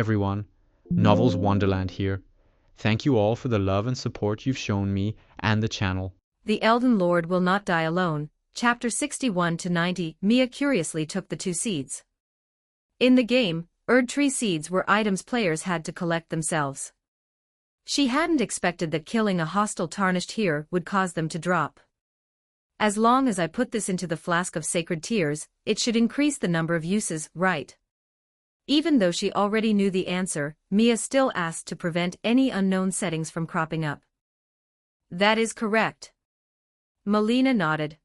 everyone, Novels Wonderland here. Thank you all for the love and support you've shown me and the channel. The Elden Lord will not die alone. Chapter 61 to 90. Mia curiously took the 2 seeds. In the game, Erd-tree seeds were items players had to collect themselves. She hadn't expected that killing a hostile tarnished here would cause them to drop. As long as I put this into the flask of sacred tears, it should increase the number of uses, right? Even though she already knew the answer, Mia still asked to prevent any unknown settings from cropping up. That is correct. Melina nodded.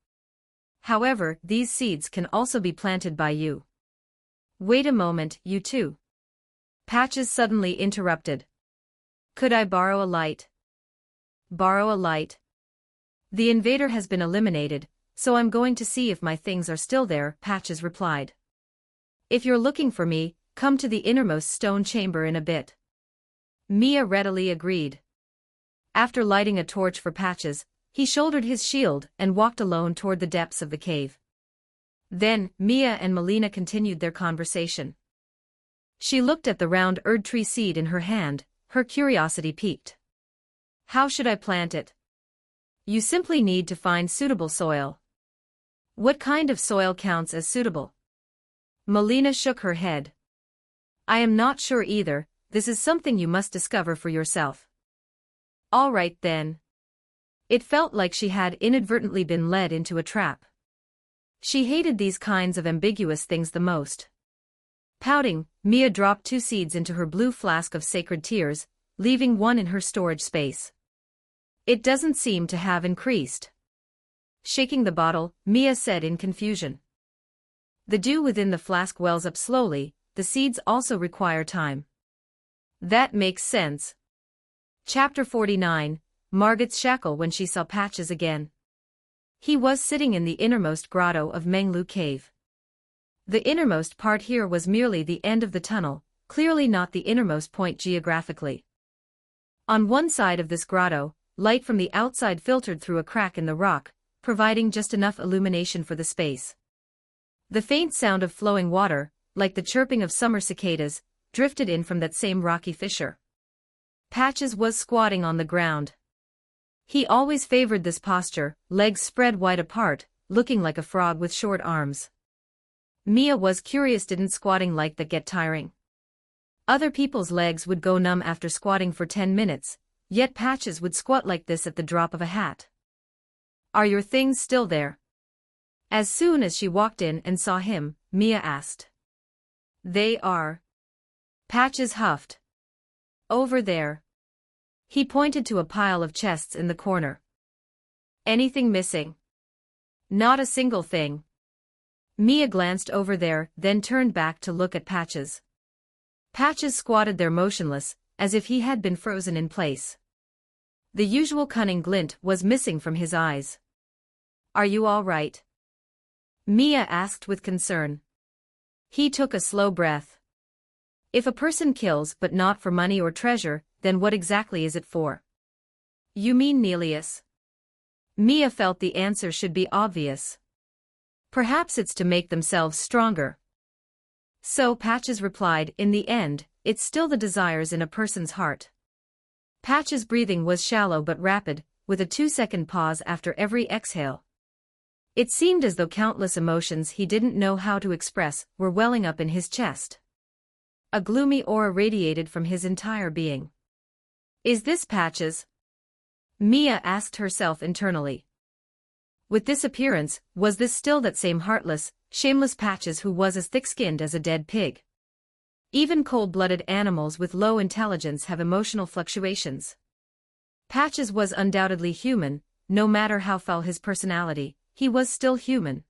However, these seeds can also be planted by you. Wait a moment, you too. Patches suddenly interrupted. Could I borrow a light? Borrow a light? The invader has been eliminated, so I'm going to see if my things are still there, Patches replied. If you're looking for me, come to the innermost stone chamber in a bit. Mia readily agreed. After lighting a torch for Patches, he shouldered his shield and walked alone toward the depths of the cave. Then, Mia and Melina continued their conversation. She looked at the round Erd-tree seed in her hand, her curiosity piqued. How should I plant it? You simply need to find suitable soil. What kind of soil counts as suitable? Melina shook her head. I am not sure either, this is something you must discover for yourself. All right then. It felt like she had inadvertently been led into a trap. She hated these kinds of ambiguous things the most. Pouting, Mia dropped 2 seeds into her blue flask of sacred tears, leaving one in her storage space. It doesn't seem to have increased. Shaking the bottle, Mia said in confusion. The dew within the flask wells up slowly, the seeds also require time. That makes sense. Chapter 49, Margit's shackle when she saw Patches again. He was sitting in the innermost grotto of Menglu Cave. The innermost part here was merely the end of the tunnel, clearly not the innermost point geographically. On one side of this grotto, light from the outside filtered through a crack in the rock, providing just enough illumination for the space. The faint sound of flowing water, like the chirping of summer cicadas, drifted in from that same rocky fissure. Patches was squatting on the ground. He always favored this posture, legs spread wide apart, looking like a frog with short arms. Mia was curious, didn't squatting like that get tiring? Other people's legs would go numb after squatting for 10 minutes, yet Patches would squat like this at the drop of a hat. Are your things still there? As soon as she walked in and saw him, Mia asked. They are. Patches huffed. Over there. He pointed to a pile of chests in the corner. Anything missing? Not a single thing. Mia glanced over there, then turned back to look at Patches. Patches squatted there motionless, as if he had been frozen in place. The usual cunning glint was missing from his eyes. Are you all right? Mia asked with concern. He took a slow breath. If a person kills but not for money or treasure, then what exactly is it for? You mean Nelius? Mia felt the answer should be obvious. Perhaps it's to make themselves stronger. So Patches replied, in the end, it's still the desires in a person's heart. Patches' breathing was shallow but rapid, with a 2-second pause after every exhale. It seemed as though countless emotions he didn't know how to express were welling up in his chest. A gloomy aura radiated from his entire being. Is this Patches? Mia asked herself internally. With this appearance, was this still that same heartless, shameless Patches who was as thick-skinned as a dead pig? Even cold-blooded animals with low intelligence have emotional fluctuations. Patches was undoubtedly human, no matter how foul his personality, he was still human.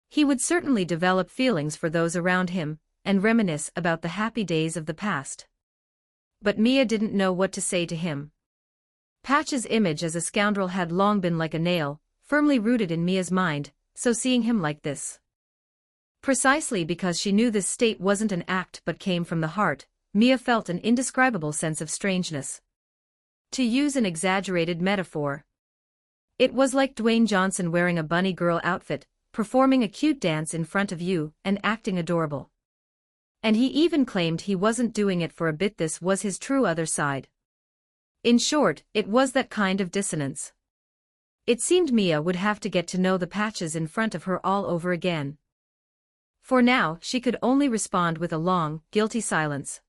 He would certainly develop feelings for those around him, and reminisce about the happy days of the past. But Mia didn't know what to say to him. Patches' image as a scoundrel had long been like a nail, firmly rooted in Mia's mind, so seeing him like this. Precisely because she knew this state wasn't an act but came from the heart, Mia felt an indescribable sense of strangeness. To use an exaggerated metaphor, it was like Dwayne Johnson wearing a bunny girl outfit, performing a cute dance in front of you, and acting adorable. And he even claimed he wasn't doing it for a bit. This was his true other side. In short, it was that kind of dissonance. It seemed Mia would have to get to know the Patches in front of her all over again. For now, she could only respond with a long, guilty silence.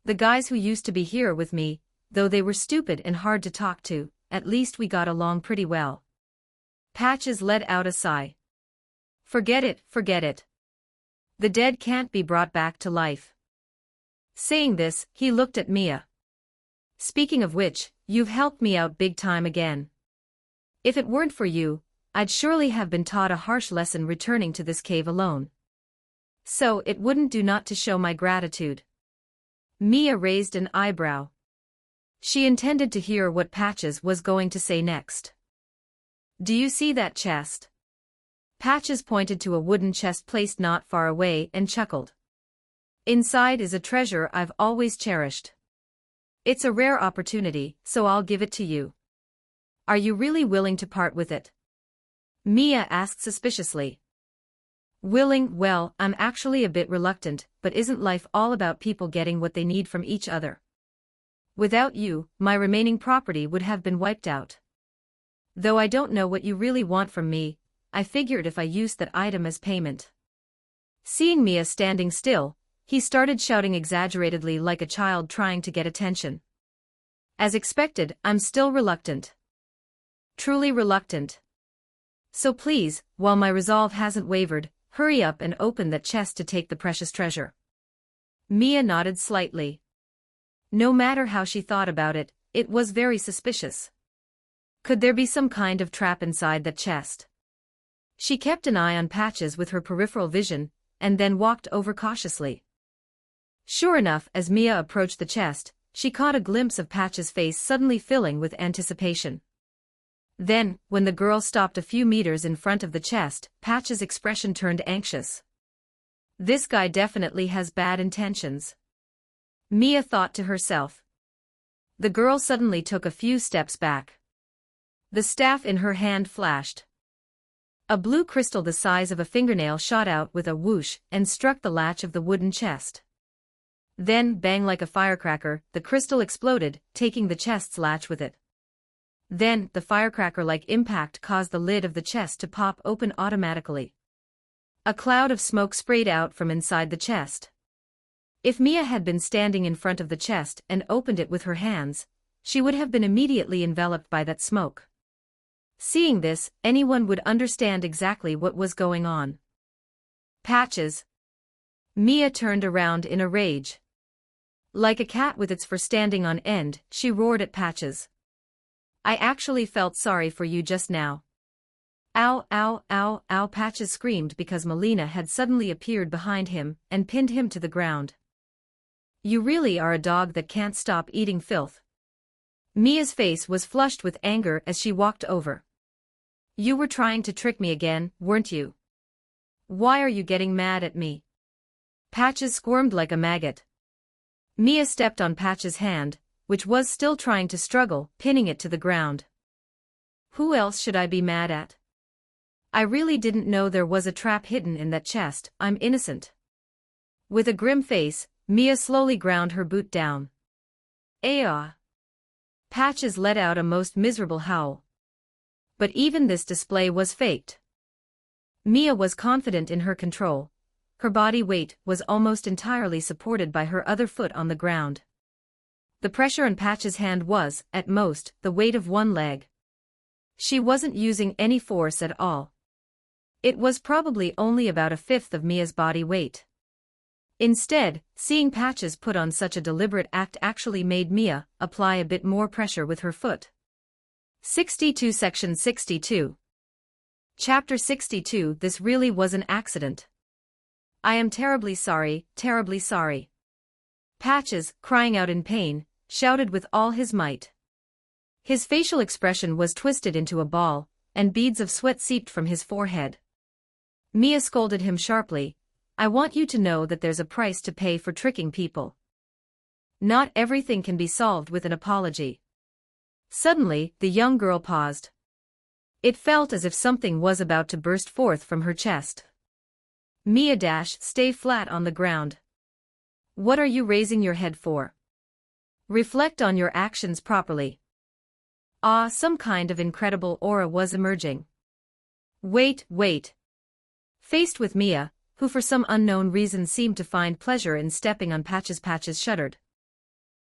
The guys who used to be here with me, though they were stupid and hard to talk to, at least we got along pretty well. Patches let out a sigh. Forget it, forget it. The dead can't be brought back to life. Saying this, he looked at Mia. Speaking of which, you've helped me out big time again. If it weren't for you, I'd surely have been taught a harsh lesson returning to this cave alone. So it wouldn't do not to show my gratitude. Mia raised an eyebrow. She intended to hear what Patches was going to say next. Do you see that chest? Patches pointed to a wooden chest placed not far away and chuckled. Inside is a treasure I've always cherished. It's a rare opportunity, so I'll give it to you. Are you really willing to part with it? Mia asked suspiciously. Willing? Well, I'm actually a bit reluctant, but isn't life all about people getting what they need from each other? Without you, my remaining property would have been wiped out. Though I don't know what you really want from me, I figured if I used that item as payment. Seeing Mia standing still, he started shouting exaggeratedly like a child trying to get attention. As expected, I'm still reluctant. Truly reluctant. So please, while my resolve hasn't wavered, hurry up and open that chest to take the precious treasure. Mia nodded slightly. No matter how she thought about it, it was very suspicious. Could there be some kind of trap inside that chest? She kept an eye on Patches with her peripheral vision, and then walked over cautiously. Sure enough, as Mia approached the chest, she caught a glimpse of Patches' face suddenly filling with anticipation. Then, when the girl stopped a few meters in front of the chest, Patches' expression turned anxious. This guy definitely has bad intentions. Mia thought to herself. The girl suddenly took a few steps back. The staff in her hand flashed. A blue crystal the size of a fingernail shot out with a whoosh and struck the latch of the wooden chest. Then, bang like a firecracker, the crystal exploded, taking the chest's latch with it. Then, the firecracker-like impact caused the lid of the chest to pop open automatically. A cloud of smoke sprayed out from inside the chest. If Mia had been standing in front of the chest and opened it with her hands, she would have been immediately enveloped by that smoke. Seeing this, anyone would understand exactly what was going on. Patches. Mia turned around in a rage. Like a cat with its fur standing on end, she roared at Patches. I actually felt sorry for you just now. Ow, ow, ow, ow, Patches screamed because Melina had suddenly appeared behind him and pinned him to the ground. You really are a dog that can't stop eating filth. Mia's face was flushed with anger as she walked over. You were trying to trick me again, weren't you? Why are you getting mad at me? Patches squirmed like a maggot. Mia stepped on Patches' hand, which was still trying to struggle, pinning it to the ground. Who else should I be mad at? I really didn't know there was a trap hidden in that chest, I'm innocent. With a grim face, Mia slowly ground her boot down. Ah! Patches let out a most miserable howl. But even this display was faked. Mia was confident in her control. Her body weight was almost entirely supported by her other foot on the ground. The pressure on Patches' hand was, at most, the weight of one leg. She wasn't using any force at all. It was probably only about a fifth of Mia's body weight. Instead, seeing Patches put on such a deliberate act actually made Mia apply a bit more pressure with her foot. 62 Section 62. Chapter 62. This really was an accident. I am terribly sorry, terribly sorry. Patches, crying out in pain, shouted with all his might. His facial expression was twisted into a ball, and beads of sweat seeped from his forehead. Mia scolded him sharply. I want you to know that there's a price to pay for tricking people. Not everything can be solved with an apology. Suddenly, the young girl paused. It felt as if something was about to burst forth from her chest. Mia stay flat on the ground. What are you raising your head for? Reflect on your actions properly. Ah, some kind of incredible aura was emerging. Wait. Faced with Mia, who for some unknown reason seemed to find pleasure in stepping on Patches, Patches shuddered.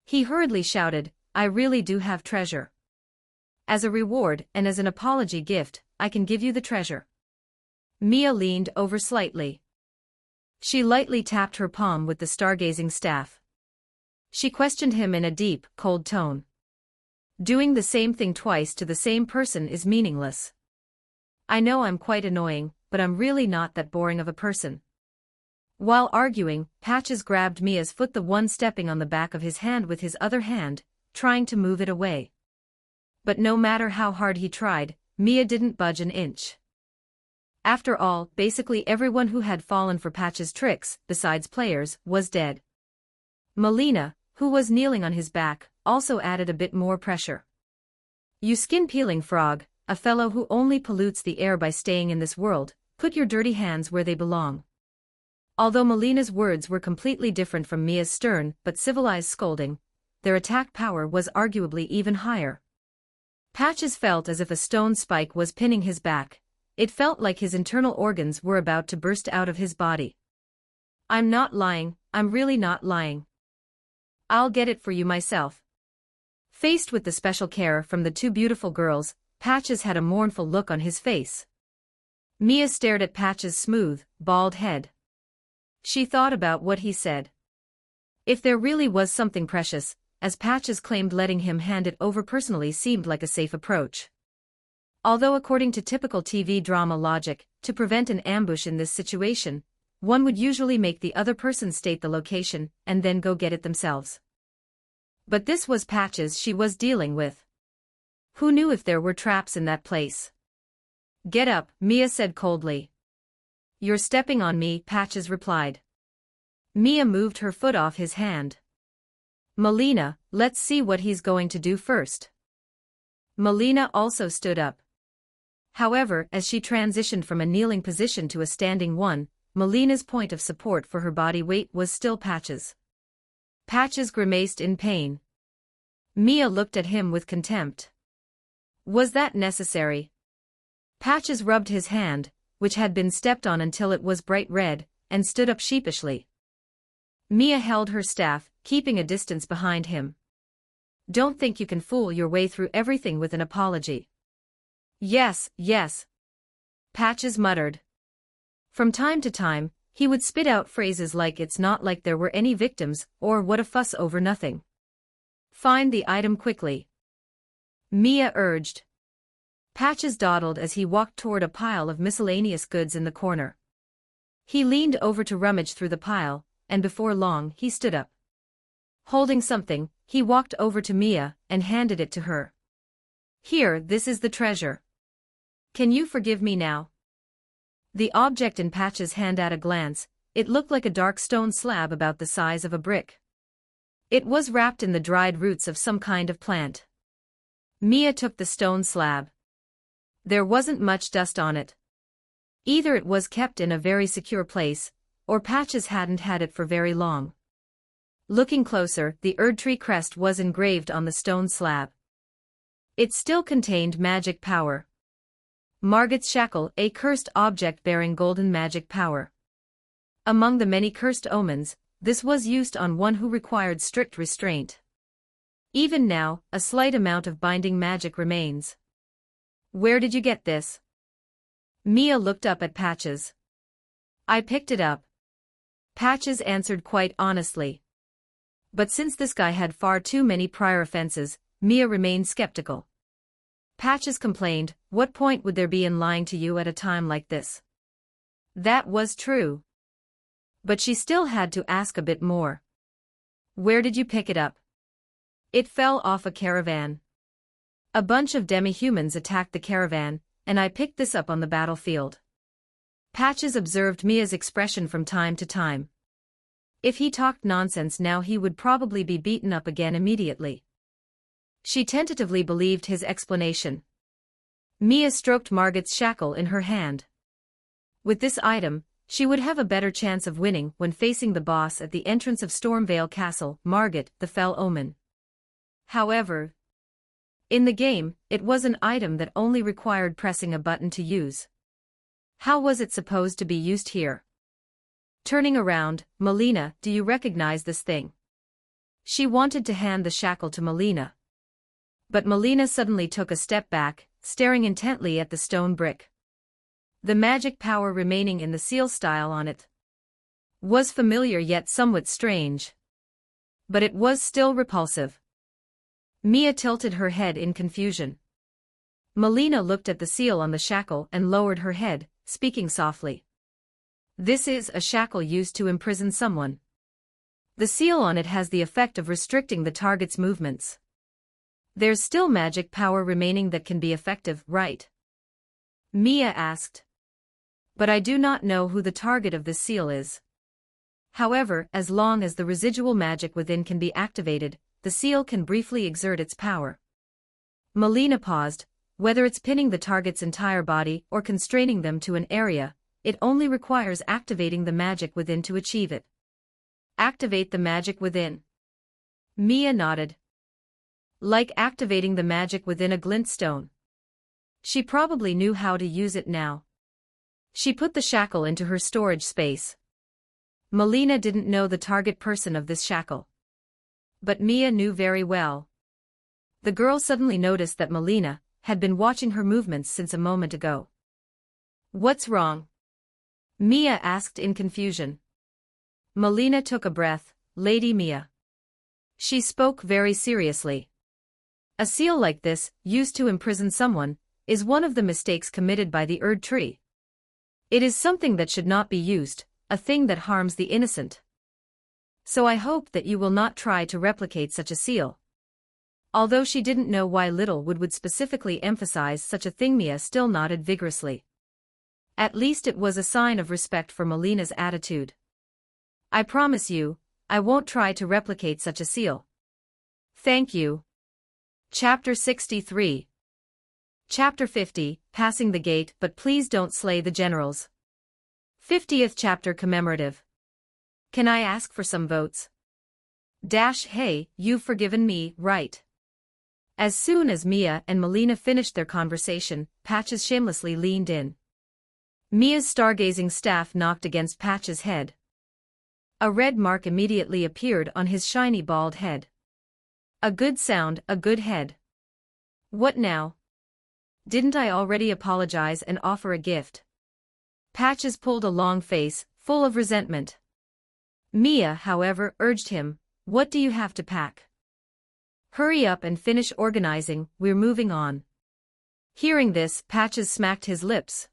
He hurriedly shouted, I really do have treasure. As a reward and as an apology gift, I can give you the treasure. Mia leaned over slightly. She lightly tapped her palm with the stargazing staff. She questioned him in a deep, cold tone. Doing the same thing twice to the same person is meaningless. I know I'm quite annoying, but I'm really not that boring of a person. While arguing, Patches grabbed Mia's foot, the one stepping on the back of his hand with his other hand, trying to move it away. But no matter how hard he tried, Mia didn't budge an inch. After all, basically everyone who had fallen for Patches' tricks, besides players, was dead. Melina, who was kneeling on his back, also added a bit more pressure. You skin-peeling frog, a fellow who only pollutes the air by staying in this world, put your dirty hands where they belong. Although Melina's words were completely different from Mia's stern but civilized scolding, their attack power was arguably even higher. Patches felt as if a stone spike was pinning his back. It felt like his internal organs were about to burst out of his body. I'm not lying, I'm really not lying. I'll get it for you myself. Faced with the special care from the two beautiful girls, Patches had a mournful look on his face. Mia stared at Patches' smooth, bald head. She thought about what he said. If there really was something precious, as Patches claimed, letting him hand it over personally seemed like a safe approach. Although according to typical TV drama logic, to prevent an ambush in this situation, one would usually make the other person state the location and then go get it themselves. But this was Patches she was dealing with. Who knew if there were traps in that place? Get up, Mia said coldly. You're stepping on me, Patches replied. Mia moved her foot off his hand. Melina, let's see what he's going to do first. Melina also stood up. However, as she transitioned from a kneeling position to a standing one, Melina's point of support for her body weight was still Patches. Patches grimaced in pain. Mia looked at him with contempt. Was that necessary? Patches rubbed his hand, which had been stepped on until it was bright red, and stood up sheepishly. Mia held her staff, keeping a distance behind him. Don't think you can fool your way through everything with an apology. Yes. Patches muttered. From time to time, he would spit out phrases like it's not like there were any victims or what a fuss over nothing. Find the item quickly, Mia urged. Patches dawdled as he walked toward a pile of miscellaneous goods in the corner. He leaned over to rummage through the pile, and before long he stood up. Holding something, he walked over to Mia and handed it to her. Here, this is the treasure. Can you forgive me now? The object in Patches' hand at a glance, it looked like a dark stone slab about the size of a brick. It was wrapped in the dried roots of some kind of plant. Mia took the stone slab. There wasn't much dust on it. Either it was kept in a very secure place, or Patches hadn't had it for very long. Looking closer, the Erdtree crest was engraved on the stone slab. It still contained magic power. Margit's shackle, a cursed object bearing golden magic power. Among the many cursed omens, this was used on one who required strict restraint. Even now, a slight amount of binding magic remains. Where did you get this? Mia looked up at Patches. I picked it up. Patches answered quite honestly. But since this guy had far too many prior offenses, Mia remained skeptical. Patches complained, what point would there be in lying to you at a time like this? That was true. But she still had to ask a bit more. Where did you pick it up? It fell off a caravan. A bunch of demi-humans attacked the caravan, and I picked this up on the battlefield. Patches observed Mia's expression from time to time. If he talked nonsense now, he would probably be beaten up again immediately. She tentatively believed his explanation. Mia stroked Margit's shackle in her hand. With this item, She would have a better chance of winning when facing the boss at the entrance of Stormvale Castle, Margit, the Fell Omen. However, in the game, it was an item that only required pressing a button to use. How was it supposed to be used here? Turning around, Melina, do you recognize this thing? She wanted to hand the shackle to Melina. But Melina suddenly took a step back, staring intently at the stone brick. The magic power remaining in the seal style on it was familiar yet somewhat strange. But it was still repulsive. Mia tilted her head in confusion. Melina looked at the seal on the shackle and lowered her head, speaking softly. This is a shackle used to imprison someone. The seal on it has the effect of restricting the target's movements. There's still magic power remaining that can be effective, right? Mia asked. But I do not know who the target of this seal is. However, as long as the residual magic within can be activated, the seal can briefly exert its power. Melina paused. Whether it's pinning the target's entire body or constraining them to an area, it only requires activating the magic within to achieve it. Activate the magic within. Mia nodded. Like activating the magic within a glintstone. She probably knew how to use it now. She put the shackle into her storage space. Melina didn't know the target person of this shackle. But Mia knew very well. The girl suddenly noticed that Melina had been watching her movements since a moment ago. What's wrong? Mia asked in confusion. Melina took a breath. Lady Mia. She spoke very seriously. A seal like this, used to imprison someone, is one of the mistakes committed by the Erd tree. It is something that should not be used, a thing that harms the innocent. So I hope that you will not try to replicate such a seal. Although she didn't know why Littlewood would specifically emphasize such a thing, Mia still nodded vigorously. At least it was a sign of respect for Melina's attitude. I promise you, I won't try to replicate such a seal. Thank you. Chapter 63. Chapter 50, Passing the Gate, but please don't slay the generals. 50th chapter commemorative. Can I ask for some votes? Hey, you've forgiven me, right? As soon as Mia and Melina finished their conversation, Patches shamelessly leaned in. Mia's stargazing staff knocked against Patches' head. A red mark immediately appeared on his shiny bald head. A good sound, a good head. What now? Didn't I already apologize and offer a gift? Patches pulled a long face, full of resentment. Mia, however, urged him, what do you have to pack? Hurry up and finish organizing, we're moving on. Hearing this, Patches smacked his lips.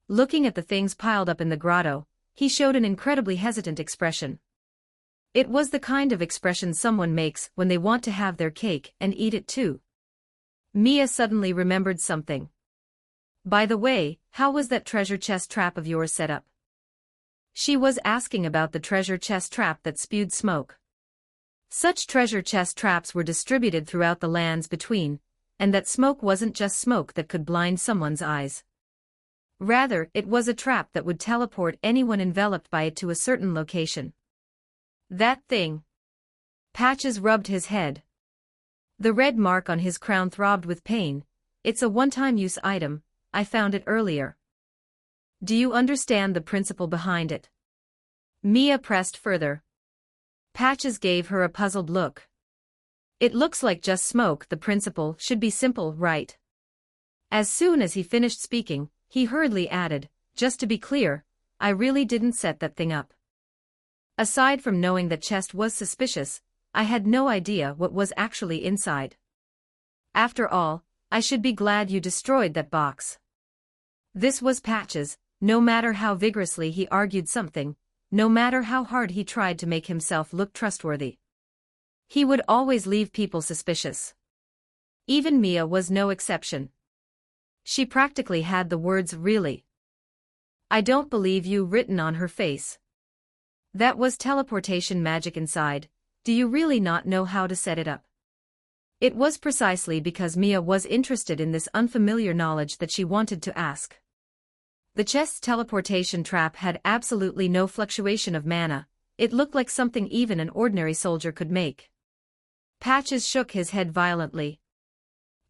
Looking at the things piled up in the grotto, he showed an incredibly hesitant expression. It was the kind of expression someone makes when they want to have their cake and eat it too. Mia suddenly remembered something. By the way, how was that treasure chest trap of yours set up? She was asking about the treasure chest trap that spewed smoke. Such treasure chest traps were distributed throughout the lands between, and that smoke wasn't just smoke that could blind someone's eyes. Rather, it was a trap that would teleport anyone enveloped by it to a certain location. That thing. Patches rubbed his head. The red mark on his crown throbbed with pain. It's a one-time use item, I found it earlier. Do you understand the principle behind it? Mia pressed further. Patches gave her a puzzled look. It looks like just smoke. The principle should be simple, right? As soon as he finished speaking, he hurriedly added, just to be clear, I really didn't set that thing up. Aside from knowing that chest was suspicious, I had no idea what was actually inside. After all, I should be glad you destroyed that box. This was Patches, no matter how vigorously he argued something, no matter how hard he tried to make himself look trustworthy. He would always leave people suspicious. Even Mia was no exception. She practically had the words really. I don't believe you written on her face. That was teleportation magic inside. Do you really not know how to set it up? It was precisely because Mia was interested in this unfamiliar knowledge that she wanted to ask. The chest's teleportation trap had absolutely no fluctuation of mana. It looked like something even an ordinary soldier could make. Patches shook his head violently.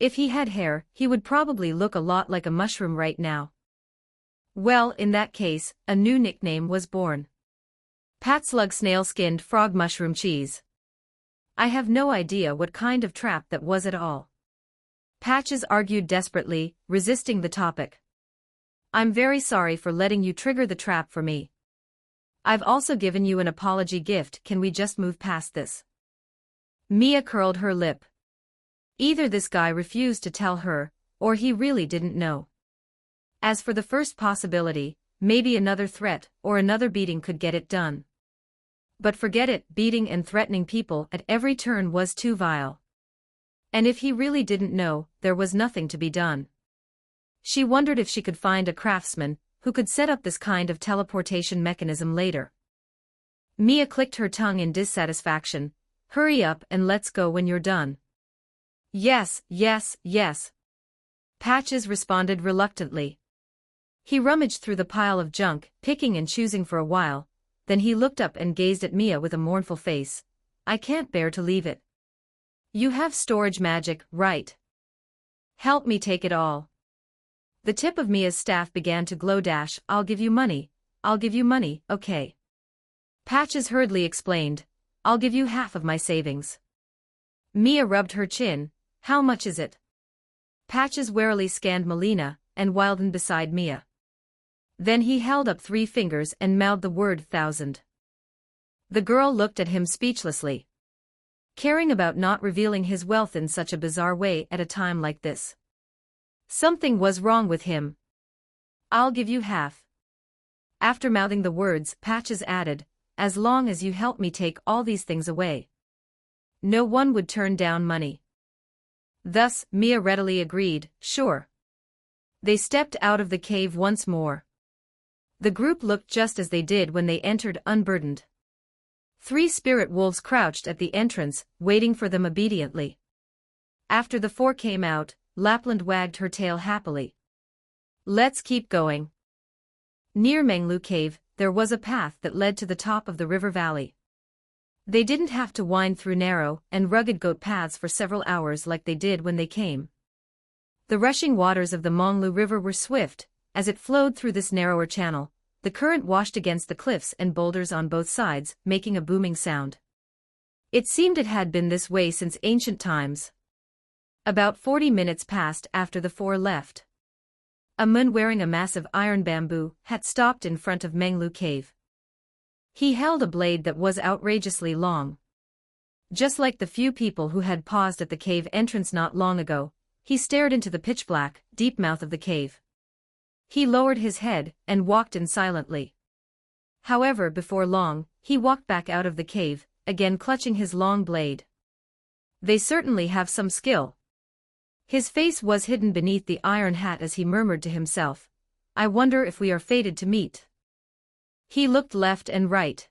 If he had hair, he would probably look a lot like a mushroom right now. Well, in that case, a new nickname was born. Patslug snail-skinned frog mushroom cheese. I have no idea what kind of trap that was at all. Patches argued desperately, resisting the topic. I'm very sorry for letting you trigger the trap for me. I've also given you an apology gift. Can we just move past this? Mia curled her lip. Either this guy refused to tell her, or he really didn't know. As for the first possibility, maybe another threat or another beating could get it done. But forget it, beating and threatening people at every turn was too vile. And if he really didn't know, there was nothing to be done. She wondered if she could find a craftsman who could set up this kind of teleportation mechanism later. Mia clicked her tongue in dissatisfaction. Hurry up and let's go when you're done. Yes, yes, yes. Patches responded reluctantly. He rummaged through the pile of junk, picking and choosing for a while, then he looked up and gazed at Mia with a mournful face. I can't bear to leave it. You have storage magic, right? Help me take it all. The tip of Mia's staff began to glow. I'll give you money, okay. Patches hurriedly explained, I'll give you half of my savings. Mia rubbed her chin. How much is it? Patches warily scanned Melina and Wilden beside Mia. Then he held up 3 fingers and mouthed the word 1,000. The girl looked at him speechlessly. Caring about not revealing his wealth in such a bizarre way at a time like this. Something was wrong with him. I'll give you half. After mouthing the words, Patches added, as long as you help me take all these things away. No one would turn down money. Thus, Mia readily agreed, sure. They stepped out of the cave once more. The group looked just as they did when they entered unburdened. 3 spirit wolves crouched at the entrance, waiting for them obediently. After the 4 came out, Lapland wagged her tail happily. Let's keep going. Near Menglu Cave, there was a path that led to the top of the river valley. They didn't have to wind through narrow and rugged goat paths for several hours like they did when they came. The rushing waters of the Menglu River were swift. As it flowed through this narrower channel, the current washed against the cliffs and boulders on both sides, making a booming sound. It seemed it had been this way since ancient times. About 40 minutes passed after the 4 left. A man wearing a massive iron bamboo hat stopped in front of Menglu Cave. He held a blade that was outrageously long. Just like the few people who had paused at the cave entrance not long ago, he stared into the pitch-black, deep mouth of the cave. He lowered his head and walked in silently. However, before long, he walked back out of the cave, again clutching his long blade. They certainly have some skill. His face was hidden beneath the iron hat as he murmured to himself, I wonder if we are fated to meet. He looked left and right.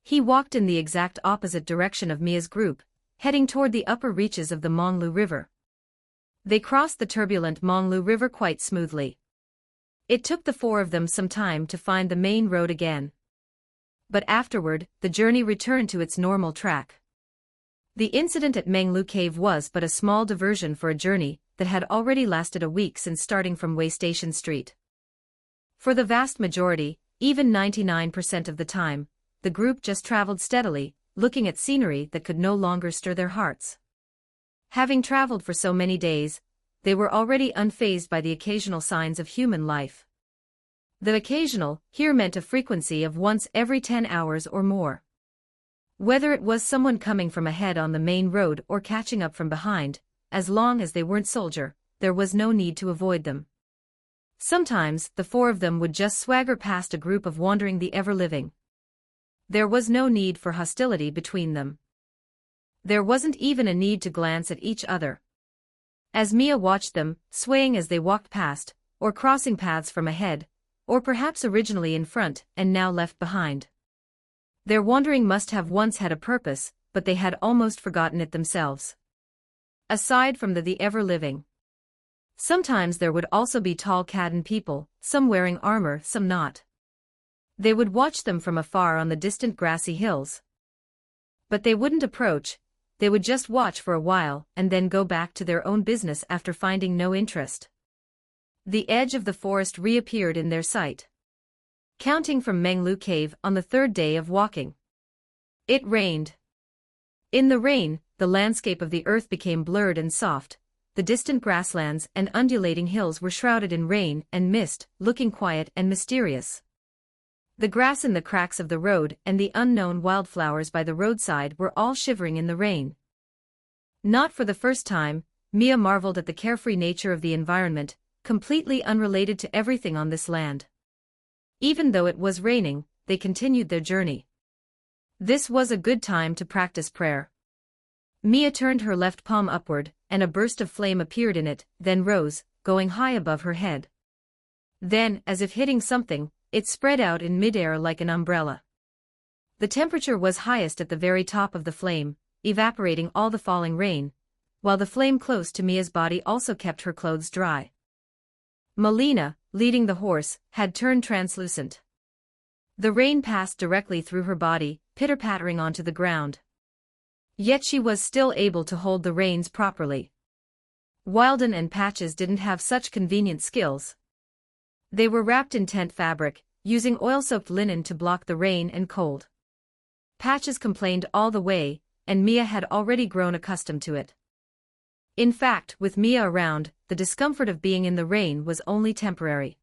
He walked in the exact opposite direction of Mia's group, heading toward the upper reaches of the Menglu River. They crossed the turbulent Menglu River quite smoothly. It took the 4 of them some time to find the main road again. But afterward, the journey returned to its normal track. The incident at Menglu Cave was but a small diversion for a journey that had already lasted a week since starting from Waystation Street. For the vast majority, even 99% of the time, the group just traveled steadily, looking at scenery that could no longer stir their hearts. Having traveled for so many days, they were already unfazed by the occasional signs of human life. The occasional here meant a frequency of once every 10 hours or more. Whether it was someone coming from ahead on the main road or catching up from behind, as long as they weren't soldier, there was no need to avoid them. Sometimes, the 4 of them would just swagger past a group of wandering the ever-living. There was no need for hostility between them. There wasn't even a need to glance at each other. As Mia watched them, swaying as they walked past, or crossing paths from ahead, or perhaps originally in front and now left behind. Their wandering must have once had a purpose, but they had almost forgotten it themselves. Aside from the ever-living. Sometimes there would also be tall Cadden people, some wearing armor, some not. They would watch them from afar on the distant grassy hills. But they wouldn't approach, they would just watch for a while and then go back to their own business after finding no interest. The edge of the forest reappeared in their sight. Counting from Menglu Cave on the third day of walking. It rained. In the rain, the landscape of the earth became blurred and soft. The distant grasslands and undulating hills were shrouded in rain and mist, looking quiet and mysterious. The grass in the cracks of the road and the unknown wildflowers by the roadside were all shivering in the rain. Not for the first time, Mia marveled at the carefree nature of the environment, completely unrelated to everything on this land. Even though it was raining, they continued their journey. This was a good time to practice prayer. Mia turned her left palm upward, and a burst of flame appeared in it, then rose, going high above her head. Then, as if hitting something, it spread out in midair like an umbrella. The temperature was highest at the very top of the flame, evaporating all the falling rain, while the flame close to Mia's body also kept her clothes dry. Melina, leading the horse, had turned translucent. The rain passed directly through her body, pitter-pattering onto the ground. Yet she was still able to hold the reins properly. Wilden and Patches didn't have such convenient skills. They were wrapped in tent fabric, using oil-soaked linen to block the rain and cold. Patches complained all the way, and Mia had already grown accustomed to it. In fact, with Mia around, the discomfort of being in the rain was only temporary.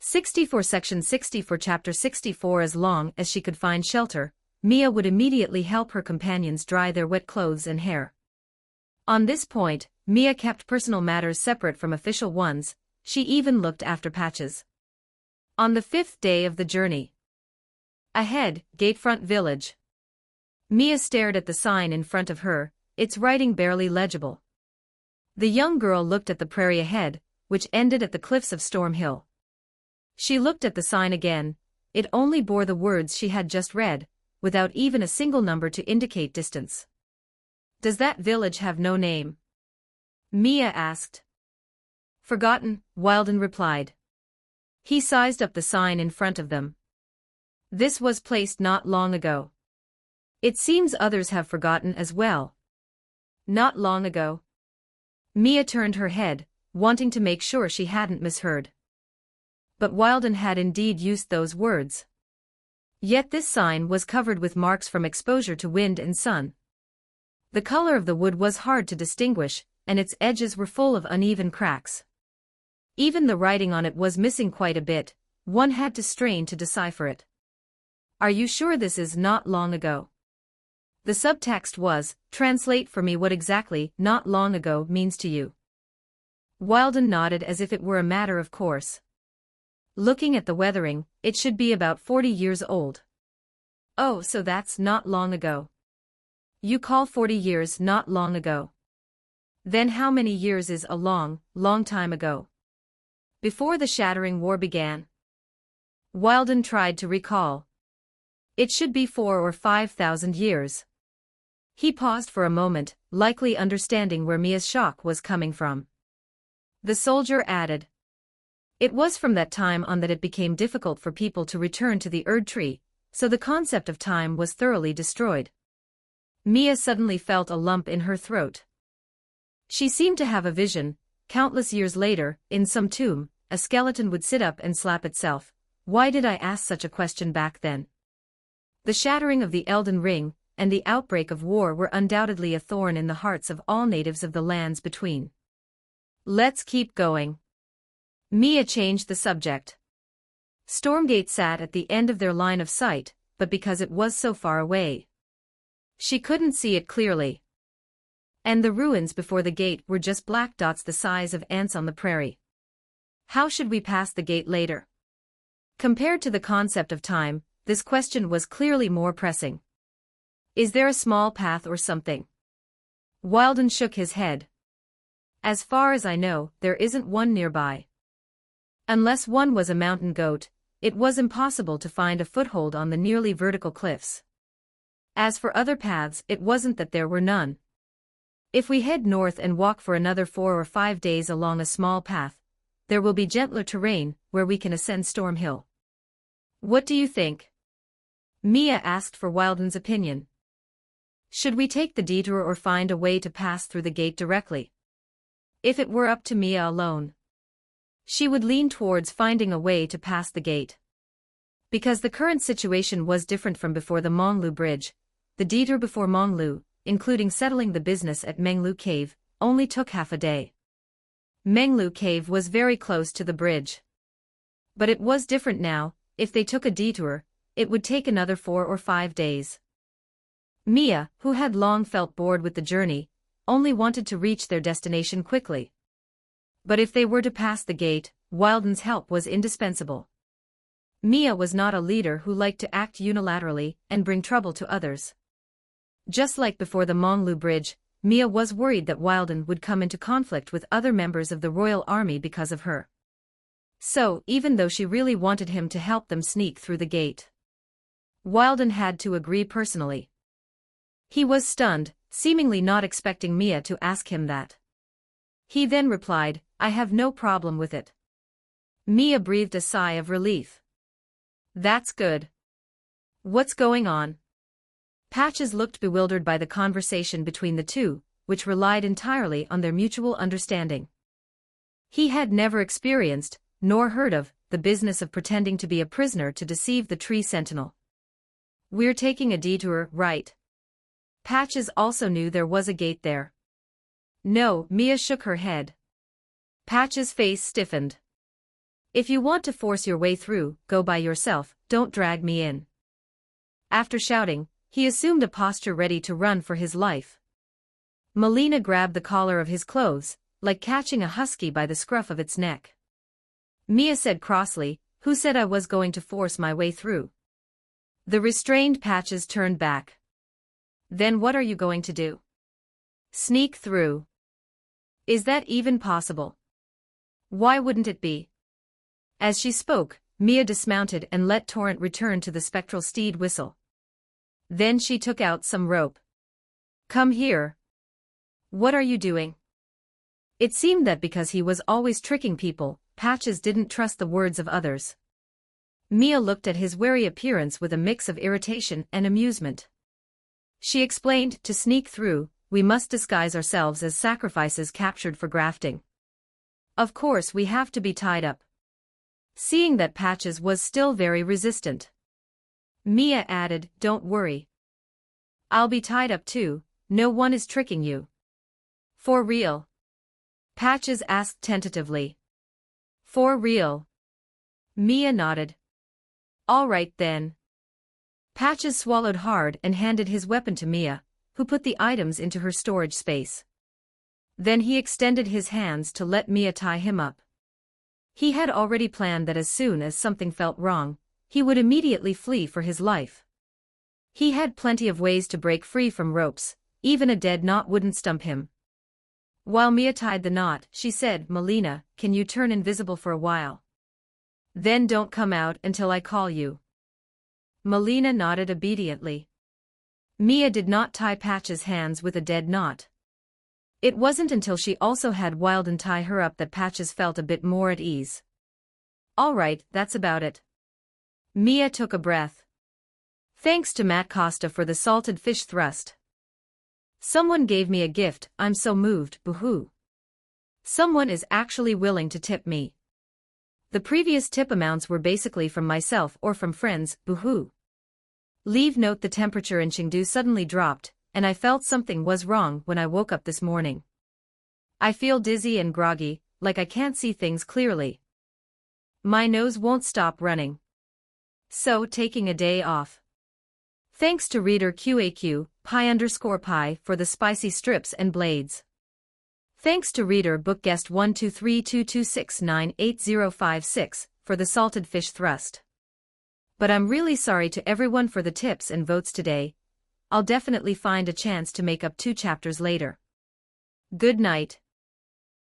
64 Section 64 Chapter 64 As long as she could find shelter, Mia would immediately help her companions dry their wet clothes and hair. On this point, Mia kept personal matters separate from official ones, she even looked after Patches. On the fifth day of the journey. Ahead, Gatefront Village. Mia stared at the sign in front of her, its writing barely legible. The young girl looked at the prairie ahead, which ended at the cliffs of Storm Hill. She looked at the sign again, it only bore the words she had just read, without even a single number to indicate distance. Does that village have no name? Mia asked. Forgotten, Wilden replied. He sized up the sign in front of them. This was placed not long ago. It seems others have forgotten as well. Not long ago. Mia turned her head, wanting to make sure she hadn't misheard. But Wilden had indeed used those words. Yet this sign was covered with marks from exposure to wind and sun. The color of the wood was hard to distinguish, and its edges were full of uneven cracks. Even the writing on it was missing quite a bit, one had to strain to decipher it. Are you sure this is not long ago? The subtext was, translate for me what exactly not long ago means to you. Wilden nodded as if it were a matter of course. Looking at the weathering, it should be about 40 years old. Oh, so that's not long ago. You call 40 years not long ago. Then how many years is a long, long time ago? Before the Shattering War began. Wilden tried to recall. It should be 4,000 or 5,000 years. He paused for a moment, likely understanding where Mia's shock was coming from. The soldier added. It was from that time on that it became difficult for people to return to the Erd Tree, so the concept of time was thoroughly destroyed. Mia suddenly felt a lump in her throat. She seemed to have a vision. Countless years later, in some tomb, a skeleton would sit up and slap itself. Why did I ask such a question back then? The shattering of the Elden Ring and the outbreak of war were undoubtedly a thorn in the hearts of all natives of the lands between. Let's keep going. Mia changed the subject. Stormgate sat at the end of their line of sight, but because it was so far away, she couldn't see it clearly. And the ruins before the gate were just black dots the size of ants on the prairie. How should we pass the gate later? Compared to the concept of time, this question was clearly more pressing. Is there a small path or something? Wilden shook his head. As far as I know, there isn't one nearby. Unless one was a mountain goat, it was impossible to find a foothold on the nearly vertical cliffs. As for other paths, it wasn't that there were none. If we head north and walk for another 4 or 5 days along a small path, there will be gentler terrain where we can ascend Storm Hill. What do you think? Mia asked for Wilden's opinion. Should we take the detour or find a way to pass through the gate directly? If it were up to Mia alone, she would lean towards finding a way to pass the gate. Because the current situation was different from before the Monglu Bridge, the detour before Monglu, including settling the business at Menglu Cave, only took half a day. Menglu Cave was very close to the bridge. But it was different now. If they took a detour, it would take another 4 or 5 days. Mia, who had long felt bored with the journey, only wanted to reach their destination quickly. But if they were to pass the gate, Wilden's help was indispensable. Mia was not a leader who liked to act unilaterally and bring trouble to others. Just like before the Monglu Bridge, Mia was worried that Wilden would come into conflict with other members of the royal army because of her. So, even though she really wanted him to help them sneak through the gate, Wilden had to agree personally. He was stunned, seemingly not expecting Mia to ask him that. He then replied, "I have no problem with it." Mia breathed a sigh of relief. "That's good. What's going on?" Patches looked bewildered by the conversation between the two, which relied entirely on their mutual understanding. He had never experienced, nor heard of, the business of pretending to be a prisoner to deceive the tree sentinel. "We're taking a detour, right?" Patches also knew there was a gate there. "No," Mia shook her head. Patches' face stiffened. "If you want to force your way through, go by yourself, don't drag me in." After shouting, he assumed a posture ready to run for his life. Melina grabbed the collar of his clothes, like catching a husky by the scruff of its neck. Mia said crossly, "Who said I was going to force my way through?" The restrained Patches turned back. "Then what are you going to do? Sneak through? Is that even possible?" "Why wouldn't it be?" As she spoke, Mia dismounted and let Torrent return to the spectral steed whistle. Then she took out some rope. "Come here." "What are you doing?" It seemed that because he was always tricking people, Patches didn't trust the words of others. Mia looked at his wary appearance with a mix of irritation and amusement. She explained, "To sneak through, we must disguise ourselves as sacrifices captured for grafting. Of course we have to be tied up." Seeing that Patches was still very resistant, Mia added, "Don't worry. I'll be tied up too, no one is tricking you." "For real?" Patches asked tentatively. "For real." Mia nodded. "All right then." Patches swallowed hard and handed his weapon to Mia, who put the items into her storage space. Then he extended his hands to let Mia tie him up. He had already planned that as soon as something felt wrong, he would immediately flee for his life. He had plenty of ways to break free from ropes, even a dead knot wouldn't stump him. While Mia tied the knot, she said, "Melina, can you turn invisible for a while? Then don't come out until I call you." Melina nodded obediently. Mia did not tie Patch's hands with a dead knot. It wasn't until she also had Wilden tie her up that Patches felt a bit more at ease. "All right, that's about it." Mia took a breath. "Thanks to Matt Costa for the salted fish thrust. Someone gave me a gift, I'm so moved, boo-hoo. Someone is actually willing to tip me. The previous tip amounts were basically from myself or from friends, boo-hoo." Leave note: the temperature in Chengdu suddenly dropped, and I felt something was wrong when I woke up this morning. I feel dizzy and groggy, like I can't see things clearly. My nose won't stop running. So taking a day off. Thanks to reader QAQ, pi_pi for the spicy strips and blades. Thanks to reader book guest 12322698056 for the salted fish thrust. But I'm really sorry to everyone for the tips and votes today. I'll definitely find a chance to make up 2 chapters later. Good night.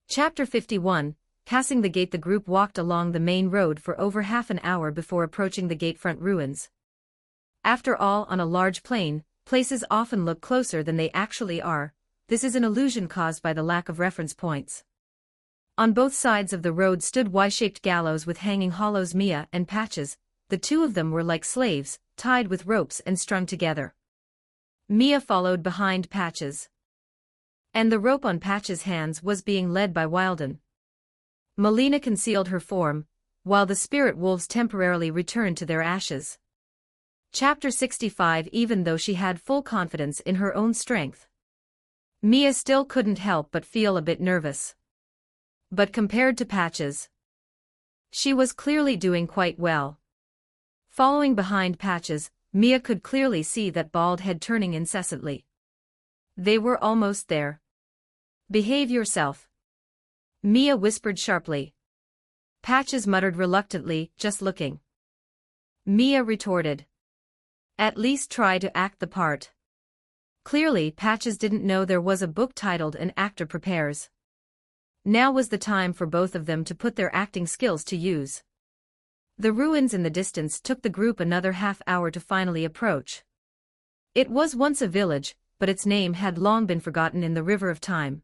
Chapter 51, Passing the gate. The group walked along the main road for over half an hour before approaching the gatefront ruins. After all, on a large plain, places often look closer than they actually are. this is an illusion caused by the lack of reference points. On both sides of the road stood Y-shaped gallows with hanging hollows. Mia and Patches, the two of them were like slaves, tied with ropes and strung together. Mia followed behind Patches. And the rope on Patches' hands was being led by Wilden. Melina concealed her form, while the spirit wolves temporarily returned to their ashes. Chapter 65. Even though she had full confidence in her own strength, Mia still couldn't help but feel a bit nervous. But compared to Patches, she was clearly doing quite well. Following behind Patches, Mia could clearly see that bald head turning incessantly. They were almost there. "Behave yourself," Mia whispered sharply. Patches muttered reluctantly, "Just looking." Mia retorted, "At least try to act the part." Clearly, Patches didn't know there was a book titled An Actor Prepares. Now was the time for both of them to put their acting skills to use. The ruins in the distance took the group another half-hour to finally approach. It was once a village, but its name had long been forgotten in the river of time.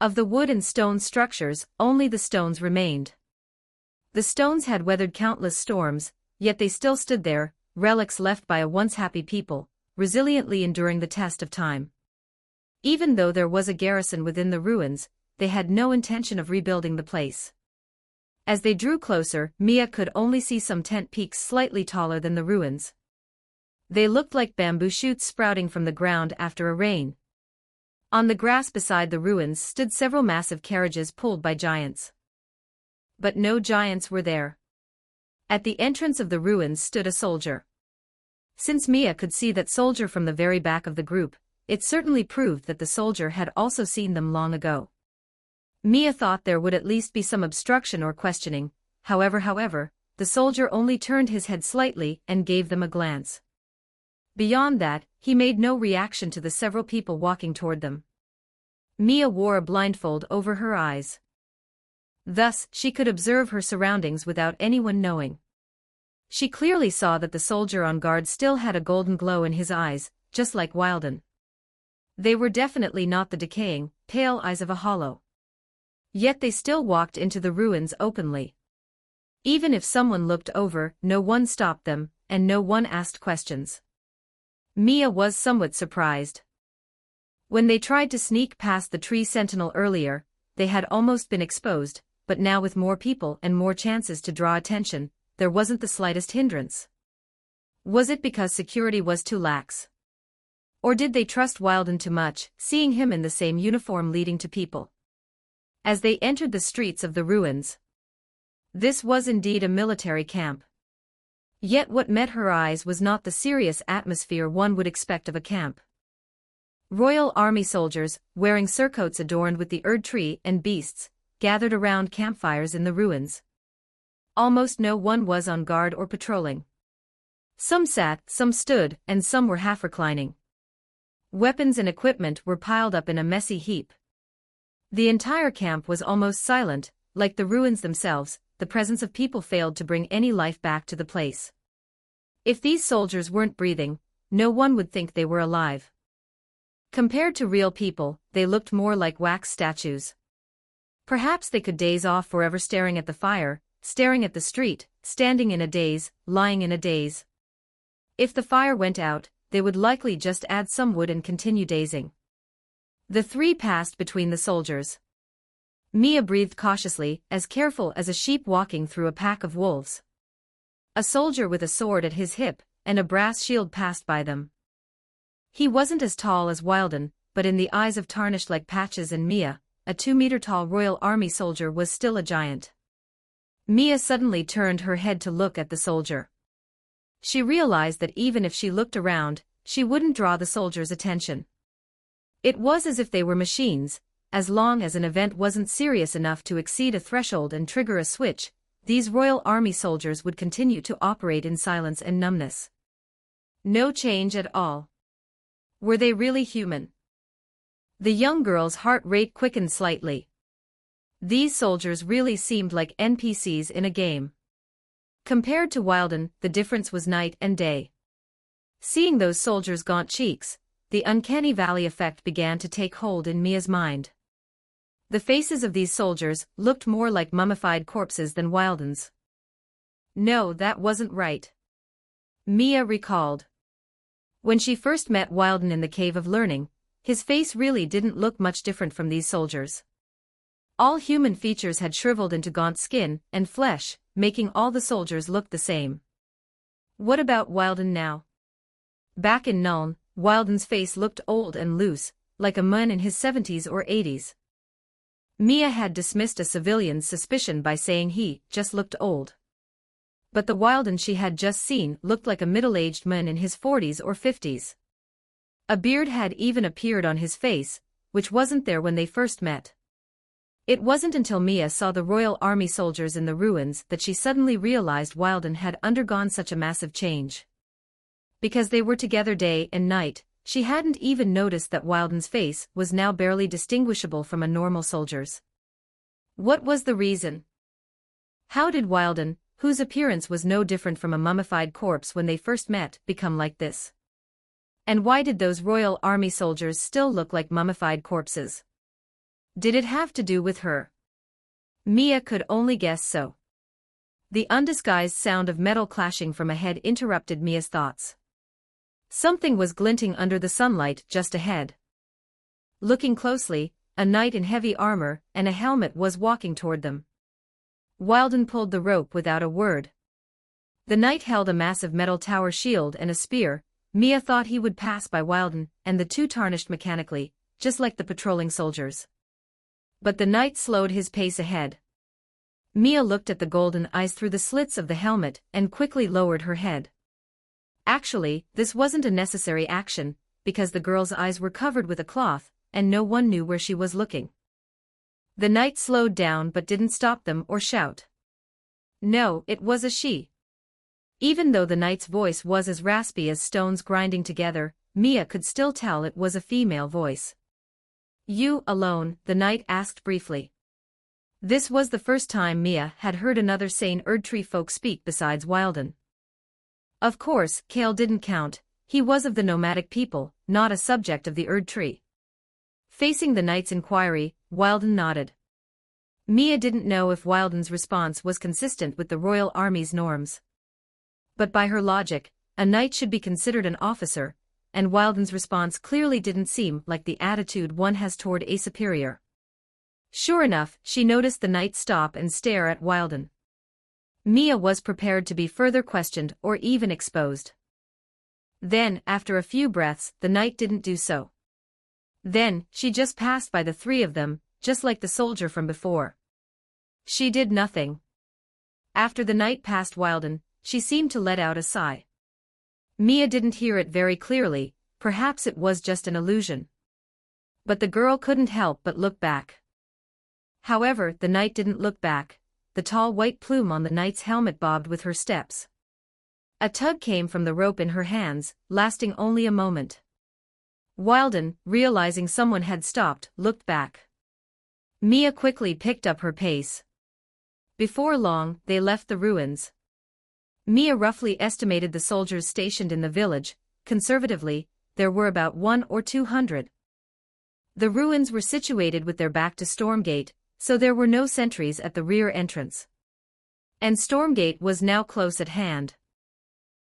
Of the wood and stone structures, only the stones remained. The stones had weathered countless storms, yet they still stood there, relics left by a once happy people, resiliently enduring the test of time. Even though there was a garrison within the ruins, they had no intention of rebuilding the place. As they drew closer, Mia could only see some tent peaks slightly taller than the ruins. They looked like bamboo shoots sprouting from the ground after a rain. On the grass beside the ruins stood several massive carriages pulled by giants. But no giants were there. At the entrance of the ruins stood a soldier. Since Mia could see that soldier from the very back of the group, it certainly proved that the soldier had also seen them long ago. Mia thought there would at least be some obstruction or questioning. However, the soldier only turned his head slightly and gave them a glance. Beyond that, he made no reaction to the several people walking toward them. Mia wore a blindfold over her eyes. Thus, she could observe her surroundings without anyone knowing. She clearly saw that the soldier on guard still had a golden glow in his eyes, just like Wilden. They were definitely not the decaying, pale eyes of a hollow. Yet they still walked into the ruins openly. Even if someone looked over, no one stopped them, and no one asked questions. Mia was somewhat surprised. When they tried to sneak past the tree sentinel earlier, they had almost been exposed, but now with more people and more chances to draw attention, there wasn't the slightest hindrance. Was it because security was too lax? Or did they trust Wilden too much, seeing him in the same uniform leading to people? As they entered the streets of the ruins, this was indeed a military camp. Yet what met her eyes was not the serious atmosphere one would expect of a camp. Royal Army soldiers, wearing surcoats adorned with the Erd tree and beasts, gathered around campfires in the ruins. Almost no one was on guard or patrolling. Some sat, some stood, and some were half reclining. Weapons and equipment were piled up in a messy heap. The entire camp was almost silent, like the ruins themselves. The presence of people failed to bring any life back to the place. If these soldiers weren't breathing, no one would think they were alive. Compared to real people, they looked more like wax statues. Perhaps they could daze off forever staring at the fire, staring at the street, standing in a daze, lying in a daze. If the fire went out, they would likely just add some wood and continue dazing. The three passed between the soldiers. Mia breathed cautiously, as careful as a sheep walking through a pack of wolves. A soldier with a sword at his hip, and a brass shield passed by them. He wasn't as tall as Wilden, but in the eyes of tarnished like Patches and Mia, a 2-meter-tall Royal Army soldier was still a giant. Mia suddenly turned her head to look at the soldier. She realized that even if she looked around, she wouldn't draw the soldiers' attention. It was as if they were machines. As long as an event wasn't serious enough to exceed a threshold and trigger a switch, these Royal Army soldiers would continue to operate in silence and numbness. No change at all. Were they really human? The young girl's heart rate quickened slightly. These soldiers really seemed like NPCs in a game. Compared to Wilden, the difference was night and day. Seeing those soldiers' gaunt cheeks, the uncanny valley effect began to take hold in Mia's mind. The faces of these soldiers looked more like mummified corpses than Wilden's. No, that wasn't right. Mia recalled. When she first met Wilden in the Cave of Learning, his face really didn't look much different from these soldiers. All human features had shriveled into gaunt skin and flesh, making all the soldiers look the same. What about Wilden now? Back in Nuln, Wilden's face looked old and loose, like a man in his 70s or 80s. Mia had dismissed a civilian's suspicion by saying he just looked old. But the Wilden she had just seen looked like a middle-aged man in his 40s or 50s. A beard had even appeared on his face, which wasn't there when they first met. It wasn't until Mia saw the Royal Army soldiers in the ruins that she suddenly realized Wilden had undergone such a massive change. Because they were together day and night, she hadn't even noticed that Wilden's face was now barely distinguishable from a normal soldier's. What was the reason? How did Wilden, whose appearance was no different from a mummified corpse when they first met, become like this? And why did those Royal Army soldiers still look like mummified corpses? Did it have to do with her? Mia could only guess so. The undisguised sound of metal clashing from ahead interrupted Mia's thoughts. Something was glinting under the sunlight just ahead. Looking closely, a knight in heavy armor and a helmet was walking toward them. Wilden pulled the rope without a word. The knight held a massive metal tower shield and a spear. Mia thought he would pass by Wilden, and the two tarnished mechanically, just like the patrolling soldiers. But the knight slowed his pace ahead. Mia looked at the golden eyes through the slits of the helmet and quickly lowered her head. Actually, this wasn't a necessary action, because the girl's eyes were covered with a cloth, and no one knew where she was looking. The knight slowed down but didn't stop them or shout. No, it was a she. Even though the knight's voice was as raspy as stones grinding together, Mia could still tell it was a female voice. You alone? The knight asked briefly. This was the first time Mia had heard another sane Erdtree folk speak besides Wilden. Of course, Kale didn't count, he was of the nomadic people, not a subject of the Erdtree. Facing the knight's inquiry, Wilden nodded. Mia didn't know if Wilden's response was consistent with the Royal Army's norms. But by her logic, a knight should be considered an officer, and Wilden's response clearly didn't seem like the attitude one has toward a superior. Sure enough, she noticed the knight stop and stare at Wilden. Mia was prepared to be further questioned or even exposed. Then, after a few breaths, the knight didn't do so. Then, she just passed by the three of them, just like the soldier from before. She did nothing. After the knight passed Wilden, she seemed to let out a sigh. Mia didn't hear it very clearly, perhaps it was just an illusion. But the girl couldn't help but look back. However, the knight didn't look back. The tall white plume on the knight's helmet bobbed with her steps. A tug came from the rope in her hands, lasting only a moment. Wilden, realizing someone had stopped, looked back. Mia quickly picked up her pace. Before long, they left the ruins. Mia roughly estimated the soldiers stationed in the village. Conservatively, there were about 100 or 200. The ruins were situated with their back to Stormgate, so there were no sentries at the rear entrance. And Stormgate was now close at hand.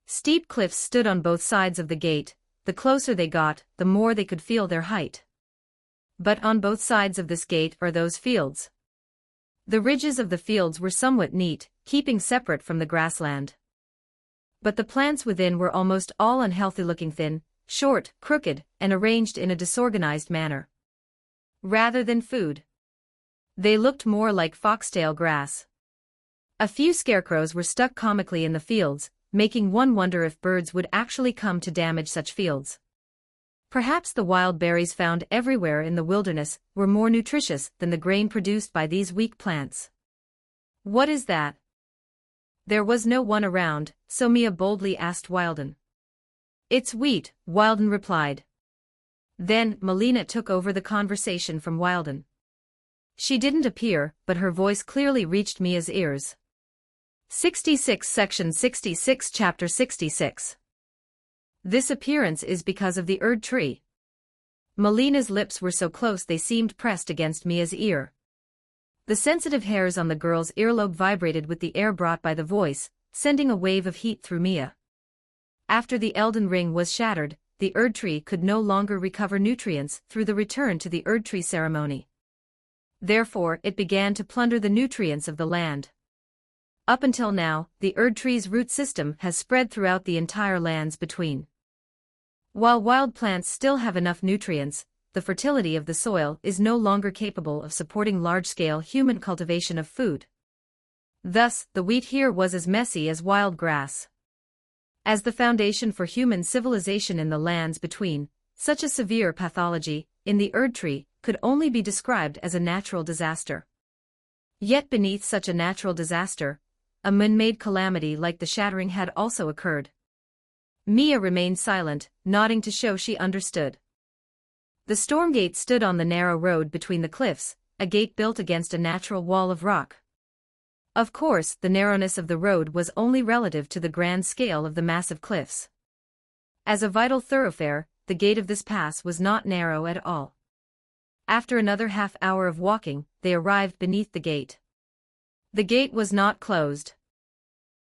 Steep cliffs stood on both sides of the gate. The closer they got, the more they could feel their height. But on both sides of this gate are those fields. The ridges of the fields were somewhat neat, keeping separate from the grassland. But the plants within were almost all unhealthy-looking, thin, short, crooked, and arranged in a disorganized manner. Rather than food, they looked more like foxtail grass. A few scarecrows were stuck comically in the fields, making one wonder if birds would actually come to damage such fields. Perhaps the wild berries found everywhere in the wilderness were more nutritious than the grain produced by these weak plants. What is that? There was no one around, so Mia boldly asked Wilden. It's wheat, Wilden replied. Then, Melina took over the conversation from Wilden. She didn't appear, but her voice clearly reached Mia's ears. 66 Section 66 Chapter 66. This appearance is because of the Erdtree. Melina's lips were so close they seemed pressed against Mia's ear. The sensitive hairs on the girl's earlobe vibrated with the air brought by the voice, sending a wave of heat through Mia. After the Elden ring was shattered, the Erd tree could no longer recover nutrients through the return to the Erd tree ceremony. Therefore, it began to plunder the nutrients of the land. Up until now, the Erd tree's root system has spread throughout the entire lands between. While wild plants still have enough nutrients, the fertility of the soil is no longer capable of supporting large-scale human cultivation of food. Thus, the wheat here was as messy as wild grass. As the foundation for human civilization in the lands between, such a severe pathology, in the Erd tree, could only be described as a natural disaster. Yet beneath such a natural disaster, a man-made calamity like the shattering had also occurred. Mia remained silent, nodding to show she understood. The storm gate stood on the narrow road between the cliffs, a gate built against a natural wall of rock. Of course, the narrowness of the road was only relative to the grand scale of the massive cliffs. As a vital thoroughfare, the gate of this pass was not narrow at all. After another half-hour of walking, they arrived beneath the gate. The gate was not closed.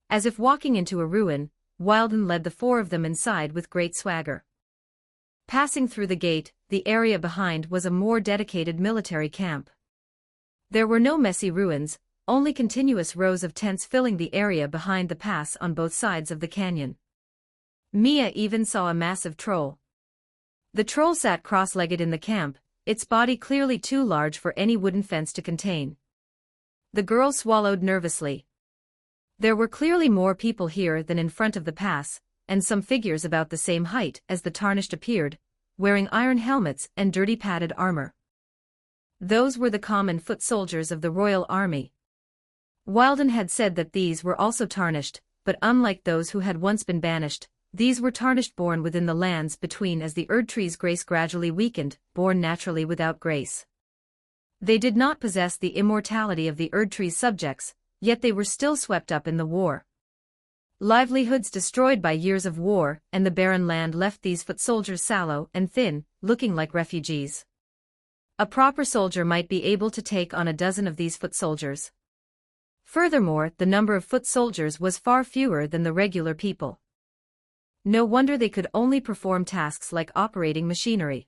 As if walking into a ruin, Wilden led the four of them inside with great swagger. Passing through the gate, the area behind was a more dedicated military camp. There were no messy ruins, only continuous rows of tents filling the area behind the pass on both sides of the canyon. Mia even saw a massive troll. The troll sat cross-legged in the camp, its body clearly too large for any wooden fence to contain. The girl swallowed nervously. There were clearly more people here than in front of the pass, and some figures about the same height as the tarnished appeared, wearing iron helmets and dirty padded armor. Those were the common foot soldiers of the royal army. Wilden had said that these were also tarnished, but unlike those who had once been banished, these were tarnished born within the lands between as the Erd tree's grace gradually weakened, born naturally without grace. They did not possess the immortality of the Erd tree's subjects, yet they were still swept up in the war. Livelihoods destroyed by years of war and the barren land left these foot soldiers sallow and thin, looking like refugees. A proper soldier might be able to take on a dozen of these foot soldiers. Furthermore, the number of foot soldiers was far fewer than the regular people. No wonder they could only perform tasks like operating machinery.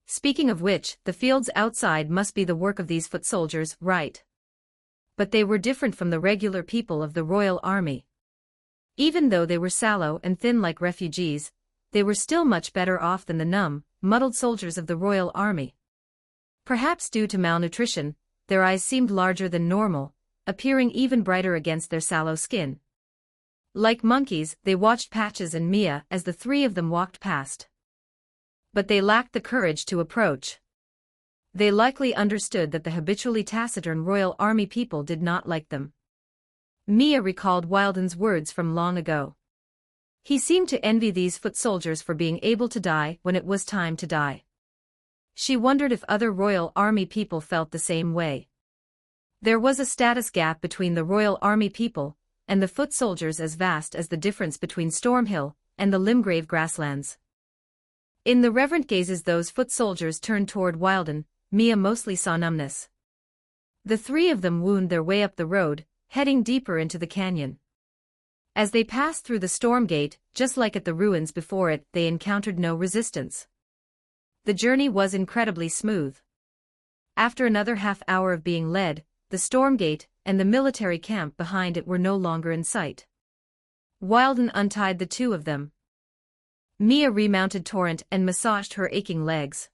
Speaking of which, the fields outside must be the work of these foot soldiers, right? But they were different from the regular people of the royal army. Even though they were sallow and thin like refugees, they were still much better off than the numb, muddled soldiers of the royal army. Perhaps due to malnutrition, their eyes seemed larger than normal, appearing even brighter against their sallow skin. Like monkeys, they watched Patches and Mia as the three of them walked past. But they lacked the courage to approach. They likely understood that the habitually taciturn royal army people did not like them. Mia recalled Wilden's words from long ago. He seemed to envy these foot soldiers for being able to die when it was time to die. She wondered if other royal army people felt the same way. There was a status gap between the royal army people and the foot soldiers as vast as the difference between Stormhill and the Limgrave grasslands. In the reverent gazes those foot soldiers turned toward Wilden, Mia mostly saw numbness. The three of them wound their way up the road, heading deeper into the canyon. As they passed through the storm gate, just like at the ruins before it, they encountered no resistance. The journey was incredibly smooth. After another half-hour of being led, the storm gate and the military camp behind it were no longer in sight. Wilden untied the two of them. Mia remounted Torrent and massaged her aching legs.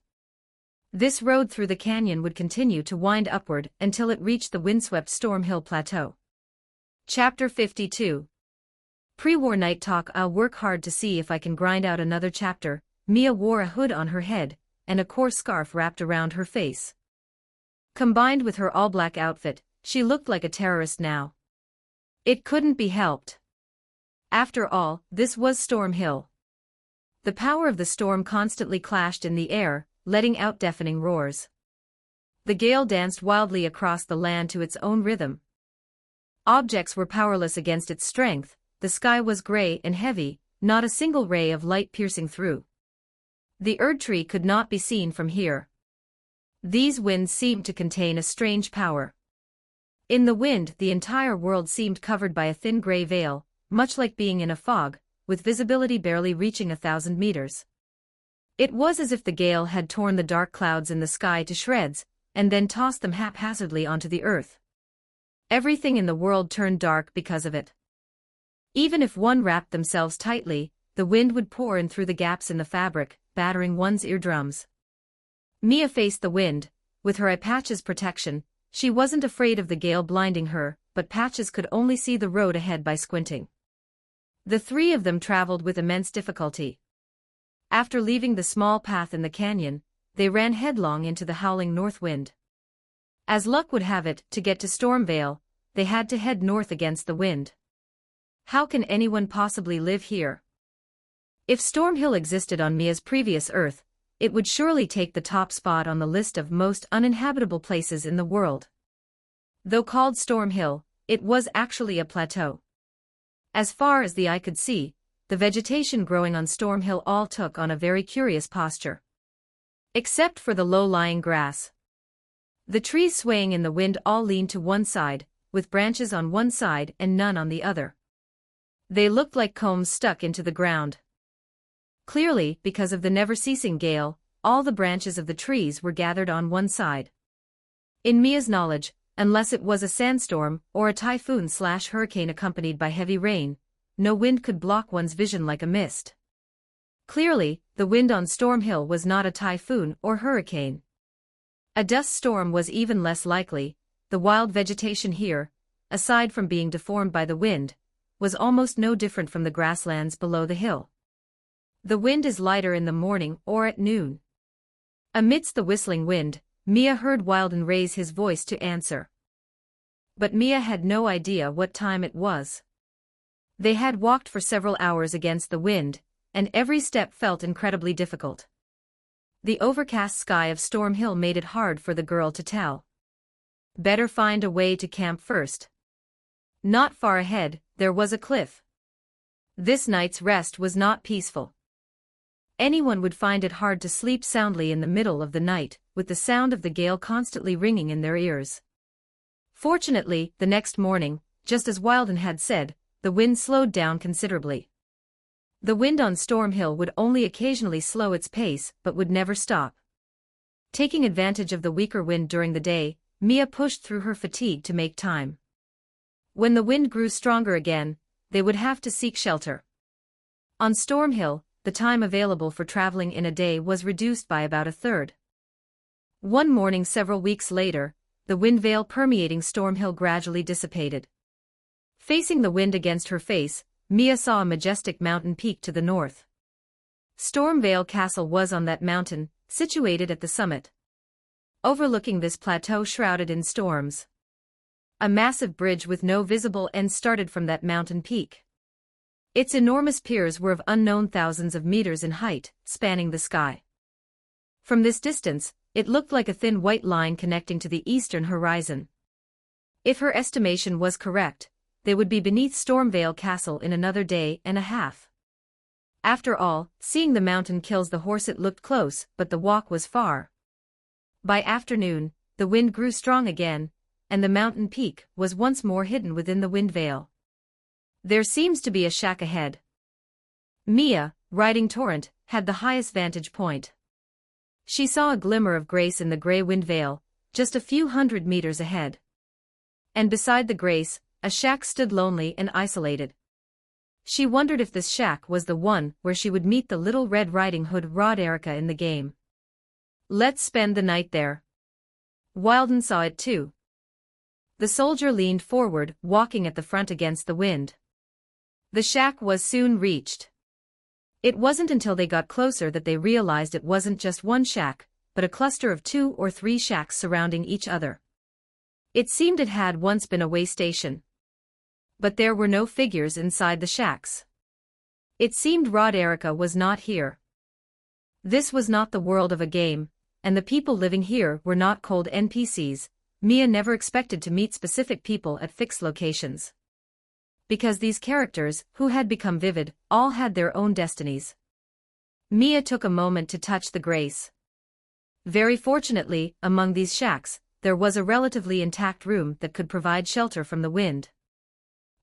This road through the canyon would continue to wind upward until it reached the windswept Stormhill Plateau. Chapter 52. Pre-war night talk. I'll work hard to see if I can grind out another chapter. Mia wore a hood on her head, and a coarse scarf wrapped around her face. Combined with her all-black outfit, she looked like a terrorist now. It couldn't be helped. After all, this was Stormhill. The power of the storm constantly clashed in the air, letting out deafening roars. The gale danced wildly across the land to its own rhythm. Objects were powerless against its strength, the sky was gray and heavy, not a single ray of light piercing through. The Erd tree could not be seen from here. These winds seemed to contain a strange power. In the wind, the entire world seemed covered by a thin gray veil, much like being in a fog, with visibility barely reaching 1,000 meters. It was as if the gale had torn the dark clouds in the sky to shreds, and then tossed them haphazardly onto the earth. Everything in the world turned dark because of it. Even if one wrapped themselves tightly, the wind would pour in through the gaps in the fabric, battering one's eardrums. Mia faced the wind. With her eye patch's protection, she wasn't afraid of the gale blinding her, but Patches could only see the road ahead by squinting. The three of them traveled with immense difficulty. After leaving the small path in the canyon, they ran headlong into the howling north wind. As luck would have it, to get to Stormvale, they had to head north against the wind. How can anyone possibly live here? If Stormhill existed on Mia's previous Earth, it would surely take the top spot on the list of most uninhabitable places in the world. Though called Stormhill, it was actually a plateau. As far as the eye could see, the vegetation growing on Stormhill all took on a very curious posture. Except for the low-lying grass. The trees swaying in the wind all leaned to one side, with branches on one side and none on the other. They looked like combs stuck into the ground. Clearly, because of the never-ceasing gale, all the branches of the trees were gathered on one side. In Mia's knowledge, unless it was a sandstorm or a typhoon/hurricane accompanied by heavy rain, no wind could block one's vision like a mist. Clearly, the wind on Stormhill was not a typhoon or hurricane. A dust storm was even less likely. The wild vegetation here, aside from being deformed by the wind, was almost no different from the grasslands below the hill. The wind is lighter in the morning or at noon. Amidst the whistling wind, Mia heard Wilden raise his voice to answer. But Mia had no idea what time it was. They had walked for several hours against the wind, and every step felt incredibly difficult. The overcast sky of Stormhill made it hard for the girl to tell. Better find a way to camp first. Not far ahead, there was a cliff. This night's rest was not peaceful. Anyone would find it hard to sleep soundly in the middle of the night, with the sound of the gale constantly ringing in their ears. Fortunately, the next morning, just as Wilden had said, the wind slowed down considerably. The wind on Stormhill would only occasionally slow its pace but would never stop. Taking advantage of the weaker wind during the day, Mia pushed through her fatigue to make time. When the wind grew stronger again, they would have to seek shelter. On Stormhill, the time available for traveling in a day was reduced by about a third. One morning several weeks later, the wind veil permeating Stormhill gradually dissipated. Facing the wind against her face, Mia saw a majestic mountain peak to the north. Stormvale Castle was on that mountain, situated at the summit. Overlooking this plateau shrouded in storms. A massive bridge with no visible end started from that mountain peak. Its enormous piers were of unknown thousands of meters in height, spanning the sky. From this distance, it looked like a thin white line connecting to the eastern horizon. If her estimation was correct, they would be beneath Stormvale Castle in another day and a half. After all, seeing the mountain kills the horse. It looked close, but the walk was far. By afternoon, the wind grew strong again, and the mountain peak was once more hidden within the wind veil. There seems to be a shack ahead. Mia, riding Torrent, had the highest vantage point. She saw a glimmer of grace in the gray wind veil, just a few hundred meters ahead. And beside the grace, a shack stood lonely and isolated. She wondered if this shack was the one where she would meet the Little Red Riding Hood Roderica in the game. Let's spend the night there. Wilden saw it too. The soldier leaned forward, walking at the front against the wind. The shack was soon reached. It wasn't until they got closer that they realized it wasn't just one shack, but a cluster of 2 or 3 shacks surrounding each other. It seemed it had once been a way station. But there were no figures inside the shacks. It seemed Roderica was not here. This was not the world of a game, and the people living here were not cold NPCs. Mia never expected to meet specific people at fixed locations. Because these characters, who had become vivid, all had their own destinies. Mia took a moment to touch the grace. Very fortunately, among these shacks, there was a relatively intact room that could provide shelter from the wind.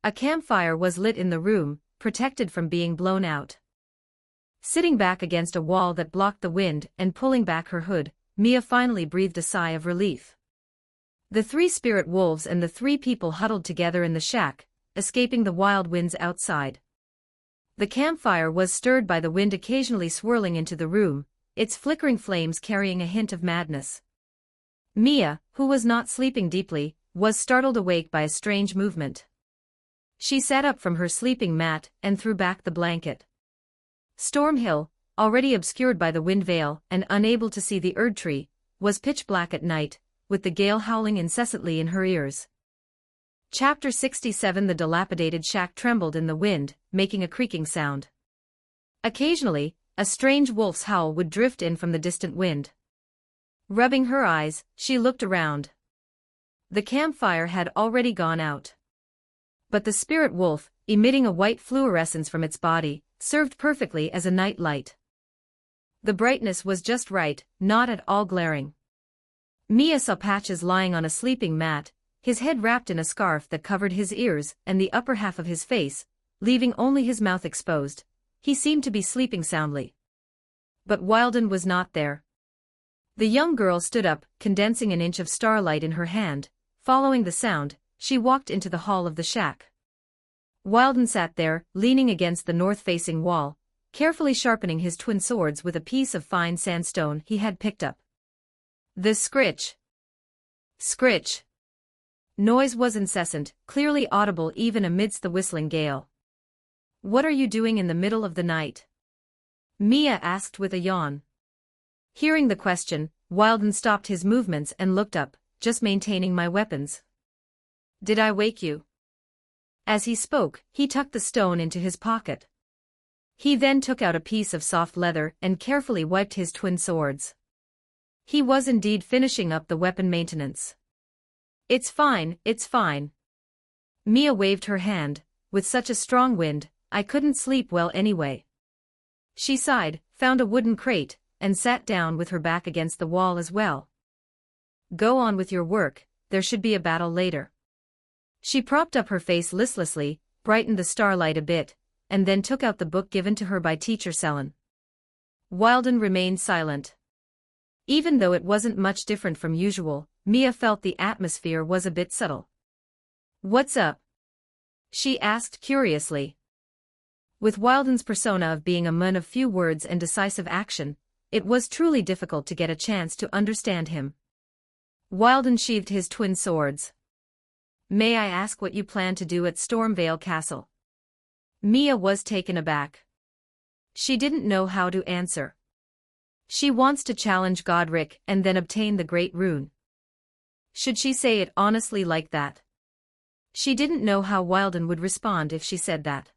A campfire was lit in the room, protected from being blown out. Sitting back against a wall that blocked the wind and pulling back her hood, Mia finally breathed a sigh of relief. The 3 spirit wolves and the 3 people huddled together in the shack, escaping the wild winds outside. The campfire was stirred by the wind occasionally swirling into the room, its flickering flames carrying a hint of madness. Mia, who was not sleeping deeply, was startled awake by a strange movement. She sat up from her sleeping mat and threw back the blanket. Storm Hill, already obscured by the wind veil and unable to see the Erd tree, was pitch black at night, with the gale howling incessantly in her ears. Chapter 67. The dilapidated shack trembled in the wind, making a creaking sound. Occasionally, a strange wolf's howl would drift in from the distant wind. Rubbing her eyes, she looked around. The campfire had already gone out. But the spirit wolf, emitting a white fluorescence from its body, served perfectly as a night light. The brightness was just right, not at all glaring. Mia saw Patches lying on a sleeping mat, his head wrapped in a scarf that covered his ears and the upper half of his face, leaving only his mouth exposed. He seemed to be sleeping soundly. But Wilden was not there. The young girl stood up, condensing an inch of starlight in her hand. Following the sound, she walked into the hall of the shack. Wilden sat there, leaning against the north-facing wall, carefully sharpening his twin swords with a piece of fine sandstone he had picked up. The scritch. Scritch. Noise was incessant, clearly audible even amidst the whistling gale. "What are you doing in the middle of the night?" Mia asked with a yawn. Hearing the question, Wilden stopped his movements and looked up. "Just maintaining my weapons." "Did I wake you?" As he spoke, he tucked the stone into his pocket. He then took out a piece of soft leather and carefully wiped his twin swords. He was indeed finishing up the weapon maintenance. It's fine." Mia waved her hand. "With such a strong wind, I couldn't sleep well anyway." She sighed, found a wooden crate, and sat down with her back against the wall as well. "Go on with your work, there should be a battle later." She propped up her face listlessly, brightened the starlight a bit, and then took out the book given to her by Teacher Selen. Wilden remained silent. Even though it wasn't much different from usual, Mia felt the atmosphere was a bit subtle. "What's up?" she asked curiously. With Wilden's persona of being a man of few words and decisive action, it was truly difficult to get a chance to understand him. Wilden sheathed his twin swords. "May I ask what you plan to do at Stormvale Castle?" Mia was taken aback. She didn't know how to answer. She wants to challenge Godric and then obtain the Great Rune. Should she say it honestly like that? She didn't know how Wilden would respond if she said that.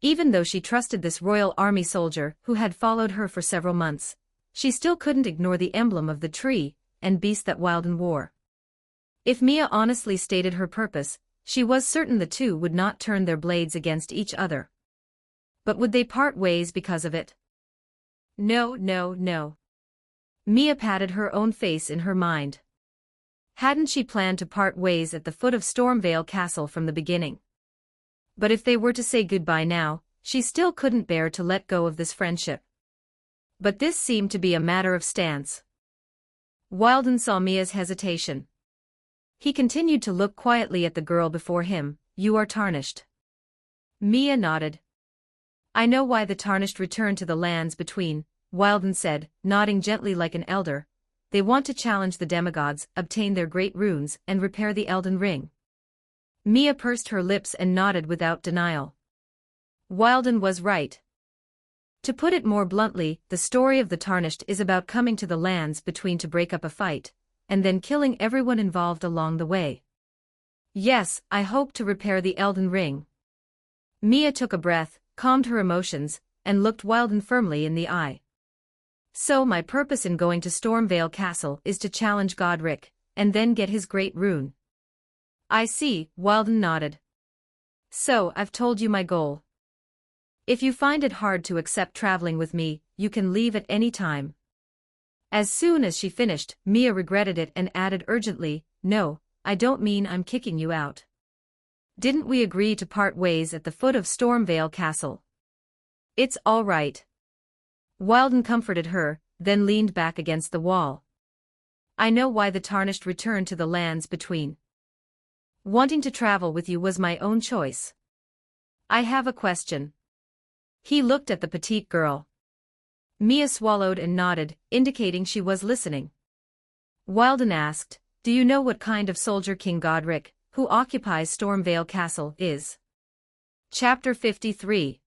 Even though she trusted this royal army soldier who had followed her for several months, she still couldn't ignore the emblem of the tree and beast that Wilden wore. If Mia honestly stated her purpose, she was certain the two would not turn their blades against each other. But would they part ways because of it? No. Mia patted her own face in her mind. Hadn't she planned to part ways at the foot of Stormvale Castle from the beginning? But if they were to say goodbye now, she still couldn't bear to let go of this friendship. But this seemed to be a matter of stance. Wilden saw Mia's hesitation. He continued to look quietly at the girl before him. "You are tarnished." Mia nodded. "I know why the tarnished return to the lands between," Wilden said, nodding gently like an elder. "They want to challenge the demigods, obtain their great runes, and repair the Elden Ring." Mia pursed her lips and nodded without denial. Wilden was right. To put it more bluntly, the story of the Tarnished is about coming to the lands between to break up a fight, and then killing everyone involved along the way. "Yes, I hope to repair the Elden Ring." Mia took a breath, calmed her emotions, and looked Wilden firmly in the eye. "So my purpose in going to Stormvale Castle is to challenge Godric, and then get his great rune." "I see," Wilden nodded. "So I've told you my goal. If you find it hard to accept traveling with me, you can leave at any time. As soon as she finished, Mia regretted it and added urgently, no, I don't mean I'm kicking you out. Didn't we agree to part ways at the foot of Stormvale Castle? It's all right. Wilden comforted her, then leaned back against the wall. I know why the Tarnished returned to the lands between. Wanting to travel with you was my own choice. I have a question. He looked at the petite girl. Mia swallowed and nodded, indicating she was listening. Wilden asked, do you know what kind of soldier King Godric, who occupies Stormvale Castle, is? Chapter 53.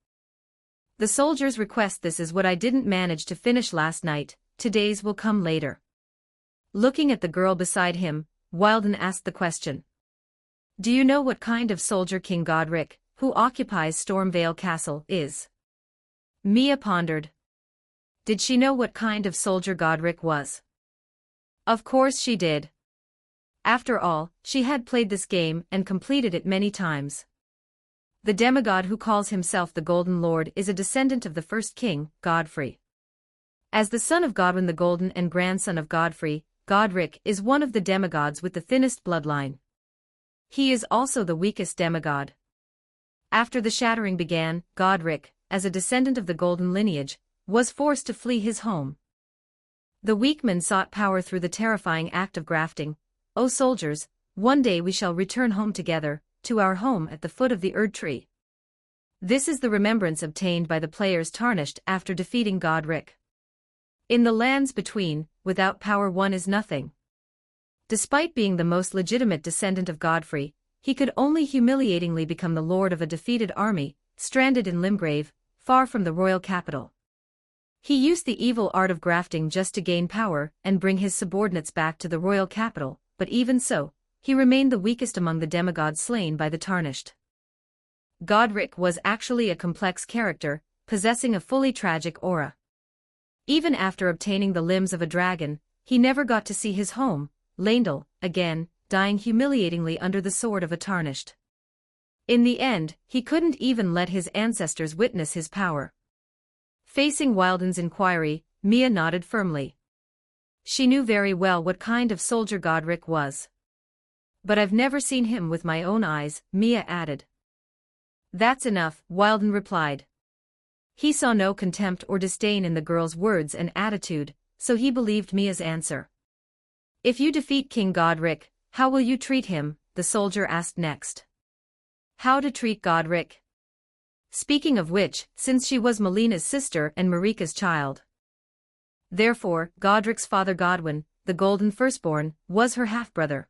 The soldier's request. This is what I didn't manage to finish last night, today's will come later. Looking at the girl beside him, Wilden asked the question. Do you know what kind of soldier King Godric, who occupies Stormvale Castle, is? Mia pondered. Did she know what kind of soldier Godric was? Of course she did. After all, she had played this game and completed it many times. The demigod who calls himself the Golden Lord is a descendant of the first king, Godfrey. As the son of Godwin the Golden and grandson of Godfrey, Godric is one of the demigods with the thinnest bloodline. He is also the weakest demigod. After the shattering began, Godric, as a descendant of the Golden lineage, was forced to flee his home. The weak men sought power through the terrifying act of grafting. O soldiers, one day we shall return home together, to our home at the foot of the Erd tree. This is the remembrance obtained by the players Tarnished after defeating Godric. In the lands between, without power one is nothing. Despite being the most legitimate descendant of Godfrey, he could only humiliatingly become the lord of a defeated army, stranded in Limgrave, far from the royal capital. He used the evil art of grafting just to gain power and bring his subordinates back to the royal capital, but even so, he remained the weakest among the demigods slain by the Tarnished. Godric was actually a complex character, possessing a fully tragic aura. Even after obtaining the limbs of a dragon, he never got to see his home, Leyndell, again, dying humiliatingly under the sword of a Tarnished. In the end, he couldn't even let his ancestors witness his power. Facing Wilden's inquiry, Mia nodded firmly. She knew very well what kind of soldier Godric was. But I've never seen him with my own eyes, Mia added. That's enough, Wilden replied. He saw no contempt or disdain in the girl's words and attitude, so he believed Mia's answer. If you defeat King Godric, how will you treat him? The soldier asked next. How to treat Godric? Speaking of which, since she was Melina's sister and Marika's child. Therefore, Godric's father Godwin, the Golden Firstborn, was her half-brother.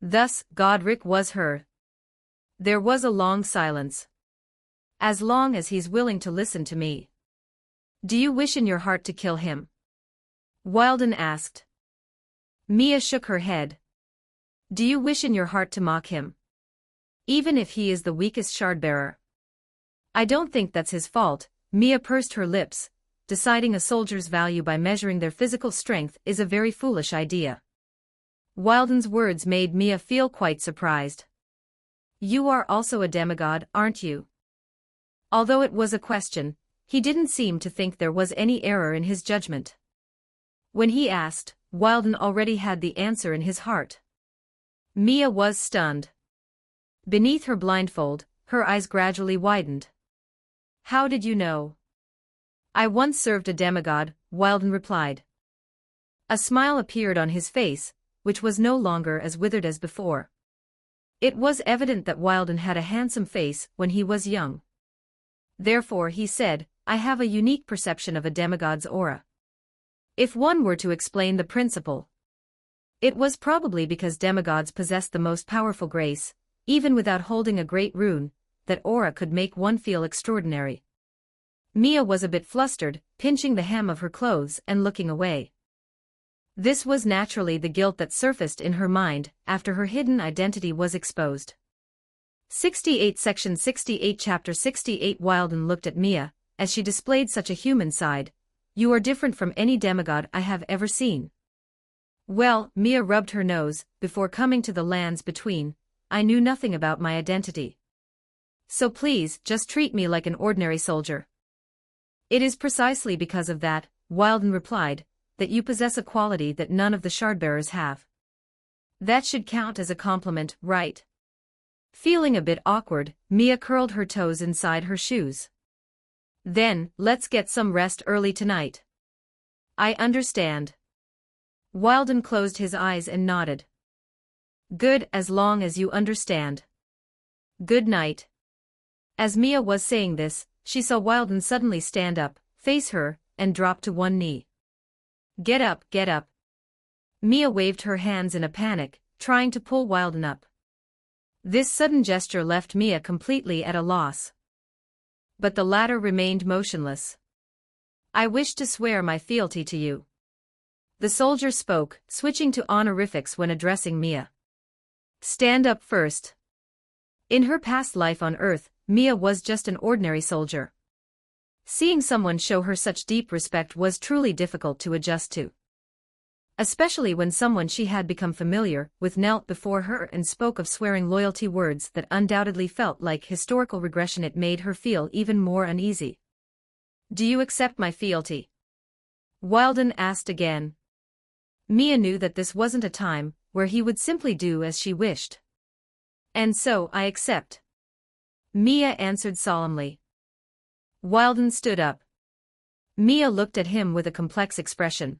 Thus, Godric was her. There was a long silence. As long as he's willing to listen to me. Do you wish in your heart to kill him? Wilden asked. Mia shook her head. Do you wish in your heart to mock him? Even if he is the weakest shardbearer. I don't think that's his fault. Mia pursed her lips. Deciding a soldier's value by measuring their physical strength is a very foolish idea. Wilden's words made Mia feel quite surprised. You are also a demigod, aren't you? Although it was a question, he didn't seem to think there was any error in his judgment. When he asked, Wilden already had the answer in his heart. Mia was stunned. Beneath her blindfold, her eyes gradually widened. How did you know? I once served a demigod, Wilden replied. A smile appeared on his face, which was no longer as withered as before. It was evident that Wilden had a handsome face when he was young. Therefore he said, I have a unique perception of a demigod's aura. If one were to explain the principle, it was probably because demigods possessed the most powerful grace, even without holding a great rune, that aura could make one feel extraordinary. Mia was a bit flustered, pinching the hem of her clothes and looking away. This was naturally the guilt that surfaced in her mind after her hidden identity was exposed. 68 Section 68 Chapter 68 Wilden looked at Mia, as she displayed such a human side. You are different from any demigod I have ever seen. Well, Mia rubbed her nose. Before coming to the lands between, I knew nothing about my identity. So please, just treat me like an ordinary soldier. It is precisely because of that, Wilden replied, that you possess a quality that none of the shardbearers have. That should count as a compliment, right? Feeling a bit awkward, Mia curled her toes inside her shoes. Then, let's get some rest early tonight. I understand. Wilden closed his eyes and nodded. Good, as long as you understand. Good night. As Mia was saying this, she saw Wilden suddenly stand up, face her, and drop to one knee. Get up, get up. Mia waved her hands in a panic, trying to pull Wilden up. This sudden gesture left Mia completely at a loss. But the latter remained motionless. I wish to swear my fealty to you. The soldier spoke, switching to honorifics when addressing Mia. Stand up first. In her past life on Earth, Mia was just an ordinary soldier. Seeing someone show her such deep respect was truly difficult to adjust to. Especially when someone she had become familiar with knelt before her and spoke of swearing loyalty, words that undoubtedly felt like historical regression. It made her feel even more uneasy. Do you accept my fealty? Wilden asked again. Mia knew that this wasn't a time where he would simply do as she wished. And so I accept. Mia answered solemnly. Wilden stood up. Mia looked at him with a complex expression.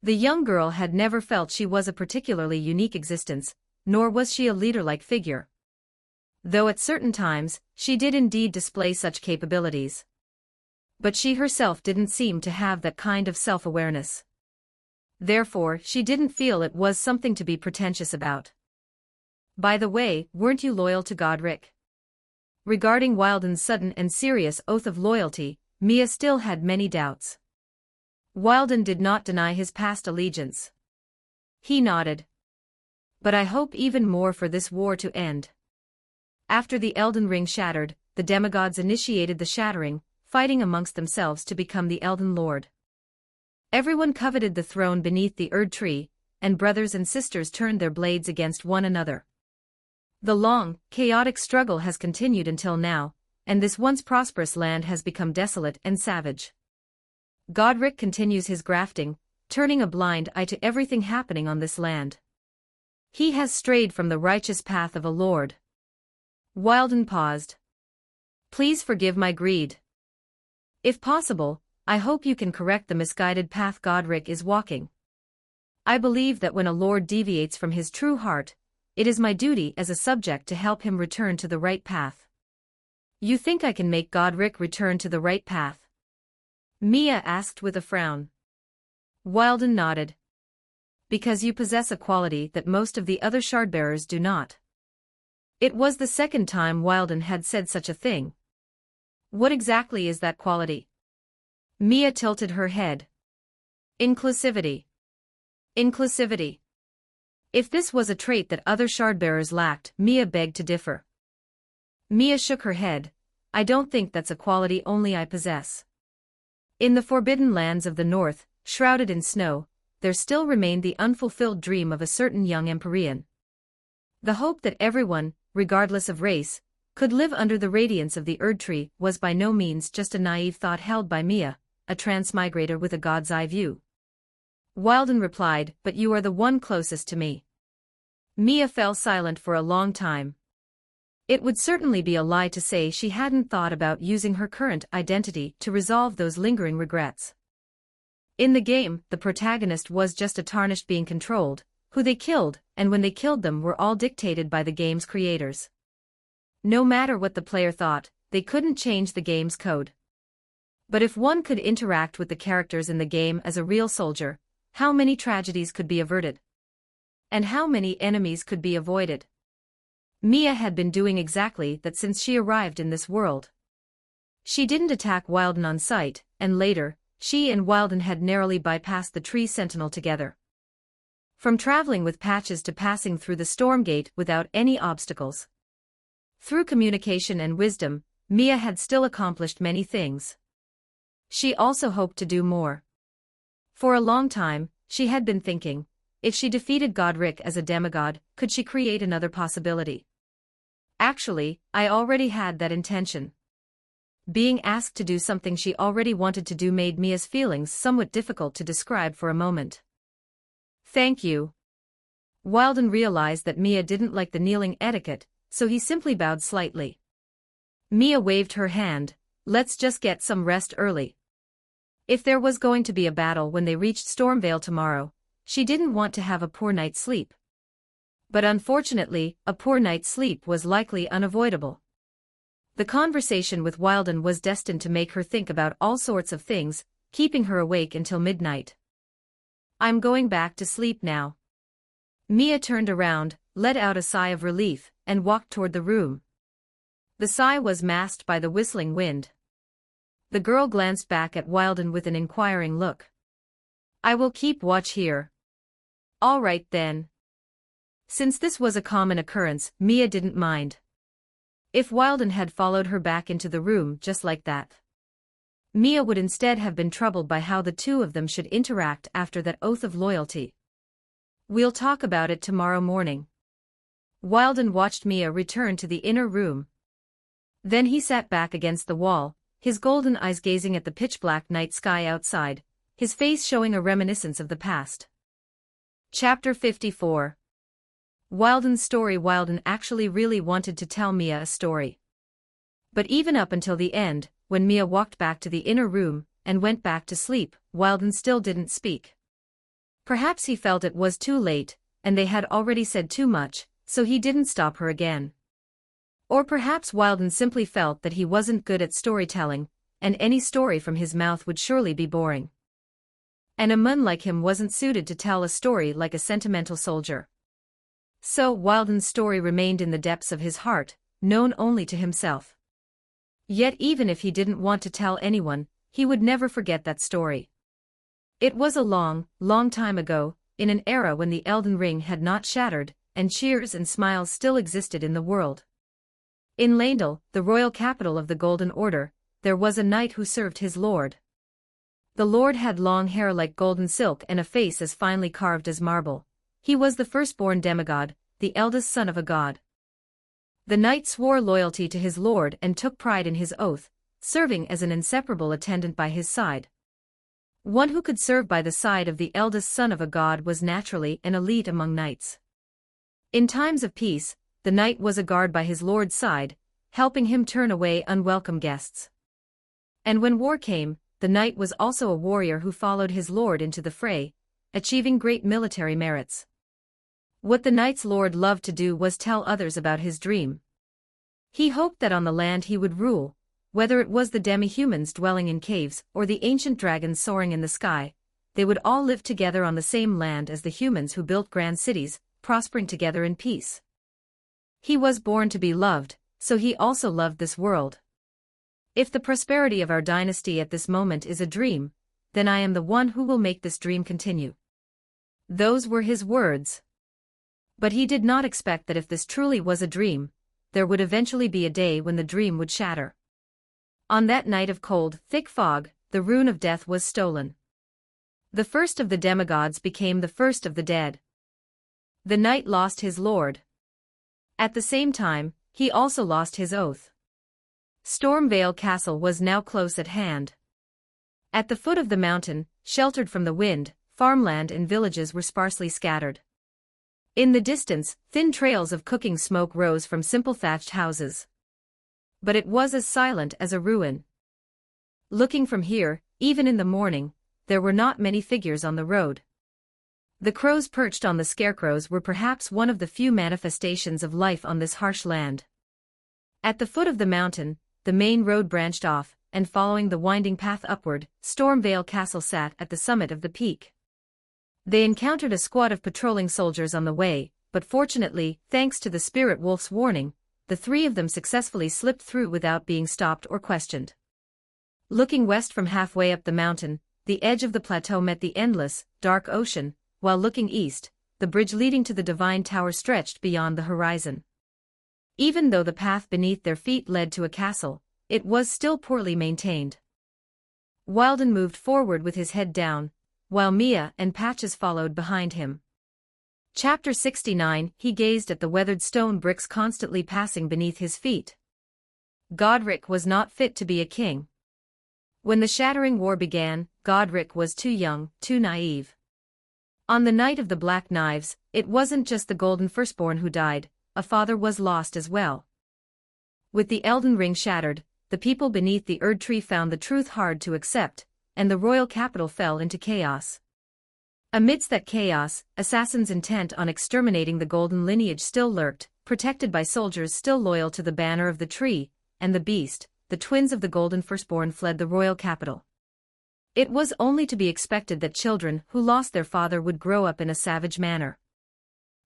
The young girl had never felt she was a particularly unique existence, nor was she a leader-like figure. Though at certain times, she did indeed display such capabilities. But she herself didn't seem to have that kind of self-awareness. Therefore, she didn't feel it was something to be pretentious about. By the way, weren't you loyal to Godric? Regarding Wilden's sudden and serious oath of loyalty, Mia still had many doubts. Wilden did not deny his past allegiance. He nodded. But I hope even more for this war to end. After the Elden Ring shattered, the demigods initiated the shattering, fighting amongst themselves to become the Elden Lord. Everyone coveted the throne beneath the Erd tree, and brothers and sisters turned their blades against one another. The long, chaotic struggle has continued until now, and this once prosperous land has become desolate and savage. Godric continues his grafting, turning a blind eye to everything happening on this land. He has strayed from the righteous path of a lord. Wilden paused. Please forgive my greed. If possible, I hope you can correct the misguided path Godric is walking. I believe that when a lord deviates from his true heart, it is my duty as a subject to help him return to the right path. You think I can make Godric return to the right path? Mia asked with a frown. Wilden nodded. Because you possess a quality that most of the other shardbearers do not. It was the second time Wilden had said such a thing. What exactly is that quality? Mia tilted her head. Inclusivity. Inclusivity. If this was a trait that other shardbearers lacked, Mia begged to differ. Mia shook her head. I don't think that's a quality only I possess. In the forbidden lands of the north, shrouded in snow, there still remained the unfulfilled dream of a certain young Empyrean. The hope that everyone, regardless of race, could live under the radiance of the Erd tree was by no means just a naive thought held by Mia, a transmigrator with a god's eye view. Wilden replied, but you are the one closest to me. Mia fell silent for a long time. It would certainly be a lie to say she hadn't thought about using her current identity to resolve those lingering regrets. In the game, the protagonist was just a tarnished being controlled, who they killed, and when they killed them were all dictated by the game's creators. No matter what the player thought, they couldn't change the game's code. But if one could interact with the characters in the game as a real soldier, how many tragedies could be averted? And how many enemies could be avoided? Mia had been doing exactly that since she arrived in this world. She didn't attack Wilden on sight, and later, she and Wilden had narrowly bypassed the tree sentinel together. From traveling with Patches to passing through the storm gate without any obstacles. Through communication and wisdom, Mia had still accomplished many things. She also hoped to do more. For a long time, she had been thinking, if she defeated Godric as a demigod, could she create another possibility? Actually, I already had that intention. Being asked to do something she already wanted to do made Mia's feelings somewhat difficult to describe for a moment. "Thank you." Wilden realized that Mia didn't like the kneeling etiquette, so he simply bowed slightly. Mia waved her hand. "Let's just get some rest early." If there was going to be a battle when they reached Stormvale tomorrow, she didn't want to have a poor night's sleep. But unfortunately, a poor night's sleep was likely unavoidable. The conversation with Wilden was destined to make her think about all sorts of things, keeping her awake until midnight. "I'm going back to sleep now." Mia turned around, let out a sigh of relief, and walked toward the room. The sigh was masked by the whistling wind. The girl glanced back at Wilden with an inquiring look. "I will keep watch here." "All right then." Since this was a common occurrence, Mia didn't mind. If Wilden had followed her back into the room just like that, Mia would instead have been troubled by how the two of them should interact after that oath of loyalty. "We'll talk about it tomorrow morning." Wilden watched Mia return to the inner room. Then he sat back against the wall, his golden eyes gazing at the pitch-black night sky outside, his face showing a reminiscence of the past. Chapter 54. Wilden's story. Wilden actually really wanted to tell Mia a story. But even up until the end, when Mia walked back to the inner room and went back to sleep, Wilden still didn't speak. Perhaps he felt it was too late, and they had already said too much, so he didn't stop her again. Or perhaps Wilden simply felt that he wasn't good at storytelling, and any story from his mouth would surely be boring. And a man like him wasn't suited to tell a story like a sentimental soldier. So Wilden's story remained in the depths of his heart, known only to himself. Yet even if he didn't want to tell anyone, he would never forget that story. It was a long, long time ago, in an era when the Elden Ring had not shattered, and cheers and smiles still existed in the world. In Leyndell, the royal capital of the Golden Order, there was a knight who served his lord. The lord had long hair like golden silk and a face as finely carved as marble. He was the firstborn demigod, the eldest son of a god. The knight swore loyalty to his lord and took pride in his oath, serving as an inseparable attendant by his side. One who could serve by the side of the eldest son of a god was naturally an elite among knights. In times of peace, the knight was a guard by his lord's side, helping him turn away unwelcome guests. And when war came, the knight was also a warrior who followed his lord into the fray, achieving great military merits. What the knight's lord loved to do was tell others about his dream. He hoped that on the land he would rule, whether it was the demi-humans dwelling in caves or the ancient dragons soaring in the sky, they would all live together on the same land as the humans who built grand cities, prospering together in peace. He was born to be loved, so he also loved this world. If the prosperity of our dynasty at this moment is a dream, then I am the one who will make this dream continue. Those were his words. But he did not expect that if this truly was a dream, there would eventually be a day when the dream would shatter. On that night of cold, thick fog, the rune of death was stolen. The first of the demigods became the first of the dead. The knight lost his lord. At the same time, he also lost his oath. Stormvale Castle was now close at hand. At the foot of the mountain, sheltered from the wind, farmland and villages were sparsely scattered. In the distance, thin trails of cooking smoke rose from simple thatched houses. But it was as silent as a ruin. Looking from here, even in the morning, there were not many figures on the road. The crows perched on the scarecrows were perhaps one of the few manifestations of life on this harsh land. At the foot of the mountain, the main road branched off, and following the winding path upward, Stormvale Castle sat at the summit of the peak. They encountered a squad of patrolling soldiers on the way, but fortunately, thanks to the Spirit Wolf's warning, the three of them successfully slipped through without being stopped or questioned. Looking west from halfway up the mountain, the edge of the plateau met the endless, dark ocean, while looking east, the bridge leading to the Divine Tower stretched beyond the horizon. Even though the path beneath their feet led to a castle, it was still poorly maintained. Wilden moved forward with his head down, while Mia and Patches followed behind him. Chapter 69. He gazed at the weathered stone bricks constantly passing beneath his feet. Godric was not fit to be a king. When the Shattering War began, Godric was too young, too naive. On the night of the Black Knives, it wasn't just the Golden Firstborn who died, a father was lost as well. With the Elden Ring shattered, the people beneath the Erd Tree found the truth hard to accept, and the royal capital fell into chaos. Amidst that chaos, assassins intent on exterminating the golden lineage still lurked, protected by soldiers still loyal to the banner of the tree, and the beast, the twins of the Golden Firstborn, fled the royal capital. It was only to be expected that children who lost their father would grow up in a savage manner.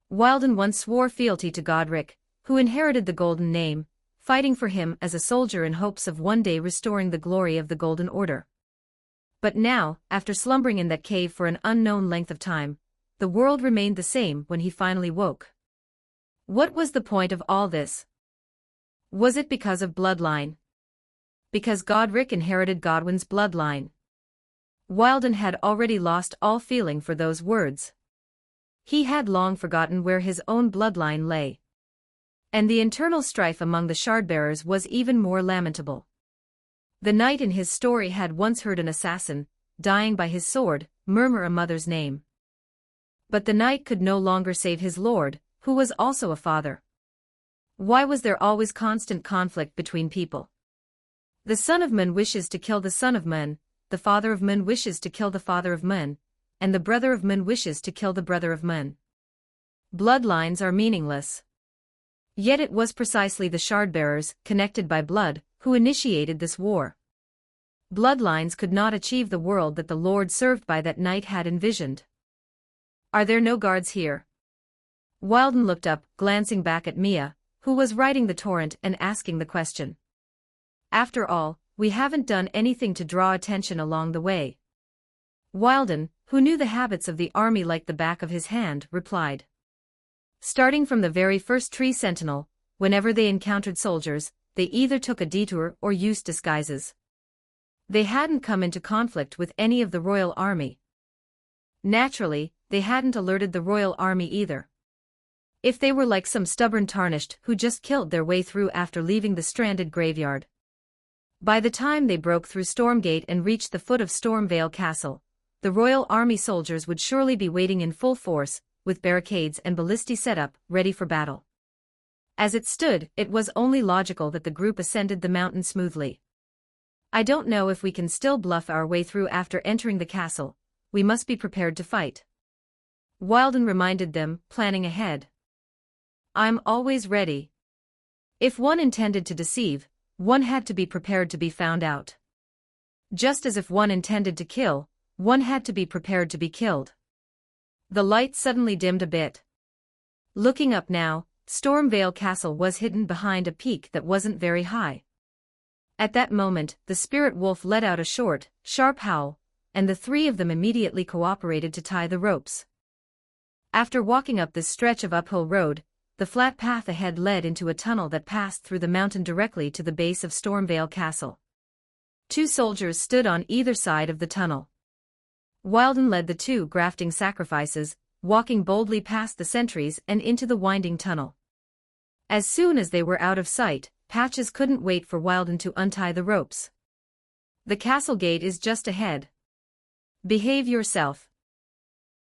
Wilden once swore fealty to Godric, who inherited the golden name, fighting for him as a soldier in hopes of one day restoring the glory of the Golden Order. But now, after slumbering in that cave for an unknown length of time, the world remained the same when he finally woke. What was the point of all this? Was it because of bloodline? Because Godric inherited Godwin's bloodline? Wilden had already lost all feeling for those words. He had long forgotten where his own bloodline lay. And the internal strife among the Shardbearers was even more lamentable. The knight in his story had once heard an assassin, dying by his sword, murmur a mother's name. But the knight could no longer save his lord, who was also a father. Why was there always constant conflict between people? The son of man wishes to kill the son of man, the father of man wishes to kill the father of man, and the brother of man wishes to kill the brother of man. Bloodlines are meaningless. Yet it was precisely the Shardbearers, connected by blood, who initiated this war. Bloodlines could not achieve the world that the Lord served by that knight had envisioned. Are there no guards here? Wilden looked up, glancing back at Mia, who was riding the torrent and asking the question. After all, we haven't done anything to draw attention along the way. Wilden, who knew the habits of the army like the back of his hand, replied. Starting from the very first tree sentinel, whenever they encountered soldiers, they either took a detour or used disguises. They hadn't come into conflict with any of the royal army. Naturally, they hadn't alerted the royal army either. If they were like some stubborn tarnished who just killed their way through after leaving the stranded graveyard. By the time they broke through Stormgate and reached the foot of Stormvale Castle, the royal army soldiers would surely be waiting in full force, with barricades and ballistae set up, ready for battle. As it stood, it was only logical that the group ascended the mountain smoothly. I don't know if we can still bluff our way through after entering the castle. We must be prepared to fight. Wilden reminded them, planning ahead. I'm always ready. If one intended to deceive, one had to be prepared to be found out. Just as if one intended to kill, one had to be prepared to be killed. The light suddenly dimmed a bit. Looking up now, Stormvale Castle was hidden behind a peak that wasn't very high. At that moment, the spirit wolf let out a short, sharp howl, and the three of them immediately cooperated to tie the ropes. After walking up this stretch of uphill road, the flat path ahead led into a tunnel that passed through the mountain directly to the base of Stormvale Castle. Two soldiers stood on either side of the tunnel. Wilden led the two grafting sacrifices, walking boldly past the sentries and into the winding tunnel. As soon as they were out of sight, Patches couldn't wait for Wilden to untie the ropes. The castle gate is just ahead. Behave yourself.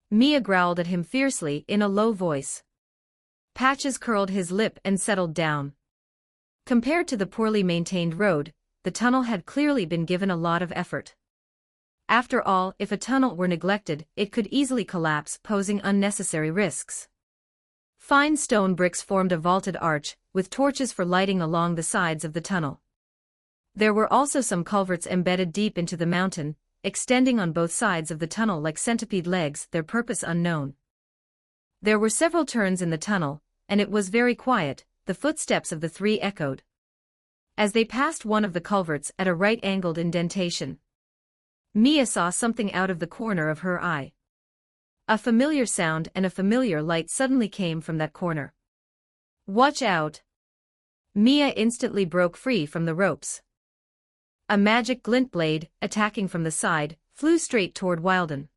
Mia growled at him fiercely in a low voice. Patches curled his lip and settled down. Compared to the poorly maintained road, the tunnel had clearly been given a lot of effort. After all, if a tunnel were neglected, it could easily collapse, posing unnecessary risks. Fine stone bricks formed a vaulted arch, with torches for lighting along the sides of the tunnel. There were also some culverts embedded deep into the mountain, extending on both sides of the tunnel like centipede legs, their purpose unknown. There were several turns in the tunnel, and it was very quiet. The footsteps of the three echoed. As they passed one of the culverts at a right-angled indentation, Mia saw something out of the corner of her eye. A familiar sound and a familiar light suddenly came from that corner. Watch out! Mia instantly broke free from the ropes. A magic glint blade, attacking from the side, flew straight toward Wilden.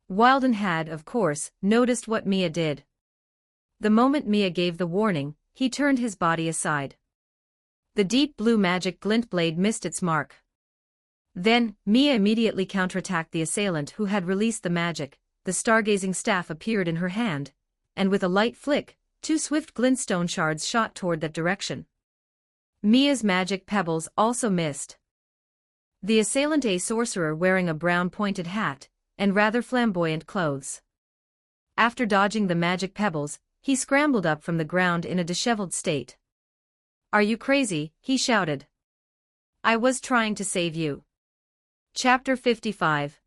Wilden had, of course, noticed what Mia did. The moment Mia gave the warning, he turned his body aside. The deep blue magic glint blade missed its mark. Then, Mia immediately counterattacked the assailant who had released the magic. The stargazing staff appeared in her hand, and with a light flick, 2 swift glintstone shards shot toward that direction. Mia's magic pebbles also missed. The assailant, a sorcerer wearing a brown pointed hat and rather flamboyant clothes. After dodging the magic pebbles, he scrambled up from the ground in a disheveled state. "Are you crazy?" he shouted. "I was trying to save you." Chapter 55.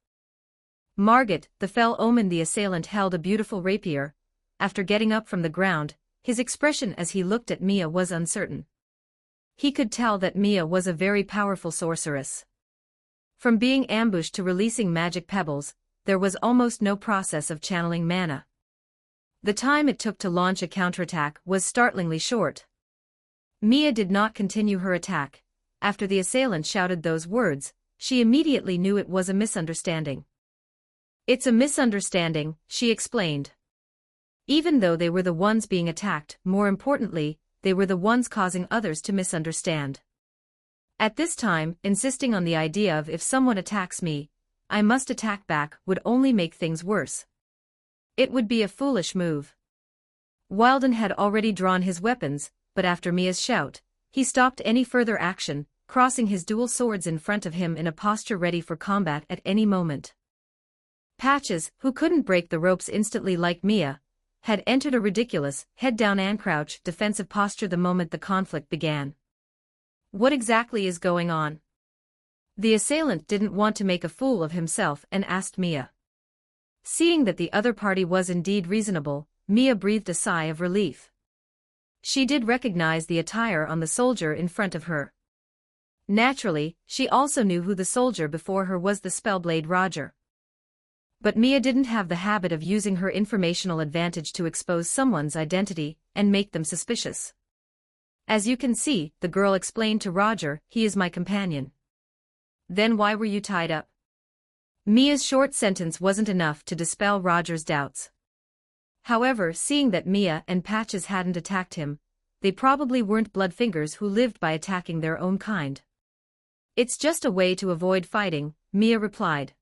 Margit, the fell omen. The assailant held a beautiful rapier. After getting up from the ground, his expression as he looked at Mia was uncertain. He could tell that Mia was a very powerful sorceress. From being ambushed to releasing magic pebbles, there was almost no process of channeling mana. The time it took to launch a counterattack was startlingly short. Mia did not continue her attack. After the assailant shouted those words, she immediately knew it was a misunderstanding. "It's a misunderstanding," she explained. Even though they were the ones being attacked, more importantly, they were the ones causing others to misunderstand. At this time, insisting on the idea of if someone attacks me, I must attack back would only make things worse. It would be a foolish move. Wilden had already drawn his weapons, but after Mia's shout, he stopped any further action, crossing his dual swords in front of him in a posture ready for combat at any moment. Patches, who couldn't break the ropes instantly like Mia, had entered a ridiculous, head-down and crouch defensive posture the moment the conflict began. What exactly is going on? The assailant didn't want to make a fool of himself and asked Mia. Seeing that the other party was indeed reasonable, Mia breathed a sigh of relief. She did recognize the attire on the soldier in front of her. Naturally, she also knew who the soldier before her was, the spellblade Roger. But Mia didn't have the habit of using her informational advantage to expose someone's identity and make them suspicious. "As you can see," the girl explained to Roger, "he is my companion." "Then why were you tied up?" Mia's short sentence wasn't enough to dispel Roger's doubts. However, seeing that Mia and Patches hadn't attacked him, they probably weren't bloodfingers who lived by attacking their own kind. "It's just a way to avoid fighting," Mia replied.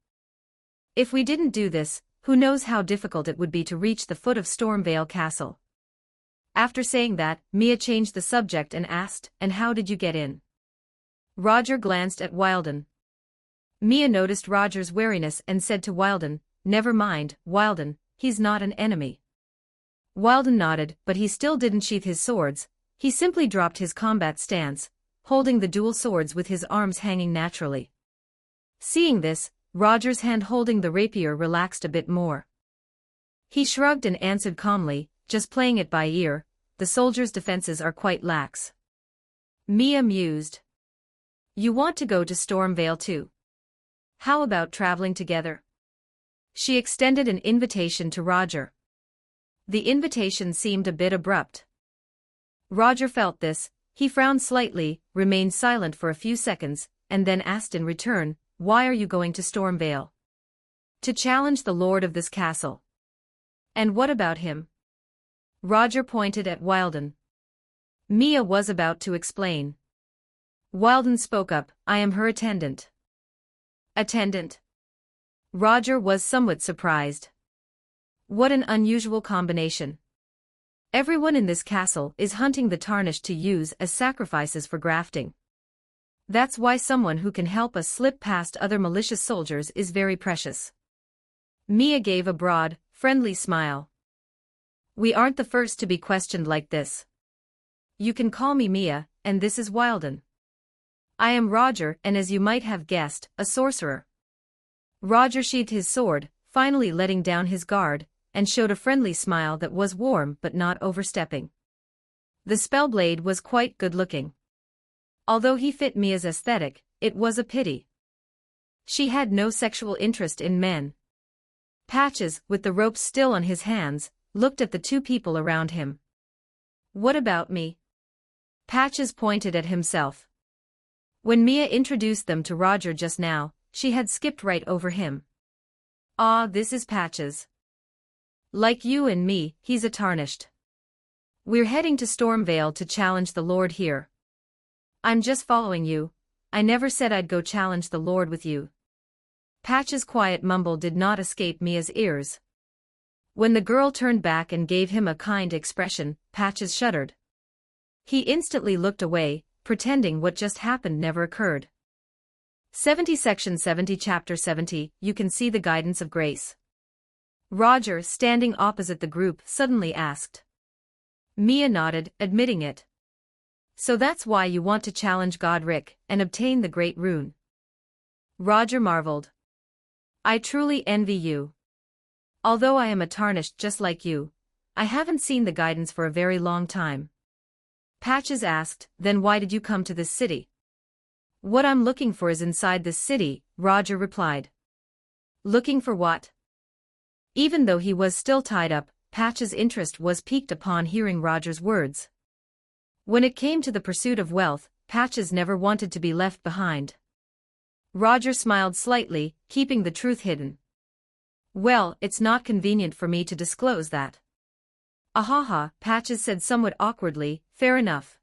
"If we didn't do this, who knows how difficult it would be to reach the foot of Stormvale Castle." After saying that, Mia changed the subject and asked, "And how did you get in?" Roger glanced at Wilden. Mia noticed Roger's wariness and said to Wilden, "Never mind, Wilden, he's not an enemy." Wilden nodded, but he still didn't sheath his swords. He simply dropped his combat stance, holding the dual swords with his arms hanging naturally. Seeing this, Roger's hand holding the rapier relaxed a bit more. He shrugged and answered calmly, "Just playing it by ear, the soldier's defenses are quite lax." Mia mused. "You want to go to Stormvale too? How about traveling together?" She extended an invitation to Roger. The invitation seemed a bit abrupt. Roger felt this. He frowned slightly, remained silent for a few seconds, and then asked in return, "Why are you going to Stormvale?" "To challenge the lord of this castle." "And what about him?" Roger pointed at Wilden. Mia was about to explain. Wilden spoke up, "I am her attendant." "Attendant?" Roger was somewhat surprised. What an unusual combination. Everyone in this castle is hunting the tarnished to use as sacrifices for grafting. That's why someone who can help us slip past other malicious soldiers is very precious. Mia gave a broad, friendly smile. "We aren't the first to be questioned like this. You can call me Mia, and this is Wilden. I am Roger, and as you might have guessed, a sorcerer." Roger sheathed his sword, finally letting down his guard, and showed a friendly smile that was warm but not overstepping. The spellblade was quite good-looking. Although he fit Mia's aesthetic, it was a pity. She had no sexual interest in men. Patches, with the ropes still on his hands, looked at the two people around him. "What about me?" Patches pointed at himself. When Mia introduced them to Roger just now, she had skipped right over him. "Ah, this is Patches. Like you and me, he's a tarnished. We're heading to Stormvale to challenge the lord here." I'm just following you. I never said I'd go challenge the Lord with you. Patch's quiet mumble did not escape Mia's ears. When the girl turned back and gave him a kind expression, Patches shuddered. He instantly looked away, pretending what just happened never occurred. 70 Section 70 Chapter 70 You can see the guidance of grace. Roger, standing opposite the group, suddenly asked. Mia nodded, admitting it. So that's why you want to challenge Godric and obtain the Great Rune. Roger marveled. I truly envy you. Although I am a tarnished just like you, I haven't seen the guidance for a very long time. Patches asked, then why did you come to this city? What I'm looking for is inside this city, Roger replied. Looking for what? Even though he was still tied up, Patch's interest was piqued upon hearing Roger's words. When it came to the pursuit of wealth, Patches never wanted to be left behind. Roger smiled slightly, keeping the truth hidden. Well, it's not convenient for me to disclose that. Ahaha, Patches said somewhat awkwardly, fair enough.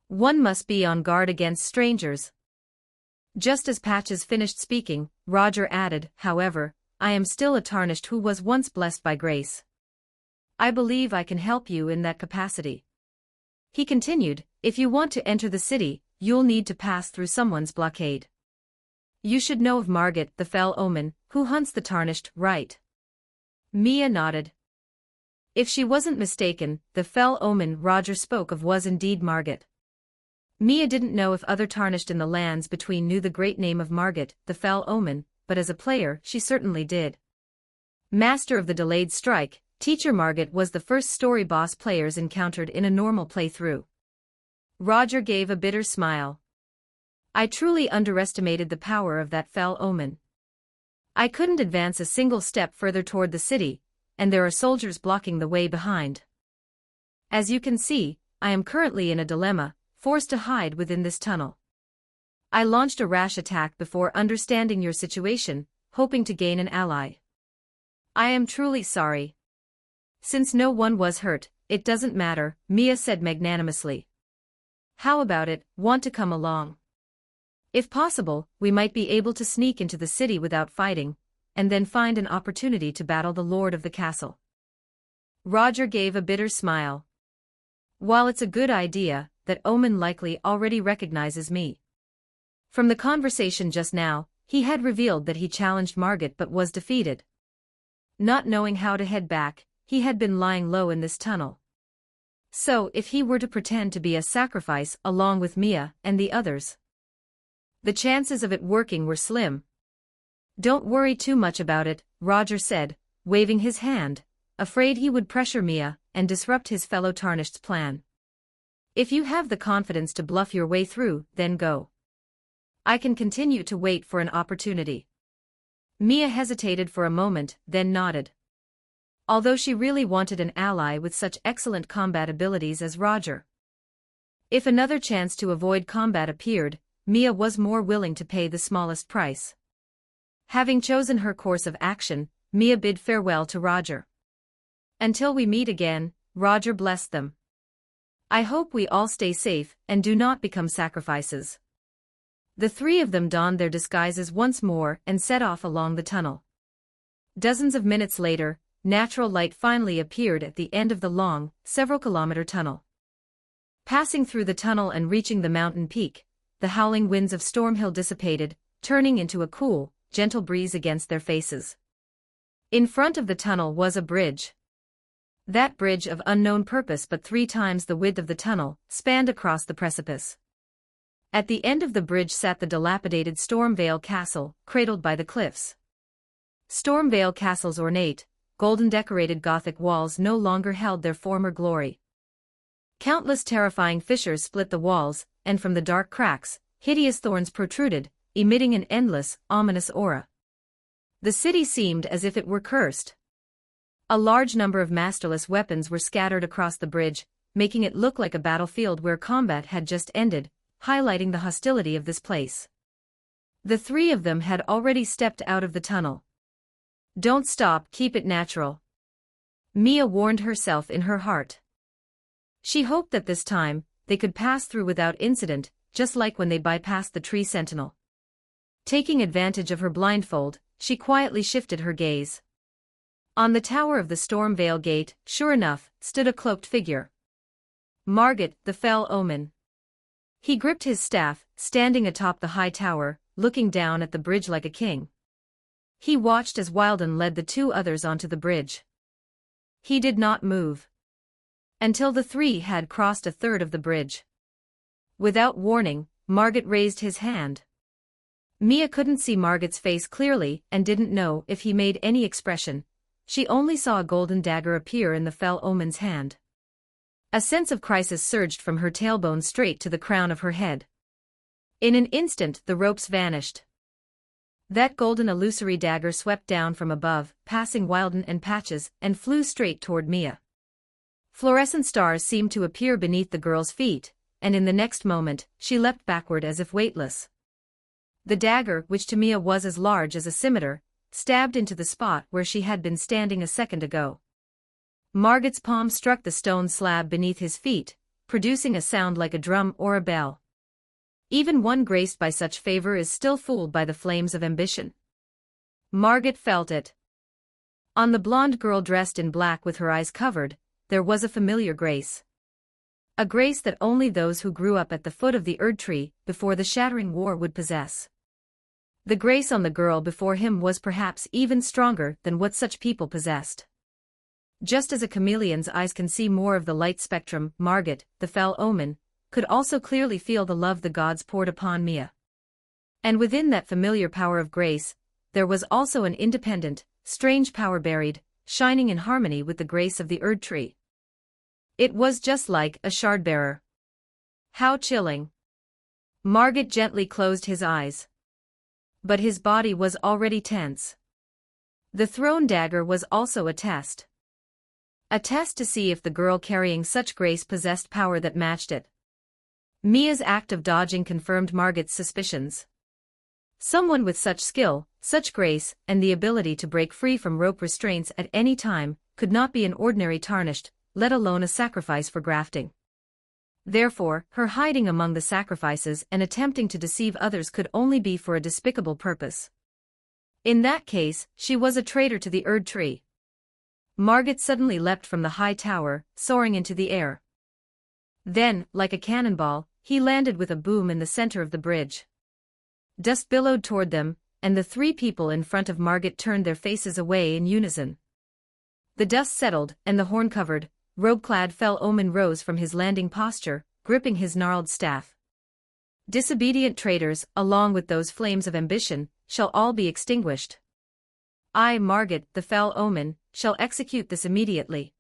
One must be on guard against strangers. Just as Patches finished speaking, Roger added, however, I am still a tarnished who was once blessed by grace. I believe I can help you in that capacity. He continued, if you want to enter the city, you'll need to pass through someone's blockade. You should know of Margit, the fell omen, who hunts the tarnished, right? Mia nodded. If she wasn't mistaken, the fell omen Roger spoke of was indeed Margit. Mia didn't know if other tarnished in the lands between knew the great name of Margit, the fell omen, but as a player she certainly did. Master of the delayed strike, Teacher Margit was the first story boss players encountered in a normal playthrough. Roger gave a bitter smile. I truly underestimated the power of that fell omen. I couldn't advance a single step further toward the city, and there are soldiers blocking the way behind. As you can see, I am currently in a dilemma, forced to hide within this tunnel. I launched a rash attack before understanding your situation, hoping to gain an ally. I am truly sorry. Since no one was hurt, it doesn't matter, Mia said magnanimously. How about it, want to come along? If possible, we might be able to sneak into the city without fighting, and then find an opportunity to battle the lord of the castle. Roger gave a bitter smile. While it's a good idea, that omen likely already recognizes me. From the conversation just now, he had revealed that he challenged Margit but was defeated. Not knowing how to head back, he had been lying low in this tunnel. So if he were to pretend to be a sacrifice along with Mia and the others, the chances of it working were slim. Don't worry too much about it, Roger said, waving his hand, afraid he would pressure Mia and disrupt his fellow Tarnished's plan. If you have the confidence to bluff your way through, then go. I can continue to wait for an opportunity. Mia hesitated for a moment, then nodded. Although she really wanted an ally with such excellent combat abilities as Roger. If another chance to avoid combat appeared, Mia was more willing to pay the smallest price. Having chosen her course of action, Mia bid farewell to Roger. Until we meet again, Roger blessed them. I hope we all stay safe and do not become sacrifices. The three of them donned their disguises once more and set off along the tunnel. Dozens of minutes later, natural light finally appeared at the end of the long, several-kilometer tunnel. Passing through the tunnel and reaching the mountain peak, the howling winds of Stormhill dissipated, turning into a cool, gentle breeze against their faces. In front of the tunnel was a bridge. That bridge of unknown purpose but 3 times the width of the tunnel, spanned across the precipice. At the end of the bridge sat the dilapidated Stormvale Castle, cradled by the cliffs. Stormvale Castle's ornate, golden-decorated Gothic walls no longer held their former glory. Countless terrifying fissures split the walls, and from the dark cracks, hideous thorns protruded, emitting an endless, ominous aura. The city seemed as if it were cursed. A large number of masterless weapons were scattered across the bridge, making it look like a battlefield where combat had just ended, highlighting the hostility of this place. The 3 of them had already stepped out of the tunnel. Don't stop, keep it natural. Mia warned herself in her heart. She hoped that this time, they could pass through without incident, just like when they bypassed the tree sentinel. Taking advantage of her blindfold, she quietly shifted her gaze. On the tower of the Stormvale Gate, sure enough, stood a cloaked figure. Margit, the fell omen. He gripped his staff, standing atop the high tower, looking down at the bridge like a king. He watched as Wilden led the two others onto the bridge. He did not move until the three had crossed a third of the bridge. Without warning, Margit raised his hand. Mia couldn't see Margit's face clearly and didn't know if he made any expression. She only saw a golden dagger appear in the fell omen's hand. A sense of crisis surged from her tailbone straight to the crown of her head. In an instant the ropes vanished. That golden illusory dagger swept down from above, passing Wilden and Patches, and flew straight toward Mia. Fluorescent stars seemed to appear beneath the girl's feet, and in the next moment, she leapt backward as if weightless. The dagger, which to Mia was as large as a scimitar, stabbed into the spot where she had been standing a second ago. Margit's palm struck the stone slab beneath his feet, producing a sound like a drum or a bell. Even one graced by such favor is still fooled by the flames of ambition. Margit felt it. On the blonde girl dressed in black with her eyes covered, there was a familiar grace. A grace that only those who grew up at the foot of the Erd tree before the shattering war would possess. The grace on the girl before him was perhaps even stronger than what such people possessed. Just as a chameleon's eyes can see more of the light spectrum, Margit, the fell omen, could also clearly feel the love the gods poured upon Mia. And within that familiar power of grace, there was also an independent, strange power buried, shining in harmony with the grace of the Erd tree. It was just like a shardbearer. How chilling. Margit gently closed his eyes. But his body was already tense. The thrown dagger was also a test. A test to see if the girl carrying such grace possessed power that matched it. Mia's act of dodging confirmed Margit's suspicions. Someone with such skill, such grace, and the ability to break free from rope restraints at any time, could not be an ordinary tarnished, let alone a sacrifice for grafting. Therefore, her hiding among the sacrifices and attempting to deceive others could only be for a despicable purpose. In that case, she was a traitor to the Erd tree. Margit suddenly leapt from the high tower, soaring into the air. Then, like a cannonball, he landed with a boom in the center of the bridge. Dust billowed toward them, and the three people in front of Margit turned their faces away in unison. The dust settled, and the horn-covered, robe-clad fell omen rose from his landing posture, gripping his gnarled staff. Disobedient traitors, along with those flames of ambition, shall all be extinguished. I, Margit, the fell omen, shall execute this immediately.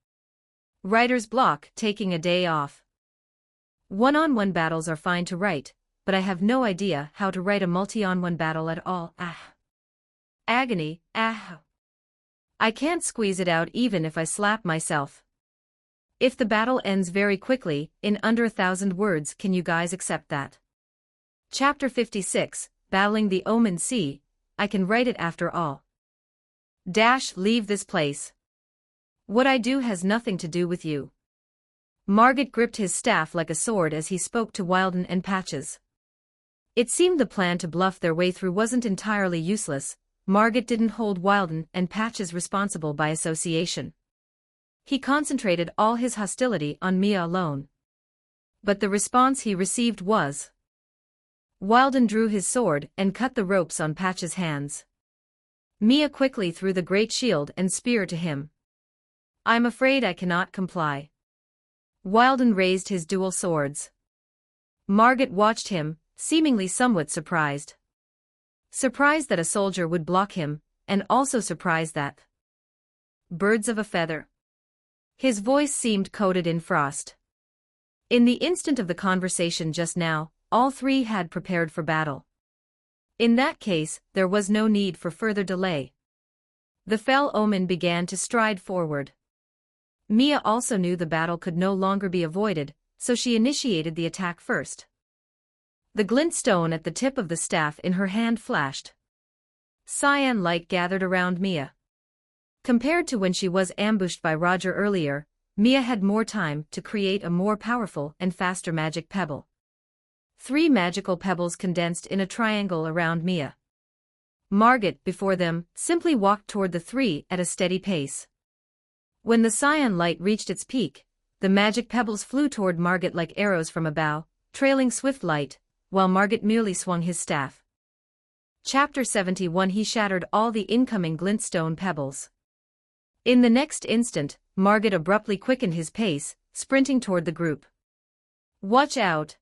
Writer's block, taking a day off. One-on-one battles are fine to write, but I have no idea how to write a multi-on-one battle at all. Agony, I can't squeeze it out even if I slap myself. If the battle ends very quickly, in under 1,000 words, can you guys accept that? Chapter 56, Battling the Omen Sea, I can write it after all. Leave this place. What I do has nothing to do with you. Margit gripped his staff like a sword as he spoke to Wilden and Patches. It seemed the plan to bluff their way through wasn't entirely useless. Margit didn't hold Wilden and Patches responsible by association. He concentrated all his hostility on Mia alone. But the response he received was. Wilden drew his sword and cut the ropes on Patches' hands. Mia quickly threw the great shield and spear to him. I'm afraid I cannot comply. Wilden raised his dual swords. Margit watched him, seemingly somewhat surprised. Surprised that a soldier would block him, and also surprised that. Birds of a feather. His voice seemed coated in frost. In the instant of the conversation just now, all three had prepared for battle. In that case, there was no need for further delay. The fell omen began to stride forward. Mia also knew the battle could no longer be avoided, so she initiated the attack first. The glint stone at the tip of the staff in her hand flashed. Cyan light gathered around Mia. Compared to when she was ambushed by Roger earlier, Mia had more time to create a more powerful and faster magic pebble. 3 magical pebbles condensed in a triangle around Mia. Margot, before them, simply walked toward the 3 at a steady pace. When the cyan light reached its peak, the magic pebbles flew toward Margot like arrows from a bow, trailing swift light, while Margot merely swung his staff. Chapter 71. He shattered all the incoming glintstone pebbles. In the next instant, Margot abruptly quickened his pace, sprinting toward the group. "Watch out!"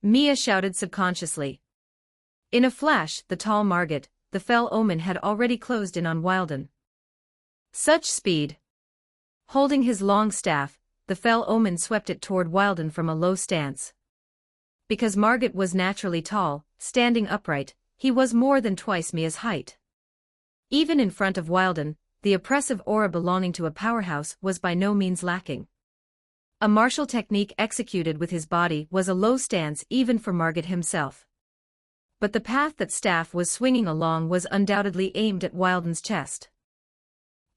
Mia shouted subconsciously. In a flash, the tall Margot, the fell omen, had already closed in on Wilden. Such speed! Holding his long staff, the fell omen swept it toward Wilden from a low stance. Because Margot was naturally tall, standing upright, he was more than twice Mia's height. Even in front of Wilden, the oppressive aura belonging to a powerhouse was by no means lacking. A martial technique executed with his body was a low stance even for Margot himself. But the path that staff was swinging along was undoubtedly aimed at Wilden's chest.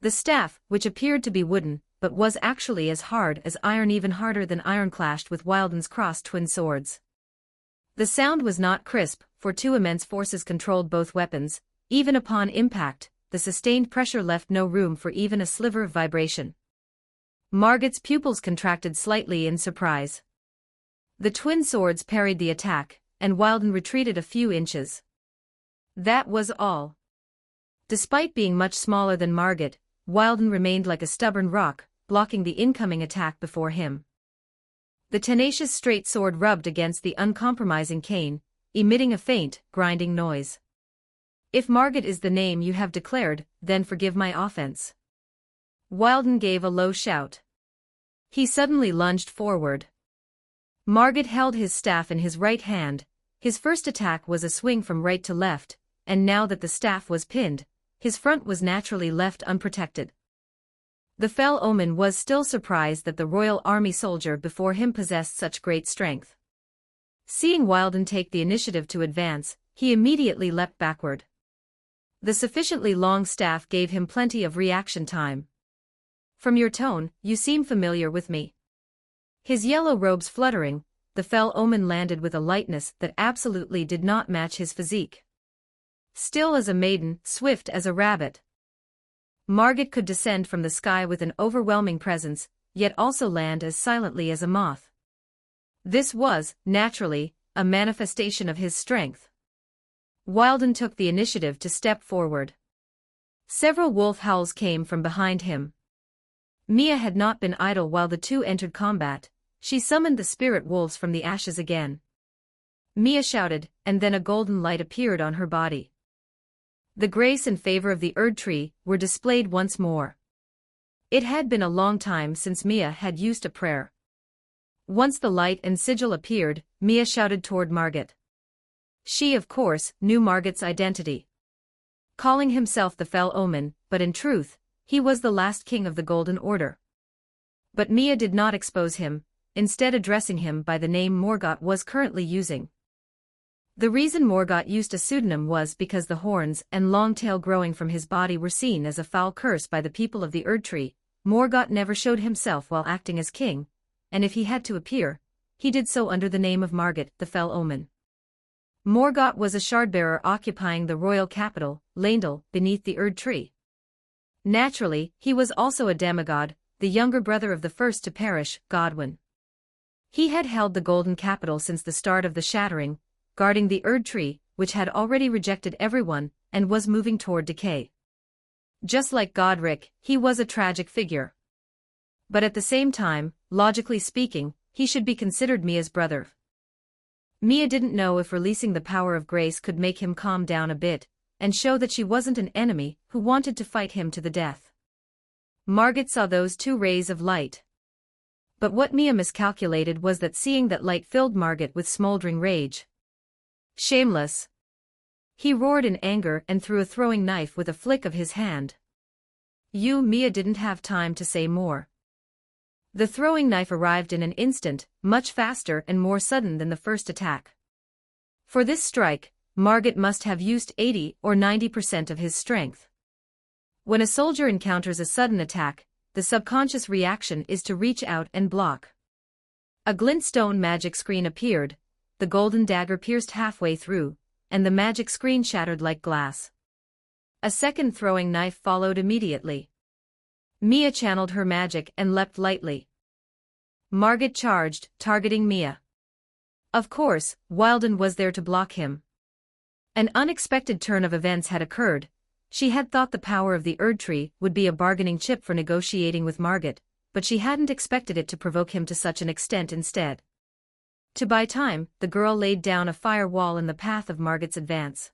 The staff, which appeared to be wooden, but was actually as hard as iron, even harder than iron, clashed with Wilden's crossed twin swords. The sound was not crisp, for 2 immense forces controlled both weapons. Even upon impact, the sustained pressure left no room for even a sliver of vibration. Margot's pupils contracted slightly in surprise. The twin swords parried the attack, and Wilden retreated a few inches. That was all. Despite being much smaller than Margot, Wilden remained like a stubborn rock, blocking the incoming attack before him. The tenacious straight sword rubbed against the uncompromising cane, emitting a faint, grinding noise. "If Margot is the name you have declared, then forgive my offense." Wilden gave a low shout. He suddenly lunged forward. Margot held his staff in his right hand. His first attack was a swing from right to left, and now that the staff was pinned, his front was naturally left unprotected. The fell omen was still surprised that the royal army soldier before him possessed such great strength. Seeing Wilden take the initiative to advance, he immediately leapt backward. The sufficiently long staff gave him plenty of reaction time. "From your tone, you seem familiar with me." His yellow robes fluttering, the fell omen landed with a lightness that absolutely did not match his physique. Still as a maiden, swift as a rabbit, Margot could descend from the sky with an overwhelming presence, yet also land as silently as a moth. This was, naturally, a manifestation of his strength. Wilden took the initiative to step forward. Several wolf howls came from behind him. Mia had not been idle while the 2 entered combat. She summoned the spirit wolves from the ashes again. Mia shouted, and then a golden light appeared on her body. The grace and favor of the Erd tree were displayed once more. It had been a long time since Mia had used a prayer. Once the light and sigil appeared, Mia shouted toward Margot. She, of course, knew Margot's identity. Calling himself the Fell Omen, but in truth, he was the last king of the Golden Order. But Mia did not expose him, instead addressing him by the name Morgott was currently using. The reason Morgott used a pseudonym was because the horns and long tail growing from his body were seen as a foul curse by the people of the Erd Tree. Morgott never showed himself while acting as king, and if he had to appear, he did so under the name of Margot, the Fell Omen. Morgott was a shardbearer occupying the royal capital, Leyndell, beneath the Erd Tree. Naturally, he was also a demigod, the younger brother of the first to perish, Godwyn. He had held the Golden Capital since the start of the Shattering, guarding the Erd Tree, which had already rejected everyone, and was moving toward decay. Just like Godric, he was a tragic figure. But at the same time, logically speaking, he should be considered Mia's brother. Mia didn't know if releasing the power of grace could make him calm down a bit, and show that she wasn't an enemy who wanted to fight him to the death. Margot saw those 2 rays of light. But what Mia miscalculated was that seeing that light filled Margot with smoldering rage. Shameless! He roared in anger and threw a throwing knife with a flick of his hand. Mia didn't have time to say more. The throwing knife arrived in an instant, much faster and more sudden than the first attack. For this strike, Margot must have used 80 or 90% of his strength. When a soldier encounters a sudden attack, the subconscious reaction is to reach out and block. A glintstone magic screen appeared, the golden dagger pierced halfway through, and the magic screen shattered like glass. A second throwing knife followed immediately. Mia channeled her magic and leapt lightly. Margit charged, targeting Mia. Of course, Wilden was there to block him. An unexpected turn of events had occurred. She had thought the power of the Erdtree would be a bargaining chip for negotiating with Margit, but she hadn't expected it to provoke him to such an extent instead. To buy time, the girl laid down a firewall in the path of Margit's advance.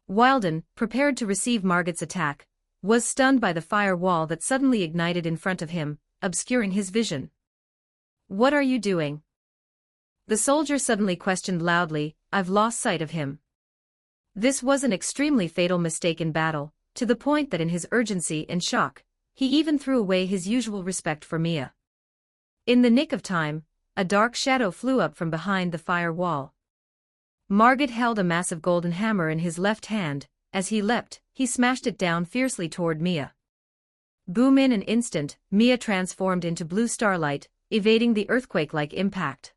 Wilden, prepared to receive Margit's attack, was stunned by the firewall that suddenly ignited in front of him, obscuring his vision. "What are you doing?" The soldier suddenly questioned loudly. "I've lost sight of him." This was an extremely fatal mistake in battle, to the point that in his urgency and shock, he even threw away his usual respect for Mia. In the nick of time, a dark shadow flew up from behind the firewall. Margit held a massive golden hammer in his left hand. As he leapt, he smashed it down fiercely toward Mia. Boom! In an instant, Mia transformed into blue starlight, evading the earthquake-like impact.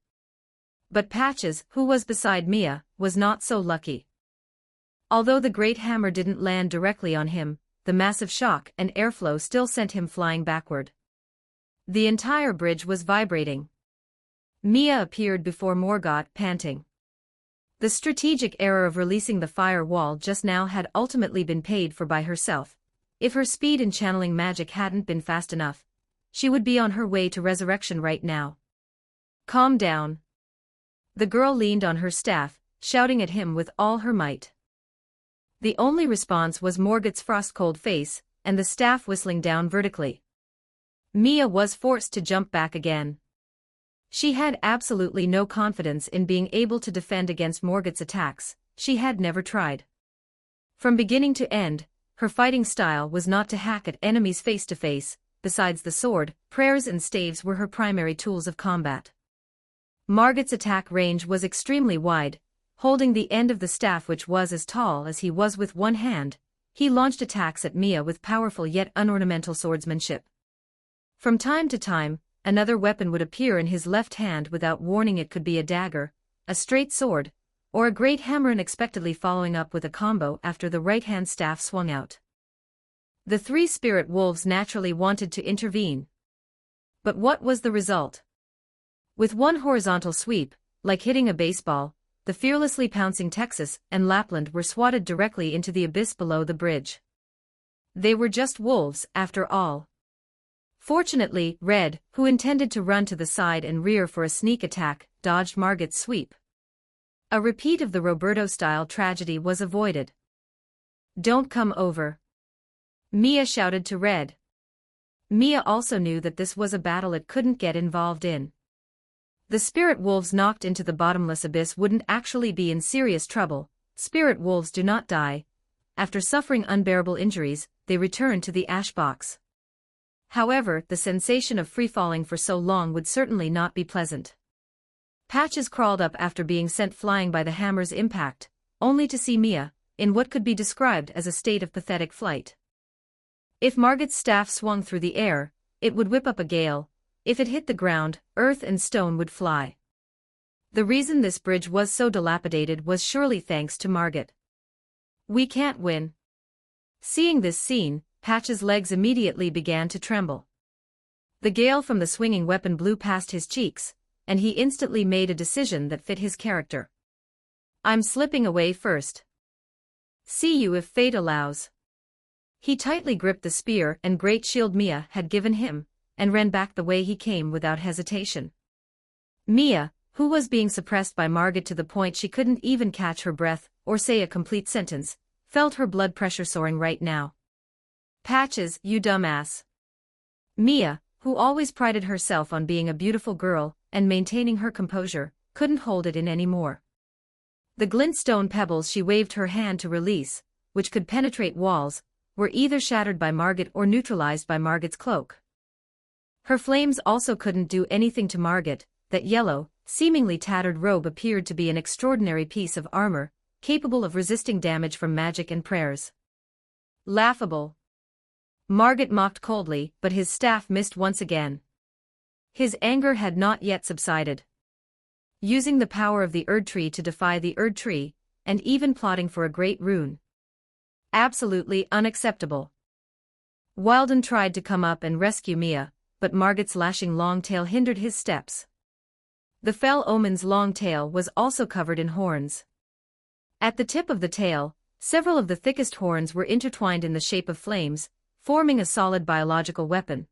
But Patches, who was beside Mia, was not so lucky. Although the great hammer didn't land directly on him, the massive shock and airflow still sent him flying backward. The entire bridge was vibrating. Mia appeared before Morgott, panting. The strategic error of releasing the firewall just now had ultimately been paid for by herself. If her speed in channeling magic hadn't been fast enough, she would be on her way to resurrection right now. "Calm down." The girl leaned on her staff, shouting at him with all her might. The only response was Morgott's frost-cold face, and the staff whistling down vertically. Mia was forced to jump back again. She had absolutely no confidence in being able to defend against Morgott's attacks. She had never tried. From beginning to end, her fighting style was not to hack at enemies face to face. Besides the sword, prayers and staves were her primary tools of combat. Margott's attack range was extremely wide. Holding the end of the staff, which was as tall as he was, with one hand, he launched attacks at Mia with powerful yet unornamental swordsmanship. From time to time, another weapon would appear in his left hand without warning. It could be a dagger, a straight sword, or a great hammer, unexpectedly following up with a combo after the right-hand staff swung out. The three spirit wolves naturally wanted to intervene. But what was the result? With one horizontal sweep, like hitting a baseball, the fearlessly pouncing Texas and Lapland were swatted directly into the abyss below the bridge. They were just wolves, after all. Fortunately, Red, who intended to run to the side and rear for a sneak attack, dodged Margit's sweep. A repeat of the Roberto-style tragedy was avoided. "Don't come over," Mia shouted to Red. Mia also knew that this was a battle it couldn't get involved in. The spirit wolves knocked into the bottomless abyss wouldn't actually be in serious trouble. Spirit wolves do not die. After suffering unbearable injuries, they return to the ash box. However, the sensation of free-falling for so long would certainly not be pleasant. Patches crawled up after being sent flying by the hammer's impact, only to see Mia, in what could be described as a state of pathetic flight. If Margit's staff swung through the air, it would whip up a gale. If it hit the ground, earth and stone would fly. The reason this bridge was so dilapidated was surely thanks to Margit. "We can't win." Seeing this scene, Patch's legs immediately began to tremble. The gale from the swinging weapon blew past his cheeks, and he instantly made a decision that fit his character. "I'm slipping away first. See you if fate allows." He tightly gripped the spear and great shield Mia had given him, and ran back the way he came without hesitation. Mia, who was being suppressed by Margit to the point she couldn't even catch her breath or say a complete sentence, felt her blood pressure soaring right now. "Patches, you dumbass." Mia, who always prided herself on being a beautiful girl and maintaining her composure, couldn't hold it in anymore. The glintstone pebbles she waved her hand to release, which could penetrate walls, were either shattered by Margit or neutralized by Margit's cloak. Her flames also couldn't do anything to Margit. That yellow, seemingly tattered robe appeared to be an extraordinary piece of armor, capable of resisting damage from magic and prayers. "Laughable." Margit mocked coldly, but his staff missed once again. His anger had not yet subsided. using the power of the Erd Tree to defy the Erd Tree, and even plotting for a great rune. Absolutely unacceptable. Wilden tried to come up and rescue Mia, but Margit's lashing long tail hindered his steps. The fell omen's long tail was also covered in horns. At the tip of the tail, several of the thickest horns were intertwined in the shape of flames, forming a solid biological weapon.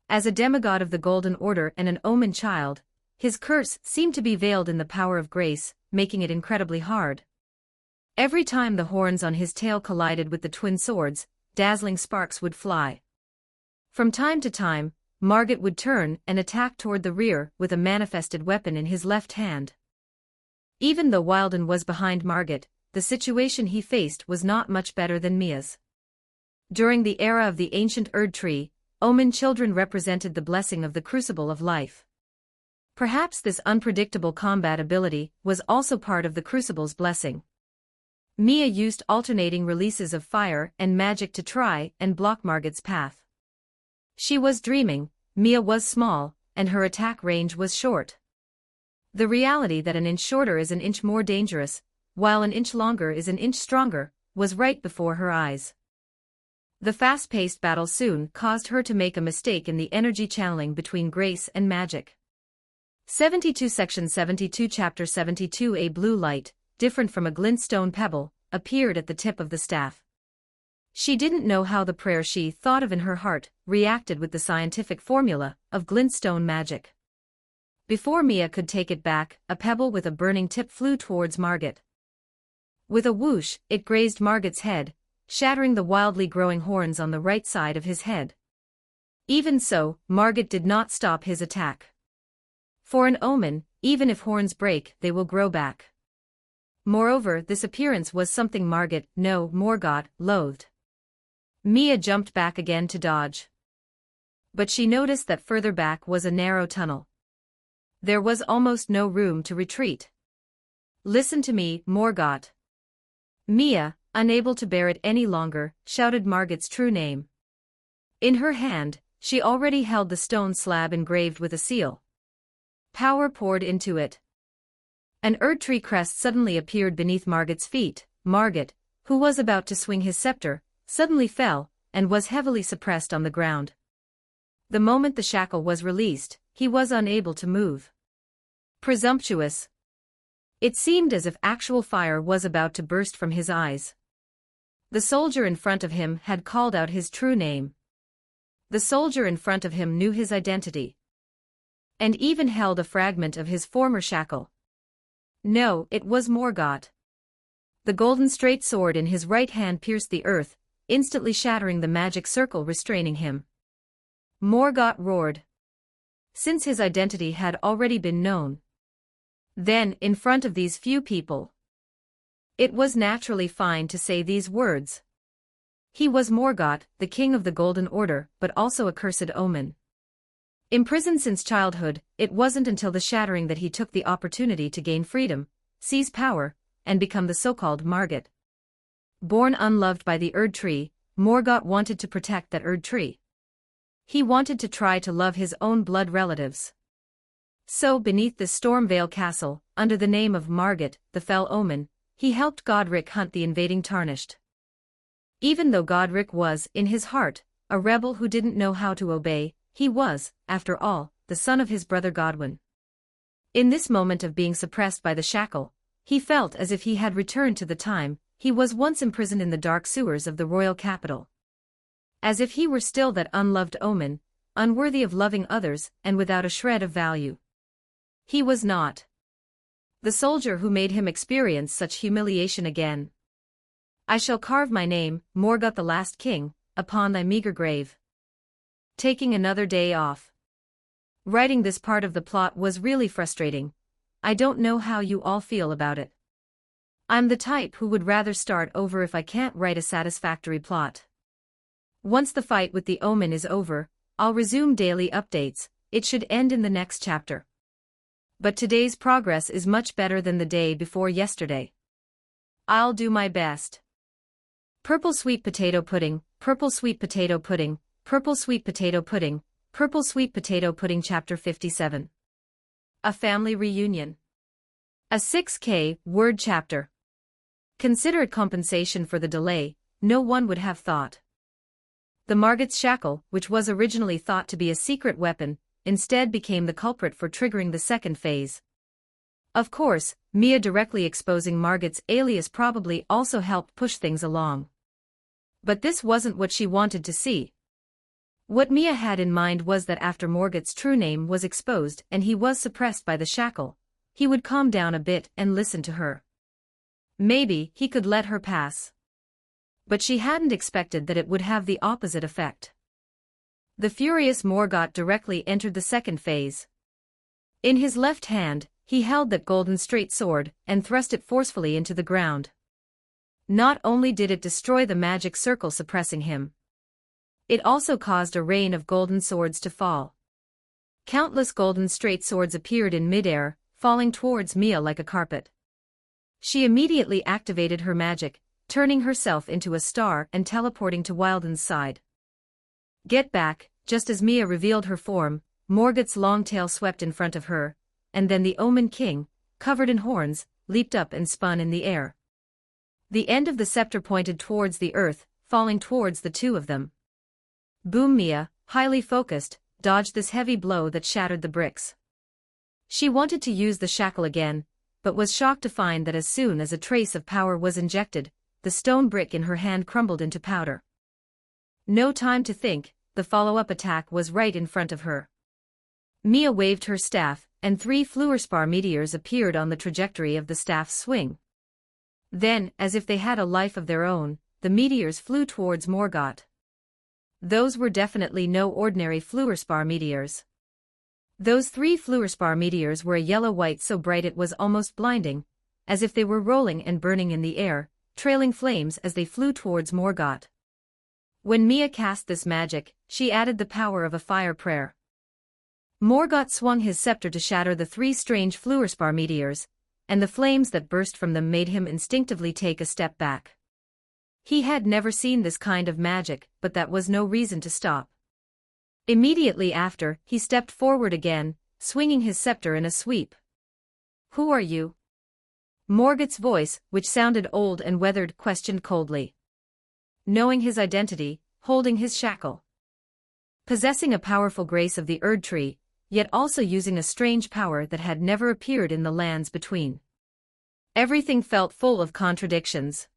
As a demigod of the Golden Order and an omen child, his curse seemed to be veiled in the power of grace, making it incredibly hard. Every time the horns on his tail collided with the twin swords, dazzling sparks would fly. From time to time, Margit would turn and attack toward the rear with a manifested weapon in his left hand. Even though Wilden was behind Margit, the situation he faced was not much better than Mia's. During the era of the ancient Erd Tree, omen children represented the blessing of the crucible of life. Perhaps this unpredictable combat ability was also part of the crucible's blessing. Mia used alternating releases of fire and magic to try and block Margit's path. She was dreaming, Mia was small, and her attack range was short. The reality that an inch shorter is an inch more dangerous, while an inch longer is an inch stronger, was right before her eyes. The fast-paced battle soon caused her to make a mistake in the energy channeling between grace and magic. 72 Section 72 Chapter 72 A blue light, different from a glintstone pebble, appeared at the tip of the staff. She didn't know how the prayer she thought of in her heart reacted with the scientific formula of glintstone magic. Before Mia could take it back, a pebble with a burning tip flew towards Margit. With a whoosh, it grazed Margit's head, shattering the wildly growing horns on the right side of his head. Even so, Margit did not stop his attack. For an omen, even if horns break, they will grow back. Moreover, this appearance was something Margit, no, Morgott, loathed. Mia jumped back again to dodge. But she noticed that further back was a narrow tunnel. There was almost no room to retreat. Listen to me, Morgott. Mia, unable to bear it any longer, shouted Margit's true name. In her hand, she already held the stone slab engraved with a seal. Power poured into it. An Erd Tree crest suddenly appeared beneath Margit's feet. Margit, who was about to swing his scepter, suddenly fell, and was heavily suppressed on the ground. The moment the shackle was released, he was unable to move. Presumptuous. It seemed as if actual fire was about to burst from his eyes. The soldier in front of him had called out his true name. The soldier in front of him knew his identity. And even held a fragment of his former shackle. No, it was Morgott. The golden straight sword in his right hand pierced the earth, instantly shattering the magic circle restraining him. Morgott roared. Since his identity had already been known. Then, in front of these few people, it was naturally fine to say these words. He was Morgott, the king of the Golden Order, but also a cursed omen. Imprisoned since childhood, it wasn't until the shattering that he took the opportunity to gain freedom, seize power, and become the so-called Margit. Born unloved by the Erd Tree, Morgott wanted to protect that Erd Tree. He wanted to try to love his own blood relatives. So beneath this Stormvale castle, under the name of Margit, the fell omen, he helped Godric hunt the invading Tarnished. Even though Godric was, in his heart, a rebel who didn't know how to obey, he was, after all, the son of his brother Godwin. In this moment of being suppressed by the shackle, he felt as if he had returned to the time he was once imprisoned in the dark sewers of the royal capital. As if he were still that unloved omen, unworthy of loving others and without a shred of value. He was not. The soldier who made him experience such humiliation again. I shall carve my name, Morgott the last king, upon thy meager grave. Taking another day off. Writing this part of the plot was really frustrating. I don't know how you all feel about it. I'm the type who would rather start over if I can't write a satisfactory plot. Once the fight with the omen is over, I'll resume daily updates. It should end in the next chapter. But today's progress is much better than the day before yesterday. I'll do my best. Purple sweet potato pudding, purple sweet potato pudding, purple sweet potato pudding, purple sweet potato pudding. Chapter 57. A family reunion. A 6K word chapter. Consider it compensation for the delay, no one would have thought. The Margot's shackle, which was originally thought to be a secret weapon, instead became the culprit for triggering the second phase. Of course, Mia directly exposing Margot's alias probably also helped push things along. But this wasn't what she wanted to see. What Mia had in mind was that after Margot's true name was exposed and he was suppressed by the shackle, he would calm down a bit and listen to her. Maybe he could let her pass. But she hadn't expected that it would have the opposite effect. The furious Morgott directly entered the second phase. In his left hand, he held that golden straight sword and thrust it forcefully into the ground. Not only did it destroy the magic circle suppressing him, it also caused a rain of golden swords to fall. Countless golden straight swords appeared in midair, falling towards Mia like a carpet. She immediately activated her magic, turning herself into a star and teleporting to Wilden's side. Get back, just as Mia revealed her form, Morgott's long tail swept in front of her, and then the Omen King, covered in horns, leaped up and spun in the air. The end of the scepter pointed towards the earth, falling towards the two of them. Boom! Mia, highly focused, dodged this heavy blow that shattered the bricks. She wanted to use the shackle again, but was shocked to find that as soon as a trace of power was injected, the stone brick in her hand crumbled into powder. No time to think, the follow-up attack was right in front of her. Mia waved her staff, and 3 fluorspar meteors appeared on the trajectory of the staff's swing. Then, as if they had a life of their own, the meteors flew towards Morgott. Those were definitely no ordinary fluorspar meteors. Those 3 fluorspar meteors were a yellow-white so bright it was almost blinding, as if they were rolling and burning in the air, trailing flames as they flew towards Morgott. When Mia cast this magic, she added the power of a fire prayer. Morgott swung his scepter to shatter the 3 strange fluorspar meteors, and the flames that burst from them made him instinctively take a step back. He had never seen this kind of magic, but that was no reason to stop. Immediately after, he stepped forward again, swinging his scepter in a sweep. "Who are you?" Morgott's voice, which sounded old and weathered, questioned coldly. Knowing his identity, holding his shackle. Possessing a powerful grace of the Erd Tree, yet also using a strange power that had never appeared in the lands between. Everything felt full of contradictions.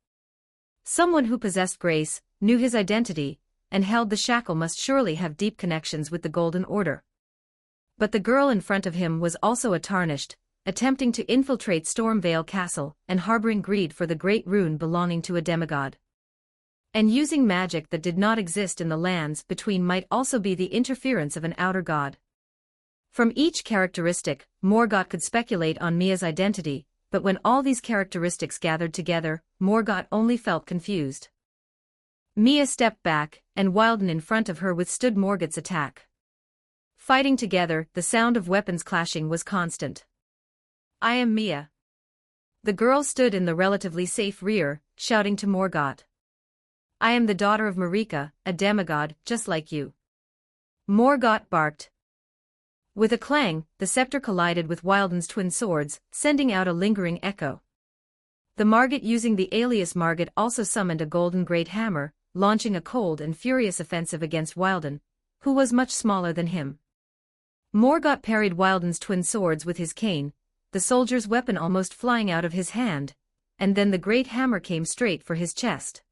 Someone who possessed grace, knew his identity, and held the shackle must surely have deep connections with the Golden Order. But the girl in front of him was also a tarnished, attempting to infiltrate Stormvale Castle and harboring greed for the great rune belonging to a demigod. And using magic that did not exist in the lands between might also be the interference of an outer god. From each characteristic, Morgott could speculate on Mia's identity, but when all these characteristics gathered together, Morgott only felt confused. Mia stepped back, and Wilden in front of her withstood Morgott's attack. Fighting together, the sound of weapons clashing was constant. "I am Mia." The girl stood in the relatively safe rear, shouting to Morgott. "I am the daughter of Marika, a demigod, just like you." Morgott barked. With a clang, the scepter collided with Wilden's twin swords, sending out a lingering echo. The Margott using the alias Margott also summoned a golden great hammer, launching a cold and furious offensive against Wilden, who was much smaller than him. Morgott parried Wilden's twin swords with his cane, the soldier's weapon almost flying out of his hand, and then the great hammer came straight for his chest.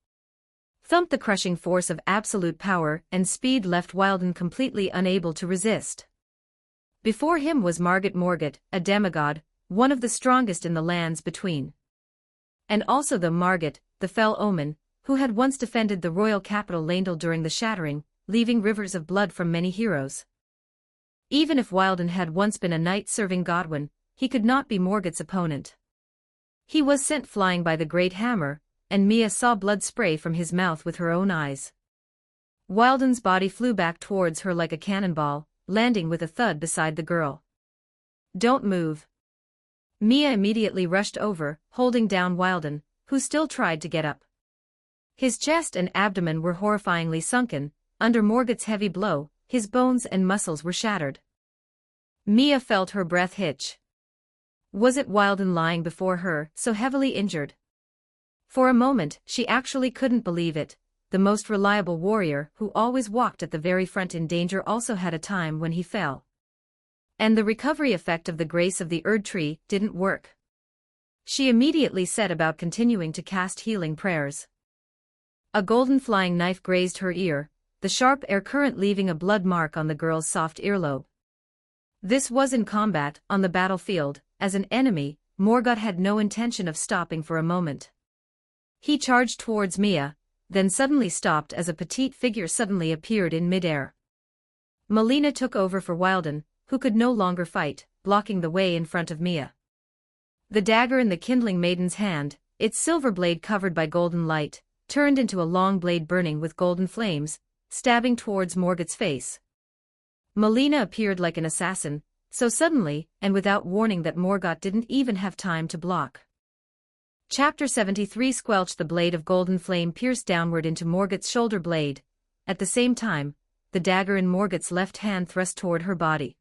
Thump! The crushing force of absolute power and speed left Wilden completely unable to resist. Before him was Margott Morgott, a demigod, one of the strongest in the lands between. And also the Margott, the fell omen, who had once defended the royal capital Leyndell during the shattering, leaving rivers of blood from many heroes. Even if Wilden had once been a knight serving Godwin, he could not be Morgott's opponent. He was sent flying by the great hammer, and Mia saw blood spray from his mouth with her own eyes. Wilden's body flew back towards her like a cannonball, landing with a thud beside the girl. "Don't move." Mia immediately rushed over, holding down Wilden, who still tried to get up. His chest and abdomen were horrifyingly sunken, under Morgott's heavy blow, his bones and muscles were shattered. Mia felt her breath hitch. Was it Wilden lying before her, so heavily injured? For a moment, she actually couldn't believe it. The most reliable warrior, who always walked at the very front in danger, also had a time when he fell. And the recovery effect of the grace of the Erd tree didn't work. She immediately set about continuing to cast healing prayers. A golden flying knife grazed her ear, the sharp air current leaving a blood mark on the girl's soft earlobe. This was in combat, on the battlefield. As an enemy, Morgott had no intention of stopping for a moment. He charged towards Mia, then suddenly stopped as a petite figure suddenly appeared in midair. Melina took over for Wilden, who could no longer fight, blocking the way in front of Mia. The dagger in the kindling maiden's hand, its silver blade covered by golden light, turned into a long blade burning with golden flames, stabbing towards Morgott's face. Melina appeared like an assassin, so suddenly and without warning that Morgott didn't even have time to block. Chapter 73 Squelched. The blade of golden flame pierced downward into Morgott's shoulder blade. At the same time, the dagger in Morgott's left hand thrust toward her body.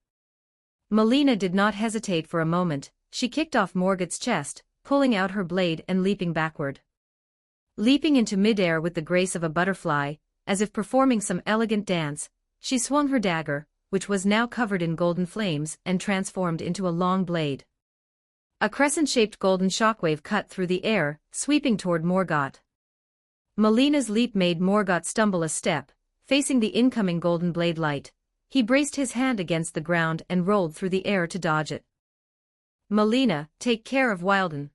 Melina did not hesitate for a moment. She kicked off Morgott's chest, pulling out her blade and leaping backward. Leaping into midair with the grace of a butterfly, as if performing some elegant dance, she swung her dagger, which was now covered in golden flames, and transformed into a long blade. A crescent-shaped golden shockwave cut through the air, sweeping toward Morgott. Melina's leap made Morgott stumble a step, facing the incoming golden blade light. He braced his hand against the ground and rolled through the air to dodge it. Melina, take care of Wilden.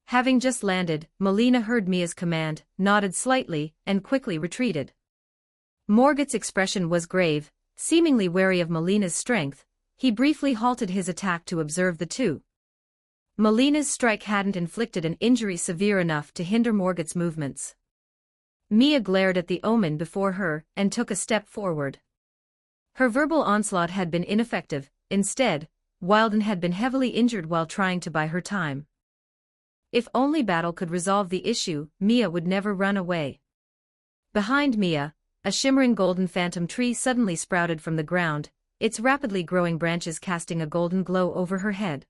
Having just landed, Melina heard Mia's command, nodded slightly, and quickly retreated. Morgott's expression was grave, seemingly wary of Melina's strength. He briefly halted his attack to observe the two. Melina's strike hadn't inflicted an injury severe enough to hinder Morgott's movements. Mia glared at the omen before her and took a step forward. Her verbal onslaught had been ineffective. Instead, Wilden had been heavily injured while trying to buy her time. If only battle could resolve the issue, Mia would never run away. Behind Mia, a shimmering golden phantom tree suddenly sprouted from the ground, its rapidly growing branches casting a golden glow over her head.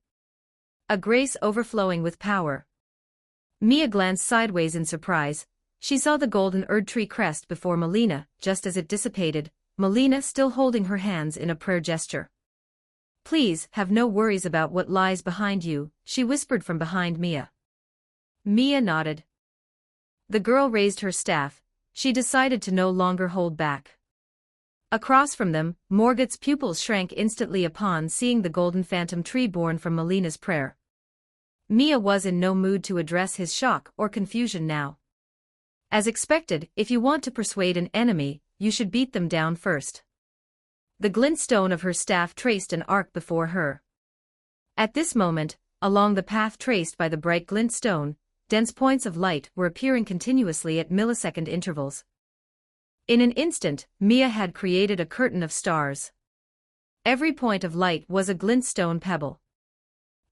A grace overflowing with power. Mia glanced sideways in surprise. She saw the golden Erd tree crest before Melina, just as it dissipated, Melina still holding her hands in a prayer gesture. Please, have no worries about what lies behind you, she whispered from behind Mia. Mia nodded. The girl raised her staff. She decided to no longer hold back. Across from them, Morgott's pupils shrank instantly upon seeing the golden phantom tree born from Melina's prayer. Mia was in no mood to address his shock or confusion now. As expected, if you want to persuade an enemy, you should beat them down first. The glintstone of her staff traced an arc before her. At this moment, along the path traced by the bright glintstone, dense points of light were appearing continuously at millisecond intervals. In an instant, Mia had created a curtain of stars. Every point of light was a glintstone pebble.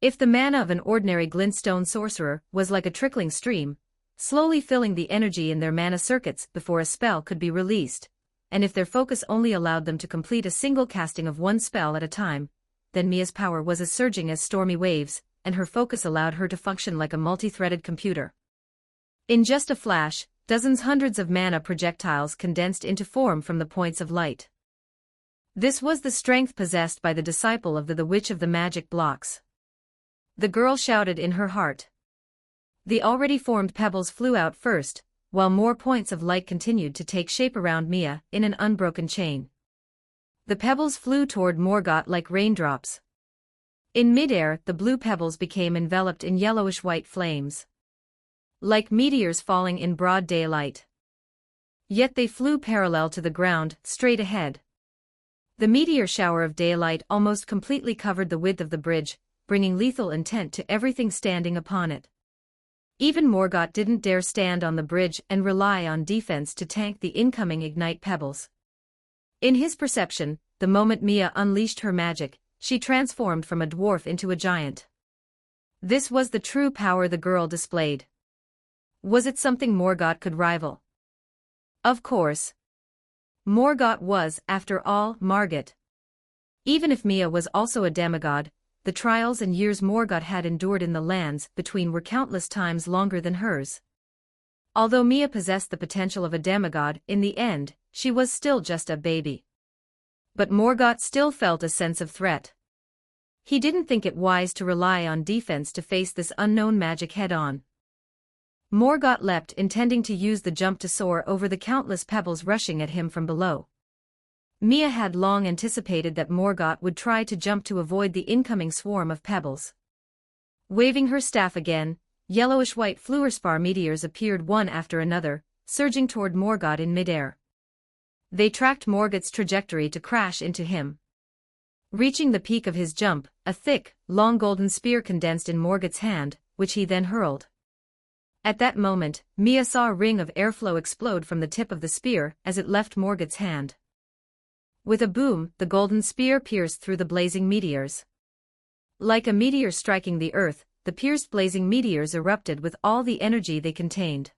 If the mana of an ordinary glintstone sorcerer was like a trickling stream, slowly filling the energy in their mana circuits before a spell could be released, and if their focus only allowed them to complete a single casting of one spell at a time, then Mia's power was as surging as stormy waves, and her focus allowed her to function like a multi-threaded computer. In just a flash, hundreds of mana projectiles condensed into form from the points of light. This was the strength possessed by the disciple of the Witch of the Magic Blocks. The girl shouted in her heart. The already formed pebbles flew out first, while more points of light continued to take shape around Mia in an unbroken chain. The pebbles flew toward Morgott like raindrops. In midair, the blue pebbles became enveloped in yellowish-white flames, like meteors falling in broad daylight. Yet they flew parallel to the ground, straight ahead. The meteor shower of daylight almost completely covered the width of the bridge, bringing lethal intent to everything standing upon it. Even Morgott didn't dare stand on the bridge and rely on defense to tank the incoming ignite pebbles. In his perception, the moment Mia unleashed her magic, she transformed from a dwarf into a giant. This was the true power the girl displayed. Was it something Morgott could rival? Of course. Morgott was, after all, Margit. Even if Mia was also a demigod, the trials and years Morgott had endured in the lands between were countless times longer than hers. Although Mia possessed the potential of a demigod, in the end, she was still just a baby. But Morgott still felt a sense of threat. He didn't think it wise to rely on defense to face this unknown magic head-on. Morgott leapt, intending to use the jump to soar over the countless pebbles rushing at him from below. Mia had long anticipated that Morgott would try to jump to avoid the incoming swarm of pebbles. Waving her staff again, yellowish-white fluorspar meteors appeared one after another, surging toward Morgott in midair. They tracked Morgott's trajectory to crash into him. Reaching the peak of his jump, a thick, long golden spear condensed in Morgott's hand, which he then hurled. At that moment, Mia saw a ring of airflow explode from the tip of the spear as it left Morgott's hand. With a boom, the golden spear pierced through the blazing meteors. Like a meteor striking the earth, the pierced blazing meteors erupted with all the energy they contained.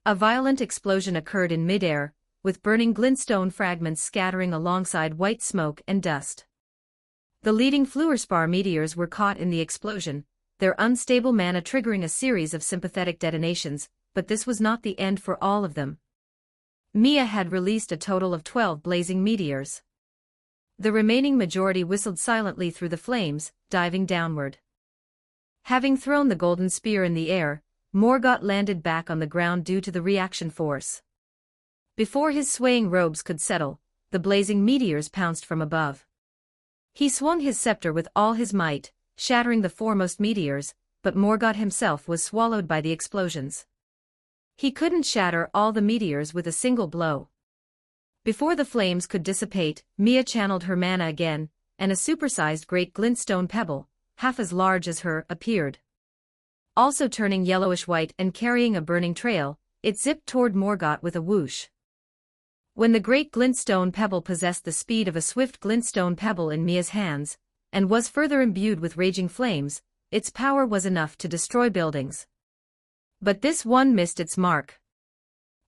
A violent explosion occurred in midair, with burning glintstone fragments scattering alongside white smoke and dust. The leading fluorspar meteors were caught in the explosion, their unstable mana triggering a series of sympathetic detonations, but this was not the end for all of them. Mia had released a total of 12 blazing meteors. The remaining majority whistled silently through the flames, diving downward. Having thrown the golden spear in the air, Morgott landed back on the ground due to the reaction force. Before his swaying robes could settle, the blazing meteors pounced from above. He swung his scepter with all his might, shattering the foremost meteors, but Morgott himself was swallowed by the explosions. He couldn't shatter all the meteors with a single blow. Before the flames could dissipate, Mia channeled her mana again, and a supersized great glintstone pebble, half as large as her, appeared. Also turning yellowish-white and carrying a burning trail, it zipped toward Morgott with a whoosh. When the great glintstone pebble possessed the speed of a swift glintstone pebble in Mia's hands, and was further imbued with raging flames, its power was enough to destroy buildings. But this one missed its mark.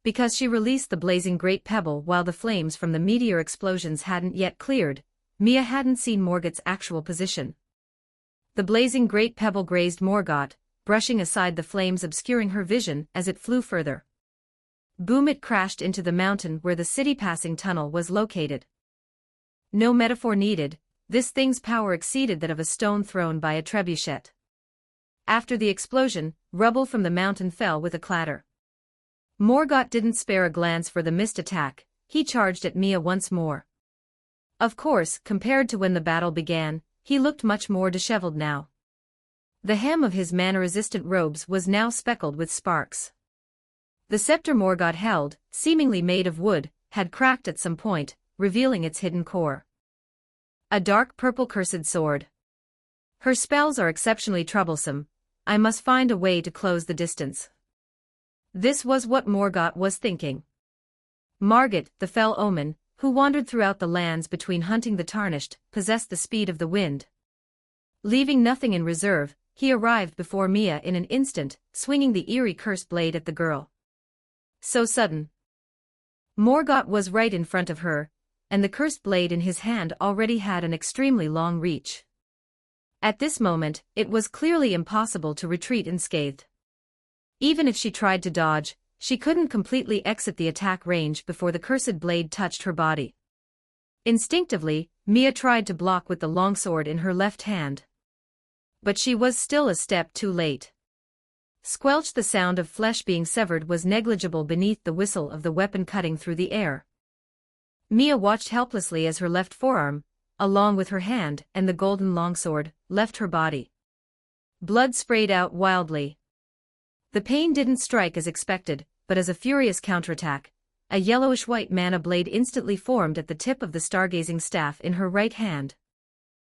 Because she released the blazing great pebble while the flames from the meteor explosions hadn't yet cleared, Mia hadn't seen Morgott's actual position. The blazing great pebble grazed Morgott, brushing aside the flames obscuring her vision as it flew further. Boom! It crashed into the mountain where the city-passing tunnel was located. No metaphor needed, this thing's power exceeded that of a stone thrown by a trebuchet. After the explosion, rubble from the mountain fell with a clatter. Morgott didn't spare a glance for the missed attack, he charged at Mia once more. Of course, compared to when the battle began, he looked much more disheveled now. The hem of his mana-resistant robes was now speckled with sparks. The scepter Morgott held, seemingly made of wood, had cracked at some point, revealing its hidden core. A dark purple cursed sword. Her spells are exceptionally troublesome. I must find a way to close the distance. This was what Morgott was thinking. Margit, the fell omen, who wandered throughout the lands between hunting the tarnished, possessed the speed of the wind. Leaving nothing in reserve, he arrived before Mia in an instant, swinging the eerie cursed blade at the girl. So sudden. Morgott was right in front of her, and the cursed blade in his hand already had an extremely long reach. At this moment, it was clearly impossible to retreat unscathed. Even if she tried to dodge, she couldn't completely exit the attack range before the cursed blade touched her body. Instinctively, Mia tried to block with the longsword in her left hand. But she was still a step too late. Squelch! The sound of flesh being severed was negligible beneath the whistle of the weapon cutting through the air. Mia watched helplessly as her left forearm, along with her hand and the golden longsword, left her body. Blood sprayed out wildly. The pain didn't strike as expected, but as a furious counterattack, a yellowish-white mana blade instantly formed at the tip of the stargazing staff in her right hand.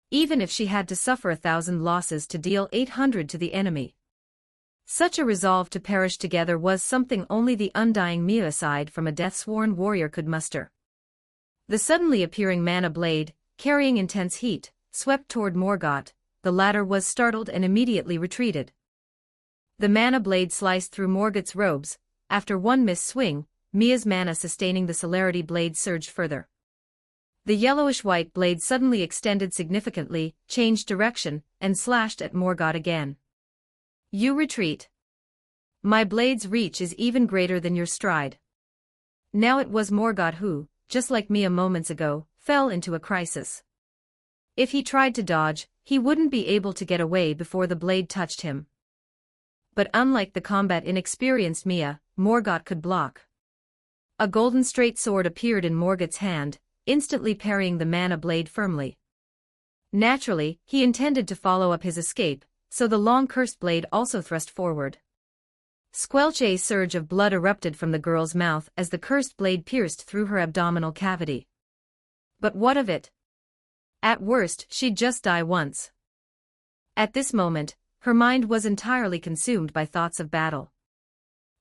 Even if she had to suffer 1,000 losses to deal 800 to the enemy. Such a resolve to perish together was something only the undying Mia aside from a death-sworn warrior could muster. The suddenly appearing mana blade, carrying intense heat, swept toward Morgott. The latter was startled and immediately retreated. The mana blade sliced through Morgott's robes. After one missed swing, Mia's mana sustaining the celerity blade surged further. The yellowish-white blade suddenly extended significantly, changed direction, and slashed at Morgott again. You retreat. My blade's reach is even greater than your stride. Now it was Morgott who, just like me a moments ago, fell into a crisis. If he tried to dodge, he wouldn't be able to get away before the blade touched him. But unlike the combat-inexperienced Mia, Morgott could block. A golden straight sword appeared in Morgott's hand, instantly parrying the mana blade firmly. Naturally, he intended to follow up his escape, so the long cursed blade also thrust forward. Squelch! A surge of blood erupted from the girl's mouth as the cursed blade pierced through her abdominal cavity. But what of it? At worst, she'd just die once. At this moment, her mind was entirely consumed by thoughts of battle.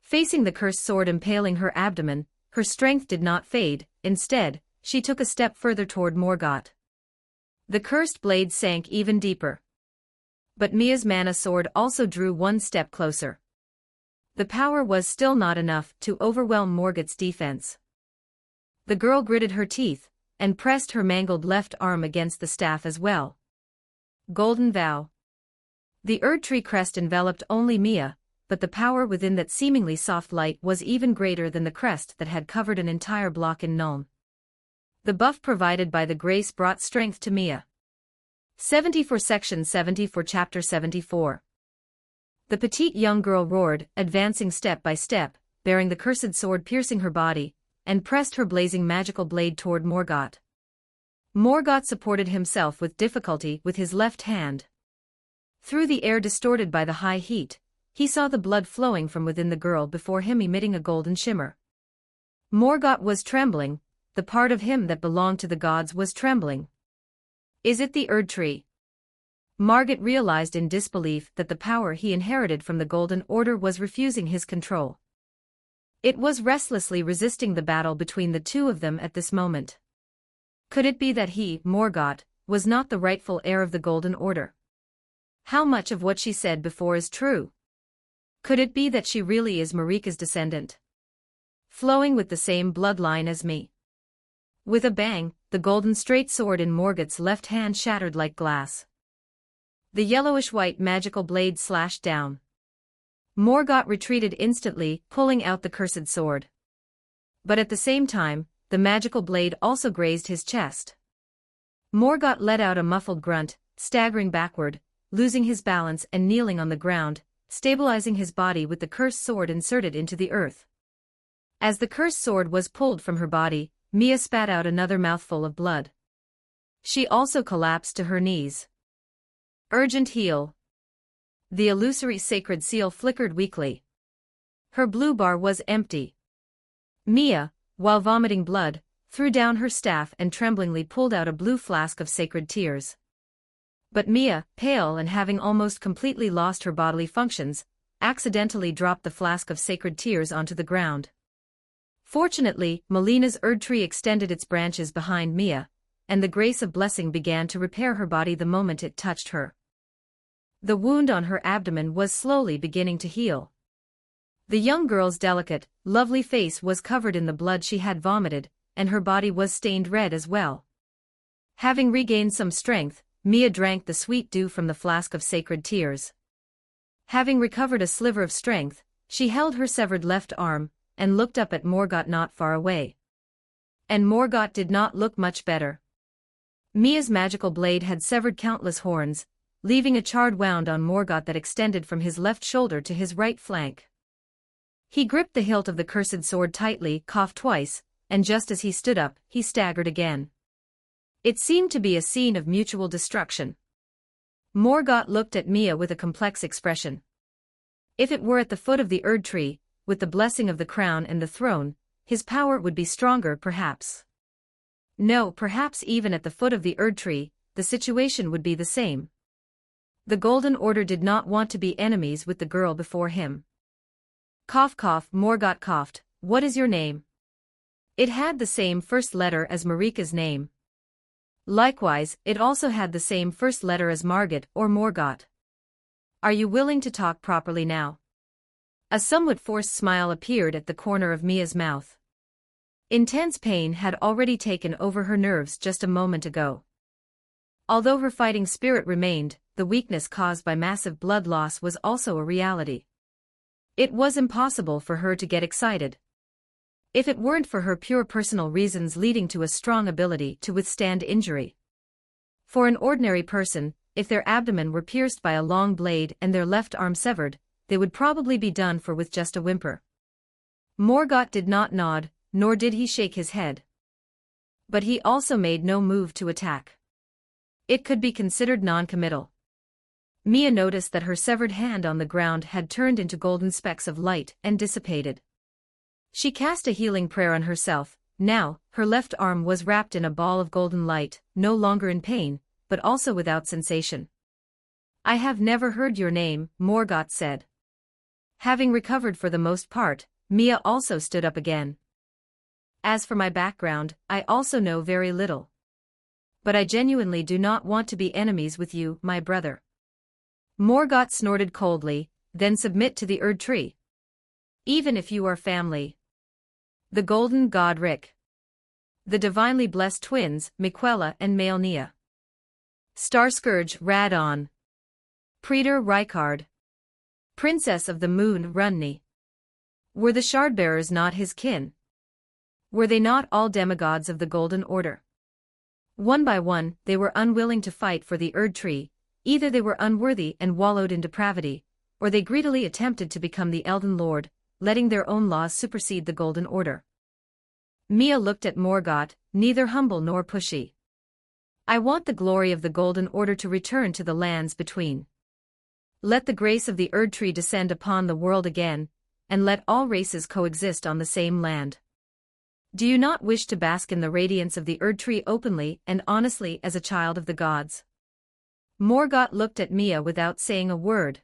Facing the cursed sword impaling her abdomen, her strength did not fade. Instead, she took a step further toward Morgott. The cursed blade sank even deeper. But Mia's mana sword also drew one step closer. The power was still not enough to overwhelm Morgott's defense. The girl gritted her teeth, and pressed her mangled left arm against the staff as well. Golden Vow. The Erdtree crest enveloped only Mia, but the power within that seemingly soft light was even greater than the crest that had covered an entire block in Nuln. The buff provided by the grace brought strength to Mia. 74 Section 74 Chapter 74. The petite young girl roared, advancing step by step, bearing the cursed sword piercing her body, and pressed her blazing magical blade toward Morgott. Morgott supported himself with difficulty with his left hand. Through the air distorted by the high heat, he saw the blood flowing from within the girl before him emitting a golden shimmer. Morgott was trembling, the part of him that belonged to the gods was trembling. Is it the Erdtree? Margit realized in disbelief that the power he inherited from the Golden Order was refusing his control. It was restlessly resisting the battle between the two of them at this moment. Could it be that he, Morgott, was not the rightful heir of the Golden Order? How much of what she said before is true? Could it be that she really is Marika's descendant? Flowing with the same bloodline as me. With a bang, the golden straight sword in Morgott's left hand shattered like glass. The yellowish-white magical blade slashed down. Morgott retreated instantly, pulling out the cursed sword. But at the same time, the magical blade also grazed his chest. Morgott let out a muffled grunt, staggering backward, losing his balance and kneeling on the ground, stabilizing his body with the cursed sword inserted into the earth. As the cursed sword was pulled from her body, Mia spat out another mouthful of blood. She also collapsed to her knees. Urgent heal. The illusory sacred seal flickered weakly. Her blue bar was empty. Mia, while vomiting blood, threw down her staff and tremblingly pulled out a blue flask of sacred tears. But Mia, pale and having almost completely lost her bodily functions, accidentally dropped the flask of sacred tears onto the ground. Fortunately, Melina's Erdtree extended its branches behind Mia, and the grace of blessing began to repair her body the moment it touched her. The wound on her abdomen was slowly beginning to heal. The young girl's delicate, lovely face was covered in the blood she had vomited, and her body was stained red as well. Having regained some strength, Mia drank the sweet dew from the flask of sacred tears. Having recovered a sliver of strength, she held her severed left arm, and looked up at Morgott not far away. And Morgott did not look much better. Mia's magical blade had severed countless horns, leaving a charred wound on Morgott that extended from his left shoulder to his right flank. He gripped the hilt of the cursed sword tightly, coughed twice, and just as he stood up, he staggered again. It seemed to be a scene of mutual destruction. Morgott looked at Mia with a complex expression. If it were at the foot of the Erdtree, with the blessing of the crown and the throne, his power would be stronger perhaps. No, perhaps even at the foot of the Erdtree, the situation would be the same. The Golden Order did not want to be enemies with the girl before him. Cough cough, Morgott coughed. What is your name? It had the same first letter as Marika's name. Likewise, it also had the same first letter as Margit or Morgott. Are you willing to talk properly now? A somewhat forced smile appeared at the corner of Mia's mouth. Intense pain had already taken over her nerves just a moment ago. Although her fighting spirit remained, the weakness caused by massive blood loss was also a reality. It was impossible for her to get excited. If it weren't for her pure personal reasons leading to a strong ability to withstand injury. For an ordinary person, if their abdomen were pierced by a long blade and their left arm severed, they would probably be done for with just a whimper. Morgott did not nod, nor did he shake his head. But he also made no move to attack. It could be considered non-committal. Mia noticed that her severed hand on the ground had turned into golden specks of light and dissipated. She cast a healing prayer on herself. Now, her left arm was wrapped in a ball of golden light, no longer in pain, but also without sensation. "I have never heard your name," Morgott said. Having recovered for the most part, Mia also stood up again. "As for my background, I also know very little. But I genuinely do not want to be enemies with you, my brother." Morgott snorted coldly, "Then submit to the Erd Tree. Even if you are family." The Golden God Rick. The divinely blessed twins, Miquella and Maelnia. Starscourge Radon. Praetor Rykard. Princess of the Moon Runni. Were the Shardbearers not his kin? Were they not all demigods of the Golden Order? One by one, they were unwilling to fight for the Erd Tree. Either they were unworthy and wallowed in depravity, or they greedily attempted to become the Elden Lord, letting their own laws supersede the Golden Order. Mia looked at Morgott, neither humble nor pushy. "I want the glory of the Golden Order to return to the lands between. Let the grace of the Erd Tree descend upon the world again, and let all races coexist on the same land. Do you not wish to bask in the radiance of the Erd Tree openly and honestly as a child of the gods?" Morgott looked at Mia without saying a word.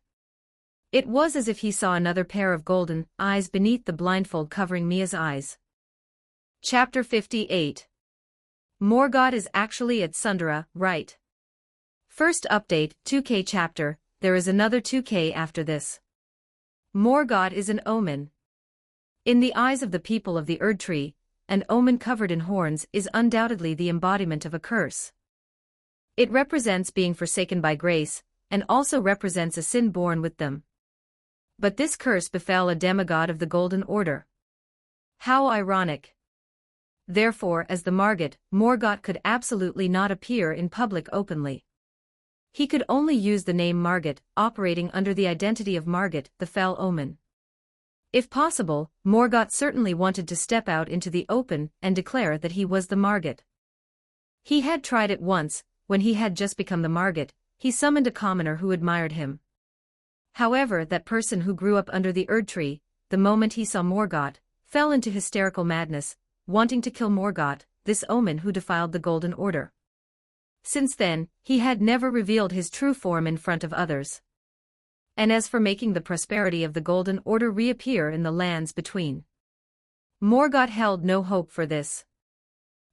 It was as if he saw another pair of golden eyes beneath the blindfold covering Mia's eyes. Chapter 58. Morgott is actually at Sundara, right? First update, 2K chapter, there is another 2K after this. Morgott is an omen. In the eyes of the people of the Erd Tree, an omen covered in horns is undoubtedly the embodiment of a curse. It represents being forsaken by grace, and also represents a sin born with them. But this curse befell a demigod of the Golden Order. How ironic. Therefore, as the Margit, Morgott could absolutely not appear in public openly. He could only use the name Margit, operating under the identity of Margit, the fell omen. If possible, Morgott certainly wanted to step out into the open and declare that he was the Margit. He had tried it once, when he had just become the Margit. He summoned a commoner who admired him. However, that person who grew up under the Erd Tree, the moment he saw Morgott, fell into hysterical madness, wanting to kill Morgott, this omen who defiled the Golden Order. Since then, he had never revealed his true form in front of others. And as for making the prosperity of the Golden Order reappear in the lands between, Morgott held no hope for this.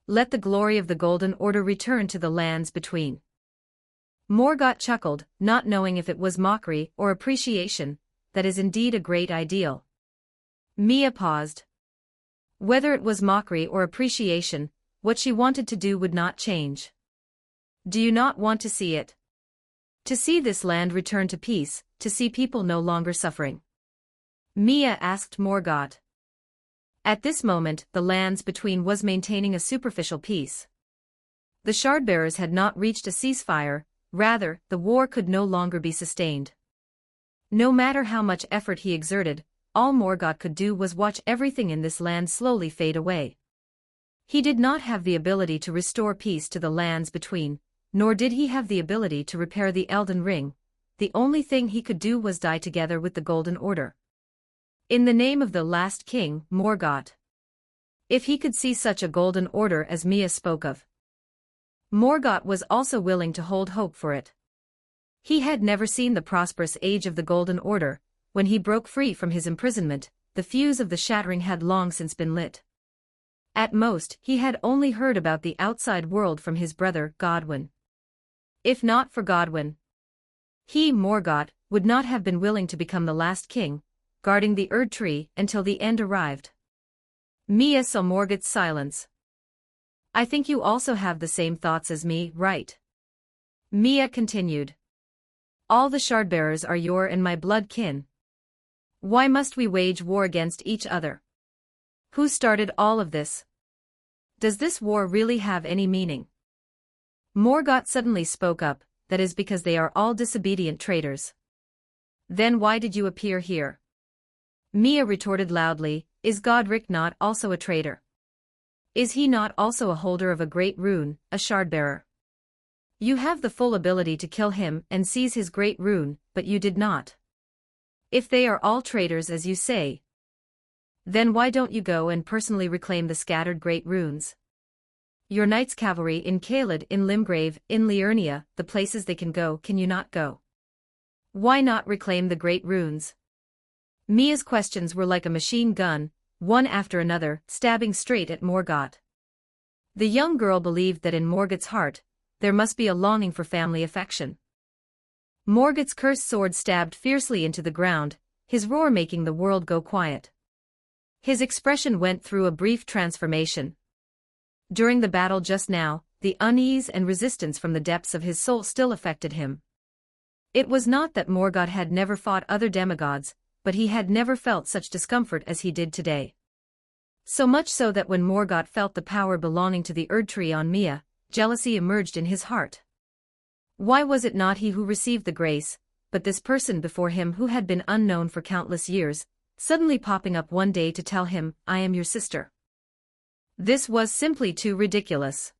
Let the glory of the Golden Order return to the lands between. Morgott chuckled, not knowing if it was mockery or appreciation. That is indeed a great ideal. Mia paused. Whether it was mockery or appreciation, what she wanted to do would not change. Do you not want to see it? To see this land return to peace, to see people no longer suffering? Mia asked Morgott. At this moment, the lands between was maintaining a superficial peace. The Shardbearers had not reached a ceasefire, rather, the war could no longer be sustained. No matter how much effort he exerted, all Morgott could do was watch everything in this land slowly fade away. He did not have the ability to restore peace to the lands between, nor did he have the ability to repair the Elden Ring. The only thing he could do was die together with the Golden Order. In the name of the last king, Morgott. If he could see such a Golden Order as Mia spoke of, Morgott was also willing to hold hope for it. He had never seen the prosperous age of the Golden Order. When he broke free from his imprisonment, the fuse of the shattering had long since been lit. At most, he had only heard about the outside world from his brother, Godwin. If not for Godwin, he, Morgott, would not have been willing to become the last king, guarding the Erd Tree until the end arrived. Mia saw Morgoth's silence. I think you also have the same thoughts as me, right? Mia continued. All the shardbearers are your and my blood kin. Why must we wage war against each other? Who started all of this? Does this war really have any meaning? Morgoth suddenly spoke up, that is because they are all disobedient traitors. Then why did you appear here? Mia retorted loudly, is Godric not also a traitor? Is he not also a holder of a great rune, a shardbearer? You have the full ability to kill him and seize his great rune, but you did not. If they are all traitors as you say, then why don't you go and personally reclaim the scattered great runes? Your knights' cavalry in Caelid, in Limgrave, in Liurnia, the places they can go, can you not go? Why not reclaim the great runes? Mia's questions were like a machine gun, one after another, stabbing straight at Morgoth. The young girl believed that in Morgoth's heart, there must be a longing for family affection. Morgoth's cursed sword stabbed fiercely into the ground, his roar making the world go quiet. His expression went through a brief transformation. During the battle just now, the unease and resistance from the depths of his soul still affected him. It was not that Morgoth had never fought other demigods, but he had never felt such discomfort as he did today. So much so that when Morgoth felt the power belonging to the Erdtree on Mia, jealousy emerged in his heart. Why was it not he who received the grace, but this person before him who had been unknown for countless years, suddenly popping up one day to tell him, I am your sister? This was simply too ridiculous.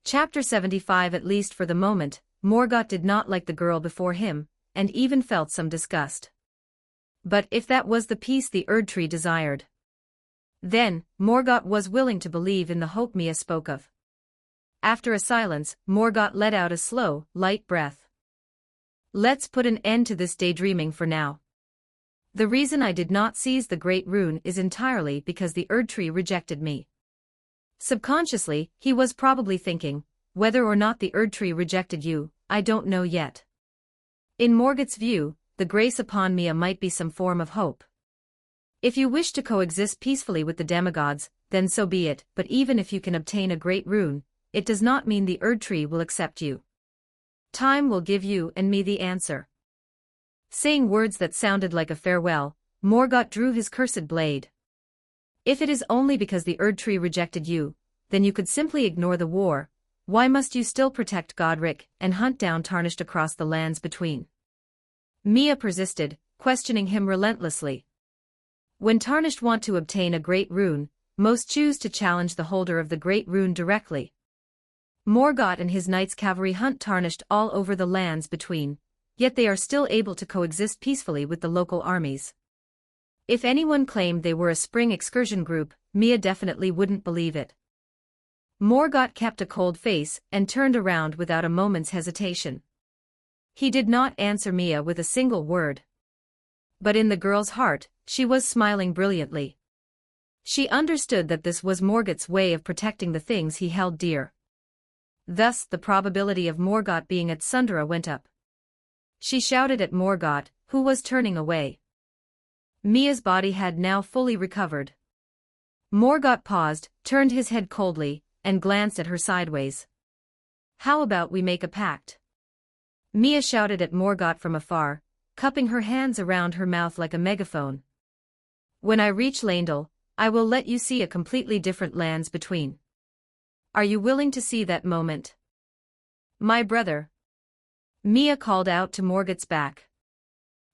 Chapter 75. At least for the moment, Morgoth did not like the girl before him, and even felt some disgust. But if that was the peace the Erdtree desired, then Morgoth was willing to believe in the hope Mia spoke of. After a silence, Morgoth let out a slow, light breath. Let's put an end to this daydreaming for now. The reason I did not seize the great rune is entirely because the Erdtree rejected me. Subconsciously, he was probably thinking, whether or not the Erdtree rejected you, I don't know yet. In Morgoth's view, the grace upon Mia might be some form of hope. If you wish to coexist peacefully with the demigods, then so be it, but even if you can obtain a great rune, it does not mean the Erdtree will accept you. Time will give you and me the answer. Saying words that sounded like a farewell, Morgoth drew his cursed blade. If it is only because the Erdtree rejected you, then you could simply ignore the war. Why must you still protect Godric and hunt down Tarnished across the lands between? Mia persisted, questioning him relentlessly. When Tarnished want to obtain a great rune, most choose to challenge the holder of the great rune directly. Morgoth and his knights' cavalry hunt Tarnished all over the lands between, yet they are still able to coexist peacefully with the local armies. If anyone claimed they were a spring excursion group, Mia definitely wouldn't believe it. Morgoth kept a cold face and turned around without a moment's hesitation. He did not answer Mia with a single word. But in the girl's heart, she was smiling brilliantly. She understood that this was Morgoth's way of protecting the things he held dear. Thus the probability of Morgoth being at Sundara went up. She shouted at Morgoth, who was turning away. Mia's body had now fully recovered. Morgoth paused, turned his head coldly, and glanced at her sideways. How about we make a pact? Mia shouted at Morgoth from afar, cupping her hands around her mouth like a megaphone. When I reach Leyndell, I will let you see a completely different lands between. Are you willing to see that moment? My brother. Mia called out to Morgoth's back.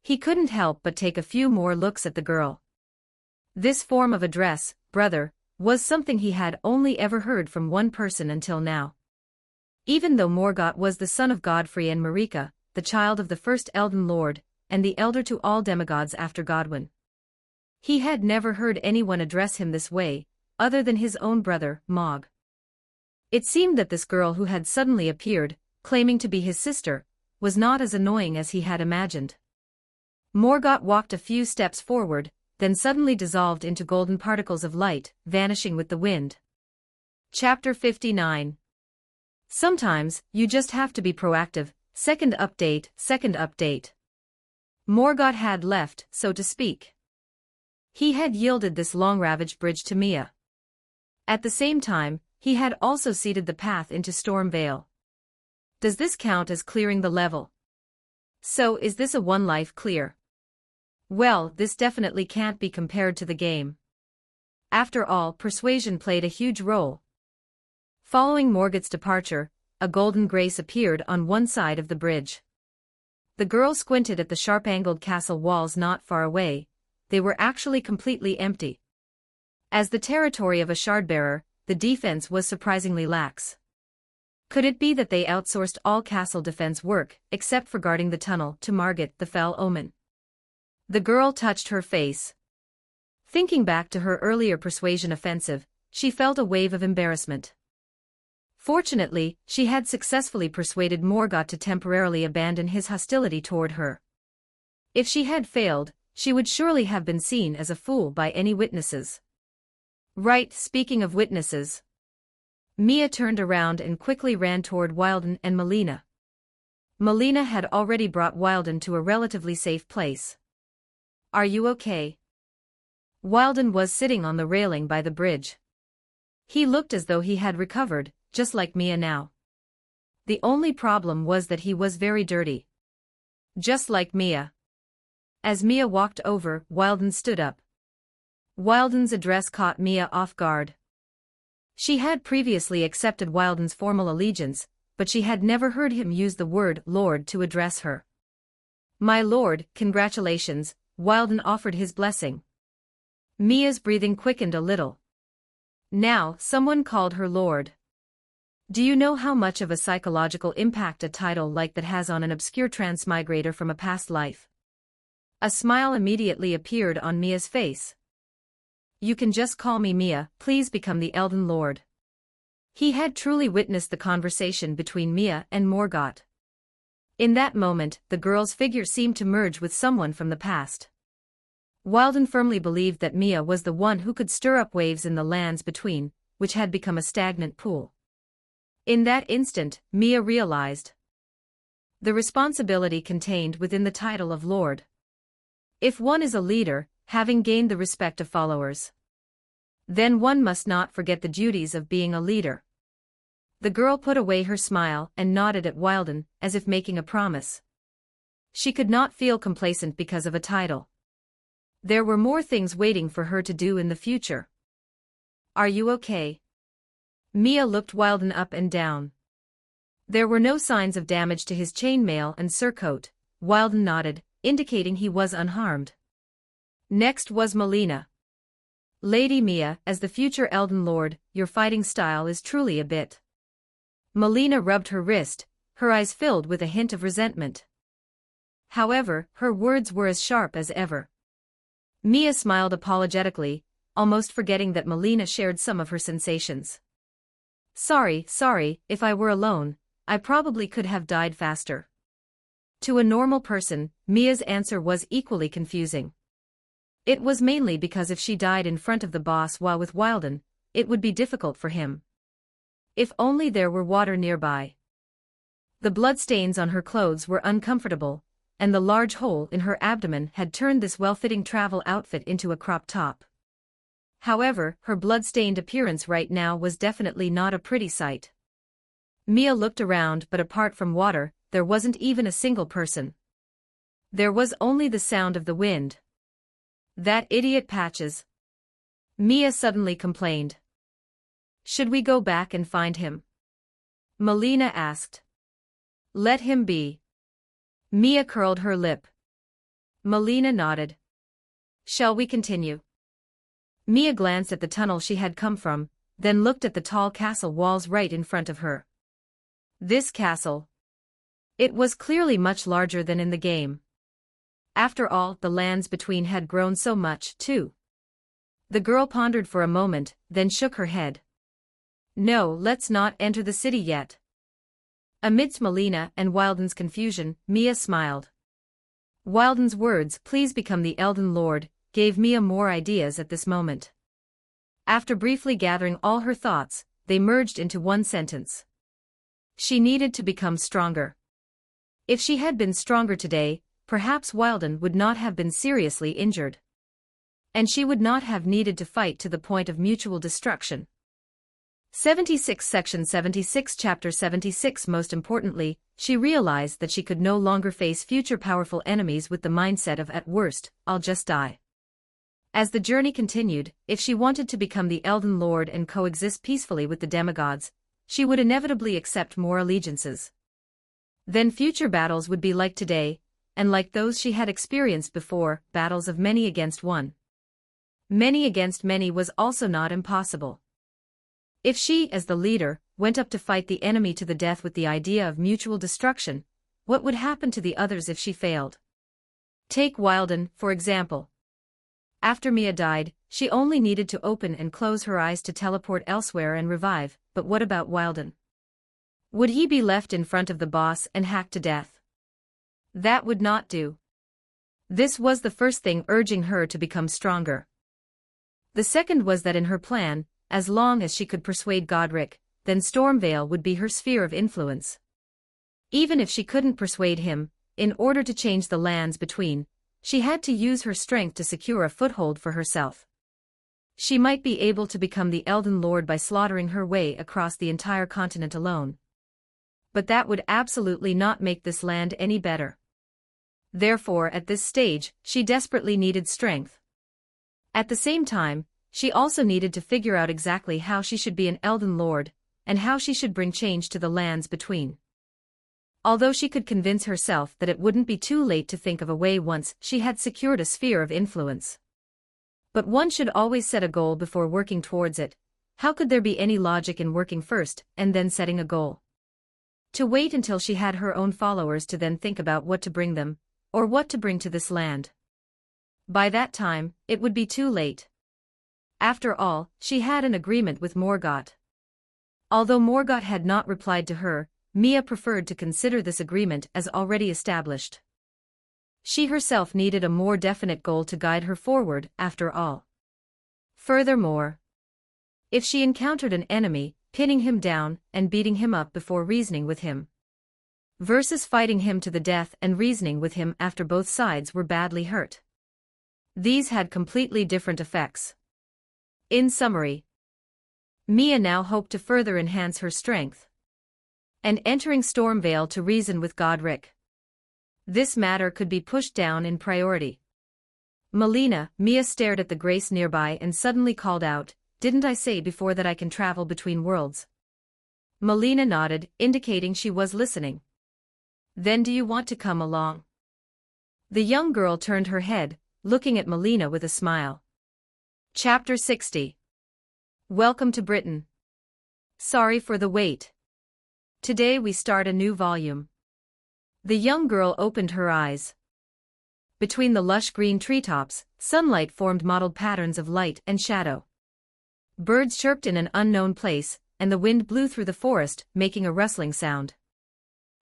He couldn't help but take a few more looks at the girl. This form of address, brother, was something he had only ever heard from one person until now. Even though Morgoth was the son of Godfrey and Marika, the child of the first Elden Lord, and the elder to all demigods after Godwyn, he had never heard anyone address him this way, other than his own brother, Mog. It seemed that this girl who had suddenly appeared, claiming to be his sister, was not as annoying as he had imagined. Morgoth walked a few steps forward, then suddenly dissolved into golden particles of light, vanishing with the wind. Chapter 59. Sometimes, you just have to be proactive. Second update. Morgoth had left, so to speak. He had yielded this long-ravaged bridge to Mia. At the same time, he had also seeded the path into Storm Vale. Does this count as clearing the level? So is this a one-life clear? Well, this definitely can't be compared to the game. After all, persuasion played a huge role. Following Morgoth's departure, a golden grace appeared on one side of the bridge. The girl squinted at the sharp-angled castle walls not far away. They were actually completely empty. As the territory of a shardbearer, the defense was surprisingly lax. Could it be that they outsourced all castle defense work, except for guarding the tunnel, to Morgoth the Fell Omen? The girl touched her face. Thinking back to her earlier persuasion offensive, she felt a wave of embarrassment. Fortunately, she had successfully persuaded Morgoth to temporarily abandon his hostility toward her. If she had failed, she would surely have been seen as a fool by any witnesses. Right, speaking of witnesses. Mia turned around and quickly ran toward Wilden and Melina. Melina had already brought Wilden to a relatively safe place. Are you okay? Wilden was sitting on the railing by the bridge. He looked as though he had recovered, just like Mia now. The only problem was that he was very dirty. Just like Mia. As Mia walked over, Wilden stood up. Wilden's address caught Mia off guard. She had previously accepted Wilden's formal allegiance, but she had never heard him use the word Lord to address her. My lord, congratulations, Wilden offered his blessing. Mia's breathing quickened a little. Now, someone called her Lord. Do you know how much of a psychological impact a title like that has on an obscure transmigrator from a past life? A smile immediately appeared on Mia's face. You can just call me Mia, please become the Elden Lord. He had truly witnessed the conversation between Mia and Morgoth. In that moment, the girl's figure seemed to merge with someone from the past. Wilden firmly believed that Mia was the one who could stir up waves in the lands between, which had become a stagnant pool. In that instant, Mia realized the responsibility contained within the title of Lord. If one is a leader, having gained the respect of followers, then one must not forget the duties of being a leader. The girl put away her smile and nodded at Wilden, as if making a promise. She could not feel complacent because of a title. There were more things waiting for her to do in the future. Are you okay? Mia looked Wilden up and down. There were no signs of damage to his chainmail and surcoat. Wilden nodded, indicating he was unharmed. Next was Melina. Lady Mia, as the future Elden Lord, your fighting style is truly a bit. Melina rubbed her wrist, her eyes filled with a hint of resentment. However, her words were as sharp as ever. Mia smiled apologetically, almost forgetting that Melina shared some of her sensations. Sorry, if I were alone, I probably could have died faster. To a normal person, Mia's answer was equally confusing. It was mainly because if she died in front of the boss while with Wilden, it would be difficult for him. If only there were water nearby. The bloodstains on her clothes were uncomfortable, and the large hole in her abdomen had turned this well-fitting travel outfit into a crop top. However, her blood-stained appearance right now was definitely not a pretty sight. Mia looked around, but apart from water, there wasn't even a single person. There was only the sound of the wind. That idiot Patches. Mia suddenly complained. Should we go back and find him? Melina asked. Let him be. Mia curled her lip. Melina nodded. Shall we continue? Mia glanced at the tunnel she had come from, then looked at the tall castle walls right in front of her. This castle. It was clearly much larger than in the game. After all, the lands between had grown so much, too. The girl pondered for a moment, then shook her head. No, let's not enter the city yet. Amidst Melina and Wilden's confusion, Mia smiled. Wilden's words, please become the Elden Lord, gave Mia more ideas at this moment. After briefly gathering all her thoughts, they merged into one sentence. She needed to become stronger. If she had been stronger today, perhaps Wilden would not have been seriously injured. And she would not have needed to fight to the point of mutual destruction. 76 Section 76 Chapter 76 Most importantly, she realized that she could no longer face future powerful enemies with the mindset of at worst, I'll just die. As the journey continued, if she wanted to become the Elden Lord and coexist peacefully with the demigods, she would inevitably accept more allegiances. Then future battles would be like today, and like those she had experienced before, battles of many against one. Many against many was also not impossible. If she, as the leader, went up to fight the enemy to the death with the idea of mutual destruction, what would happen to the others if she failed? Take Wilden, for example. After Mia died, she only needed to open and close her eyes to teleport elsewhere and revive, but what about Wilden? Would he be left in front of the boss and hacked to death? That would not do. This was the first thing urging her to become stronger. The second was that in her plan, as long as she could persuade Godric, then Stormveil would be her sphere of influence. Even if she couldn't persuade him, in order to change the lands between, she had to use her strength to secure a foothold for herself. She might be able to become the Elden Lord by slaughtering her way across the entire continent alone. But that would absolutely not make this land any better. Therefore, at this stage, she desperately needed strength. At the same time, she also needed to figure out exactly how she should be an Elden Lord, and how she should bring change to the lands between. Although she could convince herself that it wouldn't be too late to think of a way once she had secured a sphere of influence. But one should always set a goal before working towards it. How could there be any logic in working first and then setting a goal? To wait until she had her own followers to then think about what to bring them, or what to bring to this land. By that time, it would be too late. After all, she had an agreement with Morgott. Although Morgott had not replied to her, Mia preferred to consider this agreement as already established. She herself needed a more definite goal to guide her forward, after all. Furthermore, if she encountered an enemy, pinning him down and beating him up before reasoning with him, versus fighting him to the death and reasoning with him after both sides were badly hurt, these had completely different effects. In summary, Mia now hoped to further enhance her strength, and entering Stormveil to reason with Godric. This matter could be pushed down in priority. Melina, Mia stared at the grace nearby and suddenly called out, "Didn't I say before that I can travel between worlds?" Melina nodded, indicating she was listening. "Then do you want to come along?" The young girl turned her head, looking at Melina with a smile. Chapter 60. Welcome to Britain. Sorry for the wait. Today we start a new volume. The young girl opened her eyes. Between the lush green treetops, sunlight formed mottled patterns of light and shadow. Birds chirped in an unknown place, and the wind blew through the forest, making a rustling sound.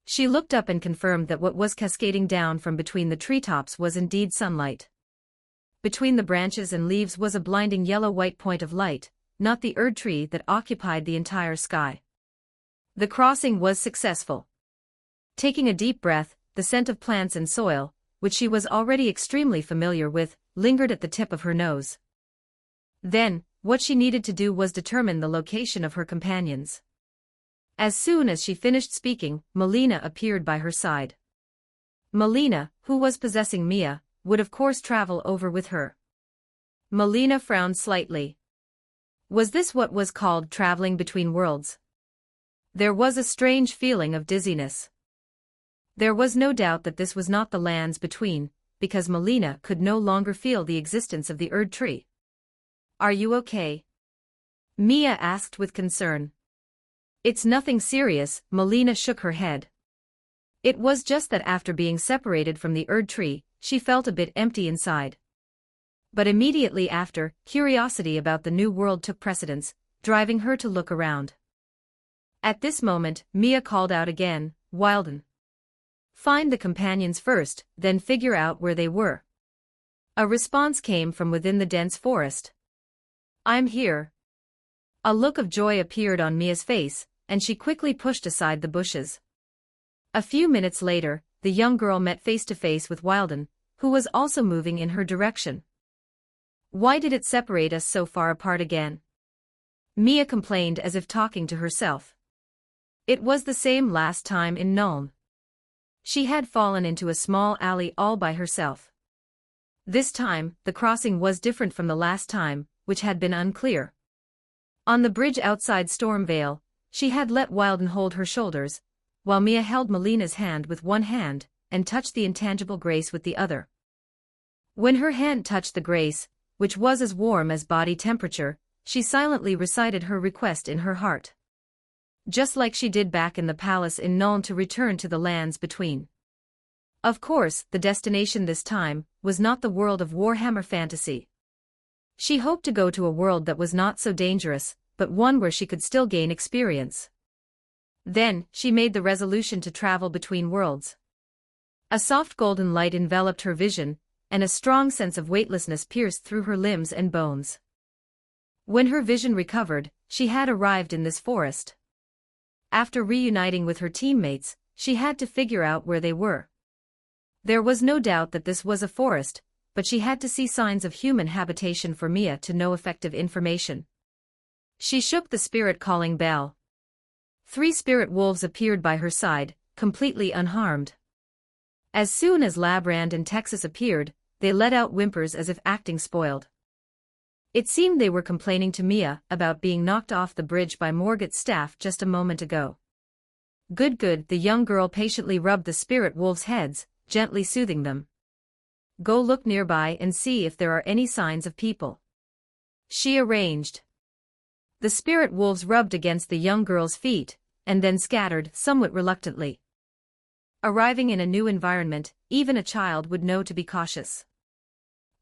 She looked up and confirmed that what was cascading down from between the treetops was indeed sunlight. Between the branches and leaves was a blinding yellow-white point of light, not the Erd tree that occupied the entire sky. The crossing was successful. Taking a deep breath, the scent of plants and soil, which she was already extremely familiar with, lingered at the tip of her nose. Then, what she needed to do was determine the location of her companions. As soon as she finished speaking, Melina appeared by her side. Melina, who was possessing Mia, would of course travel over with her. Melina frowned slightly. Was this what was called traveling between worlds? There was a strange feeling of dizziness. There was no doubt that this was not the lands between, because Melina could no longer feel the existence of the Erd tree. "Are you okay?" Mia asked with concern. "It's nothing serious," Melina shook her head. It was just that after being separated from the Erd tree, she felt a bit empty inside. But immediately after, curiosity about the new world took precedence, driving her to look around. At this moment, Mia called out again, "Wilden. Find the companions first, then figure out where they were." A response came from within the dense forest. "I'm here." A look of joy appeared on Mia's face, and she quickly pushed aside the bushes. A few minutes later, the young girl met face to face with Wilden, who was also moving in her direction. Why did it separate us so far apart again? Mia complained as if talking to herself. It was the same last time in Nuln. She had fallen into a small alley all by herself. This time, the crossing was different from the last time, which had been unclear. On the bridge outside Stormvale, she had let Wilden hold her shoulders, while Mia held Melina's hand with one hand, and touched the intangible Grace with the other. When her hand touched the Grace, which was as warm as body temperature, she silently recited her request in her heart. Just like she did back in the palace in Nuln to return to the lands between. Of course, the destination this time was not the world of Warhammer Fantasy. She hoped to go to a world that was not so dangerous, but one where she could still gain experience. Then, she made the resolution to travel between worlds. A soft golden light enveloped her vision, and a strong sense of weightlessness pierced through her limbs and bones. When her vision recovered, she had arrived in this forest. After reuniting with her teammates, she had to figure out where they were. There was no doubt that this was a forest, but she had to see signs of human habitation for Mia to know effective information. She shook the spirit-calling bell. 3 spirit wolves appeared by her side, completely unharmed. As soon as Labrand and Texas appeared, they let out whimpers as if acting spoiled. It seemed they were complaining to Mia about being knocked off the bridge by Morgott's staff just a moment ago. Good, the young girl patiently rubbed the spirit wolves' heads, gently soothing them. Go look nearby and see if there are any signs of people. She arranged. The spirit wolves rubbed against the young girl's feet, and then scattered somewhat reluctantly. Arriving in a new environment, even a child would know to be cautious.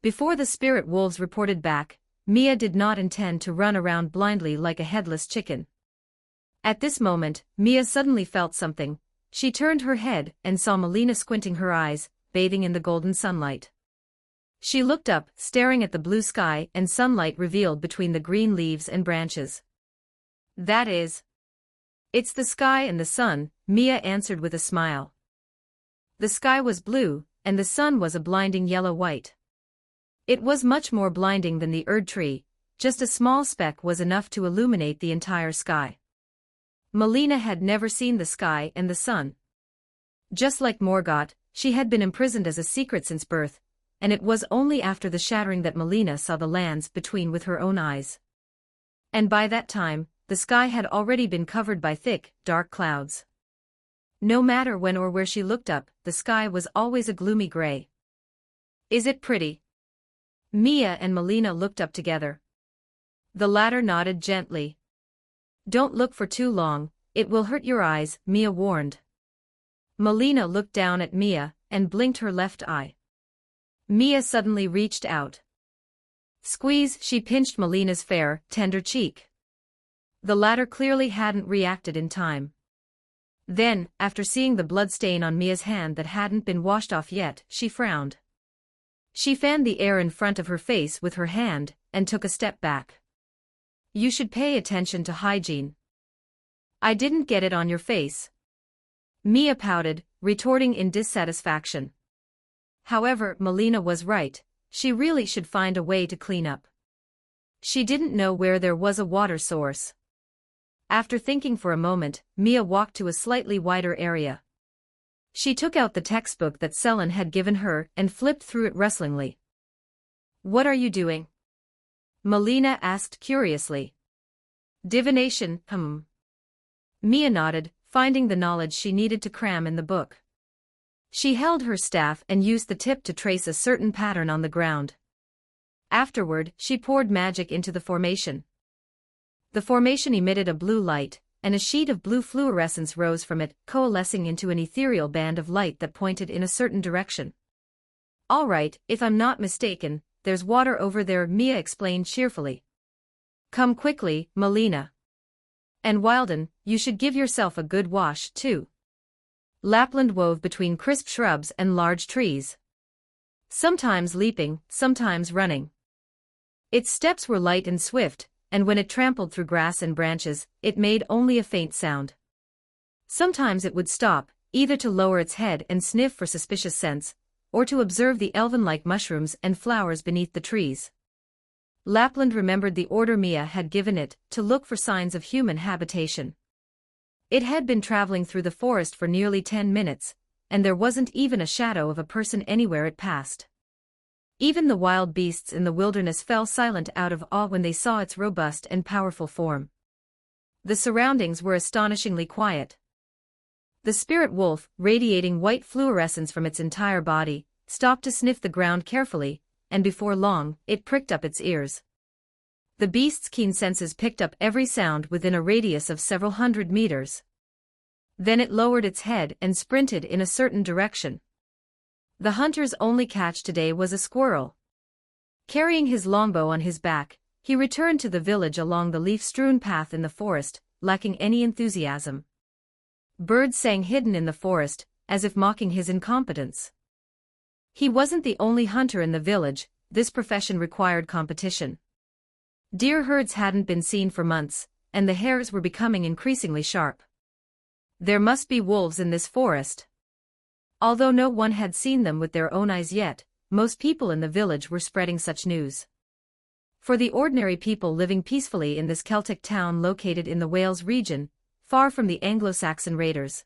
Before the spirit wolves reported back, Mia did not intend to run around blindly like a headless chicken. At this moment, Mia suddenly felt something. She turned her head and saw Melina squinting her eyes, bathing in the golden sunlight. She looked up, staring at the blue sky and sunlight revealed between the green leaves and branches. That is. It's the sky and the sun, Mia answered with a smile. The sky was blue, and the sun was a blinding yellow-white. It was much more blinding than the Erd tree, just a small speck was enough to illuminate the entire sky. Melina had never seen the sky and the sun. Just like Morgott, she had been imprisoned as a secret since birth, and it was only after the shattering that Melina saw the lands between with her own eyes. And by that time, the sky had already been covered by thick, dark clouds. No matter when or where she looked up, the sky was always a gloomy gray. Is it pretty? Mia and Melina looked up together. The latter nodded gently. Don't look for too long, it will hurt your eyes, Mia warned. Melina looked down at Mia, and blinked her left eye. Mia suddenly reached out. Squeeze, she pinched Melina's fair, tender cheek. The latter clearly hadn't reacted in time. Then, after seeing the blood stain on Mia's hand that hadn't been washed off yet, she frowned. She fanned the air in front of her face with her hand, and took a step back. You should pay attention to hygiene. I didn't get it on your face. Mia pouted, retorting in dissatisfaction. However, Melina was right, she really should find a way to clean up. She didn't know where there was a water source. After thinking for a moment, Mia walked to a slightly wider area. She took out the textbook that Selen had given her and flipped through it rustlingly. What are you doing? Melina asked curiously. Divination, Mia nodded, finding the knowledge she needed to cram in the book. She held her staff and used the tip to trace a certain pattern on the ground. Afterward, she poured magic into the formation. The formation emitted a blue light, and a sheet of blue fluorescence rose from it, coalescing into an ethereal band of light that pointed in a certain direction. All right, if I'm not mistaken, there's water over there, Mia explained cheerfully. Come quickly, Melina. And Wilden, you should give yourself a good wash, too. Lapland wove between crisp shrubs and large trees. Sometimes leaping, sometimes running. Its steps were light and swift, and when it trampled through grass and branches, it made only a faint sound. Sometimes it would stop, either to lower its head and sniff for suspicious scents, or to observe the elven-like mushrooms and flowers beneath the trees. Lapland remembered the order Mia had given it to look for signs of human habitation. It had been traveling through the forest for nearly 10 minutes, and there wasn't even a shadow of a person anywhere it passed. Even the wild beasts in the wilderness fell silent out of awe when they saw its robust and powerful form. The surroundings were astonishingly quiet. The spirit wolf, radiating white fluorescence from its entire body, stopped to sniff the ground carefully, and before long, it pricked up its ears. The beast's keen senses picked up every sound within a radius of several hundred meters. Then it lowered its head and sprinted in a certain direction. The hunter's only catch today was a squirrel. Carrying his longbow on his back, he returned to the village along the leaf-strewn path in the forest, lacking any enthusiasm. Birds sang hidden in the forest, as if mocking his incompetence. He wasn't the only hunter in the village, this profession required competition. Deer herds hadn't been seen for months, and the hares were becoming increasingly sharp. There must be wolves in this forest. Although no one had seen them with their own eyes yet, most people in the village were spreading such news. For the ordinary people living peacefully in this Celtic town located in the Wales region, far from the Anglo-Saxon raiders.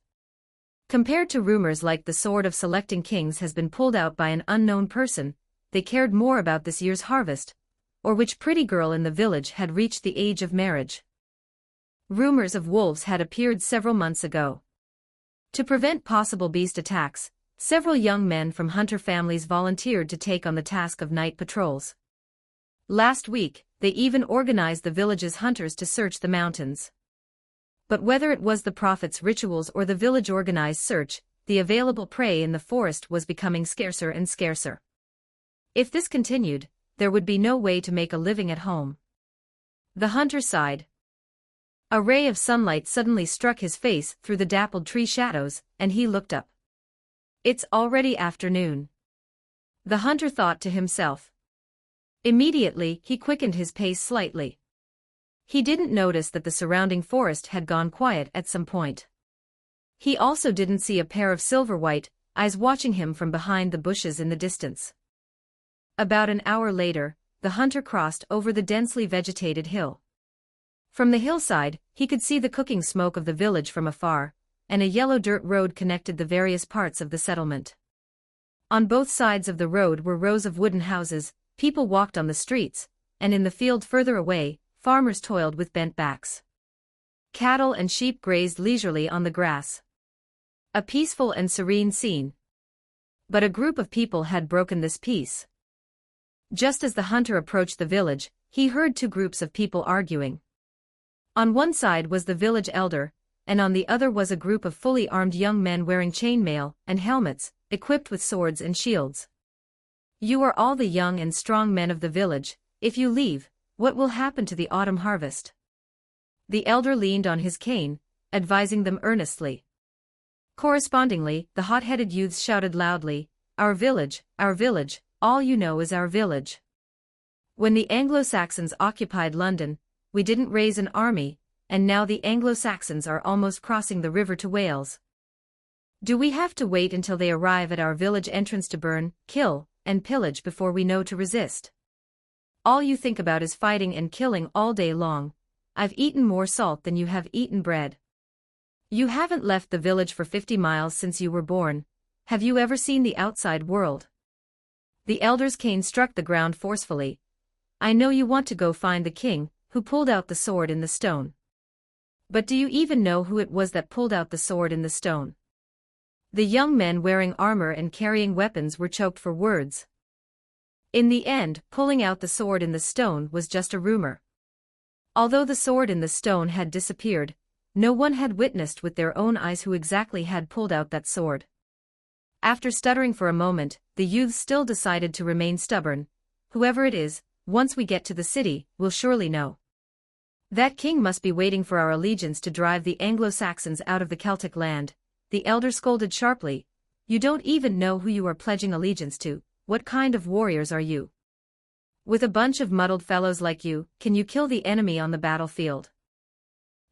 Compared to rumors like the sword of selecting kings has been pulled out by an unknown person, they cared more about this year's harvest, or which pretty girl in the village had reached the age of marriage. Rumors of wolves had appeared several months ago. To prevent possible beast attacks, several young men from hunter families volunteered to take on the task of night patrols. Last week, they even organized the village's hunters to search the mountains. But whether it was the prophet's rituals or the village-organized search, the available prey in the forest was becoming scarcer and scarcer. If this continued, there would be no way to make a living at home. The hunter sighed. A ray of sunlight suddenly struck his face through the dappled tree shadows, and he looked up. It's already afternoon. The hunter thought to himself. Immediately, he quickened his pace slightly. He didn't notice that the surrounding forest had gone quiet at some point. He also didn't see a pair of silver-white eyes watching him from behind the bushes in the distance. About an hour later, the hunter crossed over the densely vegetated hill. From the hillside, he could see the cooking smoke of the village from afar, and a yellow dirt road connected the various parts of the settlement. On both sides of the road were rows of wooden houses, people walked on the streets, and in the field further away, farmers toiled with bent backs. Cattle and sheep grazed leisurely on the grass. A peaceful and serene scene. But a group of people had broken this peace. Just as the hunter approached the village, he heard two groups of people arguing. On one side was the village elder, and on the other was a group of fully armed young men wearing chainmail and helmets, equipped with swords and shields. You are all the young and strong men of the village. If you leave, what will happen to the autumn harvest? The elder leaned on his cane, advising them earnestly. Correspondingly, the hot-headed youths shouted loudly, our village, all you know is our village. When the Anglo-Saxons occupied London, we didn't raise an army, and now the Anglo-Saxons are almost crossing the river to Wales. Do we have to wait until they arrive at our village entrance to burn, kill, and pillage before we know to resist? All you think about is fighting and killing all day long. I've eaten more salt than you have eaten bread. You haven't left the village for 50 miles since you were born. Have you ever seen the outside world? The elder's cane struck the ground forcefully. I know you want to go find the king, who pulled out the sword in the stone. But do you even know who it was that pulled out the sword in the stone? The young men wearing armor and carrying weapons were choked for words. In the end, pulling out the sword in the stone was just a rumor. Although the sword in the stone had disappeared, no one had witnessed with their own eyes who exactly had pulled out that sword. After stuttering for a moment, the youths still decided to remain stubborn. Whoever it is, once we get to the city, we'll surely know. That king must be waiting for our allegiance to drive the Anglo-Saxons out of the Celtic land. The elder scolded sharply. You don't even know who you are pledging allegiance to. What kind of warriors are you? With a bunch of muddled fellows like you, can you kill the enemy on the battlefield?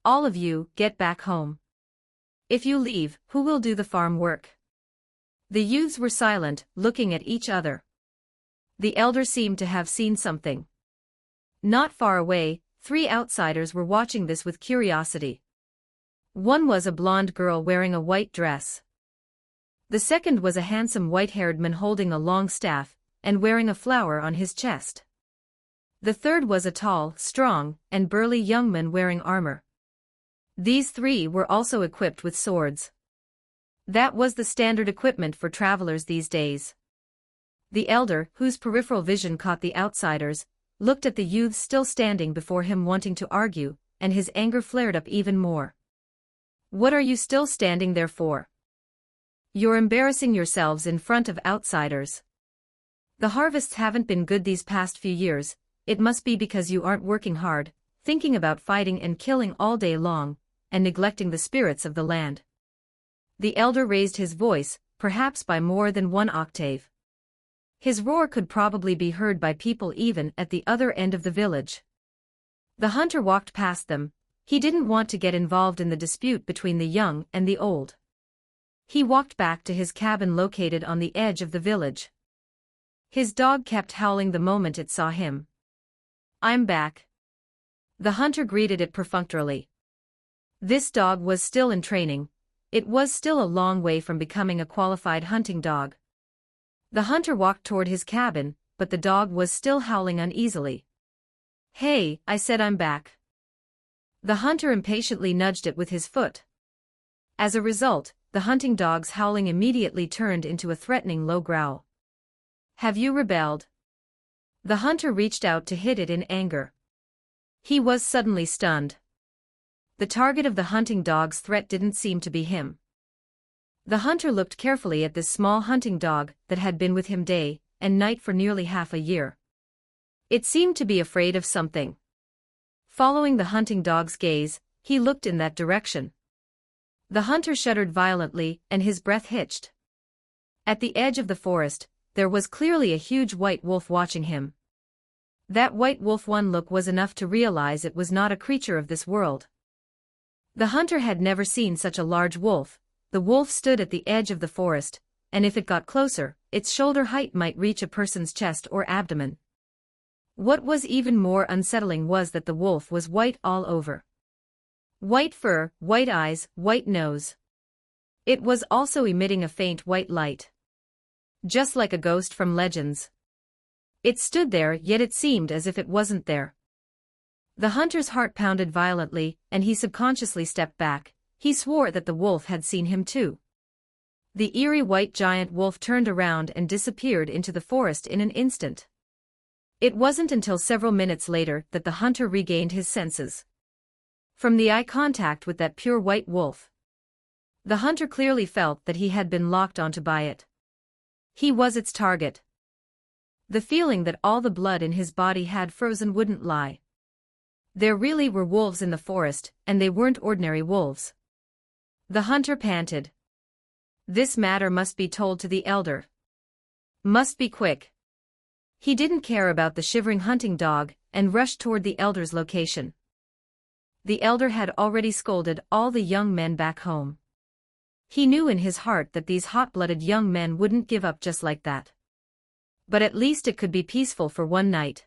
All of you, get back home. If you leave, who will do the farm work? The youths were silent, looking at each other. The elder seemed to have seen something. Not far away, 3 outsiders were watching this with curiosity. One was a blonde girl wearing a white dress. The second was a handsome white-haired man holding a long staff and wearing a flower on his chest. The third was a tall, strong, and burly young man wearing armor. These 3 were also equipped with swords. That was the standard equipment for travelers these days. The elder, whose peripheral vision caught the outsiders, looked at the youths still standing before him wanting to argue, and his anger flared up even more. What are you still standing there for? You're embarrassing yourselves in front of outsiders. The harvests haven't been good these past few years. It must be because you aren't working hard, thinking about fighting and killing all day long, and neglecting the spirits of the land. The elder raised his voice, perhaps by more than 1 octave. His roar could probably be heard by people even at the other end of the village. The hunter walked past them. He didn't want to get involved in the dispute between the young and the old. He walked back to his cabin located on the edge of the village. His dog kept howling the moment it saw him. "I'm back." The hunter greeted it perfunctorily. This dog was still in training. It was still a long way from becoming a qualified hunting dog. The hunter walked toward his cabin, but the dog was still howling uneasily. "Hey, I said I'm back." The hunter impatiently nudged it with his foot. As a result, the hunting dog's howling immediately turned into a threatening low growl. "Have you rebelled?" The hunter reached out to hit it in anger. He was suddenly stunned. The target of the hunting dog's threat didn't seem to be him. The hunter looked carefully at this small hunting dog that had been with him day and night for nearly half a year. It seemed to be afraid of something. Following the hunting dog's gaze, he looked in that direction. The hunter shuddered violently and his breath hitched. At the edge of the forest, there was clearly a huge white wolf watching him. That white wolf, one look was enough to realize it was not a creature of this world. The hunter had never seen such a large wolf. The wolf stood at the edge of the forest, and if it got closer, its shoulder height might reach a person's chest or abdomen. What was even more unsettling was that the wolf was white all over. White fur, white eyes, white nose. It was also emitting a faint white light. Just like a ghost from legends. It stood there, yet it seemed as if it wasn't there. The hunter's heart pounded violently, and he subconsciously stepped back. He swore that the wolf had seen him too. The eerie white giant wolf turned around and disappeared into the forest in an instant. It wasn't until several minutes later that the hunter regained his senses. From the eye contact with that pure white wolf, the hunter clearly felt that he had been locked onto by it. He was its target. The feeling that all the blood in his body had frozen wouldn't lie. There really were wolves in the forest, and they weren't ordinary wolves. The hunter panted. This matter must be told to the elder. Must be quick. He didn't care about the shivering hunting dog, and rushed toward the elder's location. The elder had already scolded all the young men back home. He knew in his heart that these hot-blooded young men wouldn't give up just like that. But at least it could be peaceful for one night.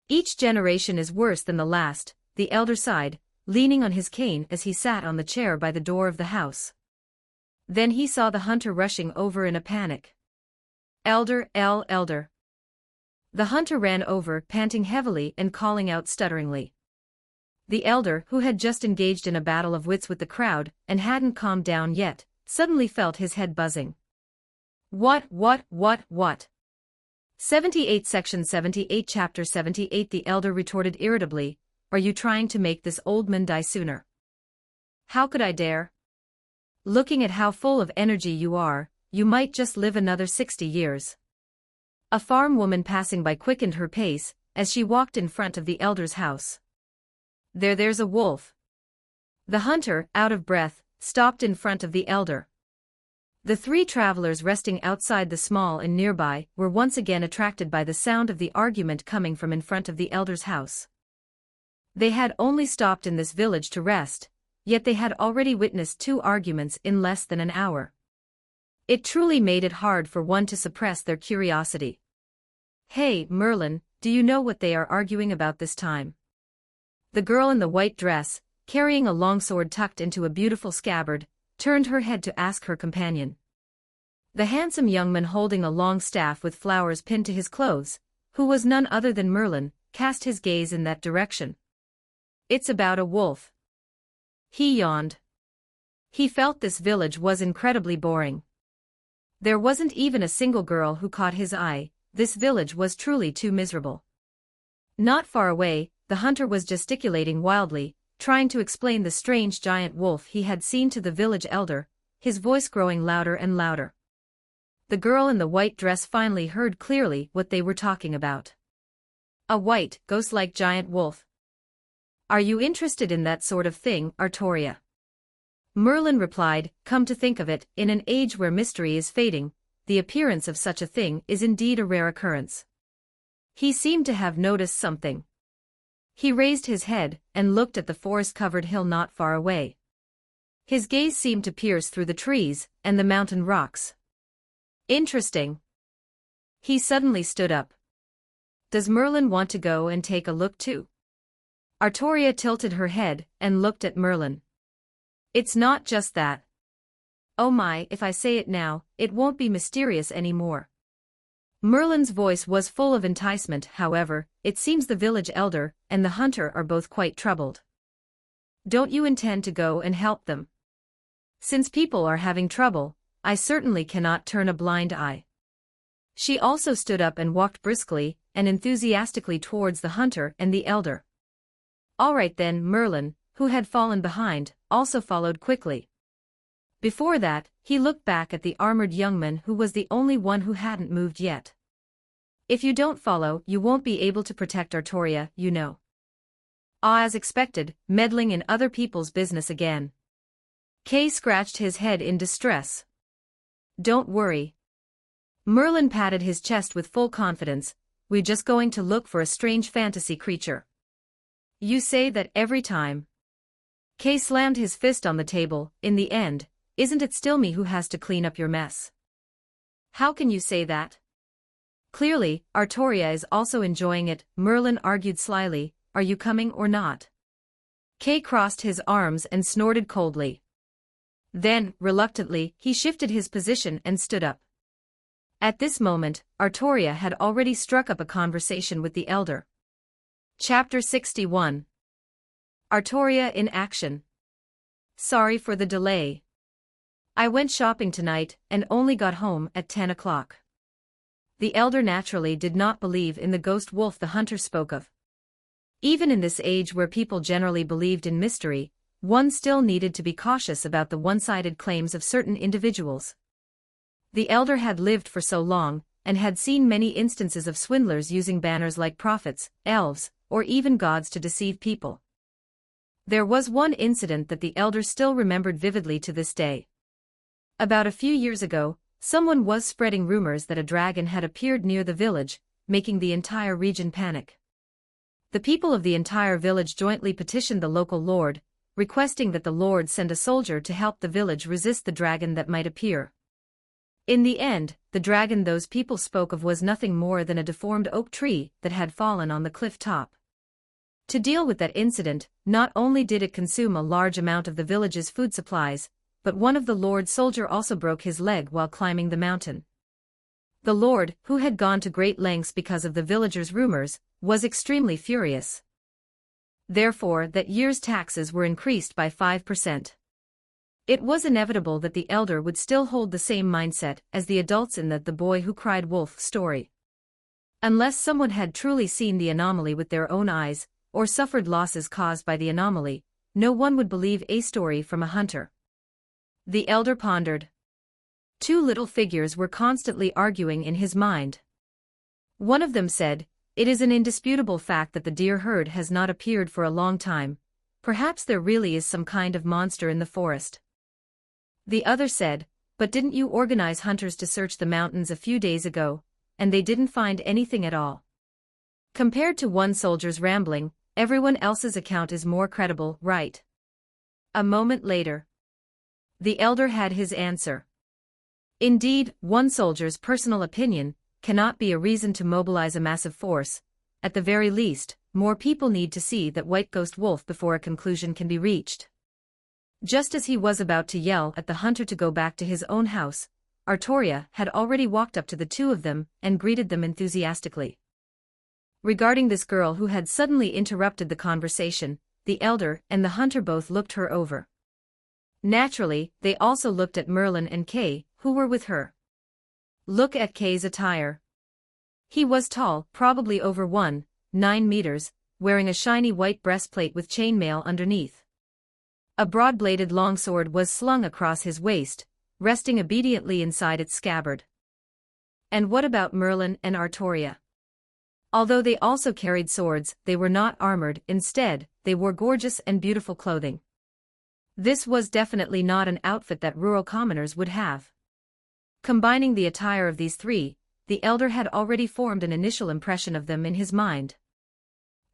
Each generation is worse than the last, the elder sighed, leaning on his cane as he sat on the chair by the door of the house. Then he saw the hunter rushing over in a panic. "Elder, elder." The hunter ran over, panting heavily and calling out stutteringly. The elder, who had just engaged in a battle of wits with the crowd and hadn't calmed down yet, suddenly felt his head buzzing. What? 78 Section 78 Chapter 78 The elder retorted irritably, "Are you trying to make this old man die sooner? How could I dare? Looking at how full of energy you are, you might just live another 60 years. A farm woman passing by quickened her pace as she walked in front of the elder's house. There's a wolf." The hunter, out of breath, stopped in front of the elder. The 3 travelers resting outside the small inn nearby were once again attracted by the sound of the argument coming from in front of the elder's house. They had only stopped in this village to rest, yet they had already witnessed 2 arguments in less than an hour. It truly made it hard for one to suppress their curiosity. "Hey, Merlin, do you know what they are arguing about this time? The girl in the white dress, carrying a long sword tucked into a beautiful scabbard, turned her head to ask her companion. The handsome young man holding a long staff with flowers pinned to his clothes, who was none other than Merlin, cast his gaze in that direction. It's about a wolf. He yawned. He felt this village was incredibly boring. There wasn't even a single girl who caught his eye. This village was truly too miserable. Not far away, the hunter was gesticulating wildly, trying to explain the strange giant wolf he had seen to the village elder, his voice growing louder and louder. The girl in the white dress finally heard clearly what they were talking about. A white, ghost-like giant wolf. Are you interested in that sort of thing, Artoria? Merlin replied, come to think of it, in an age where mystery is fading, the appearance of such a thing is indeed a rare occurrence. He seemed to have noticed something. He raised his head and looked at the forest-covered hill not far away. His gaze seemed to pierce through the trees and the mountain rocks. Interesting. He suddenly stood up. Does Merlin want to go and take a look too? Artoria tilted her head and looked at Merlin. It's not just that. Oh my, if I say it now, it won't be mysterious anymore. Merlin's voice was full of enticement. However, it seems the village elder and the hunter are both quite troubled. Don't you intend to go and help them? Since people are having trouble, I certainly cannot turn a blind eye. She also stood up and walked briskly and enthusiastically towards the hunter and the elder. All right then, Merlin, who had fallen behind, also followed quickly. Before that, he looked back at the armored young man who was the only one who hadn't moved yet. If you don't follow, you won't be able to protect Artoria, you know. Ah, as expected, meddling in other people's business again. Kay scratched his head in distress. Don't worry. Merlin patted his chest with full confidence, we're just going to look for a strange fantasy creature. You say that every time. Kay slammed his fist on the table. In the end, isn't it still me who has to clean up your mess? How can you say that? Clearly, Artoria is also enjoying it, Merlin argued slyly, are you coming or not? Kay crossed his arms and snorted coldly. Then, reluctantly, he shifted his position and stood up. At this moment, Artoria had already struck up a conversation with the elder. Chapter 61. Artoria in action. Sorry for the delay. I went shopping tonight and only got home at 10 o'clock. The elder naturally did not believe in the ghost wolf the hunter spoke of. Even in this age where people generally believed in mystery, one still needed to be cautious about the one-sided claims of certain individuals. The elder had lived for so long, and had seen many instances of swindlers using banners like prophets, elves, or even gods to deceive people. There was one incident that the elder still remembered vividly to this day. About a few years ago, someone was spreading rumors that a dragon had appeared near the village, making the entire region panic. The people of the entire village jointly petitioned the local lord, requesting that the lord send a soldier to help the village resist the dragon that might appear. In the end, the dragon those people spoke of was nothing more than a deformed oak tree that had fallen on the cliff top. To deal with that incident, not only did it consume a large amount of the village's food supplies, but one of the lord's soldier also broke his leg while climbing the mountain. The lord, who had gone to great lengths because of the villagers' rumors, was extremely furious. Therefore, that year's taxes were increased by 5%. It was inevitable that the elder would still hold the same mindset as the adults in the boy who cried wolf story. Unless someone had truly seen the anomaly with their own eyes, or suffered losses caused by the anomaly, no one would believe a story from a hunter. The elder pondered. Two little figures were constantly arguing in his mind. One of them said, it is an indisputable fact that the deer herd has not appeared for a long time. Perhaps there really is some kind of monster in the forest. The other said, but didn't you organize hunters to search the mountains a few days ago, and they didn't find anything at all? Compared to one soldier's rambling, everyone else's account is more credible, right? A moment later, the elder had his answer. Indeed, one soldier's personal opinion cannot be a reason to mobilize a massive force, at the very least, more people need to see that white ghost wolf before a conclusion can be reached. Just as he was about to yell at the hunter to go back to his own house, Artoria had already walked up to the two of them and greeted them enthusiastically. Regarding this girl who had suddenly interrupted the conversation, the elder and the hunter both looked her over. Naturally, they also looked at Merlin and Kay, who were with her. Look at Kay's attire. He was tall, probably over 1.9 meters, wearing a shiny white breastplate with chainmail underneath. A broad-bladed longsword was slung across his waist, resting obediently inside its scabbard. And what about Merlin and Artoria? Although they also carried swords, they were not armored, instead, they wore gorgeous and beautiful clothing. This was definitely not an outfit that rural commoners would have. Combining the attire of these three, the elder had already formed an initial impression of them in his mind.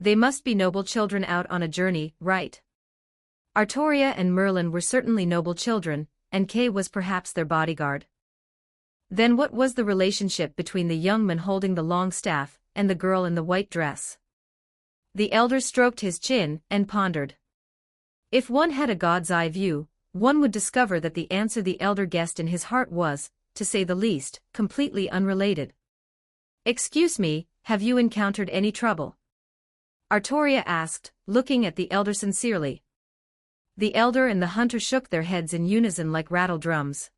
They must be noble children out on a journey, right? Artoria and Merlin were certainly noble children, and Kay was perhaps their bodyguard. Then what was the relationship between the young man holding the long staff and the girl in the white dress? The elder stroked his chin and pondered. If one had a god's eye view, one would discover that the answer the elder guessed in his heart was, to say the least, completely unrelated. Excuse me, have you encountered any trouble? Artoria asked, looking at the elder sincerely. The elder and the hunter shook their heads in unison like rattle drums.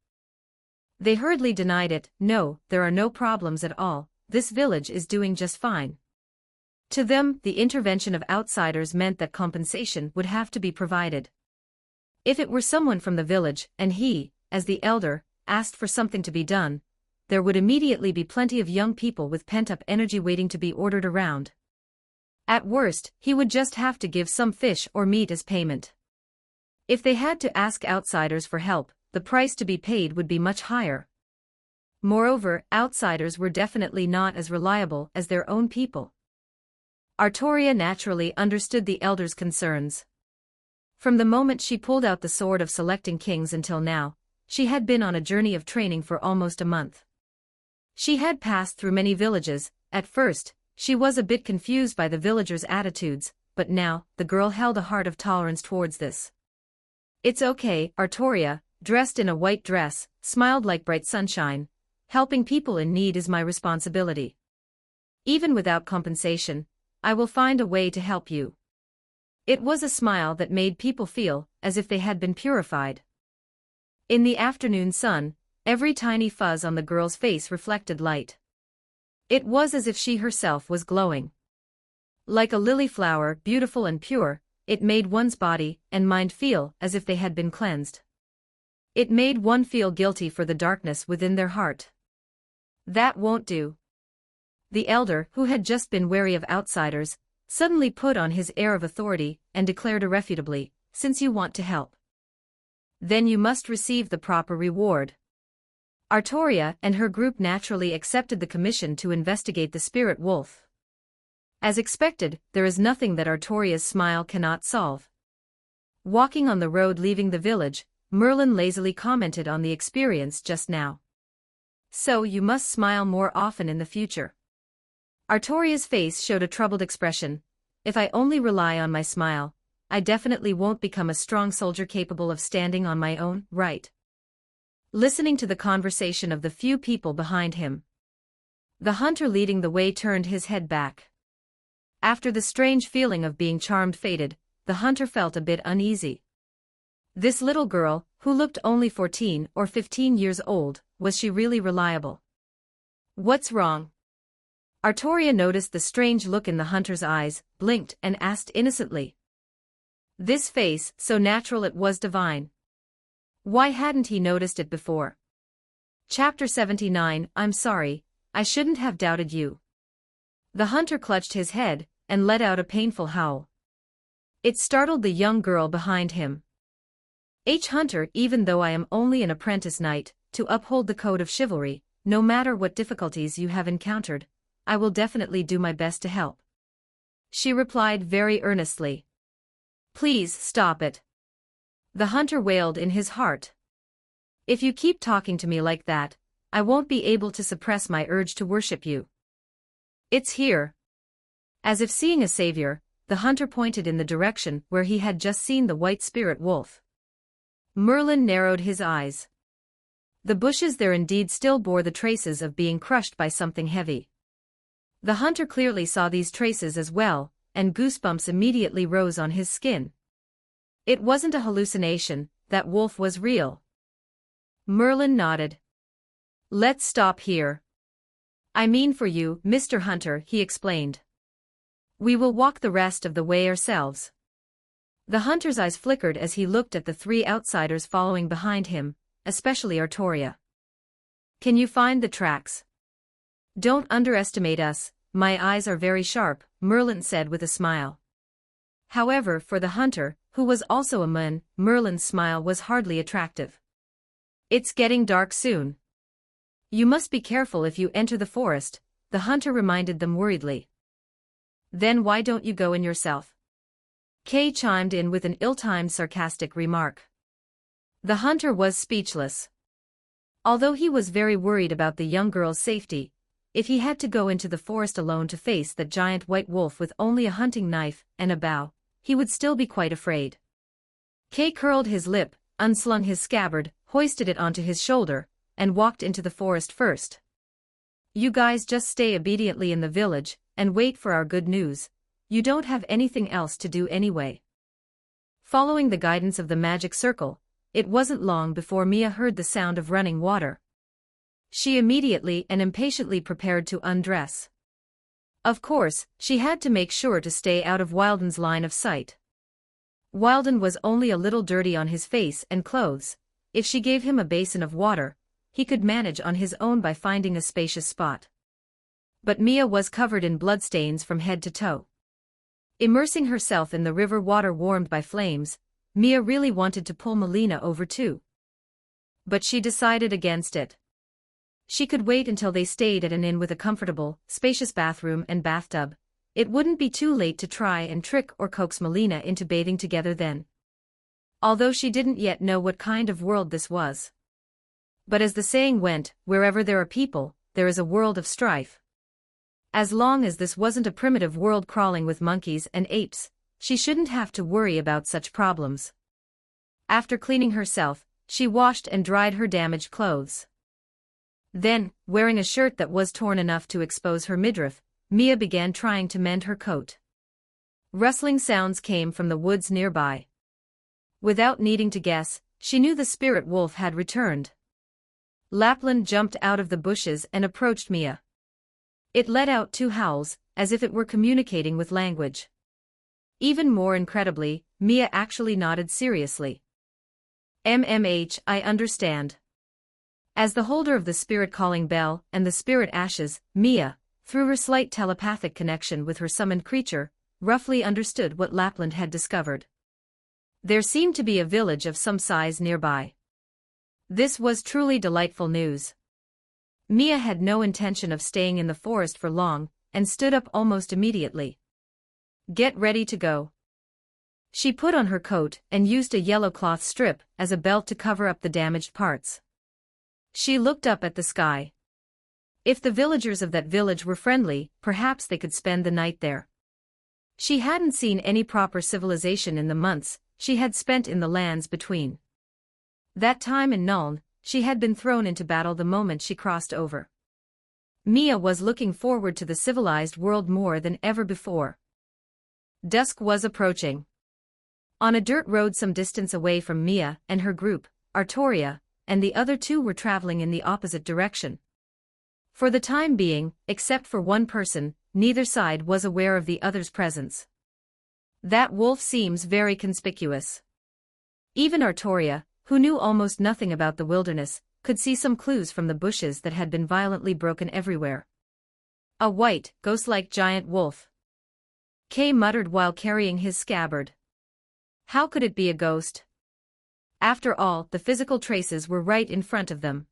They hurriedly denied it. No, there are no problems at all, this village is doing just fine. To them, the intervention of outsiders meant that compensation would have to be provided. If it were someone from the village, and he, as the elder, asked for something to be done, there would immediately be plenty of young people with pent-up energy waiting to be ordered around. At worst, he would just have to give some fish or meat as payment. If they had to ask outsiders for help, the price to be paid would be much higher. Moreover, outsiders were definitely not as reliable as their own people. Artoria naturally understood the elder's concerns. From the moment she pulled out the sword of selecting kings until now, she had been on a journey of training for almost a month. She had passed through many villages. At first, she was a bit confused by the villagers' attitudes, but now, the girl held a heart of tolerance towards this. It's okay, Artoria, dressed in a white dress, smiled like bright sunshine. Helping people in need is my responsibility. Even without compensation, I will find a way to help you. It was a smile that made people feel as if they had been purified. In the afternoon sun, every tiny fuzz on the girl's face reflected light. It was as if she herself was glowing. Like a lily flower, beautiful and pure, it made one's body and mind feel as if they had been cleansed. It made one feel guilty for the darkness within their heart. That won't do. The elder, who had just been wary of outsiders, suddenly put on his air of authority and declared irrefutably, since you want to help, then you must receive the proper reward. Artoria and her group naturally accepted the commission to investigate the spirit wolf. As expected, there is nothing that Artoria's smile cannot solve. Walking on the road leaving the village, Merlin lazily commented on the experience just now. So you must smile more often in the future. Artoria's face showed a troubled expression. If I only rely on my smile, I definitely won't become a strong soldier capable of standing on my own, right? Listening to the conversation of the few people behind him, the hunter leading the way turned his head back. After the strange feeling of being charmed faded, the hunter felt a bit uneasy. This little girl, who looked only 14 or 15 years old, was she really reliable? What's wrong? Artoria noticed the strange look in the hunter's eyes, blinked and asked innocently. This face, so natural it was divine. Why hadn't he noticed it before? Chapter 79. I'm sorry, I shouldn't have doubted you. The hunter clutched his head and let out a painful howl. It startled the young girl behind him. Hunter, even though I am only an apprentice knight, to uphold the code of chivalry, no matter what difficulties you have encountered, I will definitely do my best to help. She replied very earnestly. Please stop it. The hunter wailed in his heart. If you keep talking to me like that, I won't be able to suppress my urge to worship you. It's here. As if seeing a savior, the hunter pointed in the direction where he had just seen the white spirit wolf. Merlin narrowed his eyes. The bushes there indeed still bore the traces of being crushed by something heavy. The hunter clearly saw these traces as well, and goosebumps immediately rose on his skin. It wasn't a hallucination, that wolf was real. Merlin nodded. Let's stop here. I mean for you, Mr. Hunter, he explained. We will walk the rest of the way ourselves. The hunter's eyes flickered as he looked at the three outsiders following behind him, especially Artoria. Can you find the tracks? Don't underestimate us, my eyes are very sharp, Merlin said with a smile. However, for the hunter, who was also a man, Merlin's smile was hardly attractive. It's getting dark soon. You must be careful if you enter the forest, the hunter reminded them worriedly. Then why don't you go in yourself? Kay chimed in with an ill-timed sarcastic remark. The hunter was speechless. Although he was very worried about the young girl's safety, if he had to go into the forest alone to face that giant white wolf with only a hunting knife and a bow, he would still be quite afraid. Kay curled his lip, unslung his scabbard, hoisted it onto his shoulder, and walked into the forest first. You guys just stay obediently in the village, and wait for our good news. You don't have anything else to do anyway. Following the guidance of the magic circle, it wasn't long before Mia heard the sound of running water. She immediately and impatiently prepared to undress. Of course, she had to make sure to stay out of Wilden's line of sight. Wilden was only a little dirty on his face and clothes. If she gave him a basin of water, he could manage on his own by finding a spacious spot. But Mia was covered in bloodstains from head to toe. Immersing herself in the river water warmed by flames, Mia really wanted to pull Melina over too. But she decided against it. She could wait until they stayed at an inn with a comfortable, spacious bathroom and bathtub. It wouldn't be too late to try and trick or coax Melina into bathing together then. Although she didn't yet know what kind of world this was. But as the saying went, wherever there are people, there is a world of strife. As long as this wasn't a primitive world crawling with monkeys and apes, she shouldn't have to worry about such problems. After cleaning herself, she washed and dried her damaged clothes. Then, wearing a shirt that was torn enough to expose her midriff, Mia began trying to mend her coat. Rustling sounds came from the woods nearby. Without needing to guess, she knew the spirit wolf had returned. Lapland jumped out of the bushes and approached Mia. It let out two howls, as if it were communicating with language. Even more incredibly, Mia actually nodded seriously. I understand. As the holder of the spirit calling bell and the spirit ashes, Mia, through her slight telepathic connection with her summoned creature, roughly understood what Lapland had discovered. There seemed to be a village of some size nearby. This was truly delightful news. Mia had no intention of staying in the forest for long, and stood up almost immediately. Get ready to go. She put on her coat and used a yellow cloth strip as a belt to cover up the damaged parts. She looked up at the sky. If the villagers of that village were friendly, perhaps they could spend the night there. She hadn't seen any proper civilization in the months she had spent in the lands between. That time in Nuln, she had been thrown into battle the moment she crossed over. Mia was looking forward to the civilized world more than ever before. Dusk was approaching. On a dirt road some distance away from Mia and her group, Artoria, and the other two were traveling in the opposite direction. For the time being, except for one person, neither side was aware of the other's presence. That wolf seems very conspicuous. Even Artoria, who knew almost nothing about the wilderness, could see some clues from the bushes that had been violently broken everywhere. A white, ghost-like giant wolf. Kay muttered while carrying his scabbard. How could it be a ghost? After all, the physical traces were right in front of them.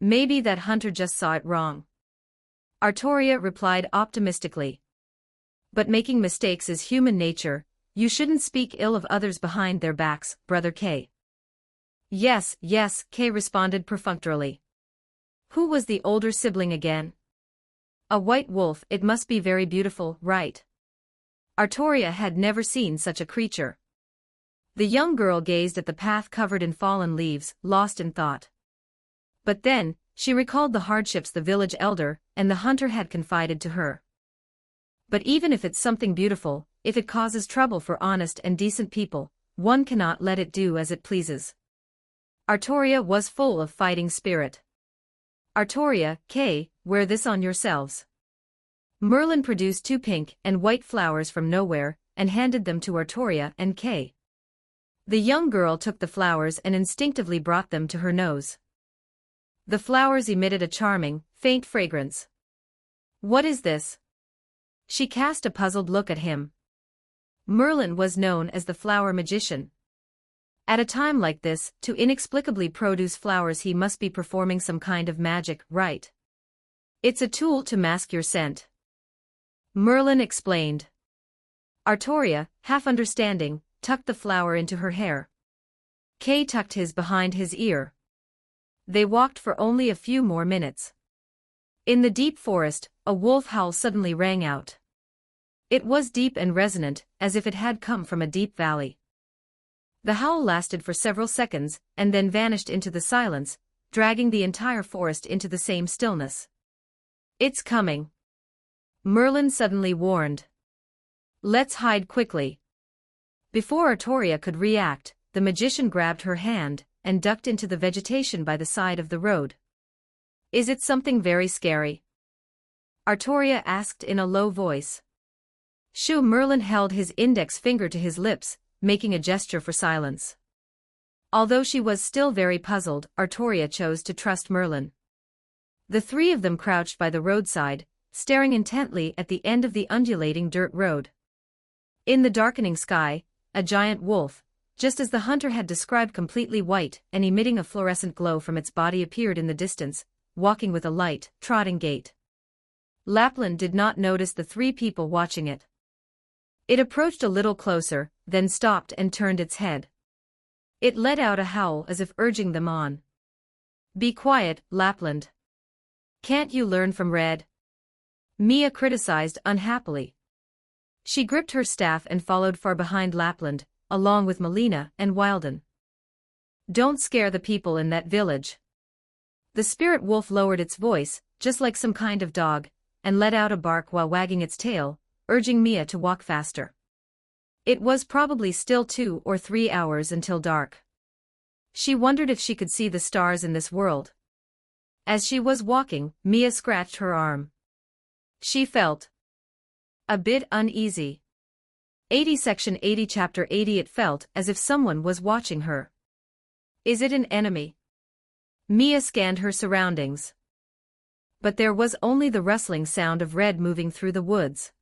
Maybe that hunter just saw it wrong. Artoria replied optimistically. But making mistakes is human nature. You shouldn't speak ill of others behind their backs, Brother Kay. Yes, Kay responded perfunctorily. Who was the older sibling again? A white wolf, it must be very beautiful, right? Artoria had never seen such a creature. The young girl gazed at the path covered in fallen leaves, lost in thought. But then, she recalled the hardships the village elder and the hunter had confided to her. But even if it's something beautiful, if it causes trouble for honest and decent people, one cannot let it do as it pleases. Artoria was full of fighting spirit. Artoria, Kay, wear this on yourselves. Merlin produced 2 pink and white flowers from nowhere and handed them to Artoria and Kay. The young girl took the flowers and instinctively brought them to her nose. The flowers emitted a charming, faint fragrance. What is this? She cast a puzzled look at him. Merlin was known as the flower magician. At a time like this, to inexplicably produce flowers he must be performing some kind of magic, right? It's a tool to mask your scent. Merlin explained. Artoria, half understanding, tucked the flower into her hair. Kay tucked his behind his ear. They walked for only a few more minutes. In the deep forest, a wolf howl suddenly rang out. It was deep and resonant, as if it had come from a deep valley. The howl lasted for several seconds, and then vanished into the silence, dragging the entire forest into the same stillness. It's coming. Merlin suddenly warned. Let's hide quickly. Before Artoria could react, the magician grabbed her hand and ducked into the vegetation by the side of the road. Is it something very scary? Artoria asked in a low voice. Shoo! Merlin held his index finger to his lips, making a gesture for silence. Although she was still very puzzled, Artoria chose to trust Merlin. The 3 of them crouched by the roadside, staring intently at the end of the undulating dirt road. In the darkening sky, a giant wolf, just as the hunter had described, completely white and emitting a fluorescent glow from its body, appeared in the distance, walking with a light, trotting gait. Lapland did not notice the 3 people watching it. It approached a little closer, then stopped and turned its head. It let out a howl as if urging them on. Be quiet, Lapland. Can't you learn from Red? Mia criticized unhappily. She gripped her staff and followed far behind Lapland, along with Melina and Wilden. Don't scare the people in that village. The spirit wolf lowered its voice, just like some kind of dog, and let out a bark while wagging its tail, urging Mia to walk faster. It was probably still 2 or 3 hours until dark. She wondered if she could see the stars in this world. As she was walking, Mia scratched her arm. She felt a bit uneasy. 80 Section 80 Chapter 80 It felt as if someone was watching her. Is it an enemy? Mia scanned her surroundings. But there was only the rustling sound of Red moving through the woods.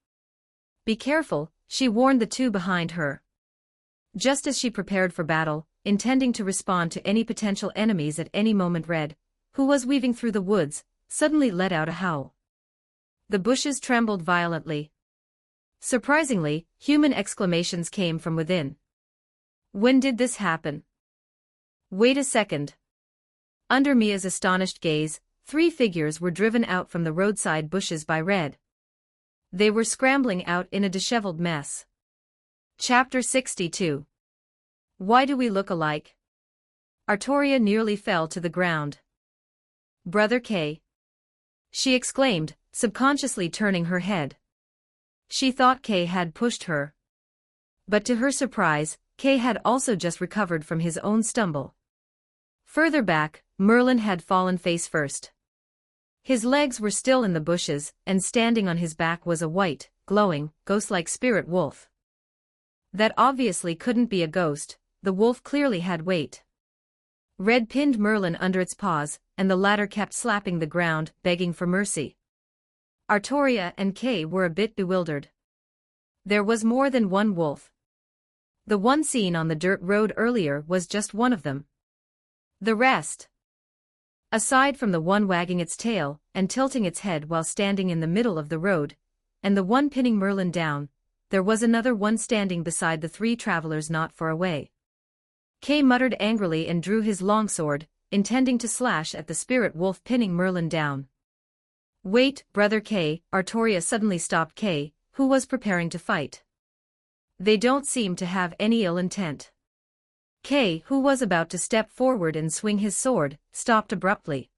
Be careful, she warned the 2 behind her. Just as she prepared for battle, intending to respond to any potential enemies at any moment, Red, who was weaving through the woods, suddenly let out a howl. The bushes trembled violently. Surprisingly, human exclamations came from within. When did this happen? Wait a second. Under Mia's astonished gaze, 3 figures were driven out from the roadside bushes by Red. They were scrambling out in a disheveled mess. Chapter 62. Why do we look alike? Artoria nearly fell to the ground. Brother Kay. She exclaimed, subconsciously turning her head. She thought Kay had pushed her. But to her surprise, Kay had also just recovered from his own stumble. Further back, Merlin had fallen face first. His legs were still in the bushes, and standing on his back was a white, glowing, ghost-like spirit wolf. That obviously couldn't be a ghost, the wolf clearly had weight. Red pinned Merlin under its paws, and the latter kept slapping the ground, begging for mercy. Artoria and Kay were a bit bewildered. There was more than one wolf. The one seen on the dirt road earlier was just one of them. The rest, aside from the one wagging its tail and tilting its head while standing in the middle of the road, and the one pinning Merlin down, there was another one standing beside the 3 travelers not far away. Kay muttered angrily and drew his longsword, intending to slash at the spirit wolf pinning Merlin down. Wait, Brother K, Artoria suddenly stopped K, who was preparing to fight. They don't seem to have any ill intent. K, who was about to step forward and swing his sword, stopped abruptly.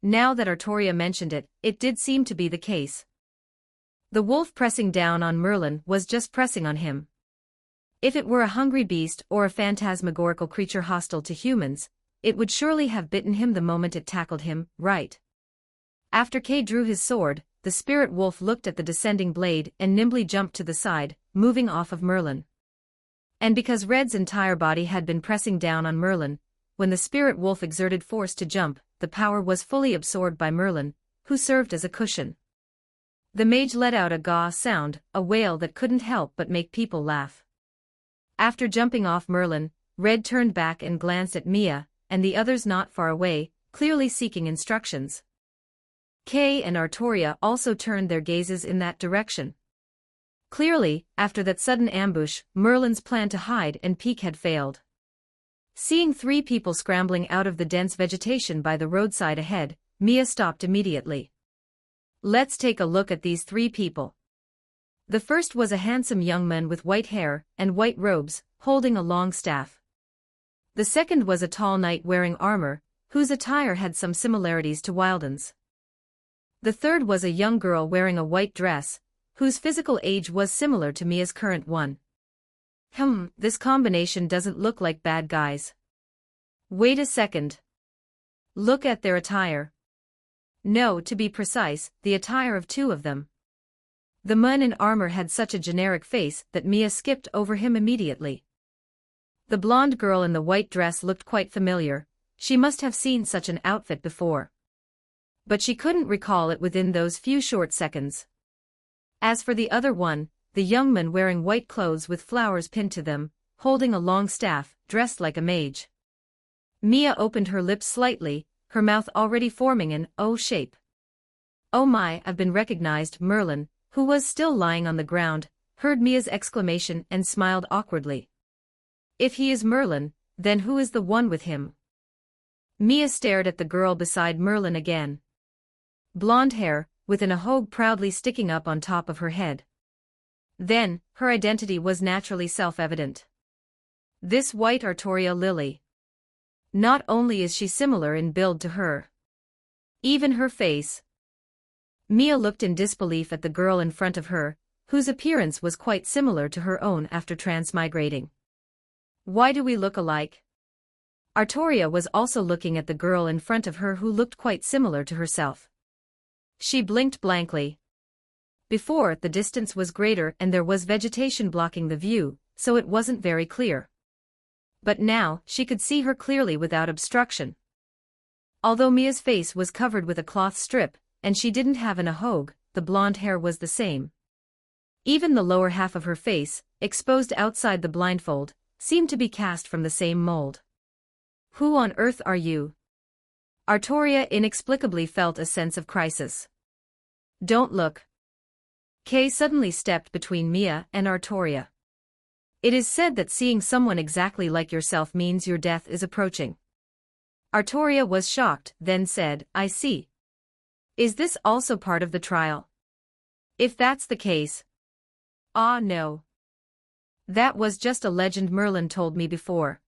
Now that Artoria mentioned it, it did seem to be the case. The wolf pressing down on Merlin was just pressing on him. If it were a hungry beast or a phantasmagorical creature hostile to humans, it would surely have bitten him the moment it tackled him, right? After K drew his sword, the spirit wolf looked at the descending blade and nimbly jumped to the side, moving off of Merlin. And because Red's entire body had been pressing down on Merlin, when the spirit wolf exerted force to jump, the power was fully absorbed by Merlin, who served as a cushion. The mage let out a gaw sound, a wail that couldn't help but make people laugh. After jumping off Merlin, Red turned back and glanced at Mia, and the others not far away, clearly seeking instructions. Kay and Artoria also turned their gazes in that direction. Clearly, after that sudden ambush, Merlin's plan to hide and peek had failed. Seeing 3 people scrambling out of the dense vegetation by the roadside ahead, Mia stopped immediately. Let's take a look at these 3 people. The first was a handsome young man with white hair and white robes, holding a long staff. The second was a tall knight wearing armor, whose attire had some similarities to Wilden's. The third was a young girl wearing a white dress, whose physical age was similar to Mia's current one. This combination doesn't look like bad guys. Wait a second. Look at their attire. No, to be precise, the attire of 2 of them. The man in armor had such a generic face that Mia skipped over him immediately. The blonde girl in the white dress looked quite familiar, she must have seen such an outfit before. But she couldn't recall it within those few short seconds. As for the other one, the young man wearing white clothes with flowers pinned to them, holding a long staff, dressed like a mage. Mia opened her lips slightly, her mouth already forming an O shape. Oh my, I've been recognized. Merlin, who was still lying on the ground, heard Mia's exclamation and smiled awkwardly. If he is Merlin, then who is the one with him? Mia stared at the girl beside Merlin again. Blonde hair, with an ahogue proudly sticking up on top of her head. Then, her identity was naturally self-evident. This white Artoria Lily. Not only is she similar in build to her, even her face. Mia looked in disbelief at the girl in front of her, whose appearance was quite similar to her own after transmigrating. Why do we look alike? Artoria was also looking at the girl in front of her who looked quite similar to herself. She blinked blankly. Before, the distance was greater and there was vegetation blocking the view, so it wasn't very clear. But now, she could see her clearly without obstruction. Although Mia's face was covered with a cloth strip, and she didn't have an ahogue, the blonde hair was the same. Even the lower half of her face, exposed outside the blindfold, seemed to be cast from the same mold. Who on earth are you? Artoria inexplicably felt a sense of crisis. Don't look. Kay suddenly stepped between Mia and Artoria. It is said that seeing someone exactly like yourself means your death is approaching. Artoria was shocked, then said, I see. Is this also part of the trial? If that's the case. Ah, no. That was just a legend Merlin told me before.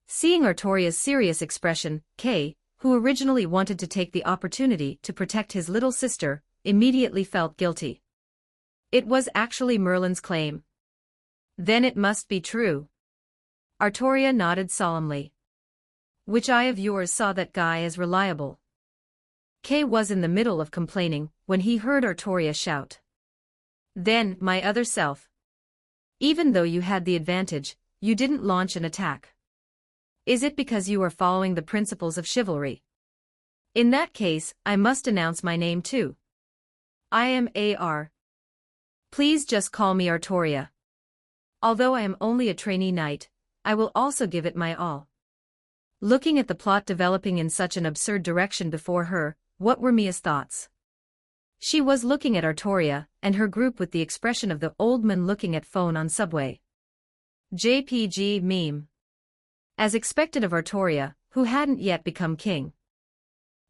Seeing Artoria's serious expression, Kay, who originally wanted to take the opportunity to protect his little sister, immediately felt guilty. It was actually Merlin's claim. Then it must be true. Artoria nodded solemnly. Which eye of yours saw that guy as reliable? Kay was in the middle of complaining when he heard Artoria shout. Then, my other self. Even though you had the advantage, you didn't launch an attack. Is it because you are following the principles of chivalry? In that case, I must announce my name too. I am A.R. Please just call me Artoria. Although I am only a trainee knight, I will also give it my all. Looking at the plot developing in such an absurd direction before her, what were Mia's thoughts? She was looking at Artoria and her group with the expression of the old man looking at phone on subway. JPG meme. As expected of Artoria, who hadn't yet become king.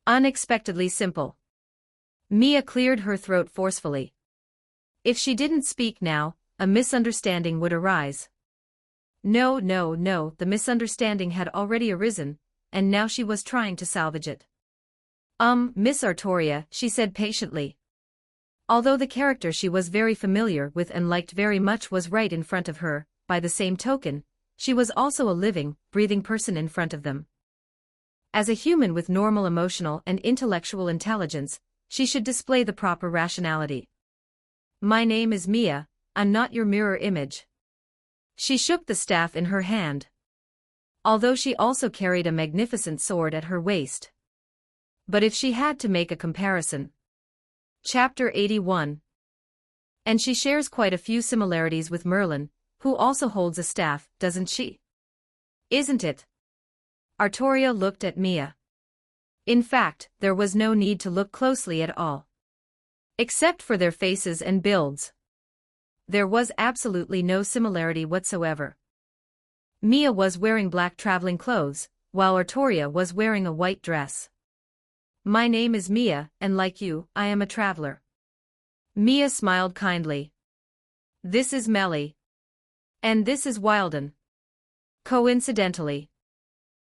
Unexpectedly simple. Mia cleared her throat forcefully. If she didn't speak now, a misunderstanding would arise. No, the misunderstanding had already arisen, and now she was trying to salvage it. Miss Artoria, she said patiently. Although the character she was very familiar with and liked very much was right in front of her, by the same token, she was also a living, breathing person in front of them. As a human with normal emotional and intellectual intelligence, she should display the proper rationality. My name is Mia, I'm not your mirror image. She shook the staff in her hand. Although she also carried a magnificent sword at her waist. But if she had to make a comparison. Chapter 81. And she shares quite a few similarities with Merlin, who also holds a staff, doesn't she? Isn't it? Artoria looked at Mia. In fact, there was no need to look closely at all. Except for their faces and builds. There was absolutely no similarity whatsoever. Mia was wearing black traveling clothes, while Artoria was wearing a white dress. My name is Mia, and like you, I am a traveler. Mia smiled kindly. This is Melly. And this is Wilden. Coincidentally.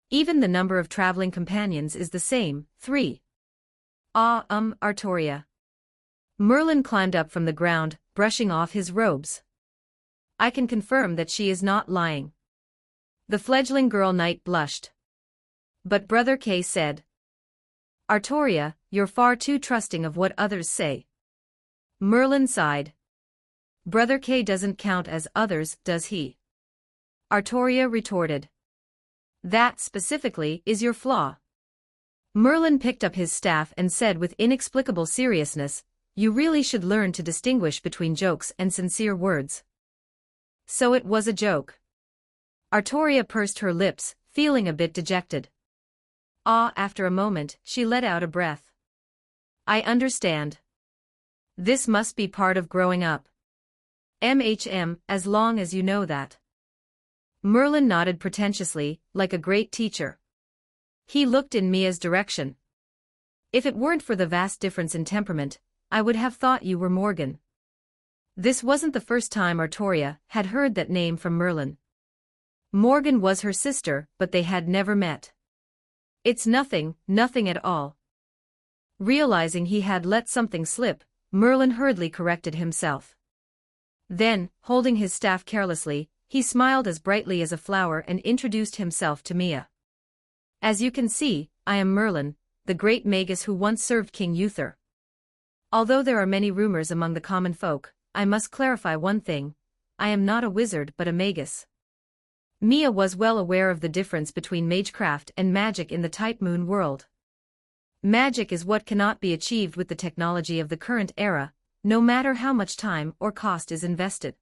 Even the number of traveling companions is the same, 3. Artoria. Merlin climbed up from the ground, brushing off his robes. I can confirm that she is not lying. The fledgling girl knight blushed. But Brother Kay said. Artoria, you're far too trusting of what others say. Merlin sighed. Brother Kay doesn't count as others, does he? Artoria retorted. That, specifically, is your flaw. Merlin picked up his staff and said with inexplicable seriousness, you really should learn to distinguish between jokes and sincere words. So it was a joke. Artoria pursed her lips, feeling a bit dejected. After a moment, she let out a breath. I understand. This must be part of growing up. As long as you know that. Merlin nodded pretentiously, like a great teacher. He looked in Mia's direction. If it weren't for the vast difference in temperament, I would have thought you were Morgan. This wasn't the first time Artoria had heard that name from Merlin. Morgan was her sister, but they had never met. It's nothing at all. Realizing he had let something slip, Merlin hurriedly corrected himself. Then, holding his staff carelessly, he smiled as brightly as a flower and introduced himself to Mia. As you can see, I am Merlin, the great magus who once served King Uther. Although there are many rumors among the common folk, I must clarify one thing, I am not a wizard but a magus. Mia was well aware of the difference between magecraft and magic in the Type Moon world. Magic is what cannot be achieved with the technology of the current era, no matter how much time or cost is invested.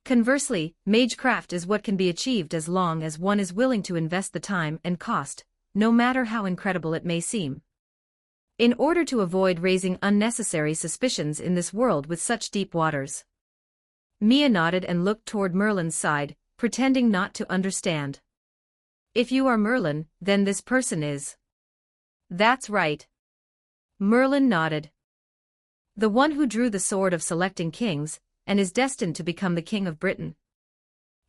Conversely, magecraft is what can be achieved as long as one is willing to invest the time and cost, no matter how incredible it may seem. In order to avoid raising unnecessary suspicions in this world with such deep waters. Mia nodded and looked toward Merlin's side, pretending not to understand. If you are Merlin, then this person is. That's right. Merlin nodded. The one who drew the sword of selecting kings, and is destined to become the king of Britain.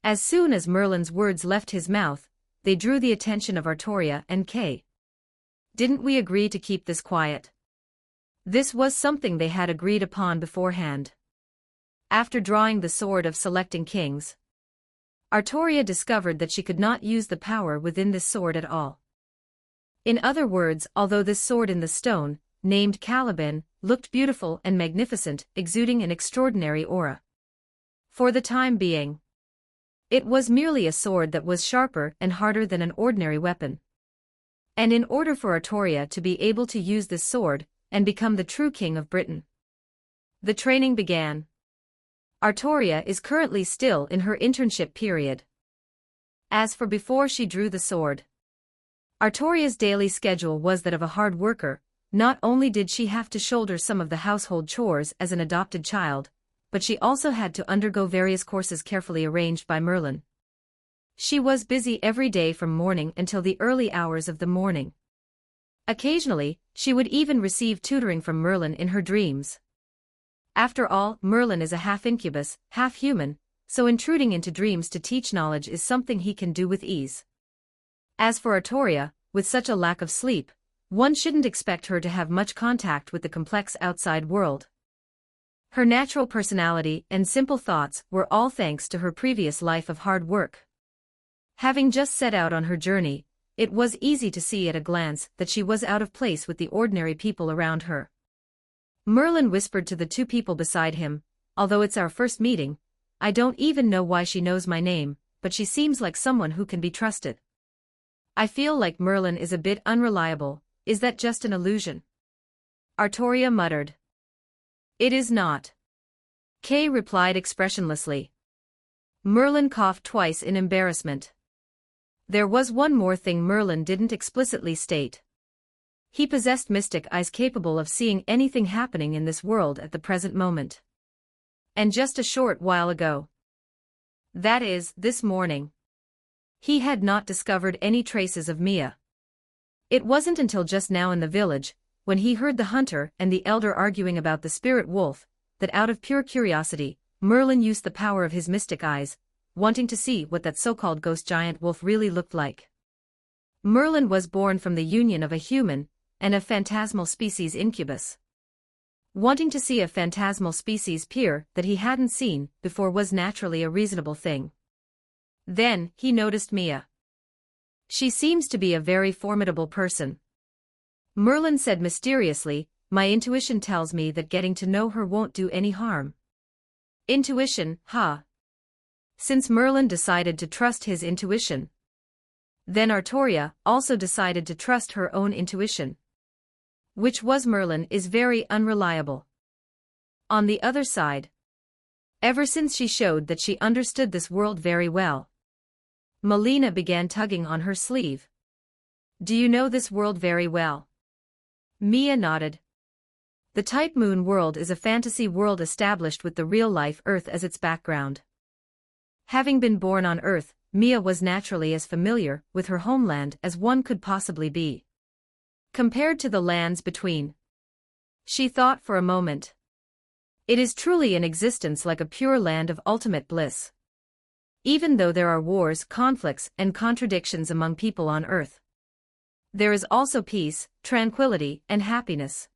As soon as Merlin's words left his mouth, they drew the attention of Artoria and Kay. Didn't we agree to keep this quiet? This was something they had agreed upon beforehand. After drawing the sword of selecting kings, Artoria discovered that she could not use the power within this sword at all. In other words, although this sword in the stone, named Caliban, looked beautiful and magnificent, exuding an extraordinary aura. For the time being, it was merely a sword that was sharper and harder than an ordinary weapon. And in order for Artoria to be able to use this sword, and become the true king of Britain, the training began. Artoria is currently still in her internship period. As for before she drew the sword, Artoria's daily schedule was that of a hard worker. Not only did she have to shoulder some of the household chores as an adopted child, but she also had to undergo various courses carefully arranged by Merlin. She was busy every day from morning until the early hours of the morning. Occasionally, she would even receive tutoring from Merlin in her dreams. After all, Merlin is a half-incubus, half-human, so intruding into dreams to teach knowledge is something he can do with ease. As for Artoria, with such a lack of sleep, one shouldn't expect her to have much contact with the complex outside world. Her natural personality and simple thoughts were all thanks to her previous life of hard work. Having just set out on her journey, it was easy to see at a glance that she was out of place with the ordinary people around her. Merlin whispered to the two people beside him, "Although it's our first meeting, I don't even know why she knows my name, but she seems like someone who can be trusted." "I feel like Merlin is a bit unreliable. Is that just an illusion?" Artoria muttered. "It is not." Kay replied expressionlessly. Merlin coughed twice in embarrassment. There was one more thing Merlin didn't explicitly state. He possessed mystic eyes capable of seeing anything happening in this world at the present moment. And just a short while ago. That is, this morning. He had not discovered any traces of Mia. It wasn't until just now in the village, when he heard the hunter and the elder arguing about the spirit wolf, that out of pure curiosity, Merlin used the power of his mystic eyes, wanting to see what that so-called ghost giant wolf really looked like. Merlin was born from the union of a human and a phantasmal species incubus. Wanting to see a phantasmal species peer that he hadn't seen before was naturally a reasonable thing. Then, he noticed Mia. "She seems to be a very formidable person," Merlin said mysteriously. "My intuition tells me that getting to know her won't do any harm." Intuition, huh? Since Merlin decided to trust his intuition, then Artoria also decided to trust her own intuition. Which was Merlin is very unreliable. On the other side, ever since she showed that she understood this world very well, Melina began tugging on her sleeve. "Do you know this world very well?" Mia nodded. The Type Moon world is a fantasy world established with the real-life Earth as its background. Having been born on Earth, Mia was naturally as familiar with her homeland as one could possibly be. Compared to the lands between, she thought for a moment. It is truly an existence like a pure land of ultimate bliss. Even though there are wars, conflicts, and contradictions among people on Earth, there is also peace, tranquility, and happiness.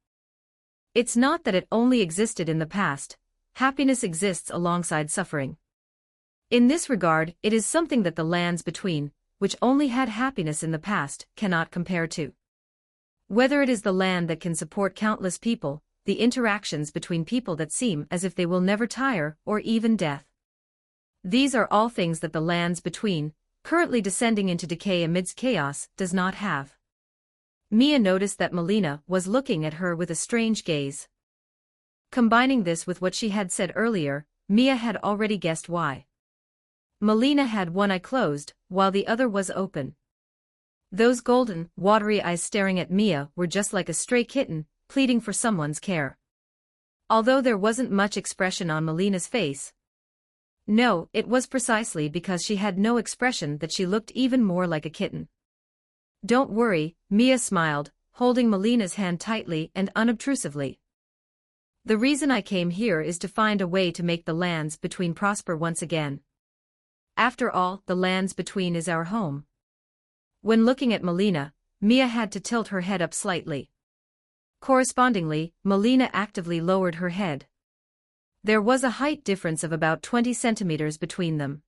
It's not that it only existed in the past, happiness exists alongside suffering. In this regard, it is something that the lands between, which only had happiness in the past, cannot compare to. Whether it is the land that can support countless people, the interactions between people that seem as if they will never tire, or even death. These are all things that the lands between, currently descending into decay amidst chaos, does not have. Mia noticed that Melina was looking at her with a strange gaze. Combining this with what she had said earlier, Mia had already guessed why. Melina had one eye closed, while the other was open. Those golden, watery eyes staring at Mia were just like a stray kitten, pleading for someone's care. Although there wasn't much expression on Melina's face. No, it was precisely because she had no expression that she looked even more like a kitten. "Don't worry," Mia smiled, holding Melina's hand tightly and unobtrusively. "The reason I came here is to find a way to make the lands between prosper once again. After all, the lands between is our home." When looking at Melina, Mia had to tilt her head up slightly. Correspondingly, Melina actively lowered her head. There was a height difference of about 20 centimeters between them.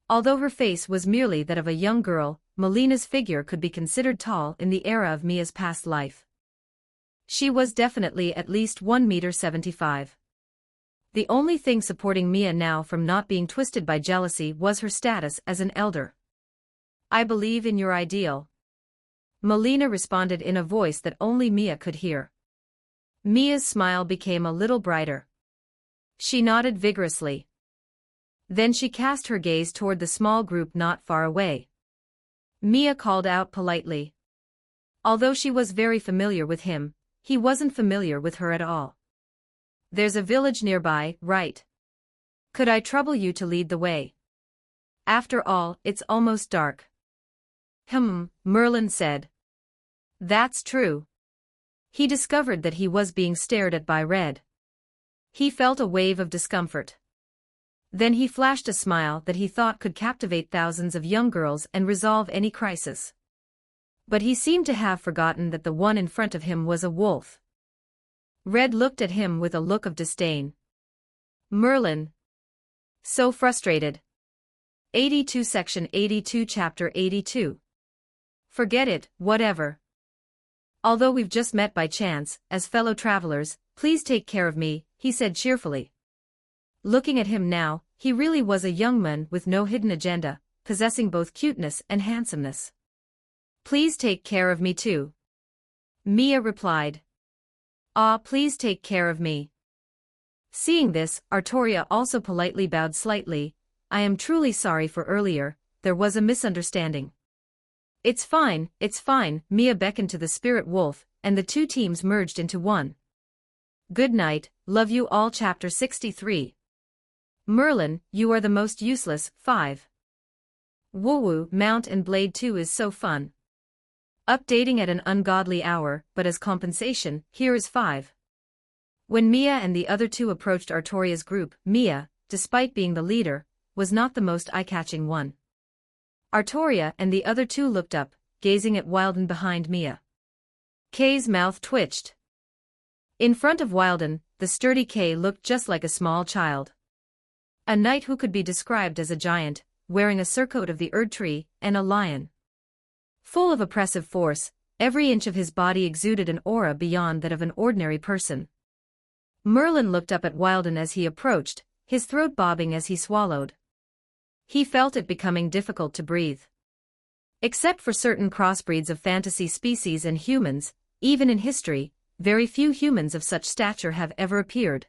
Although her face was merely that of a young girl, Melina's figure could be considered tall in the era of Mia's past life. She was definitely at least 1.75 meters. The only thing supporting Mia now from not being twisted by jealousy was her status as an elder. "I believe in your ideal," Melina responded in a voice that only Mia could hear. Mia's smile became a little brighter. She nodded vigorously. Then she cast her gaze toward the small group not far away. Mia called out politely. Although she was very familiar with him, he wasn't familiar with her at all. "There's a village nearby, right? Could I trouble you to lead the way? After all, it's almost dark." Merlin said. That's true. He discovered that he was being stared at by Red. He felt a wave of discomfort. Then he flashed a smile that he thought could captivate thousands of young girls and resolve any crisis. But he seemed to have forgotten that the one in front of him was a wolf. Red looked at him with a look of disdain. Merlin. So frustrated. 82 Section 82 Chapter 82. Forget it, whatever. Although we've just met by chance, as fellow travelers, please take care of me, he said cheerfully. Looking at him now, he really was a young man with no hidden agenda, possessing both cuteness and handsomeness. Please take care of me too. Mia replied. Ah, please take care of me. Seeing this, Artoria also politely bowed slightly. I am truly sorry for earlier, there was a misunderstanding. It's fine, Mia beckoned to the spirit wolf, and the two teams merged into one. Good night, love you all. Chapter 63. Merlin, you are the most useless. 5. Woo-woo, Mount and Blade 2 is so fun. Updating at an ungodly hour, but as compensation, here is 5. When Mia and the other two approached Artoria's group, Mia, despite being the leader, was not the most eye-catching one. Artoria and the other two looked up, gazing at Wilden behind Mia. Kay's mouth twitched. In front of Wilden, the sturdy Kay looked just like a small child. A knight who could be described as a giant, wearing a surcoat of the Erd tree, and a lion. Full of oppressive force, every inch of his body exuded an aura beyond that of an ordinary person. Merlin looked up at Wilden as he approached, his throat bobbing as he swallowed. He felt it becoming difficult to breathe. Except for certain crossbreeds of fantasy species and humans, even in history, very few humans of such stature have ever appeared.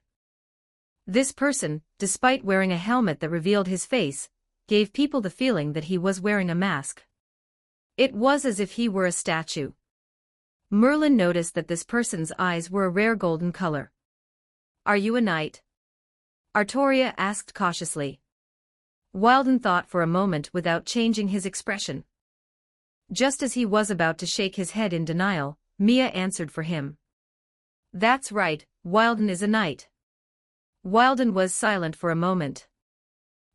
This person, despite wearing a helmet that revealed his face, gave people the feeling that he was wearing a mask. It was as if he were a statue. Merlin noticed that this person's eyes were a rare golden color. Are you a knight? Artoria asked cautiously. Wilden thought for a moment without changing his expression. Just as he was about to shake his head in denial, Mia answered for him. That's right, Wilden is a knight. Wilden was silent for a moment.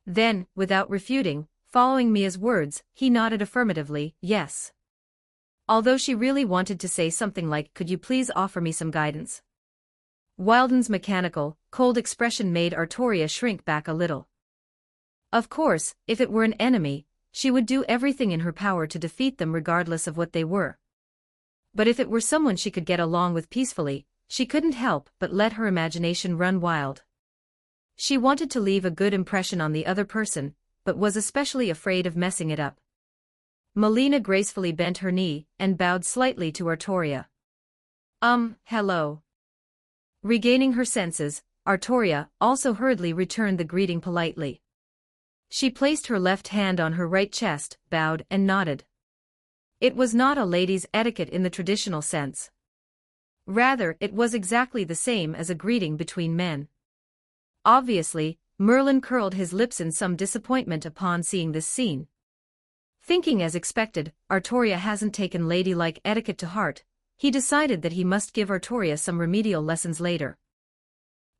Then, without refuting, following Mia's words, he nodded affirmatively, yes. Although she really wanted to say something like, could you please offer me some guidance? Wilden's mechanical, cold expression made Artoria shrink back a little. Of course, if it were an enemy, she would do everything in her power to defeat them regardless of what they were. But if it were someone she could get along with peacefully, she couldn't help but let her imagination run wild. She wanted to leave a good impression on the other person, but was especially afraid of messing it up. Melina gracefully bent her knee and bowed slightly to Artoria. Hello. Regaining her senses, Artoria also hurriedly returned the greeting politely. She placed her left hand on her right chest, bowed and nodded. It was not a lady's etiquette in the traditional sense. Rather, it was exactly the same as a greeting between men. Obviously, Merlin curled his lips in some disappointment upon seeing this scene. Thinking as expected, Artoria hasn't taken ladylike etiquette to heart, he decided that he must give Artoria some remedial lessons later.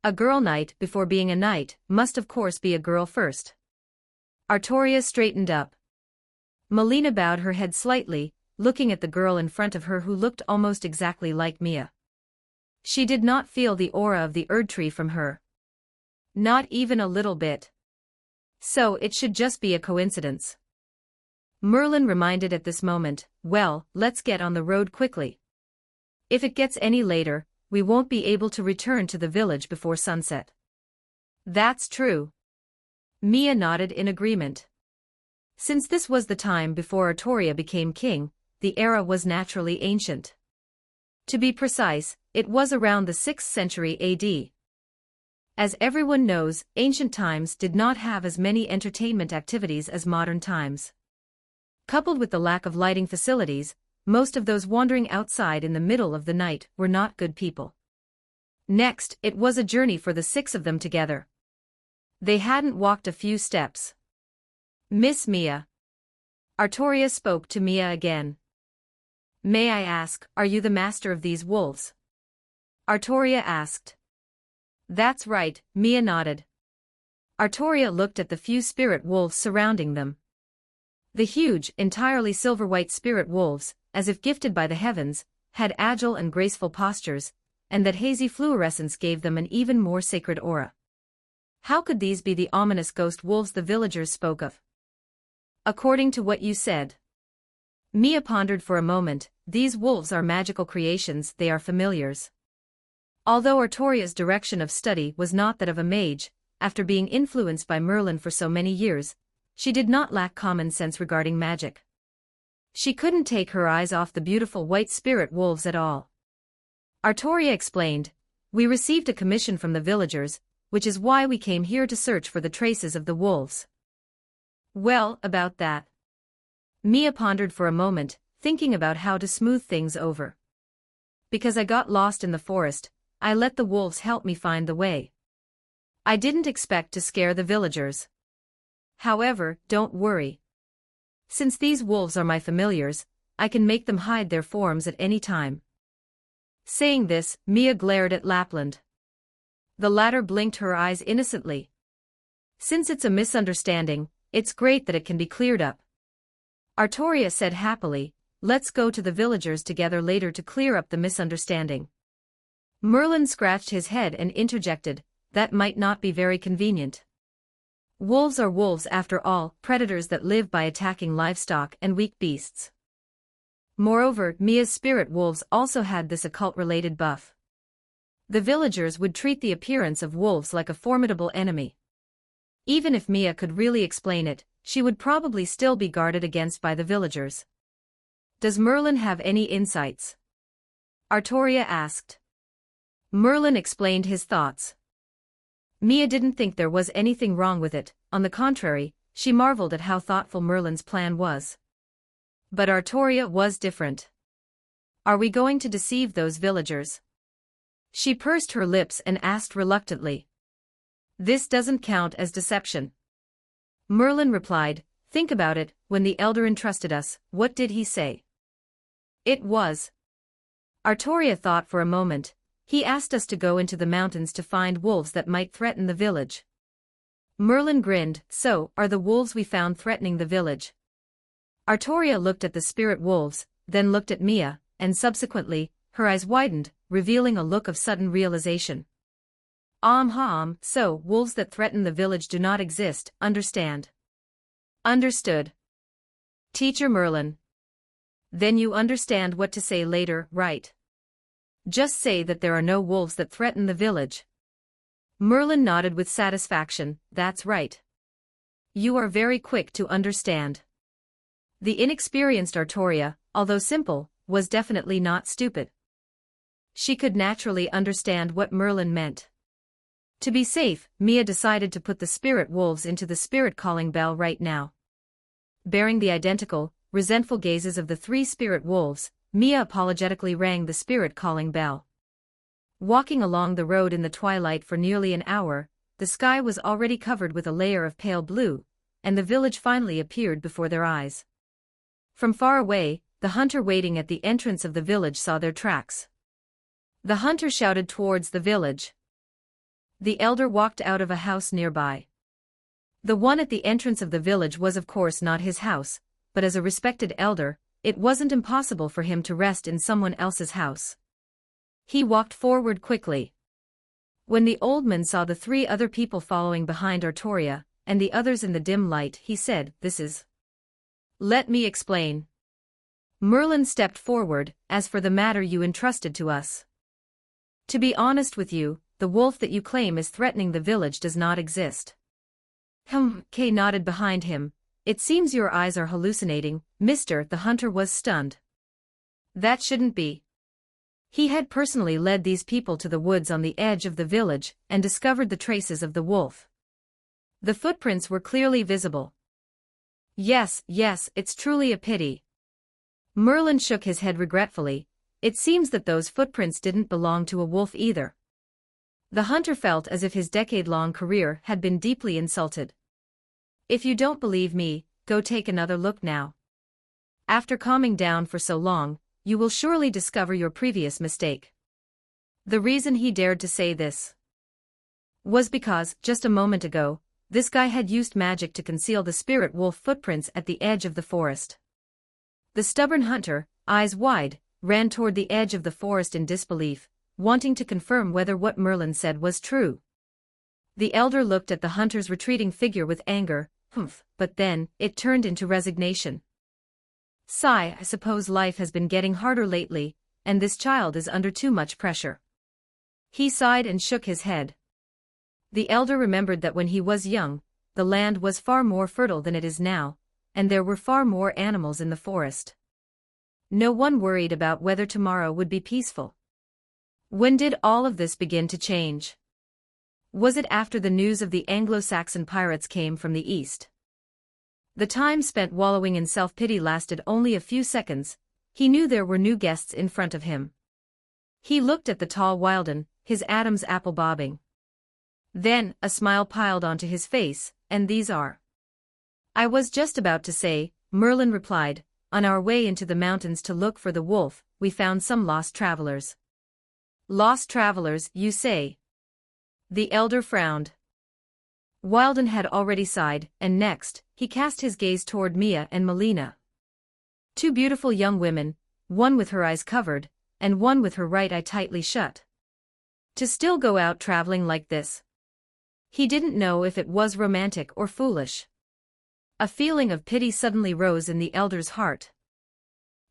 A girl knight before being a knight must of course be a girl first. Artoria straightened up. Melina bowed her head slightly, looking at the girl in front of her who looked almost exactly like Mia. She did not feel the aura of the Erd tree from her. Not even a little bit. So it should just be a coincidence. Merlin reminded at this moment, well, let's get on the road quickly. If it gets any later, we won't be able to return to the village before sunset. That's true. Mia nodded in agreement. Since this was the time before Artoria became king, the era was naturally ancient. To be precise, it was around the 6th century AD. As everyone knows, ancient times did not have as many entertainment activities as modern times. Coupled with the lack of lighting facilities, most of those wandering outside in the middle of the night were not good people. Next, it was a journey for the 6 of them together. They hadn't walked a few steps. Miss Mia. Artoria spoke to Mia again. May I ask, are you the master of these wolves? Artoria asked. That's right, Mia nodded. Artoria looked at the few spirit wolves surrounding them. The huge, entirely silver-white spirit wolves, as if gifted by the heavens, had agile and graceful postures, and that hazy fluorescence gave them an even more sacred aura. How could these be the ominous ghost wolves the villagers spoke of? According to what you said. Mia pondered for a moment. These wolves are magical creations, they are familiars. Although Artoria's direction of study was not that of a mage, after being influenced by Merlin for so many years, she did not lack common sense regarding magic. She couldn't take her eyes off the beautiful white spirit wolves at all. Artoria explained, "We received a commission from the villagers, which is why we came here to search for the traces of the wolves." Well, about that. Mia pondered for a moment, thinking about how to smooth things over. Because I got lost in the forest, I let the wolves help me find the way. I didn't expect to scare the villagers. However, don't worry. Since these wolves are my familiars, I can make them hide their forms at any time. Saying this, Mia glared at Lapland. The latter blinked her eyes innocently. Since it's a misunderstanding, it's great that it can be cleared up. Artoria said happily, "Let's go to the villagers together later to clear up the misunderstanding." Merlin scratched his head and interjected, "That might not be very convenient. Wolves are wolves after all, predators that live by attacking livestock and weak beasts." Moreover, Mia's spirit wolves also had this occult-related buff. The villagers would treat the appearance of wolves like a formidable enemy. Even if Mia could really explain it, she would probably still be guarded against by the villagers. "Does Merlin have any insights?" Artoria asked. Merlin explained his thoughts. Mia didn't think there was anything wrong with it, on the contrary, she marveled at how thoughtful Merlin's plan was. But Artoria was different. "Are we going to deceive those villagers?" She pursed her lips and asked reluctantly. "This doesn't count as deception." Merlin replied, "Think about it, when the elder entrusted us, what did he say?" "It was." Artoria thought for a moment. "He asked us to go into the mountains to find wolves that might threaten the village." Merlin grinned, "So, are the wolves we found threatening the village?" Artoria looked at the spirit wolves, then looked at Mia, and subsequently, her eyes widened, revealing a look of sudden realization. So, wolves that threaten the village do not exist, understand?" "Understood. Teacher Merlin." "Then you understand what to say later, right? Just say that there are no wolves that threaten the village." Merlin nodded with satisfaction, "That's right. You are very quick to understand." The inexperienced Artoria, although simple, was definitely not stupid. She could naturally understand what Merlin meant. To be safe, Mia decided to put the spirit wolves into the spirit calling bell right now. Bearing the identical, resentful gazes of the three spirit wolves, Mia apologetically rang the spirit calling bell. Walking along the road in the twilight for nearly an hour, the sky was already covered with a layer of pale blue, and the village finally appeared before their eyes. From far away, the hunter waiting at the entrance of the village saw their tracks. The hunter shouted towards the village. The elder walked out of a house nearby. The one at the entrance of the village was of course not his house, but as a respected elder, it wasn't impossible for him to rest in someone else's house. He walked forward quickly. When the old man saw the three other people following behind Artoria, and the others in the dim light, he said, "This is..." "Let me explain." Merlin stepped forward, "As for the matter you entrusted to us. To be honest with you, the wolf that you claim is threatening the village does not exist." Kay nodded behind him. "It seems your eyes are hallucinating, mister." The hunter was stunned. That shouldn't be. He had personally led these people to the woods on the edge of the village and discovered the traces of the wolf. The footprints were clearly visible. Yes, it's truly a pity." Merlin shook his head regretfully. "It seems that those footprints didn't belong to a wolf either." The hunter felt as if his decade-long career had been deeply insulted. "If you don't believe me, go take another look now." After calming down for so long, you will surely discover your previous mistake. The reason he dared to say this was because, just a moment ago, this guy had used magic to conceal the spirit wolf footprints at the edge of the forest. The stubborn hunter, eyes wide, ran toward the edge of the forest in disbelief, wanting to confirm whether what Merlin said was true. The elder looked at the hunter's retreating figure with anger, but then, it turned into resignation. Sigh, I suppose life has been getting harder lately, and this child is under too much pressure. He sighed and shook his head. The elder remembered that when he was young, the land was far more fertile than it is now, and there were far more animals in the forest. No one worried about whether tomorrow would be peaceful. When did all of this begin to change? Was it after the news of the Anglo-Saxon pirates came from the east? The time spent wallowing in self-pity lasted only a few seconds. He knew there were new guests in front of him. He looked at the tall Wilden, his Adam's apple bobbing. Then, a smile piled onto his face, and these are. I was just about to say, Merlin replied, on our way into the mountains to look for the wolf, we found some lost travelers. Lost travelers, you say? The elder frowned. Wilden had already sighed, and next, he cast his gaze toward Mia and Melina. Two beautiful young women, one with her eyes covered, and one with her right eye tightly shut. To still go out traveling like this. He didn't know if it was romantic or foolish. A feeling of pity suddenly rose in the elder's heart.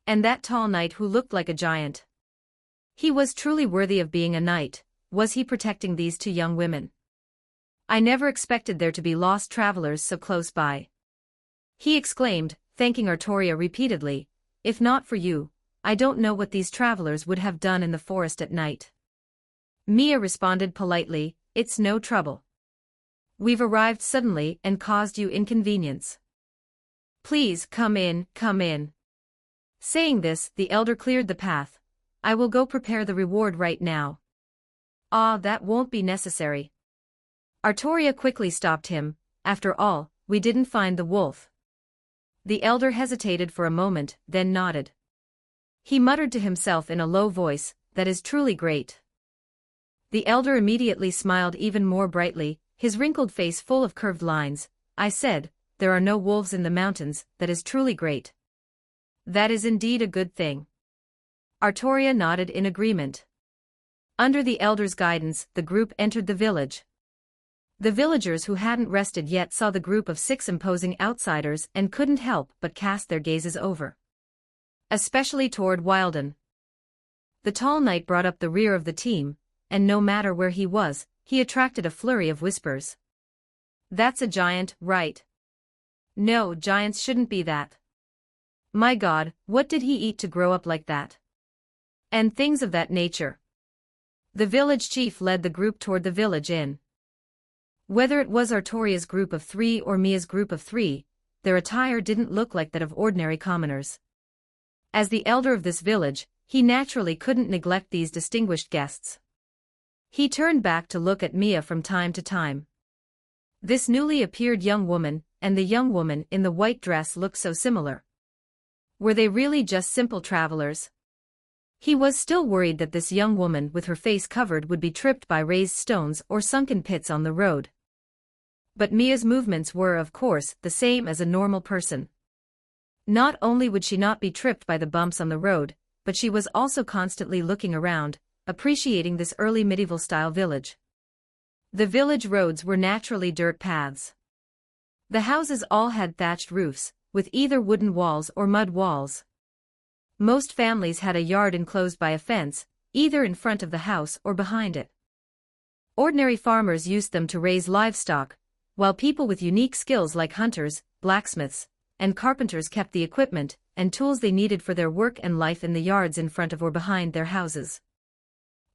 And that tall knight who looked like a giant. He was truly worthy of being a knight. Was he protecting these two young women? I never expected there to be lost travelers so close by. He exclaimed, thanking Artoria repeatedly. If not for you, I don't know what these travelers would have done in the forest at night. Mia responded politely, it's no trouble. We've arrived suddenly and caused you inconvenience. Please come in, come in. Saying this, the elder cleared the path. I will go prepare the reward right now. Ah, that won't be necessary. Artoria quickly stopped him. After all, we didn't find the wolf. The elder hesitated for a moment, then nodded. He muttered to himself in a low voice, that is truly great. The elder immediately smiled even more brightly, his wrinkled face full of curved lines. I said, there are no wolves in the mountains, that is truly great. That is indeed a good thing. Artoria nodded in agreement. Under the elder's guidance, the group entered the village. The villagers who hadn't rested yet saw the group of 6 imposing outsiders and couldn't help but cast their gazes over. Especially toward Wilden. The tall knight brought up the rear of the team, and no matter where he was, he attracted a flurry of whispers. That's a giant, right? No, giants shouldn't be that. My God, what did he eat to grow up like that? And things of that nature. The village chief led the group toward the village inn. Whether it was Artoria's group of 3 or Mia's group of 3, their attire didn't look like that of ordinary commoners. As the elder of this village, he naturally couldn't neglect these distinguished guests. He turned back to look at Mia from time to time. This newly appeared young woman, and the young woman in the white dress looked so similar. Were they really just simple travelers? He was still worried that this young woman with her face covered would be tripped by raised stones or sunken pits on the road. But Mia's movements were, of course, the same as a normal person. Not only would she not be tripped by the bumps on the road, but she was also constantly looking around, appreciating this early medieval-style village. The village roads were naturally dirt paths. The houses all had thatched roofs, with either wooden walls or mud walls. Most families had a yard enclosed by a fence, either in front of the house or behind it. Ordinary farmers used them to raise livestock, while people with unique skills like hunters, blacksmiths, and carpenters kept the equipment and tools they needed for their work and life in the yards in front of or behind their houses.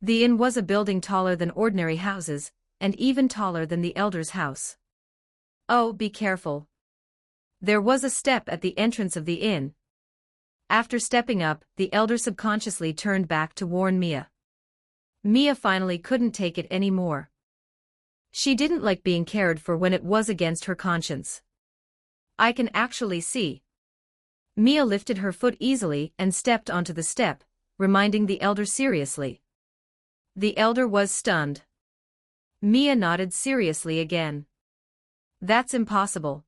The inn was a building taller than ordinary houses, and even taller than the elder's house. Oh, be careful. There was a step at the entrance of the inn. After stepping up, the elder subconsciously turned back to warn Mia. Mia finally couldn't take it anymore. She didn't like being cared for when it was against her conscience. I can actually see. Mia lifted her foot easily and stepped onto the step, reminding the elder seriously. The elder was stunned. Mia nodded seriously again. That's impossible.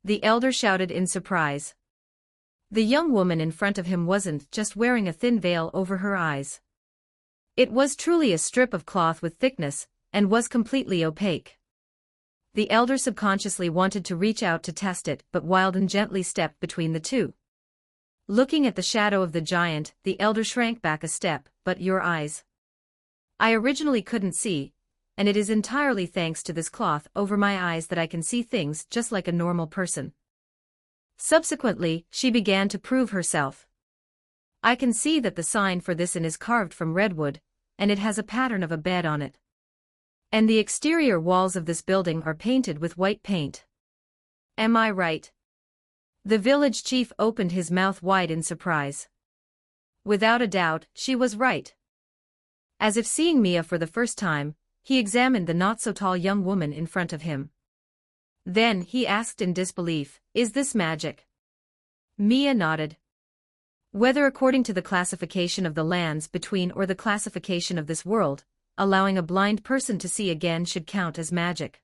The elder shouted in surprise. The young woman in front of him wasn't just wearing a thin veil over her eyes. It was truly a strip of cloth with thickness, and was completely opaque. The elder subconsciously wanted to reach out to test it, but Wilden gently stepped between the two. Looking at the shadow of the giant, the elder shrank back a step. But your eyes. I originally couldn't see, and it is entirely thanks to this cloth over my eyes that I can see things just like a normal person. Subsequently, she began to prove herself. I can see that the sign for this inn is carved from redwood, and it has a pattern of a bed on it. And the exterior walls of this building are painted with white paint. Am I right? The village chief opened his mouth wide in surprise. Without a doubt, she was right. As if seeing Mia for the first time, he examined the not-so-tall young woman in front of him. Then he asked in disbelief, "Is this magic?" Mia nodded. Whether according to the classification of the lands between or the classification of this world, allowing a blind person to see again should count as magic.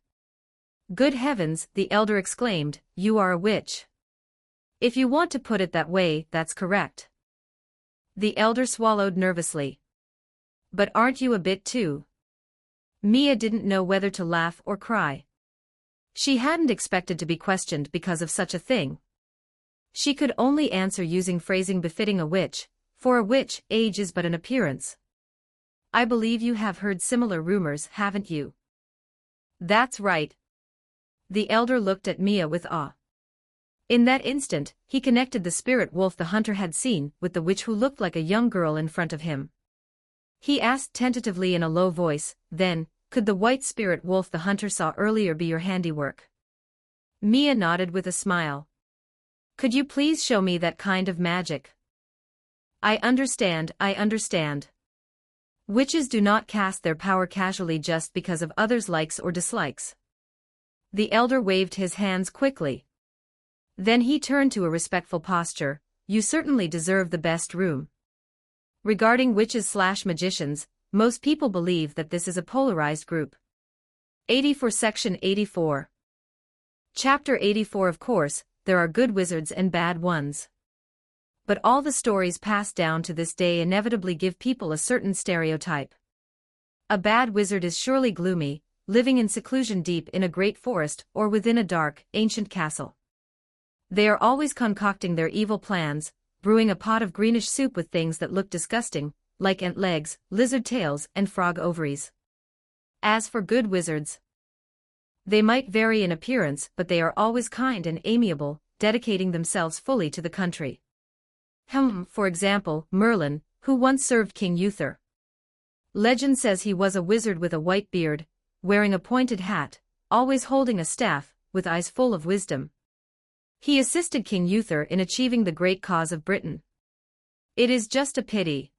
Good heavens, the elder exclaimed, you are a witch. If you want to put it that way, that's correct. The elder swallowed nervously. But aren't you a bit too? Mia didn't know whether to laugh or cry. She hadn't expected to be questioned because of such a thing. She could only answer using phrasing befitting a witch. For a witch, age is but an appearance. I believe you have heard similar rumors, haven't you? That's right. The elder looked at Mia with awe. In that instant, he connected the spirit wolf the hunter had seen with the witch who looked like a young girl in front of him. He asked tentatively in a low voice, then, could the white spirit wolf the hunter saw earlier be your handiwork? Mia nodded with a smile. Could you please show me that kind of magic? I understand. Witches do not cast their power casually just because of others' likes or dislikes. The elder waved his hands quickly. Then he turned to a respectful posture. You certainly deserve the best room. Regarding witches/magicians, most people believe that this is a polarized group. 84 Section 84. Chapter 84. Of course, there are good wizards and bad ones. But all the stories passed down to this day inevitably give people a certain stereotype. A bad wizard is surely gloomy, living in seclusion deep in a great forest or within a dark, ancient castle. They are always concocting their evil plans, brewing a pot of greenish soup with things that look disgusting, like ant legs, lizard tails, and frog ovaries. As for good wizards, they might vary in appearance, but they are always kind and amiable, dedicating themselves fully to the country. For example, Merlin, who once served King Uther. Legend says he was a wizard with a white beard, wearing a pointed hat, always holding a staff, with eyes full of wisdom. He assisted King Uther in achieving the great cause of Britain. It is just a pity.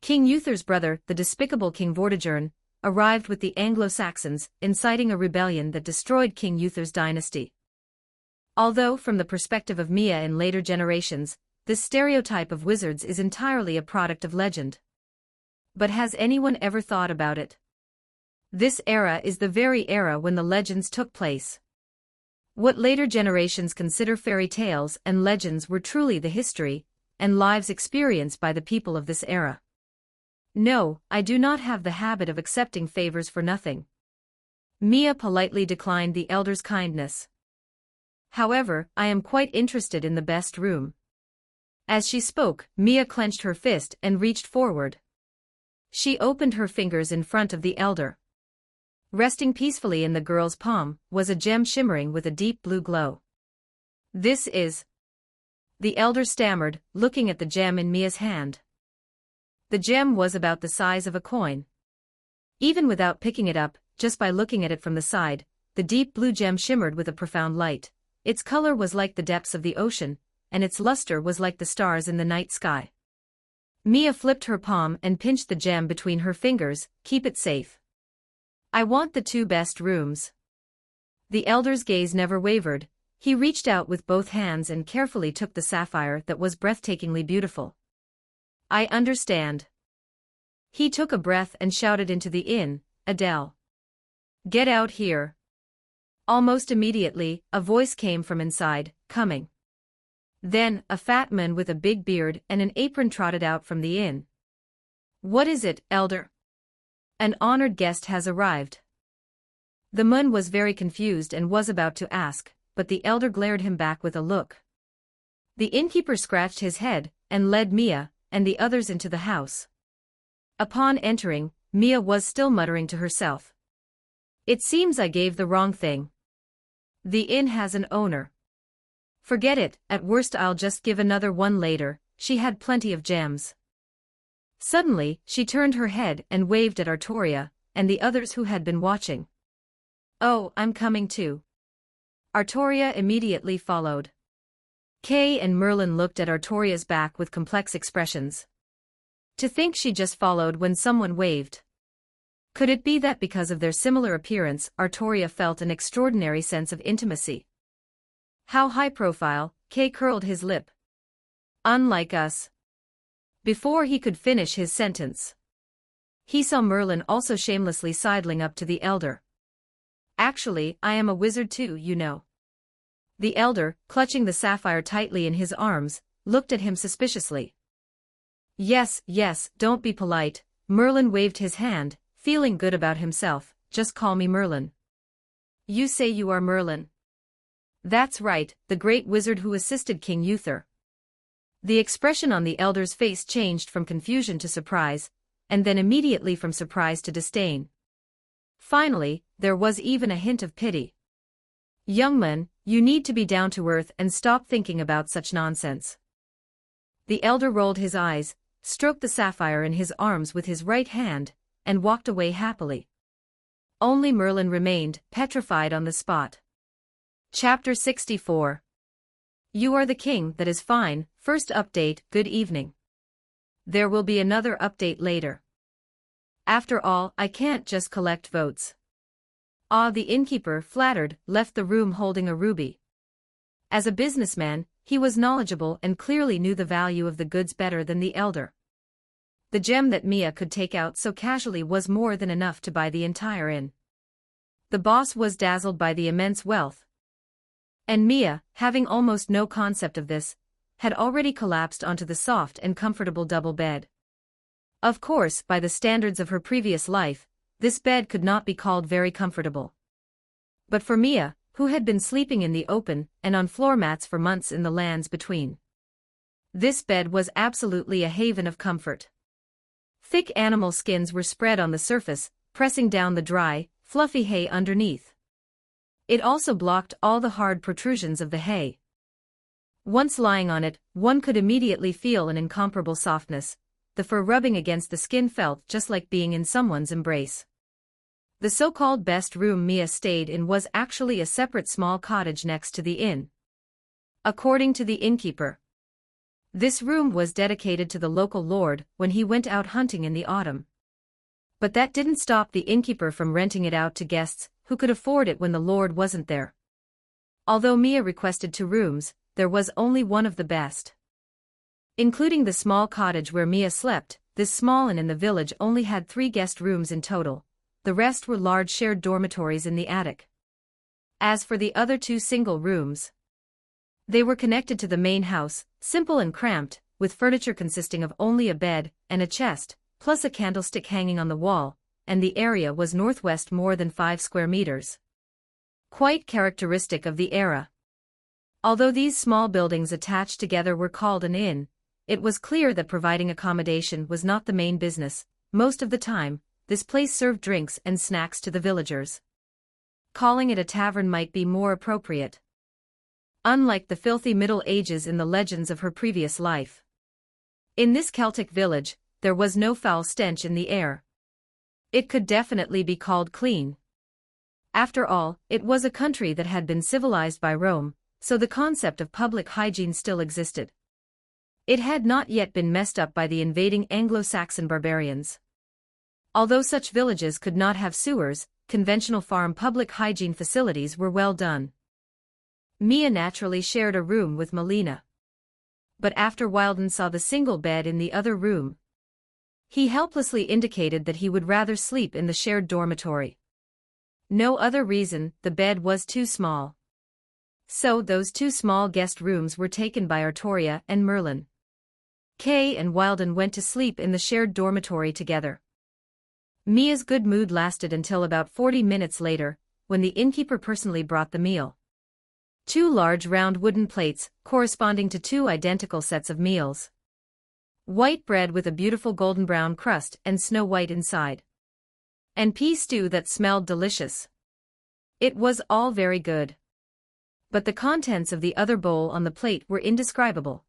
King Uther's brother, the despicable King Vortigern, arrived with the Anglo-Saxons, inciting a rebellion that destroyed King Uther's dynasty. Although from the perspective of Mia in later generations, this stereotype of wizards is entirely a product of legend. But has anyone ever thought about it? This era is the very era when the legends took place. What later generations consider fairy tales and legends were truly the history and lives experienced by the people of this era. No, I do not have the habit of accepting favors for nothing. Mia politely declined the elder's kindness. However, I am quite interested in the best room. As she spoke, Mia clenched her fist and reached forward. She opened her fingers in front of the elder. Resting peacefully in the girl's palm was a gem shimmering with a deep blue glow. This is... The elder stammered, looking at the gem in Mia's hand. The gem was about the size of a coin. Even without picking it up, just by looking at it from the side, the deep blue gem shimmered with a profound light. Its color was like the depths of the ocean, and its luster was like the stars in the night sky. Mia flipped her palm and pinched the gem between her fingers. Keep it safe. I want the two best rooms. The elder's gaze never wavered, He reached out with both hands and carefully took the sapphire that was breathtakingly beautiful. I understand. He took a breath and shouted into the inn, Adele. Get out here. Almost immediately, a voice came from inside, coming. Then, a fat man with a big beard and an apron trotted out from the inn. What is it, elder? An honored guest has arrived. The man was very confused and was about to ask, but the elder glared him back with a look. The innkeeper scratched his head and led Mia and the others into the house. Upon entering, Mia was still muttering to herself. It seems I gave the wrong thing. The inn has an owner. Forget it, at worst I'll just give another one later, she had plenty of gems. Suddenly, she turned her head and waved at Artoria and the others who had been watching. Oh, I'm coming too. Artoria immediately followed. Kay and Merlin looked at Artoria's back with complex expressions. To think she just followed when someone waved. Could it be that because of their similar appearance, Artoria felt an extraordinary sense of intimacy? How high profile, Kay curled his lip. Unlike us. Before he could finish his sentence, he saw Merlin also shamelessly sidling up to the elder. Actually, I am a wizard too, you know. The elder, clutching the sapphire tightly in his arms, looked at him suspiciously. Yes, don't be polite, Merlin waved his hand, feeling good about himself, just call me Merlin. You say you are Merlin? That's right, the great wizard who assisted King Uther. The expression on the elder's face changed from confusion to surprise, and then immediately from surprise to disdain. Finally, there was even a hint of pity. Young man, you need to be down to earth and stop thinking about such nonsense. The elder rolled his eyes, stroked the sapphire in his arms with his right hand, and walked away happily. Only Merlin remained, petrified on the spot. Chapter 64. You are the king, that is fine, first update, good evening. There will be another update later. After all, I can't just collect votes. Ah, the innkeeper, flattered, left the room holding a ruby. As a businessman, he was knowledgeable and clearly knew the value of the goods better than the elder. The gem that Mia could take out so casually was more than enough to buy the entire inn. The boss was dazzled by the immense wealth. And Mia, having almost no concept of this, had already collapsed onto the soft and comfortable double bed. Of course, by the standards of her previous life, this bed could not be called very comfortable. But for Mia, who had been sleeping in the open and on floor mats for months in the lands between, this bed was absolutely a haven of comfort. Thick animal skins were spread on the surface, pressing down the dry, fluffy hay underneath. It also blocked all the hard protrusions of the hay. Once lying on it, one could immediately feel an incomparable softness. The fur rubbing against the skin felt just like being in someone's embrace. The so-called best room Mia stayed in was actually a separate small cottage next to the inn. According to the innkeeper, this room was dedicated to the local lord when he went out hunting in the autumn. But that didn't stop the innkeeper from renting it out to guests who could afford it when the lord wasn't there. Although Mia requested 2 rooms, there was only one of the best. Including the small cottage where Mia slept, this small inn in the village only had 3 guest rooms in total. The rest were large shared dormitories in the attic. As for the other 2 single rooms, they were connected to the main house, simple and cramped, with furniture consisting of only a bed and a chest, plus a candlestick hanging on the wall, and the area was northwest more than 5 square meters. Quite characteristic of the era. Although these small buildings attached together were called an inn, it was clear that providing accommodation was not the main business. Most of the time, this place served drinks and snacks to the villagers. Calling it a tavern might be more appropriate. Unlike the filthy Middle Ages in the legends of her previous life, in this Celtic village, there was no foul stench in the air. It could definitely be called clean. After all, it was a country that had been civilized by Rome, so the concept of public hygiene still existed. It had not yet been messed up by the invading Anglo-Saxon barbarians. Although such villages could not have sewers, conventional farm public hygiene facilities were well done. Mia naturally shared a room with Melina. But after Wilden saw the single bed in the other room, he helplessly indicated that he would rather sleep in the shared dormitory. No other reason, the bed was too small. So those two small guest rooms were taken by Artoria and Merlin. Kay and Wilden went to sleep in the shared dormitory together. Mia's good mood lasted until about 40 minutes later, when the innkeeper personally brought the meal. 2 large round wooden plates, corresponding to 2 identical sets of meals. White bread with a beautiful golden brown crust and snow white inside. And pea stew that smelled delicious. It was all very good. But the contents of the other bowl on the plate were indescribable.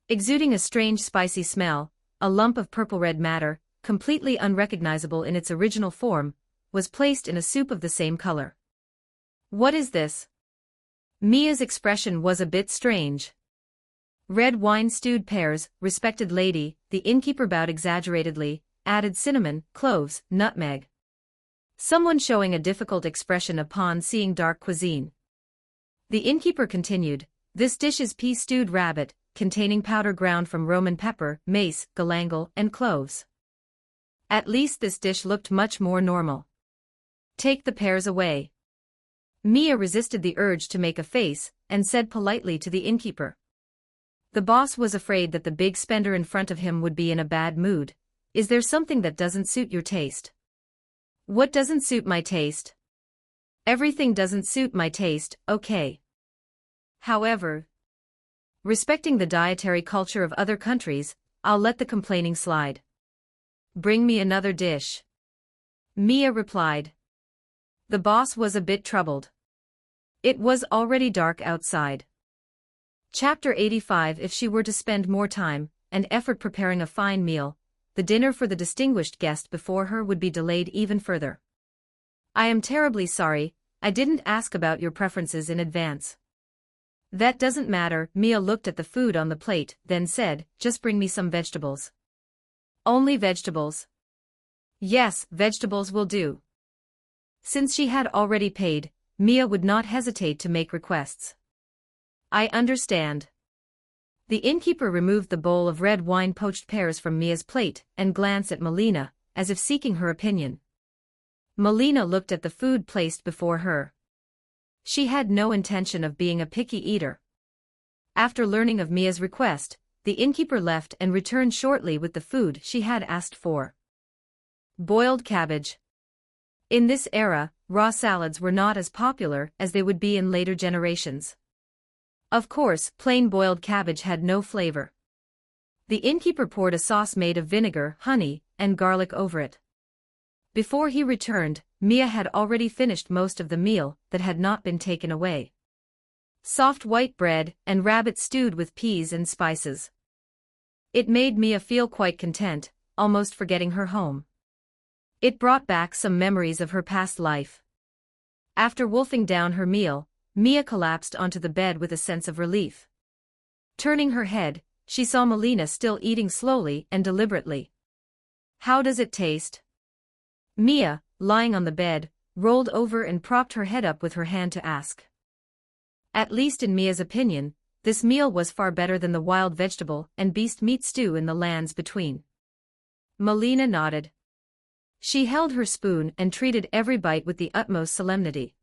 Exuding a strange spicy smell, a lump of purple-red matter, completely unrecognizable in its original form, was placed in a soup of the same color. What is this? Mia's expression was a bit strange. Red wine stewed pears, respected lady, the innkeeper bowed exaggeratedly, added cinnamon, cloves, nutmeg. Someone showing a difficult expression upon seeing dark cuisine. The innkeeper continued, this dish is pea stewed rabbit, containing powder ground from Roman pepper, mace, galangal, and cloves. At least this dish looked much more normal. Take the pears away. Mia resisted the urge to make a face, and said politely to the innkeeper. The boss was afraid that the big spender in front of him would be in a bad mood. Is there something that doesn't suit your taste? What doesn't suit my taste? Everything doesn't suit my taste, okay. However, respecting the dietary culture of other countries, I'll let the complaining slide. Bring me another dish. Mia replied. The boss was a bit troubled. It was already dark outside. Chapter 85. If she were to spend more time and effort preparing a fine meal, the dinner for the distinguished guest before her would be delayed even further. I am terribly sorry, I didn't ask about your preferences in advance. That doesn't matter. Mia looked at the food on the plate, then said, just bring me some vegetables. Only vegetables? Yes, vegetables will do. Since she had already paid, Mia would not hesitate to make requests. I understand. The innkeeper removed the bowl of red wine poached pears from Mia's plate and glanced at Melina, as if seeking her opinion. Melina looked at the food placed before her. She had no intention of being a picky eater. After learning of Mia's request, the innkeeper left and returned shortly with the food she had asked for. Boiled cabbage. In this era, raw salads were not as popular as they would be in later generations. Of course, plain boiled cabbage had no flavor. The innkeeper poured a sauce made of vinegar, honey, and garlic over it. Before he returned, Mia had already finished most of the meal that had not been taken away. Soft white bread and rabbit stewed with peas and spices. It made Mia feel quite content, almost forgetting her home. It brought back some memories of her past life. After wolfing down her meal, Mia collapsed onto the bed with a sense of relief. Turning her head, she saw Melina still eating slowly and deliberately. How does it taste? Mia, lying on the bed, rolled over and propped her head up with her hand to ask. At least in Mia's opinion, this meal was far better than the wild vegetable and beast meat stew in the lands between. Melina nodded. She held her spoon and treated every bite with the utmost solemnity.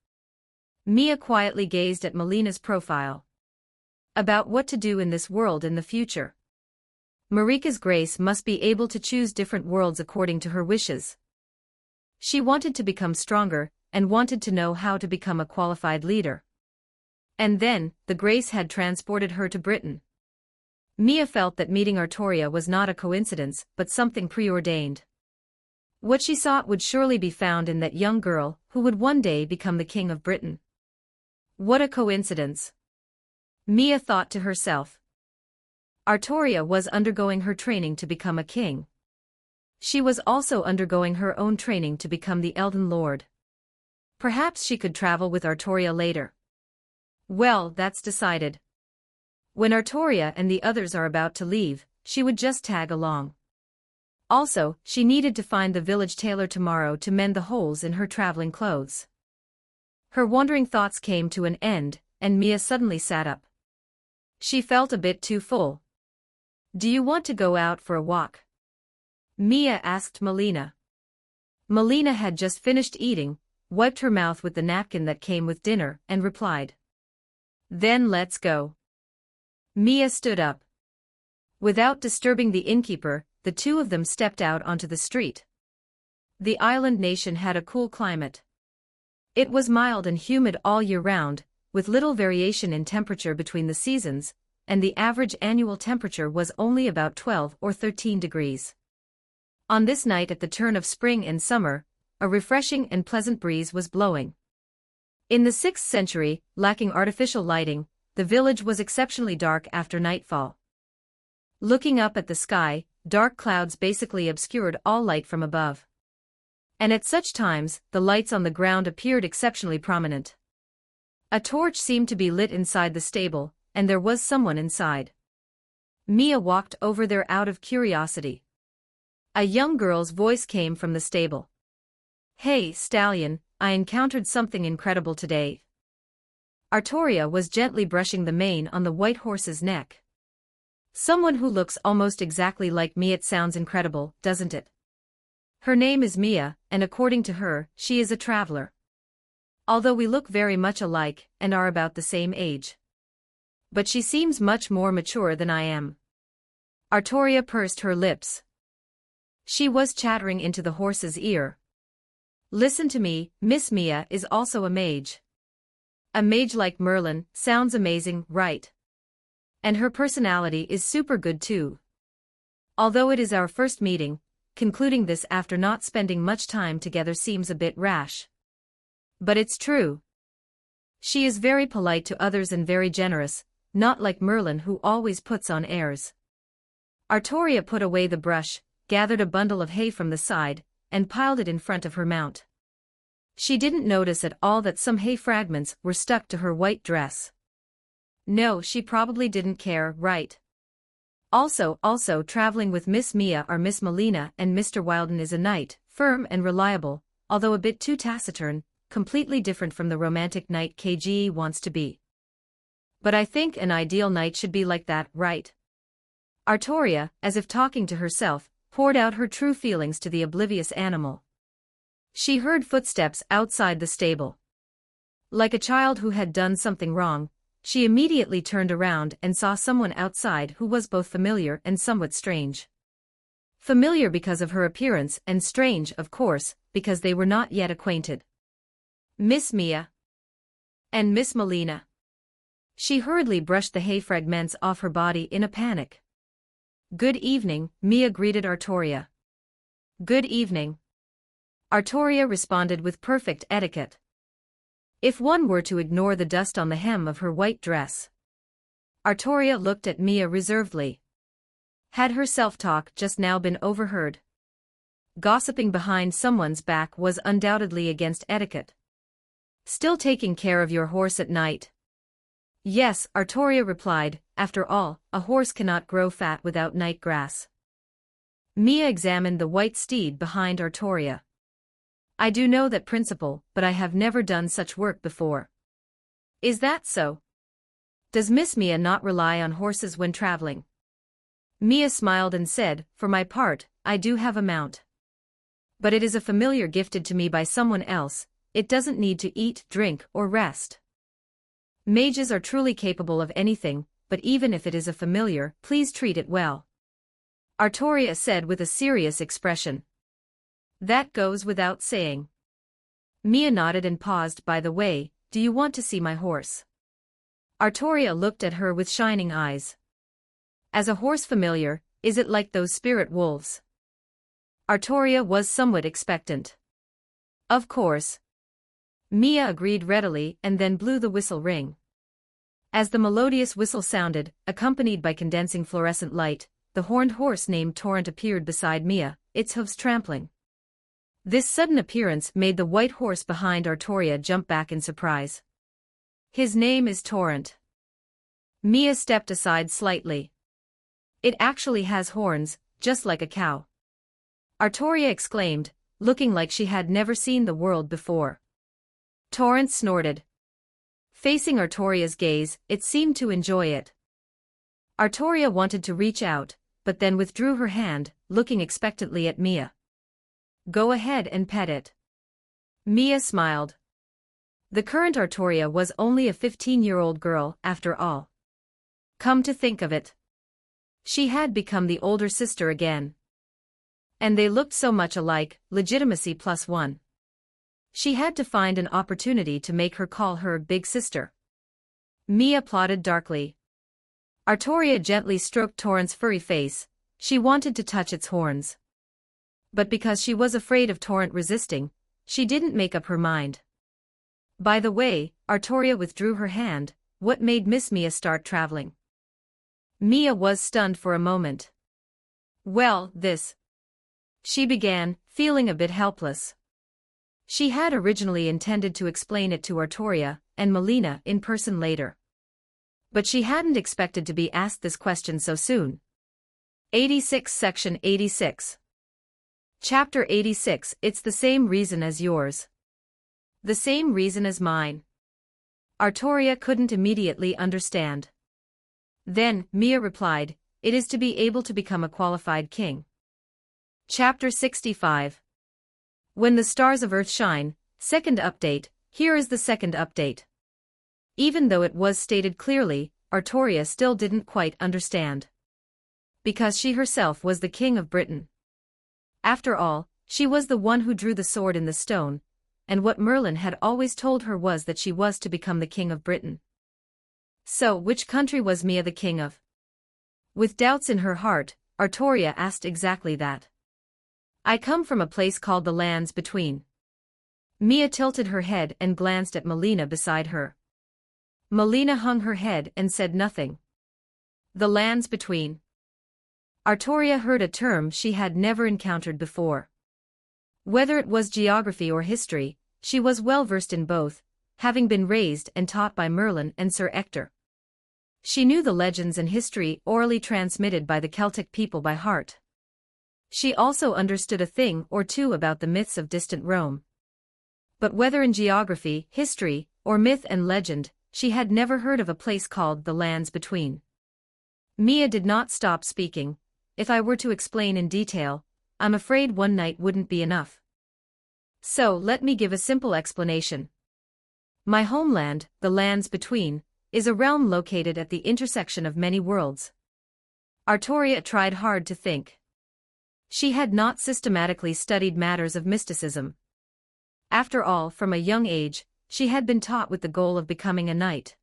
Mia quietly gazed at Melina's profile. About what to do in this world in the future. Marika's Grace must be able to choose different worlds according to her wishes. She wanted to become stronger, and wanted to know how to become a qualified leader. And then, the Grace had transported her to Britain. Mia felt that meeting Artoria was not a coincidence, but something preordained. What she sought would surely be found in that young girl, who would one day become the King of Britain. What a coincidence! Mia thought to herself. Artoria was undergoing her training to become a king. She was also undergoing her own training to become the Elden Lord. Perhaps she could travel with Artoria later. Well, that's decided. When Artoria and the others are about to leave, she would just tag along. Also, she needed to find the village tailor tomorrow to mend the holes in her traveling clothes. Her wandering thoughts came to an end, and Mia suddenly sat up. She felt a bit too full. "Do you want to go out for a walk?" Mia asked Melina. Melina had just finished eating, wiped her mouth with the napkin that came with dinner, and replied, "Then let's go." Mia stood up. Without disturbing the innkeeper, the two of them stepped out onto the street. The island nation had a cool climate. It was mild and humid all year round, with little variation in temperature between the seasons, and the average annual temperature was only about 12 or 13 degrees. On this night at the turn of spring and summer, a refreshing and pleasant breeze was blowing. In the 6th century, lacking artificial lighting, the village was exceptionally dark after nightfall. Looking up at the sky, dark clouds basically obscured all light from above. And at such times, the lights on the ground appeared exceptionally prominent. A torch seemed to be lit inside the stable, and there was someone inside. Mia walked over there out of curiosity. A young girl's voice came from the stable. "Hey, stallion, I encountered something incredible today." Artoria was gently brushing the mane on the white horse's neck. "Someone who looks almost exactly like me. It sounds incredible, doesn't it? Her name is Mia, and according to her, she is a traveler. Although we look very much alike, and are about the same age. But she seems much more mature than I am." Artoria pursed her lips. She was chattering into the horse's ear. "Listen to me, Miss Mia is also a mage. A mage like Merlin, sounds amazing, right? And her personality is super good too. Although it is our first meeting, concluding this after not spending much time together seems a bit rash. But it's true. She is very polite to others and very generous, not like Merlin who always puts on airs." Artoria put away the brush, gathered a bundle of hay from the side, and piled it in front of her mount. She didn't notice at all that some hay fragments were stuck to her white dress. No, she probably didn't care, right? Also traveling with Miss Mia are Miss Melina, and Mr. Wilden is a knight, firm and reliable, although a bit too taciturn, completely different from the romantic knight KGE wants to be. But I think an ideal knight should be like that, right? Artoria, as if talking to herself, poured out her true feelings to the oblivious animal. She heard footsteps outside the stable. Like a child who had done something wrong, she immediately turned around and saw someone outside who was both familiar and somewhat strange. Familiar because of her appearance, and strange, of course, because they were not yet acquainted. Miss Mia. And Miss Melina. She hurriedly brushed the hay fragments off her body in a panic. "Good evening," Mia greeted Artoria. "Good evening." Artoria responded with perfect etiquette. If one were to ignore the dust on the hem of her white dress. Artoria looked at Mia reservedly. Had her self-talk just now been overheard? Gossiping behind someone's back was undoubtedly against etiquette. "Still taking care of your horse at night?" "Yes," Artoria replied, "after all, a horse cannot grow fat without night grass." Mia examined the white steed behind Artoria. "I do know that principle, but I have never done such work before." "Is that so? Does Miss Mia not rely on horses when traveling?" Mia smiled and said, "For my part, I do have a mount. But it is a familiar gifted to me by someone else. It doesn't need to eat, drink, or rest. Mages are truly capable of anything, but even if it is a familiar, please treat it well," Artoria said with a serious expression. "That goes without saying." Mia nodded and paused. "By the way, do you want to see my horse?" Artoria looked at her with shining eyes. "As a horse familiar, is it like those spirit wolves?" Artoria was somewhat expectant. "Of course." Mia agreed readily and then blew the whistle ring. As the melodious whistle sounded, accompanied by condensing fluorescent light, the horned horse named Torrent appeared beside Mia, its hooves trampling. This sudden appearance made the white horse behind Artoria jump back in surprise. "His name is Torrent." Mia stepped aside slightly. "It actually has horns, just like a cow," Artoria exclaimed, looking like she had never seen the world before. Torrent snorted. Facing Artoria's gaze, it seemed to enjoy it. Artoria wanted to reach out, but then withdrew her hand, looking expectantly at Mia. Go ahead and pet it. Mia smiled. The current Artoria was only a 15-year-old girl, after all. Come to think of it. She had become the older sister again. And they looked so much alike, legitimacy +1. She had to find an opportunity to make her call her big sister. Mia plotted darkly. Artoria gently stroked Torrent's furry face. She wanted to touch its horns. But because she was afraid of Torrent resisting, she didn't make up her mind. By the way, Artoria withdrew her hand. What made Miss Mia start traveling? Mia was stunned for a moment. Well, this. She began, feeling a bit helpless. She had originally intended to explain it to Artoria and Melina in person later. But she hadn't expected to be asked this question so soon. 86 Section 86. Chapter 86. It's the same reason as yours. The same reason as mine. Artoria couldn't immediately understand. Then, Mia replied, it is to be able to become a qualified king. Chapter 65. When the stars of Earth shine, second update. Here is the second update. Even though it was stated clearly, Artoria still didn't quite understand. Because she herself was the king of Britain. After all, she was the one who drew the sword in the stone, and what Merlin had always told her was that she was to become the king of Britain. So, which country was Mia the king of? With doubts in her heart, Artoria asked exactly that. I come from a place called the Lands Between. Mia tilted her head and glanced at Melina beside her. Melina hung her head and said nothing. The Lands Between. Artoria heard a term she had never encountered before. Whether it was geography or history, she was well versed in both, having been raised and taught by Merlin and Sir Ector. She knew the legends and history orally transmitted by the Celtic people by heart. She also understood a thing or two about the myths of distant Rome. But whether in geography, history, or myth and legend, she had never heard of a place called the Lands Between. Mia did not stop speaking. If I were to explain in detail, I'm afraid one night wouldn't be enough. So let me give a simple explanation. My homeland, the Lands Between, is a realm located at the intersection of many worlds. Artoria tried hard to think. She had not systematically studied matters of mysticism. After all, from a young age, she had been taught with the goal of becoming a knight.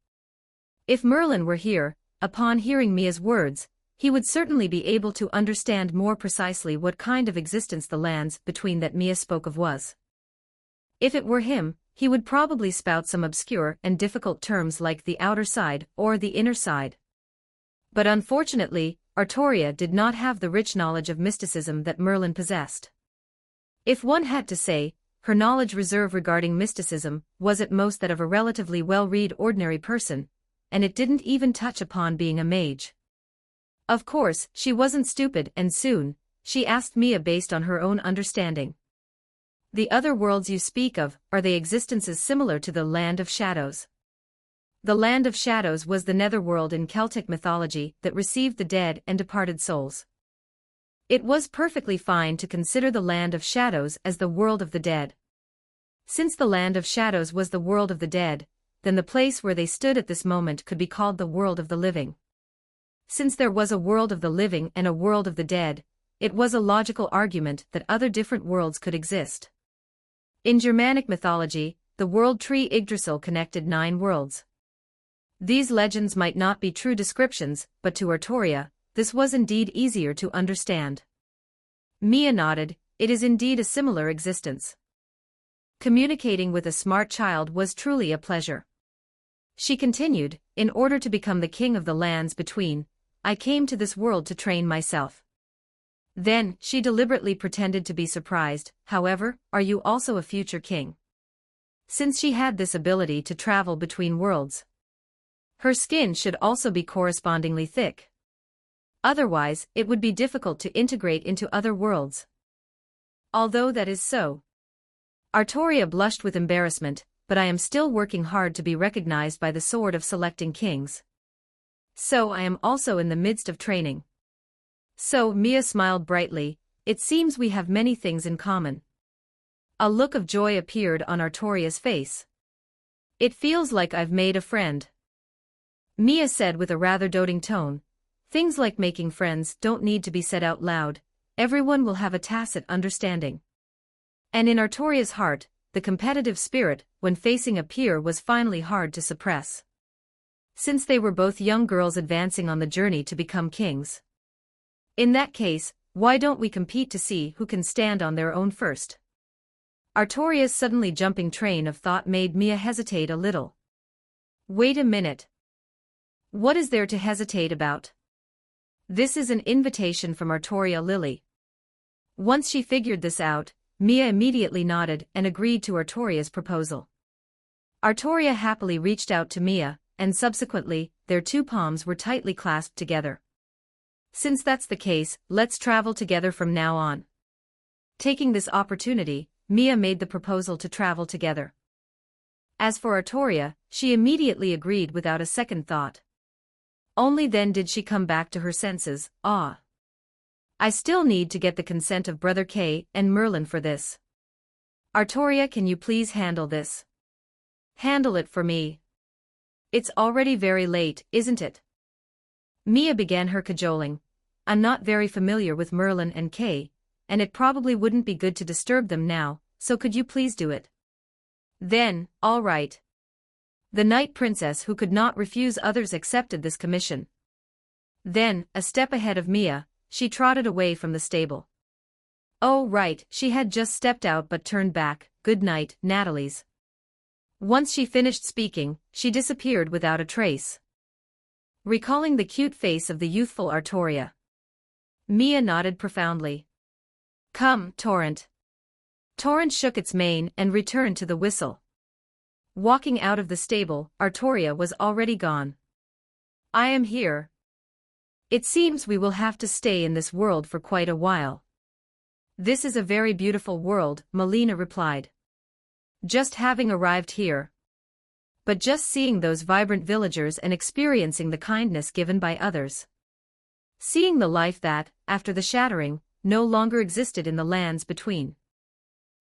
If Merlin were here, upon hearing Mia's words, he would certainly be able to understand more precisely what kind of existence the Lands Between that Mia spoke of was. If it were him, he would probably spout some obscure and difficult terms like the outer side or the inner side. But unfortunately, Artoria did not have the rich knowledge of mysticism that Merlin possessed. If one had to say, her knowledge reserve regarding mysticism was at most that of a relatively well-read ordinary person, and it didn't even touch upon being a mage. Of course, she wasn't stupid, and soon, she asked Mia based on her own understanding. The other worlds you speak of, are they existences similar to the Land of Shadows? The Land of Shadows was the netherworld in Celtic mythology that received the dead and departed souls. It was perfectly fine to consider the Land of Shadows as the world of the dead. Since the Land of Shadows was the world of the dead, then the place where they stood at this moment could be called the world of the living. Since there was a world of the living and a world of the dead, it was a logical argument that other different worlds could exist. In Germanic mythology, the world tree Yggdrasil connected 9 worlds. These legends might not be true descriptions, but to Artoria, this was indeed easier to understand. Mia nodded. It is indeed a similar existence. Communicating with a smart child was truly a pleasure. She continued, in order to become the king of the Lands Between, I came to this world to train myself. Then, she deliberately pretended to be surprised. However, are you also a future king? Since she had this ability to travel between worlds, her skin should also be correspondingly thick. Otherwise, it would be difficult to integrate into other worlds. Although that is so. Artoria blushed with embarrassment. but I am still working hard to be recognized by the sword of selecting kings. So I am also in the midst of training. So, Mia smiled brightly, it seems we have many things in common. A look of joy appeared on Artoria's face. It feels like I've made a friend. Mia said with a rather doting tone, things like making friends don't need to be said out loud, everyone will have a tacit understanding. And in Artoria's heart, the competitive spirit, when facing a peer, was finally hard to suppress. Since they were both young girls advancing on the journey to become kings. In that case, why don't we compete to see who can stand on their own first? Artoria's suddenly jumping train of thought made Mia hesitate a little. Wait a minute. What is there to hesitate about? This is an invitation from Artoria Lily. Once she figured this out, Mia immediately nodded and agreed to Artoria's proposal. Artoria happily reached out to Mia, and subsequently, their two palms were tightly clasped together. Since that's the case, let's travel together from now on. Taking this opportunity, Mia made the proposal to travel together. As for Artoria, she immediately agreed without a second thought. Only then did she come back to her senses. I still need to get the consent of Brother Kay and Merlin for this. Artoria, can you please handle this? Handle it for me. It's already very late, isn't it? Mia began her cajoling. I'm not very familiar with Merlin and Kay, and it probably wouldn't be good to disturb them now, so could you please do it? Then, all right. The Night Princess, who could not refuse others, accepted this commission. Then, a step ahead of Mia, she trotted away from the stable. Oh right, she had just stepped out but turned back. Good night, Natalie's. Once she finished speaking, she disappeared without a trace. Recalling the cute face of the youthful Artoria, Mia nodded profoundly. Come, Torrent. Torrent shook its mane and returned to the whistle. Walking out of the stable, Artoria was already gone. I am here. It seems we will have to stay in this world for quite a while. This is a very beautiful world, Melina replied. Just having arrived here. But just seeing those vibrant villagers and experiencing the kindness given by others. Seeing the life that, after the shattering, no longer existed in the lands between.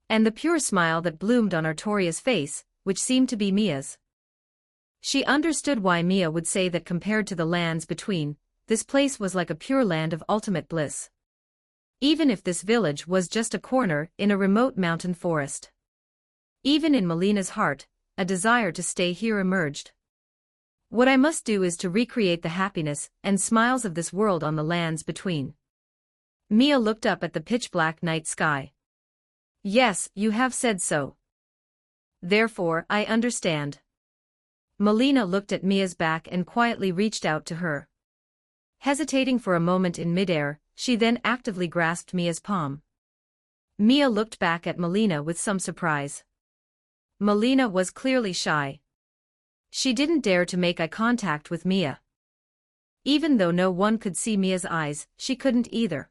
And the pure smile that bloomed on Artoria's face, which seemed to be Mia's. She understood why Mia would say that compared to the lands between, this place was like a pure land of ultimate bliss. Even if this village was just a corner in a remote mountain forest. Even in Melina's heart, a desire to stay here emerged. What I must do is to recreate the happiness and smiles of this world on the lands between. Mia looked up at the pitch-black night sky. Yes, you have said so. Therefore, I understand. Melina looked at Mia's back and quietly reached out to her. Hesitating for a moment in midair, she then actively grasped Mia's palm. Mia looked back at Melina with some surprise. Melina was clearly shy. She didn't dare to make eye contact with Mia. Even though no one could see Mia's eyes, she couldn't either.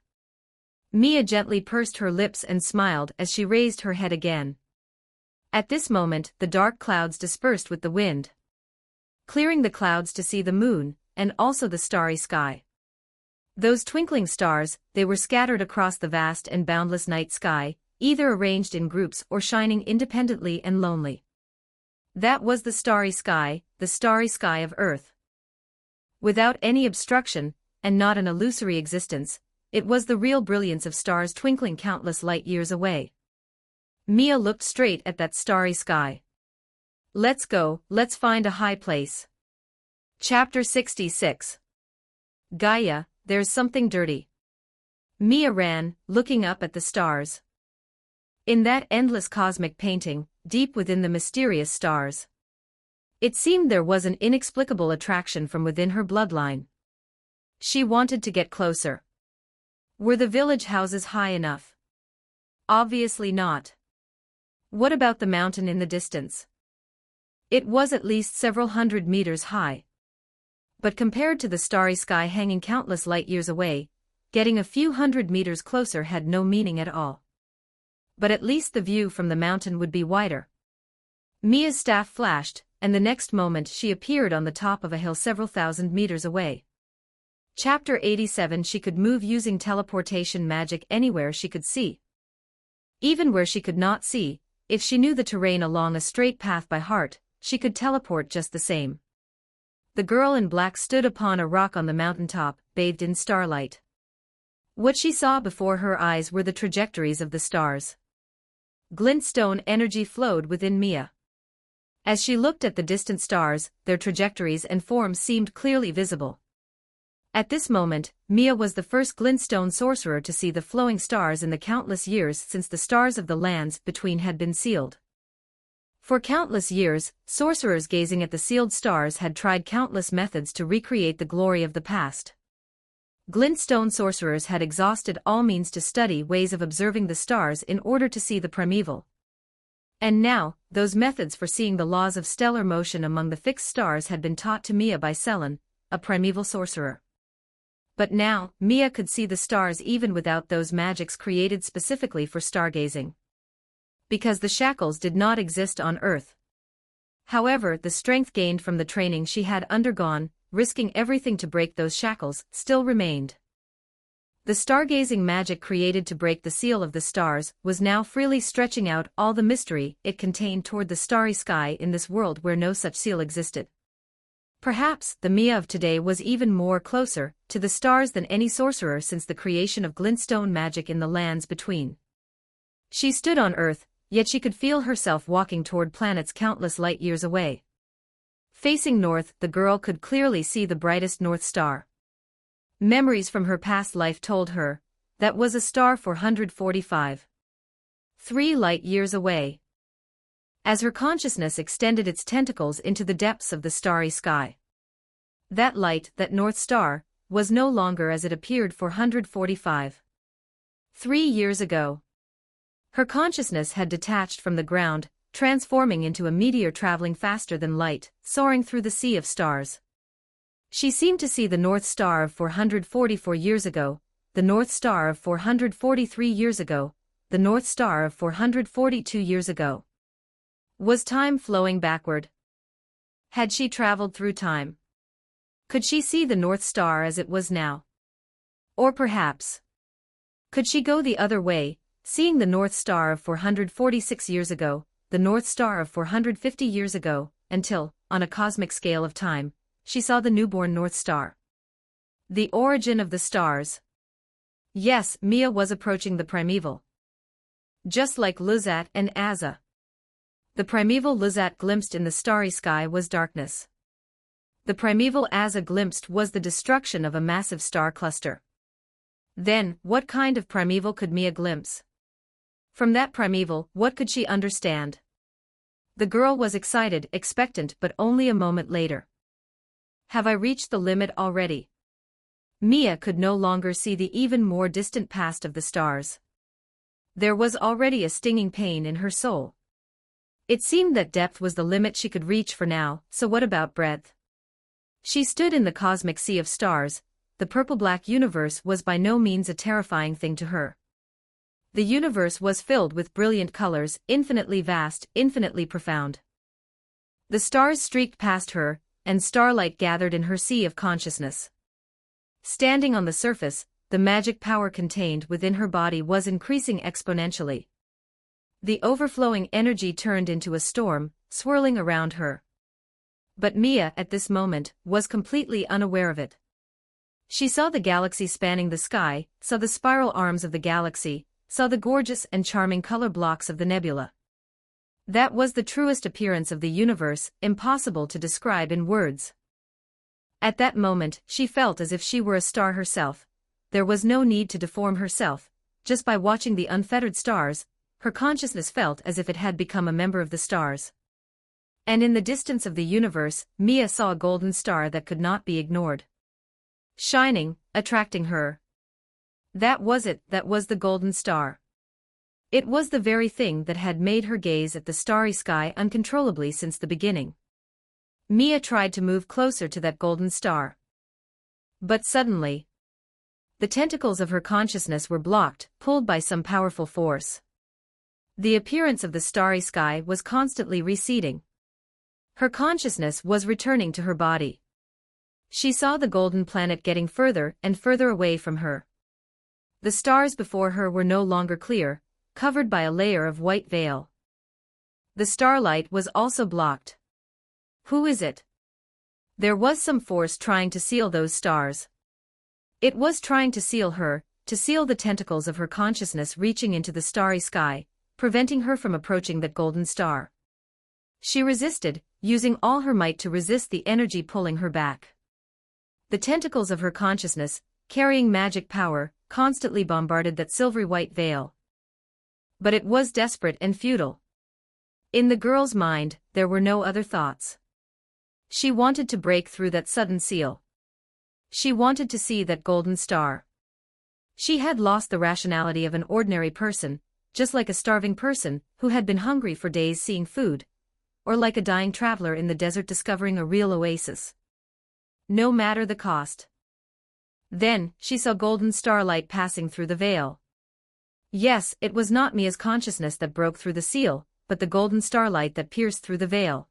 Mia gently pursed her lips and smiled as she raised her head again. At this moment, the dark clouds dispersed with the wind, clearing the clouds to see the moon, and also the starry sky. Those twinkling stars, they were scattered across the vast and boundless night sky, either arranged in groups or shining independently and lonely. That was the starry sky of Earth. Without any obstruction, and not an illusory existence, it was the real brilliance of stars twinkling countless light years away. Mia looked straight at that starry sky. Let's go, let's find a high place. Chapter 66. Gaia, there's something dirty. Mia ran, looking up at the stars. In that endless cosmic painting, deep within the mysterious stars, it seemed there was an inexplicable attraction from within her bloodline. She wanted to get closer. Were the village houses high enough? Obviously not. What about the mountain in the distance? It was at least several hundred meters high. But compared to the starry sky hanging countless light years away, getting a few hundred meters closer had no meaning at all. But at least the view from the mountain would be wider. Mia's staff flashed, and the next moment she appeared on the top of a hill several thousand meters away. Chapter 87. She could move using teleportation magic anywhere she could see. Even where she could not see, if she knew the terrain along a straight path by heart, she could teleport just the same. The girl in black stood upon a rock on the mountaintop, bathed in starlight. What she saw before her eyes were the trajectories of the stars. Glintstone energy flowed within Mia. As she looked at the distant stars, their trajectories and forms seemed clearly visible. At this moment, Mia was the first glintstone sorcerer to see the flowing stars in the countless years since the stars of the lands between had been sealed. For countless years, sorcerers gazing at the sealed stars had tried countless methods to recreate the glory of the past. Glintstone sorcerers had exhausted all means to study ways of observing the stars in order to see the primeval. And now, those methods for seeing the laws of stellar motion among the fixed stars had been taught to Mia by Selen, a primeval sorcerer. But now, Mia could see the stars even without those magics created specifically for stargazing. Because the shackles did not exist on Earth. However, the strength gained from the training she had undergone, risking everything to break those shackles, still remained. The stargazing magic created to break the seal of the stars was now freely stretching out all the mystery it contained toward the starry sky in this world where no such seal existed. Perhaps the Mia of today was even more closer to the stars than any sorcerer since the creation of glintstone magic in the lands between. She stood on Earth, yet she could feel herself walking toward planets countless light years away. Facing north, the girl could clearly see the brightest North Star. Memories from her past life told her that was a star 445. 3 light years away. As her consciousness extended its tentacles into the depths of the starry sky. That light, that North Star, was no longer as it appeared 445. 3 years ago. Her consciousness had detached from the ground, transforming into a meteor traveling faster than light, soaring through the sea of stars. She seemed to see the North Star of 444 years ago, the North Star of 443 years ago, the North Star of 442 years ago. Was time flowing backward? Had she traveled through time? Could she see the North Star as it was now? Or perhaps, could she go the other way, seeing the North Star of 446 years ago, the North Star of 450 years ago, until, on a cosmic scale of time, she saw the newborn North Star. The origin of the stars. Yes, Mia was approaching the primeval. Just like Luzat and Azza. The primeval Luzat glimpsed in the starry sky was darkness. The primeval Azza glimpsed was the destruction of a massive star cluster. Then, what kind of primeval could Mia glimpse? From that primeval, what could she understand? The girl was excited, expectant, but only a moment later. Have I reached the limit already? Mia could no longer see the even more distant past of the stars. There was already a stinging pain in her soul. It seemed that depth was the limit she could reach for now, so what about breadth? She stood in the cosmic sea of stars. The purple-black universe was by no means a terrifying thing to her. The universe was filled with brilliant colors, infinitely vast, infinitely profound. The stars streaked past her, and starlight gathered in her sea of consciousness. Standing on the surface, the magic power contained within her body was increasing exponentially. The overflowing energy turned into a storm, swirling around her. But Mia, at this moment, was completely unaware of it. She saw the galaxy spanning the sky, saw the spiral arms of the galaxy, saw the gorgeous and charming color blocks of the nebula. That was the truest appearance of the universe, impossible to describe in words. At that moment, she felt as if she were a star herself. There was no need to deform herself. Just by watching the unfettered stars, her consciousness felt as if it had become a member of the stars. And in the distance of the universe, Mia saw a golden star that could not be ignored. Shining, attracting her. That was it, that was the golden star. It was the very thing that had made her gaze at the starry sky uncontrollably since the beginning. Mia tried to move closer to that golden star. But suddenly, the tentacles of her consciousness were blocked, pulled by some powerful force. The appearance of the starry sky was constantly receding. Her consciousness was returning to her body. She saw the golden planet getting further and further away from her. The stars before her were no longer clear, covered by a layer of white veil. The starlight was also blocked. Who is it? There was some force trying to seal those stars. It was trying to seal her, to seal the tentacles of her consciousness reaching into the starry sky, preventing her from approaching that golden star. She resisted, using all her might to resist the energy pulling her back. The tentacles of her consciousness, carrying magic power, constantly bombarded that silvery white veil. But it was desperate and futile. In the girl's mind, there were no other thoughts. She wanted to break through that sudden seal. She wanted to see that golden star. She had lost the rationality of an ordinary person, just like a starving person who had been hungry for days seeing food, or like a dying traveler in the desert discovering a real oasis. No matter the cost. Then, she saw golden starlight passing through the veil. Yes, it was not Mia's consciousness that broke through the seal, but the golden starlight that pierced through the veil.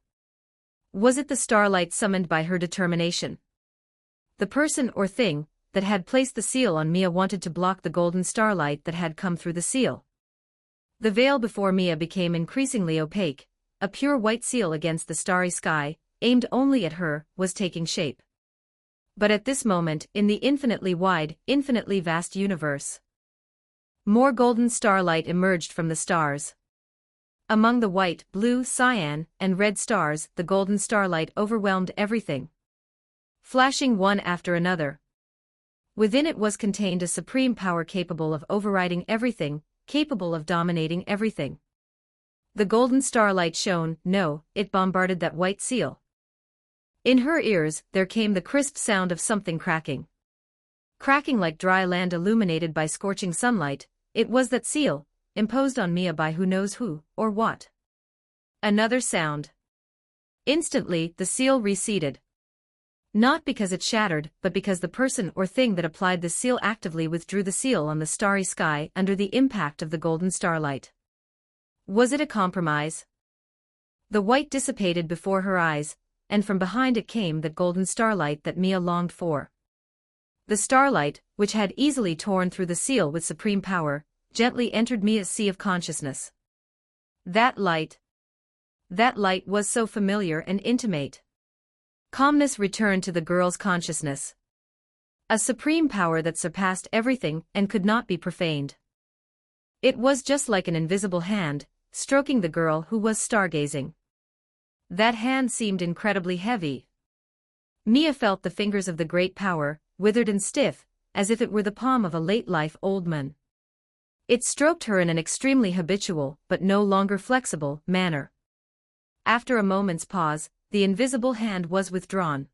Was it the starlight summoned by her determination? The person or thing that had placed the seal on Mia wanted to block the golden starlight that had come through the seal. The veil before Mia became increasingly opaque, a pure white seal against the starry sky, aimed only at her, was taking shape. But at this moment, in the infinitely wide, infinitely vast universe, more golden starlight emerged from the stars. Among the white, blue, cyan, and red stars, the golden starlight overwhelmed everything, flashing one after another. Within it was contained a supreme power capable of overriding everything, capable of dominating everything. The golden starlight shone, no, it bombarded that white seal. In her ears, there came the crisp sound of something cracking. Cracking like dry land illuminated by scorching sunlight, it was that seal, imposed on Mia by who knows who, or what. Another sound. Instantly, the seal receded. Not because it shattered, but because the person or thing that applied the seal actively withdrew the seal on the starry sky under the impact of the golden starlight. Was it a compromise? The white dissipated before her eyes, and from behind it came that golden starlight that Mia longed for. The starlight, which had easily torn through the seal with supreme power, gently entered Mia's sea of consciousness. That light was so familiar and intimate. Calmness returned to the girl's consciousness. A supreme power that surpassed everything and could not be profaned. It was just like an invisible hand, stroking the girl who was stargazing. That hand seemed incredibly heavy. Mia felt the fingers of the great power, withered and stiff, as if it were the palm of a late-life old man. It stroked her in an extremely habitual, but no longer flexible, manner. After a moment's pause, the invisible hand was withdrawn.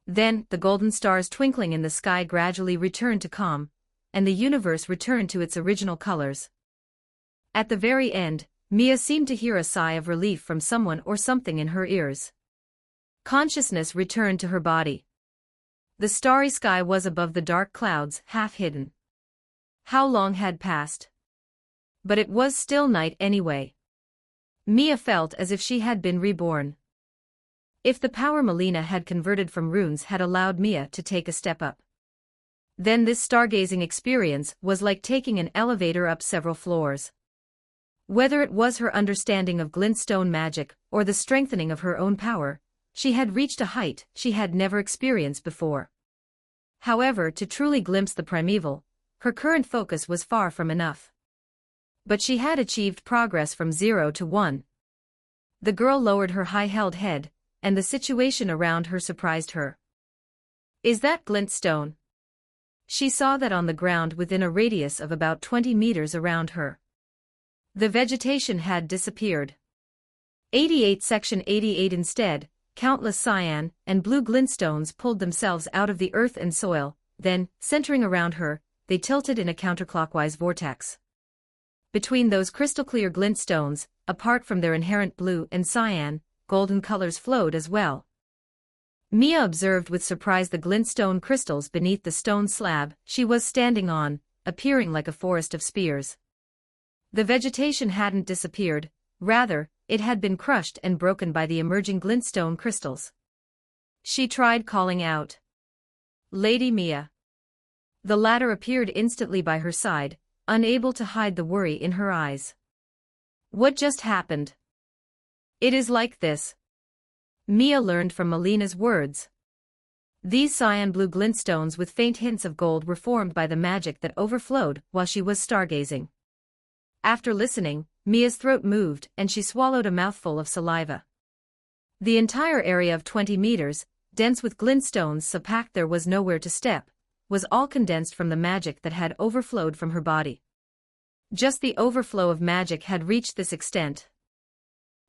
Then, the golden stars twinkling in the sky gradually returned to calm, and the universe returned to its original colors. At the very end, Mia seemed to hear a sigh of relief from someone or something in her ears. Consciousness returned to her body. The starry sky was above the dark clouds, half hidden. How long had passed? But it was still night anyway. Mia felt as if she had been reborn. If the power Melina had converted from runes had allowed Mia to take a step up, then this stargazing experience was like taking an elevator up several floors. Whether it was her understanding of glintstone magic or the strengthening of her own power, she had reached a height she had never experienced before. However, to truly glimpse the primeval, her current focus was far from enough. But she had achieved progress from 0 to 1. The girl lowered her high-held head, and the situation around her surprised her. Is that glintstone? She saw that on the ground within a radius of about 20 meters around her. The vegetation had disappeared. 88 Section 88 Instead, countless cyan and blue glintstones pulled themselves out of the earth and soil, then, centering around her, they tilted in a counterclockwise vortex. Between those crystal-clear glintstones, apart from their inherent blue and cyan, golden colors flowed as well. Mia observed with surprise the glintstone crystals beneath the stone slab she was standing on, appearing like a forest of spears. The vegetation hadn't disappeared, rather, it had been crushed and broken by the emerging glintstone crystals. She tried calling out, "Lady Mia." The latter appeared instantly by her side, unable to hide the worry in her eyes. "What just happened?" "It is like this," Mia learned from Melina's words. These cyan blue glintstones with faint hints of gold were formed by the magic that overflowed while she was stargazing. After listening, Mia's throat moved and she swallowed a mouthful of saliva. The entire area of 20 meters, dense with glintstones so packed there was nowhere to step, was all condensed from the magic that had overflowed from her body. Just the overflow of magic had reached this extent.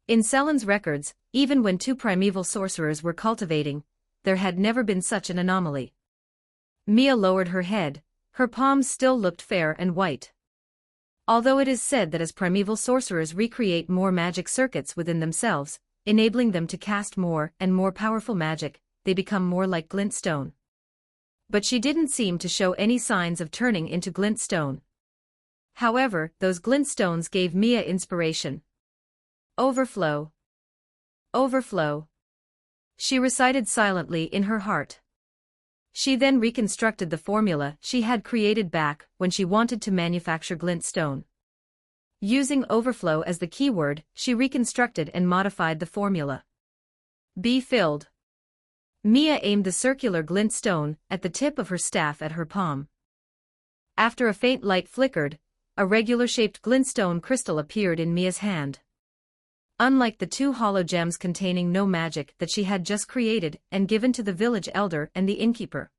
In Selen's records, even when two primeval sorcerers were cultivating, there had never been such an anomaly. Mia lowered her head, her palms still looked fair and white. Although it is said that as primeval sorcerers recreate more magic circuits within themselves, enabling them to cast more and more powerful magic, they become more like glintstone. But she didn't seem to show any signs of turning into glintstone. However, those glintstones gave Mia inspiration. Overflow. Overflow. She recited silently in her heart. She then reconstructed the formula she had created back when she wanted to manufacture glintstone. Using overflow as the keyword, she reconstructed and modified the formula. Be filled. Mia aimed the circular glintstone at the tip of her staff at her palm. After a faint light flickered, a regular-shaped glintstone crystal appeared in Mia's hand. Unlike the two hollow gems containing no magic that she had just created and given to the village elder and the innkeeper.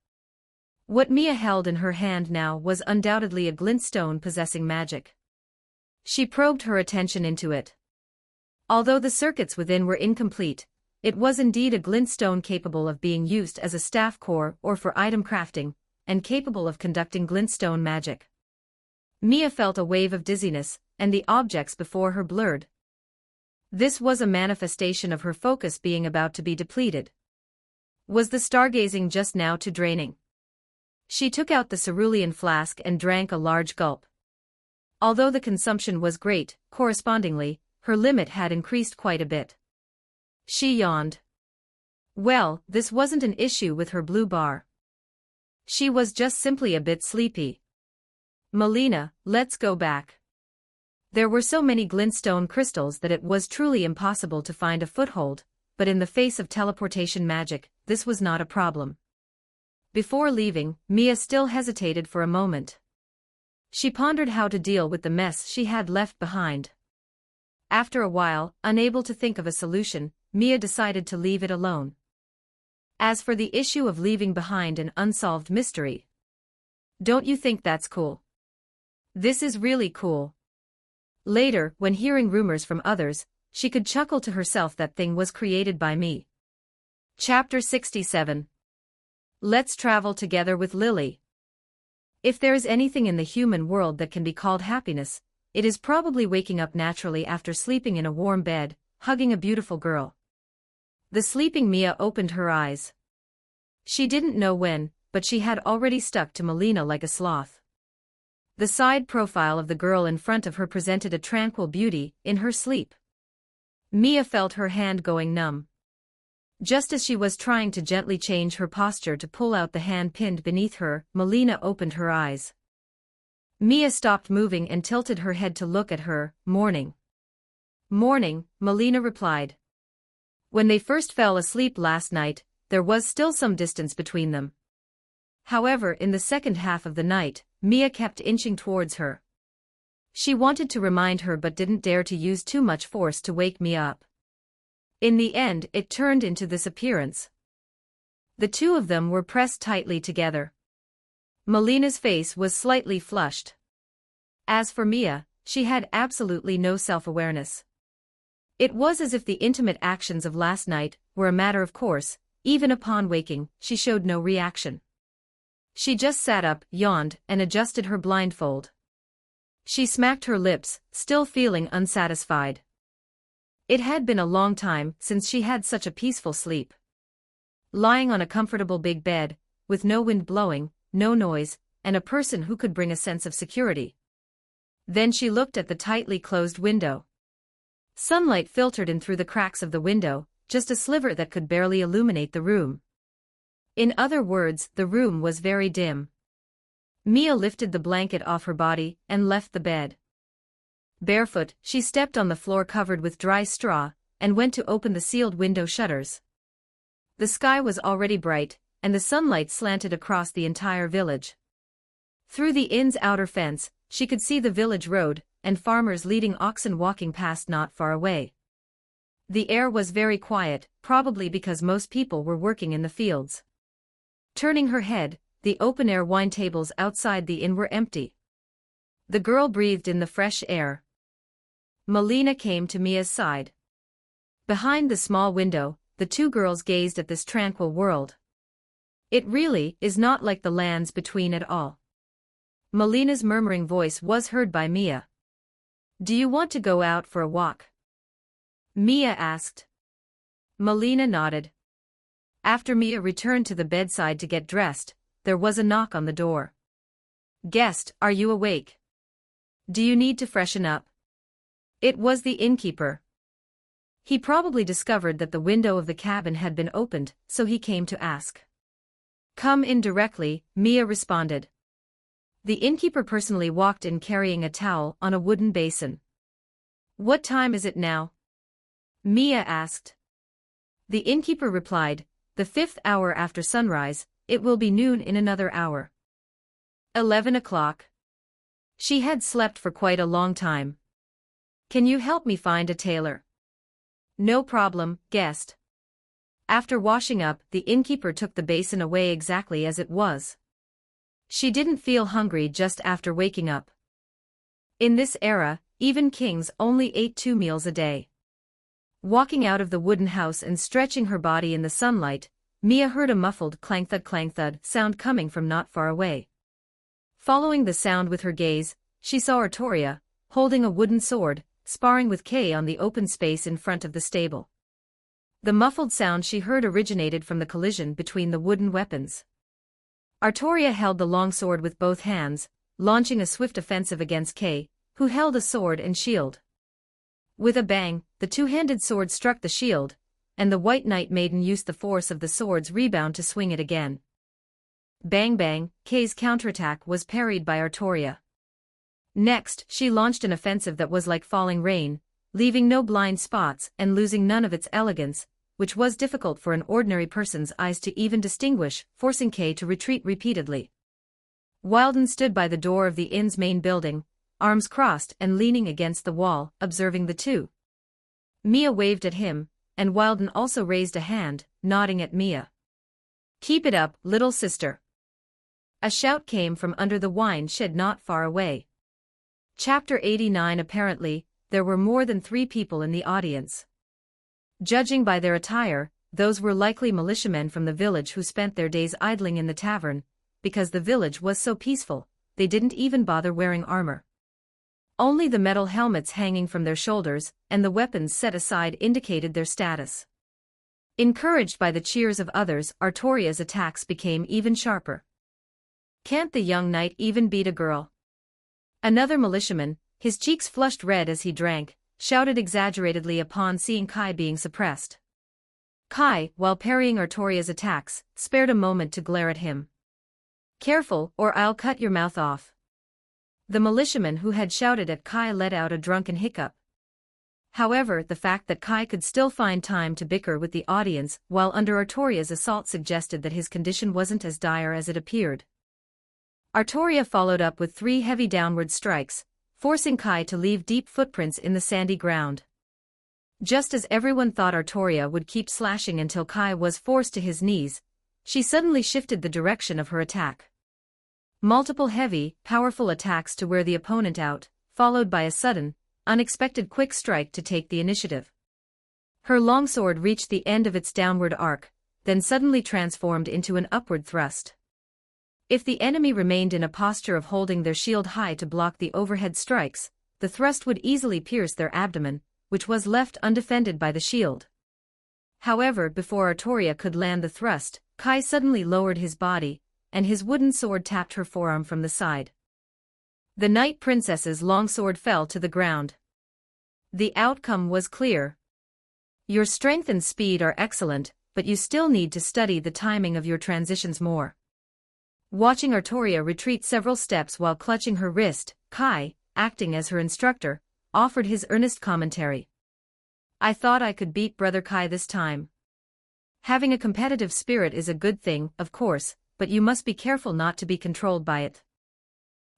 What Mia held in her hand now was undoubtedly a glintstone possessing magic. She probed her attention into it. Although the circuits within were incomplete, it was indeed a glintstone capable of being used as a staff core or for item crafting, and capable of conducting glintstone magic. Mia felt a wave of dizziness, and the objects before her blurred. This was a manifestation of her focus being about to be depleted. Was the stargazing just now too draining? She took out the cerulean flask and drank a large gulp. Although the consumption was great, correspondingly, her limit had increased quite a bit. She yawned. Well, this wasn't an issue with her blue bar. She was just simply a bit sleepy. Melina, let's go back. There were so many glintstone crystals that it was truly impossible to find a foothold, but in the face of teleportation magic, this was not a problem. Before leaving, Mia still hesitated for a moment. She pondered how to deal with the mess she had left behind. After a while, unable to think of a solution, Mia decided to leave it alone. As for the issue of leaving behind an unsolved mystery, don't you think that's cool? This is really cool. Later, when hearing rumors from others, she could chuckle to herself that thing was created by me. Chapter 67. Let's travel together with Lily. If there is anything in the human world that can be called happiness, it is probably waking up naturally after sleeping in a warm bed, hugging a beautiful girl. The sleeping Mia opened her eyes. She didn't know when, but she had already stuck to Melina like a sloth. The side profile of the girl in front of her presented a tranquil beauty in her sleep. Mia felt her hand going numb. Just as she was trying to gently change her posture to pull out the hand pinned beneath her, Melina opened her eyes. Mia stopped moving and tilted her head to look at her. Morning. Morning, Melina replied. When they first fell asleep last night, there was still some distance between them. However, in the second half of the night, Mia kept inching towards her. She wanted to remind her but didn't dare to use too much force to wake Mia up. In the end, it turned into this appearance. The two of them were pressed tightly together. Melina's face was slightly flushed. As for Mia, she had absolutely no self-awareness. It was as if the intimate actions of last night were a matter of course. Even upon waking, she showed no reaction. She just sat up, yawned, and adjusted her blindfold. She smacked her lips, still feeling unsatisfied. It had been a long time since she had such a peaceful sleep. Lying on a comfortable big bed, with no wind blowing, no noise, and a person who could bring a sense of security. Then she looked at the tightly closed window. Sunlight filtered in through the cracks of the window, just a sliver that could barely illuminate the room. In other words, the room was very dim. Mia lifted the blanket off her body and left the bed. Barefoot, she stepped on the floor covered with dry straw, and went to open the sealed window shutters. The sky was already bright, and the sunlight slanted across the entire village. Through the inn's outer fence, she could see the village road, and farmers leading oxen walking past not far away. The air was very quiet, probably because most people were working in the fields. Turning her head, the open-air wine tables outside the inn were empty. The girl breathed in the fresh air. Melina came to Mia's side. Behind the small window, the two girls gazed at this tranquil world. It really is not like the lands between at all. Melina's murmuring voice was heard by Mia. "Do you want to go out for a walk?" Mia asked. Melina nodded. After Mia returned to the bedside to get dressed, there was a knock on the door. "Guest, are you awake? Do you need to freshen up?" It was the innkeeper. He probably discovered that the window of the cabin had been opened, so he came to ask. "Come in directly," Mia responded. The innkeeper personally walked in carrying a towel on a wooden basin. "What time is it now?" Mia asked. The innkeeper replied, "The 5th hour after sunrise, it will be noon in another hour." 11 o'clock. She had slept for quite a long time. "Can you help me find a tailor?" "No problem, guest." After washing up, the innkeeper took the basin away exactly as it was. She didn't feel hungry just after waking up. In this era, even kings only ate 2 meals a day. Walking out of the wooden house and stretching her body in the sunlight, Mia heard a muffled clang-thud sound coming from not far away. Following the sound with her gaze, she saw Artoria, holding a wooden sword, sparring with Kay on the open space in front of the stable. The muffled sound she heard originated from the collision between the wooden weapons. Artoria held the long sword with both hands, launching a swift offensive against Kay, who held a sword and shield. With a bang, the two-handed sword struck the shield, and the White Knight Maiden used the force of the sword's rebound to swing it again. Bang bang, Kay's counterattack was parried by Artoria. Next, she launched an offensive that was like falling rain, leaving no blind spots and losing none of its elegance, which was difficult for an ordinary person's eyes to even distinguish, forcing Kay to retreat repeatedly. Wilden stood by the door of the inn's main building, arms crossed and leaning against the wall, observing the two. Mia waved at him, and Wilden also raised a hand, nodding at Mia. "Keep it up, little sister." A shout came from under the wine shed not far away. Chapter 89. Apparently, there were more than 3 people in the audience. Judging by their attire, those were likely militiamen from the village who spent their days idling in the tavern. Because the village was so peaceful, they didn't even bother wearing armor. Only the metal helmets hanging from their shoulders and the weapons set aside indicated their status. Encouraged by the cheers of others, Artoria's attacks became even sharper. "Can't the young knight even beat a girl?" Another militiaman, his cheeks flushed red as he drank, shouted exaggeratedly upon seeing Kai being suppressed. Kai, while parrying Artoria's attacks, spared a moment to glare at him. "Careful, or I'll cut your mouth off." The militiaman who had shouted at Kai let out a drunken hiccup. However, the fact that Kai could still find time to bicker with the audience while under Artoria's assault suggested that his condition wasn't as dire as it appeared. Artoria followed up with 3 heavy downward strikes, forcing Kai to leave deep footprints in the sandy ground. Just as everyone thought Artoria would keep slashing until Kai was forced to his knees, she suddenly shifted the direction of her attack. Multiple heavy, powerful attacks to wear the opponent out, followed by a sudden, unexpected quick strike to take the initiative. Her longsword reached the end of its downward arc, then suddenly transformed into an upward thrust. If the enemy remained in a posture of holding their shield high to block the overhead strikes, the thrust would easily pierce their abdomen, which was left undefended by the shield. However, before Artoria could land the thrust, Kai suddenly lowered his body, and his wooden sword tapped her forearm from the side. The Night Princess's longsword fell to the ground. The outcome was clear. Your strength and speed are excellent, but you still need to study the timing of your transitions more. Watching Artoria retreat several steps while clutching her wrist, Kai, acting as her instructor, offered his earnest commentary. I thought I could beat Brother Kai this time. Having a competitive spirit is a good thing, of course, but you must be careful not to be controlled by it.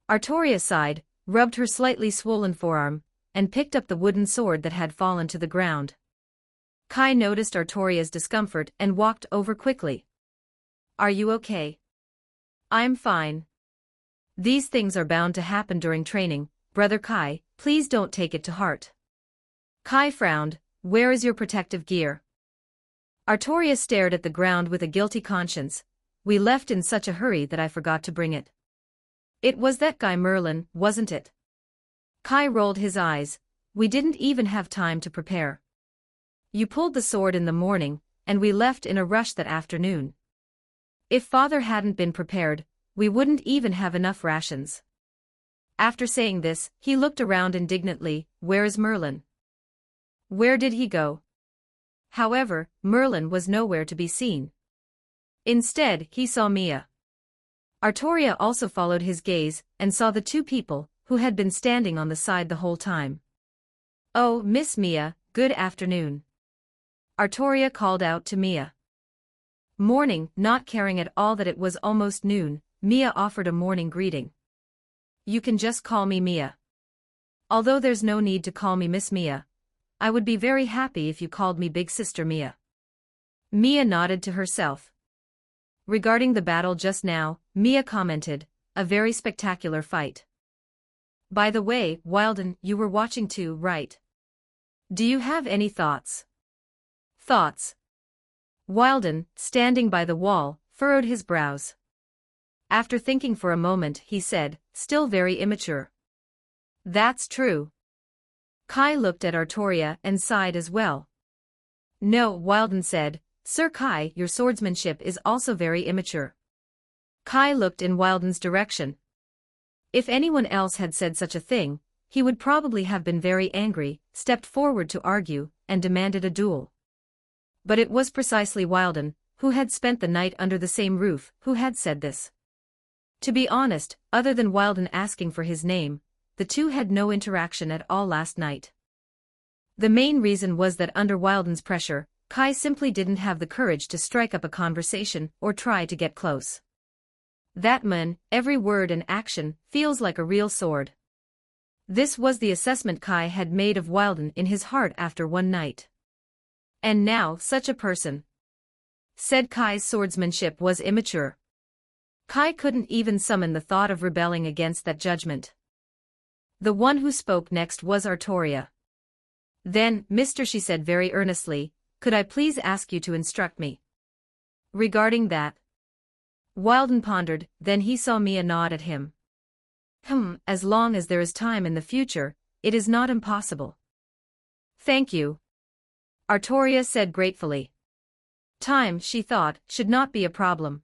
Artoria sighed, rubbed her slightly swollen forearm, and picked up the wooden sword that had fallen to the ground. Kai noticed Artoria's discomfort and walked over quickly. Are you okay? I'm fine. These things are bound to happen during training, Brother Kai, please don't take it to heart. Kai frowned, where is your protective gear? Artoria stared at the ground with a guilty conscience. We left in such a hurry that I forgot to bring it. It was that guy Merlin, wasn't it? Kai rolled his eyes. We didn't even have time to prepare. You pulled the sword in the morning, and we left in a rush that afternoon. If Father hadn't been prepared, we wouldn't even have enough rations. After saying this, he looked around indignantly. Where is Merlin? Where did he go? However, Merlin was nowhere to be seen. Instead, he saw Mia. Artoria also followed his gaze, and saw the two people, who had been standing on the side the whole time. Oh, Miss Mia, good afternoon. Artoria called out to Mia. Morning, not caring at all that it was almost noon, Mia offered a morning greeting. You can just call me Mia. Although there's no need to call me Miss Mia. I would be very happy if you called me Big Sister Mia. Mia nodded to herself. Regarding the battle just now, Mia commented, a very spectacular fight. By the way, Wilden, you were watching too, right? Do you have any thoughts? Thoughts? Wilden, standing by the wall, furrowed his brows. After thinking for a moment, he said, still very immature. That's true. Kai looked at Artoria and sighed as well. No, Wilden said, Sir Kai, your swordsmanship is also very immature. Kai looked in Wilden's direction. If anyone else had said such a thing, he would probably have been very angry, stepped forward to argue, and demanded a duel. But it was precisely Wilden, who had spent the night under the same roof, who had said this. To be honest, other than Wilden asking for his name, the two had no interaction at all last night. The main reason was that under Wilden's pressure, Kai simply didn't have the courage to strike up a conversation or try to get close. That man, every word and action, feels like a real sword. This was the assessment Kai had made of Wilden in his heart after one night. And now, such a person said Kai's swordsmanship was immature. Kai couldn't even summon the thought of rebelling against that judgment. The one who spoke next was Artoria. Then, Mister, she said very earnestly, could I please ask you to instruct me? Regarding that? Wilden pondered, then he saw Mia nod at him. As long as there is time in the future, it is not impossible. Thank you. Artoria said gratefully. Time, she thought, should not be a problem.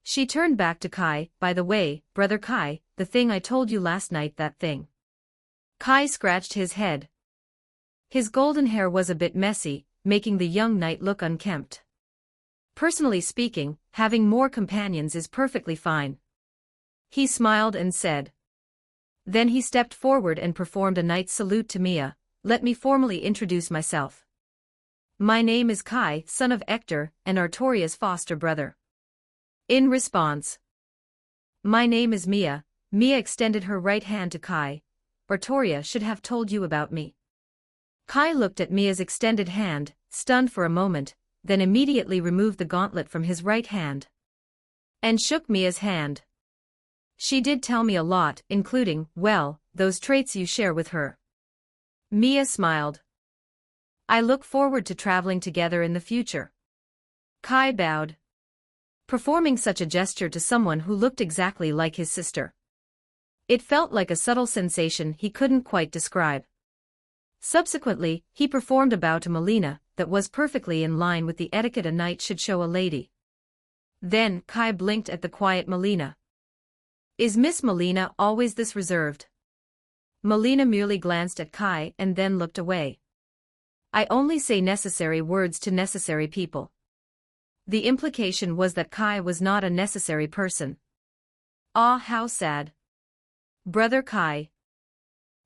She turned back to Kai, by the way, Brother Kai, the thing I told you last night, that thing. Kai scratched his head. His golden hair was a bit messy, making the young knight look unkempt. Personally speaking, having more companions is perfectly fine. He smiled and said. Then he stepped forward and performed a knight's salute to Mia. Let me formally introduce myself. My name is Kai, son of Ector, and Artoria's foster brother. In response, my name is Mia. Mia extended her right hand to Kai. Artoria should have told you about me. Kai looked at Mia's extended hand, stunned for a moment, then immediately removed the gauntlet from his right hand and shook Mia's hand. She did tell me a lot, including, well, those traits you share with her. Mia smiled. I look forward to traveling together in the future. Kai bowed, performing such a gesture to someone who looked exactly like his sister. It felt like a subtle sensation he couldn't quite describe. Subsequently, he performed a bow to Melina that was perfectly in line with the etiquette a knight should show a lady. Then, Kai blinked at the quiet Melina. Is Miss Melina always this reserved? Melina merely glanced at Kai and then looked away. I only say necessary words to necessary people. The implication was that Kai was not a necessary person. Ah, how sad. Brother Kai.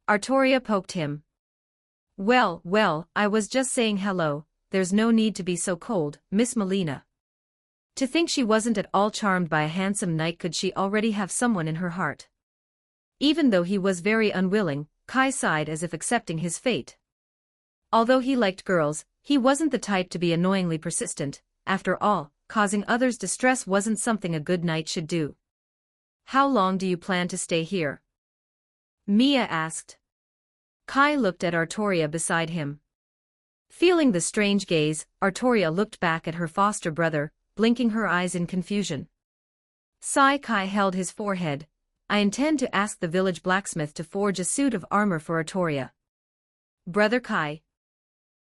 Artoria poked him. Well, well, I was just saying hello, there's no need to be so cold, Miss Melina. To think she wasn't at all charmed by a handsome knight. Could she already have someone in her heart? Even though he was very unwilling, Kai sighed as if accepting his fate. Although he liked girls, he wasn't the type to be annoyingly persistent. After all, causing others distress wasn't something a good knight should do. How long do you plan to stay here? Mia asked. Kai looked at Artoria beside him. Feeling the strange gaze, Artoria looked back at her foster brother, blinking her eyes in confusion. Kai held his forehead. I intend to ask the village blacksmith to forge a suit of armor for Artoria. Brother Kai.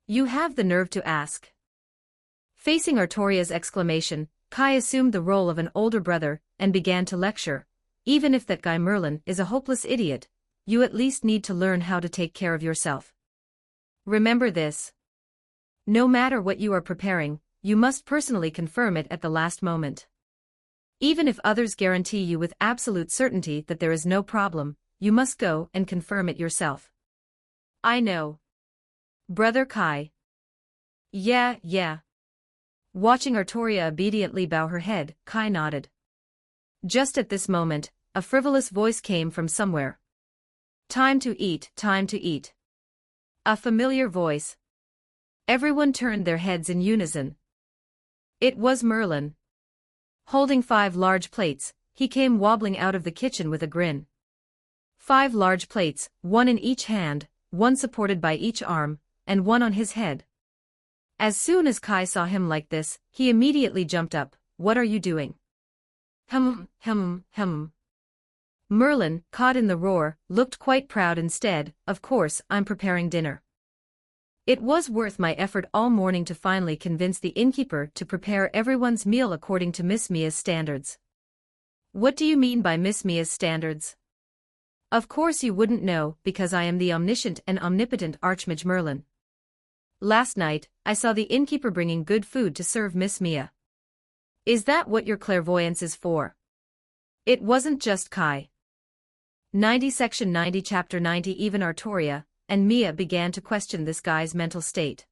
You have the nerve to ask. Facing Artoria's exclamation, Kai assumed the role of an older brother, and began to lecture. Even if that guy Merlin is a hopeless idiot, you at least need to learn how to take care of yourself. Remember this. No matter what you are preparing, you must personally confirm it at the last moment. Even if others guarantee you with absolute certainty that there is no problem, you must go and confirm it yourself. I know. Brother Kai. Yeah. Watching Artoria obediently bow her head, Kai nodded. Just at this moment, a frivolous voice came from somewhere. Time to eat, time to eat. A familiar voice. Everyone turned their heads in unison. It was Merlin. Holding 5 large plates, he came wobbling out of the kitchen with a grin. 5 large plates, 1 in each hand, 1 supported by each arm, and 1 on his head. As soon as Kai saw him like this, he immediately jumped up. What are you doing? Merlin, caught in the roar, looked quite proud instead. Of course, I'm preparing dinner. It was worth my effort all morning to finally convince the innkeeper to prepare everyone's meal according to Miss Mia's standards. What do you mean by Miss Mia's standards? Of course you wouldn't know, because I am the omniscient and omnipotent Archmage Merlin. Last night, I saw the innkeeper bringing good food to serve Miss Mia. Is that what your clairvoyance is for? It wasn't just Kai. 90 Section 90 Chapter 90 Even Artoria and Mia began to question this guy's mental state.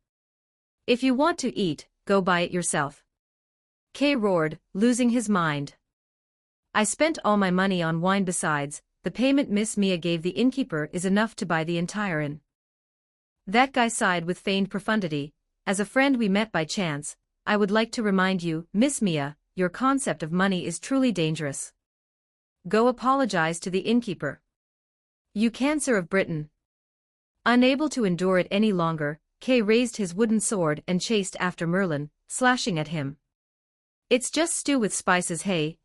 If you want to eat, go buy it yourself. Kay roared, losing his mind. I spent all my money on wine. Besides, the payment Miss Mia gave the innkeeper is enough to buy the entire inn. That guy sighed with feigned profundity. As a friend we met by chance, I would like to remind you, Miss Mia, your concept of money is truly dangerous. Go apologize to the innkeeper. You Cancer of Britain. Unable to endure it any longer, Kay raised his wooden sword and chased after Merlin, slashing at him. It's just stew with spices. Hey,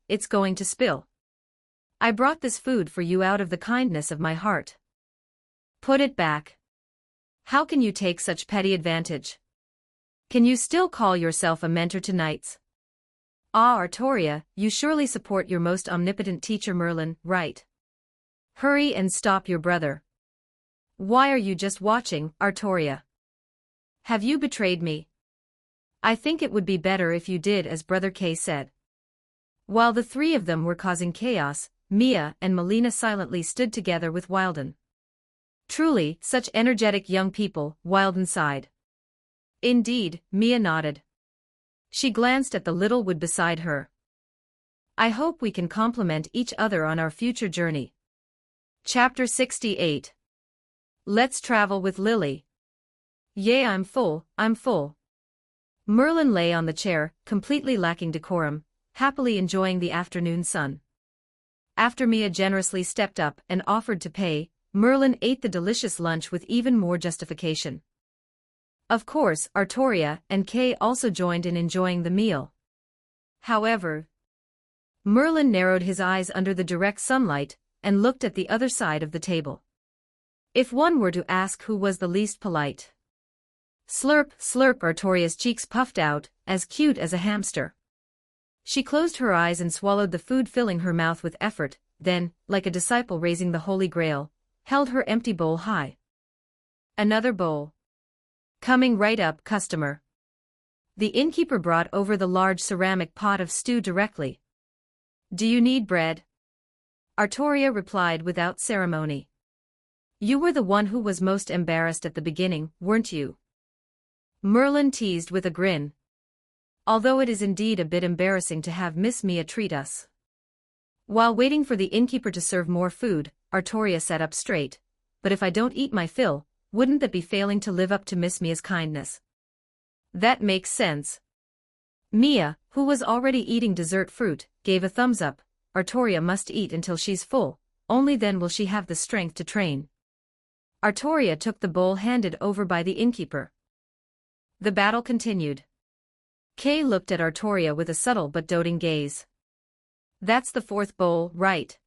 it's going to spill. I brought this food for you out of the kindness of my heart. Put it back. How can you take such petty advantage? Can you still call yourself a mentor to knights? Ah, Artoria, you surely support your most omnipotent teacher Merlin, right? Hurry and stop your brother. Why are you just watching, Artoria? Have you betrayed me? I think it would be better if you did as Brother Kay said. While the 3 of them were causing chaos, Mia and Melina silently stood together with Wilden. Truly, such energetic young people, Wilden sighed. Indeed, Mia nodded. She glanced at the little wood beside her. I hope we can complement each other on our future journey. Chapter 68. Let's travel with Lily. Yay, I'm full. Merlin lay on the chair, completely lacking decorum, happily enjoying the afternoon sun. After Mia generously stepped up and offered to pay, Merlin ate the delicious lunch with even more justification. Of course, Artoria and Kay also joined in enjoying the meal. However, Merlin narrowed his eyes under the direct sunlight and looked at the other side of the table. If one were to ask who was the least polite. Slurp, slurp. Artoria's cheeks puffed out, as cute as a hamster. She closed her eyes and swallowed the food, filling her mouth with effort, then, like a disciple raising the Holy Grail, held her empty bowl high. Another bowl. Coming right up, customer. The innkeeper brought over the large ceramic pot of stew directly. Do you need bread? Artoria replied without ceremony. You were the one who was most embarrassed at the beginning, weren't you? Merlin teased with a grin. Although it is indeed a bit embarrassing to have Miss Mia treat us. While waiting for the innkeeper to serve more food, Artoria sat up straight. But if I don't eat my fill, wouldn't that be failing to live up to Miss Mia's kindness? That makes sense. Mia, who was already eating dessert fruit, gave a thumbs up. Artoria must eat until she's full, only then will she have the strength to train. Artoria took the bowl handed over by the innkeeper. The battle continued. Kay looked at Artoria with a subtle but doting gaze. That's the fourth bowl, right?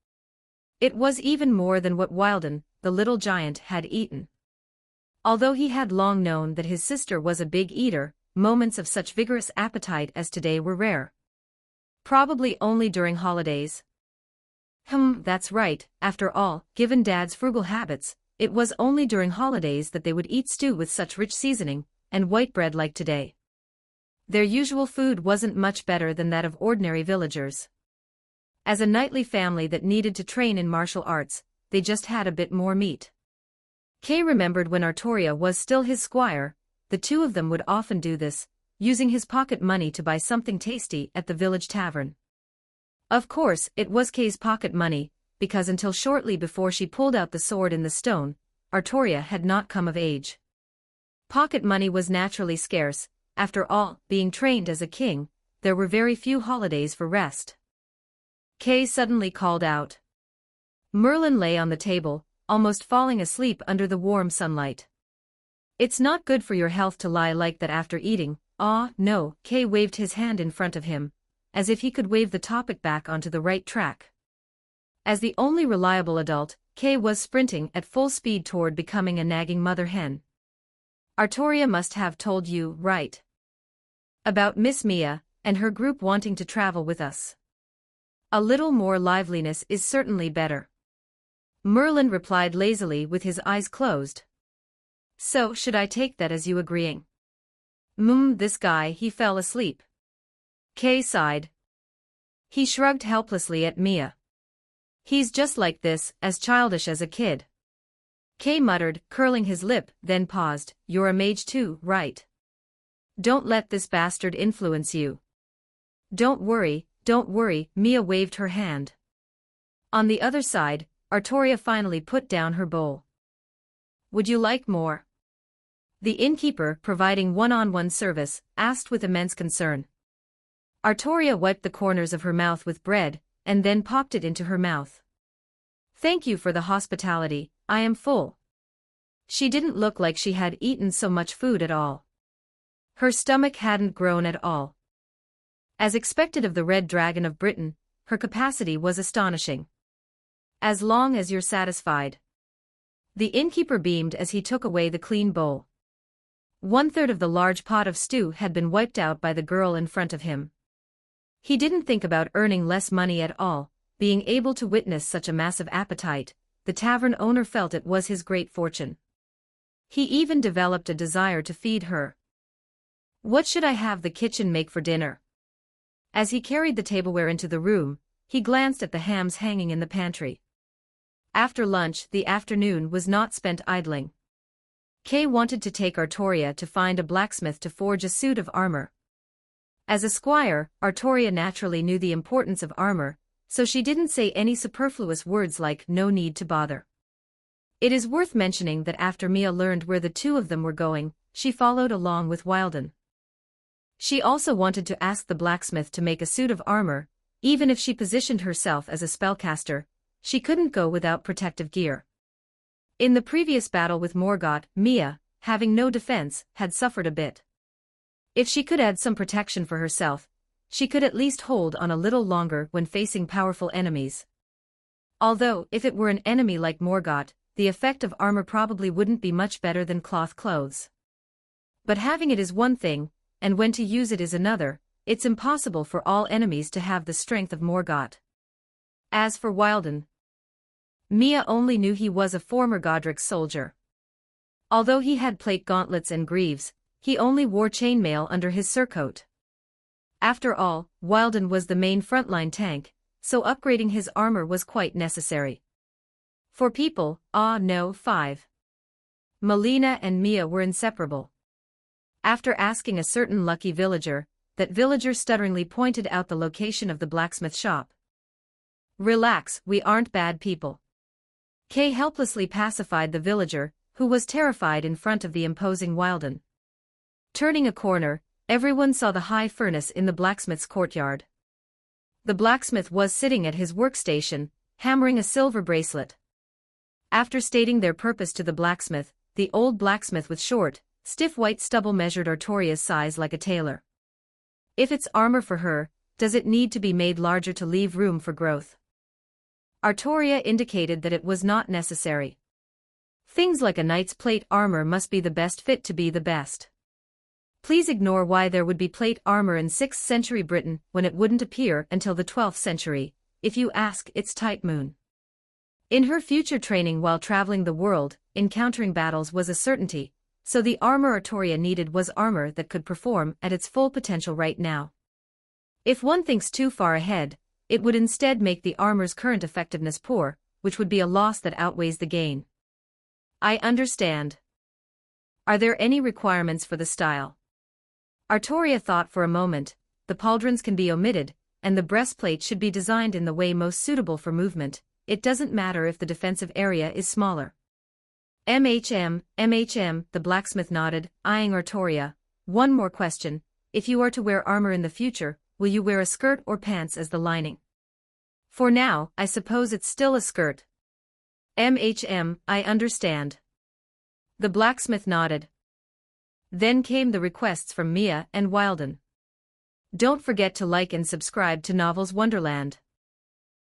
It was even more than what Wilden, the little giant, had eaten. Although he had long known that his sister was a big eater, moments of such vigorous appetite as today were rare. Probably only during holidays. That's right, after all, given Dad's frugal habits, it was only during holidays that they would eat stew with such rich seasoning, and white bread like today. Their usual food wasn't much better than that of ordinary villagers. As a knightly family that needed to train in martial arts, they just had a bit more meat. Kay remembered when Artoria was still his squire, the two of them would often do this, using his pocket money to buy something tasty at the village tavern. Of course, it was Kay's pocket money, because until shortly before she pulled out the sword in the stone, Artoria had not come of age. Pocket money was naturally scarce. After all, being trained as a king, there were very few holidays for rest. Kay suddenly called out. Merlin lay on the table, almost falling asleep under the warm sunlight. It's not good for your health to lie like that after eating. Ah, no, Kay waved his hand in front of him, as if he could wave the topic back onto the right track. As the only reliable adult, Kay was sprinting at full speed toward becoming a nagging mother hen. Artoria must have told you, right? About Miss Mia, and her group wanting to travel with us. A little more liveliness is certainly better. Merlin replied lazily with his eyes closed. So should I take that as you agreeing? This guy, he fell asleep. Kay sighed. He shrugged helplessly at Mia. He's just like this, as childish as a kid. Kay muttered, curling his lip, then paused. You're a mage too, right? Don't let this bastard influence you. Don't worry, Mia waved her hand. On the other side, Artoria finally put down her bowl. Would you like more? The innkeeper, providing one-on-one service, asked with immense concern. Artoria wiped the corners of her mouth with bread, and then popped it into her mouth. Thank you for the hospitality, I am full. She didn't look like she had eaten so much food at all. Her stomach hadn't grown at all. As expected of the Red Dragon of Britain, her capacity was astonishing. As long as you're satisfied. The innkeeper beamed as he took away the clean bowl. 1/3 of the large pot of stew had been wiped out by the girl in front of him. He didn't think about earning less money at all. Being able to witness such a massive appetite, the tavern owner felt it was his great fortune. He even developed a desire to feed her. What should I have the kitchen make for dinner? As he carried the tableware into the room, he glanced at the hams hanging in the pantry. After lunch, the afternoon was not spent idling. Kay wanted to take Artoria to find a blacksmith to forge a suit of armor. As a squire, Artoria naturally knew the importance of armor, so she didn't say any superfluous words like no need to bother. It is worth mentioning that after Mia learned where the two of them were going, she followed along with Wilden. She also wanted to ask the blacksmith to make a suit of armor. Even if she positioned herself as a spellcaster, she couldn't go without protective gear. In the previous battle with Morgott, Mia, having no defense, had suffered a bit. If she could add some protection for herself, she could at least hold on a little longer when facing powerful enemies. Although, if it were an enemy like Morgott, the effect of armor probably wouldn't be much better than cloth clothes. But having it is one thing, and when to use it is another. It's impossible for all enemies to have the strength of Morgott. As for Wilden, Mia only knew he was a former Godric's soldier. Although he had plate gauntlets and greaves, he only wore chainmail under his surcoat. After all, Wilden was the main frontline tank, so upgrading his armor was quite necessary. For people, no 5. Melina and Mia were inseparable. After asking a certain lucky villager, that villager stutteringly pointed out the location of the blacksmith shop. Relax, we aren't bad people. Kay helplessly pacified the villager, who was terrified in front of the imposing Wilden. Turning a corner, everyone saw the high furnace in the blacksmith's courtyard. The blacksmith was sitting at his workstation, hammering a silver bracelet. After stating their purpose to the blacksmith, the old blacksmith with short, stiff white stubble measured Artoria's size like a tailor. If it's armor for her, does it need to be made larger to leave room for growth? Artoria indicated that it was not necessary. Things like a knight's plate armor must be the best fit to be the best. Please ignore why there would be plate armor in 6th century Britain when it wouldn't appear until the 12th century, if you ask its type moon. In her future training while traveling the world, encountering battles was a certainty, so the armor Artoria needed was armor that could perform at its full potential right now. If one thinks too far ahead, it would instead make the armor's current effectiveness poor, which would be a loss that outweighs the gain. I understand. Are there any requirements for the style? Artoria thought for a moment. The pauldrons can be omitted, and the breastplate should be designed in the way most suitable for movement. It doesn't matter if the defensive area is smaller. MHM, the blacksmith nodded, eyeing Artoria. One more question. If you are to wear armor in the future, will you wear a skirt or pants as the lining? For now, I suppose it's still a skirt. I understand. The blacksmith nodded. Then came the requests from Mia and Wilden. Don't forget to like and subscribe to Novels Wonderland.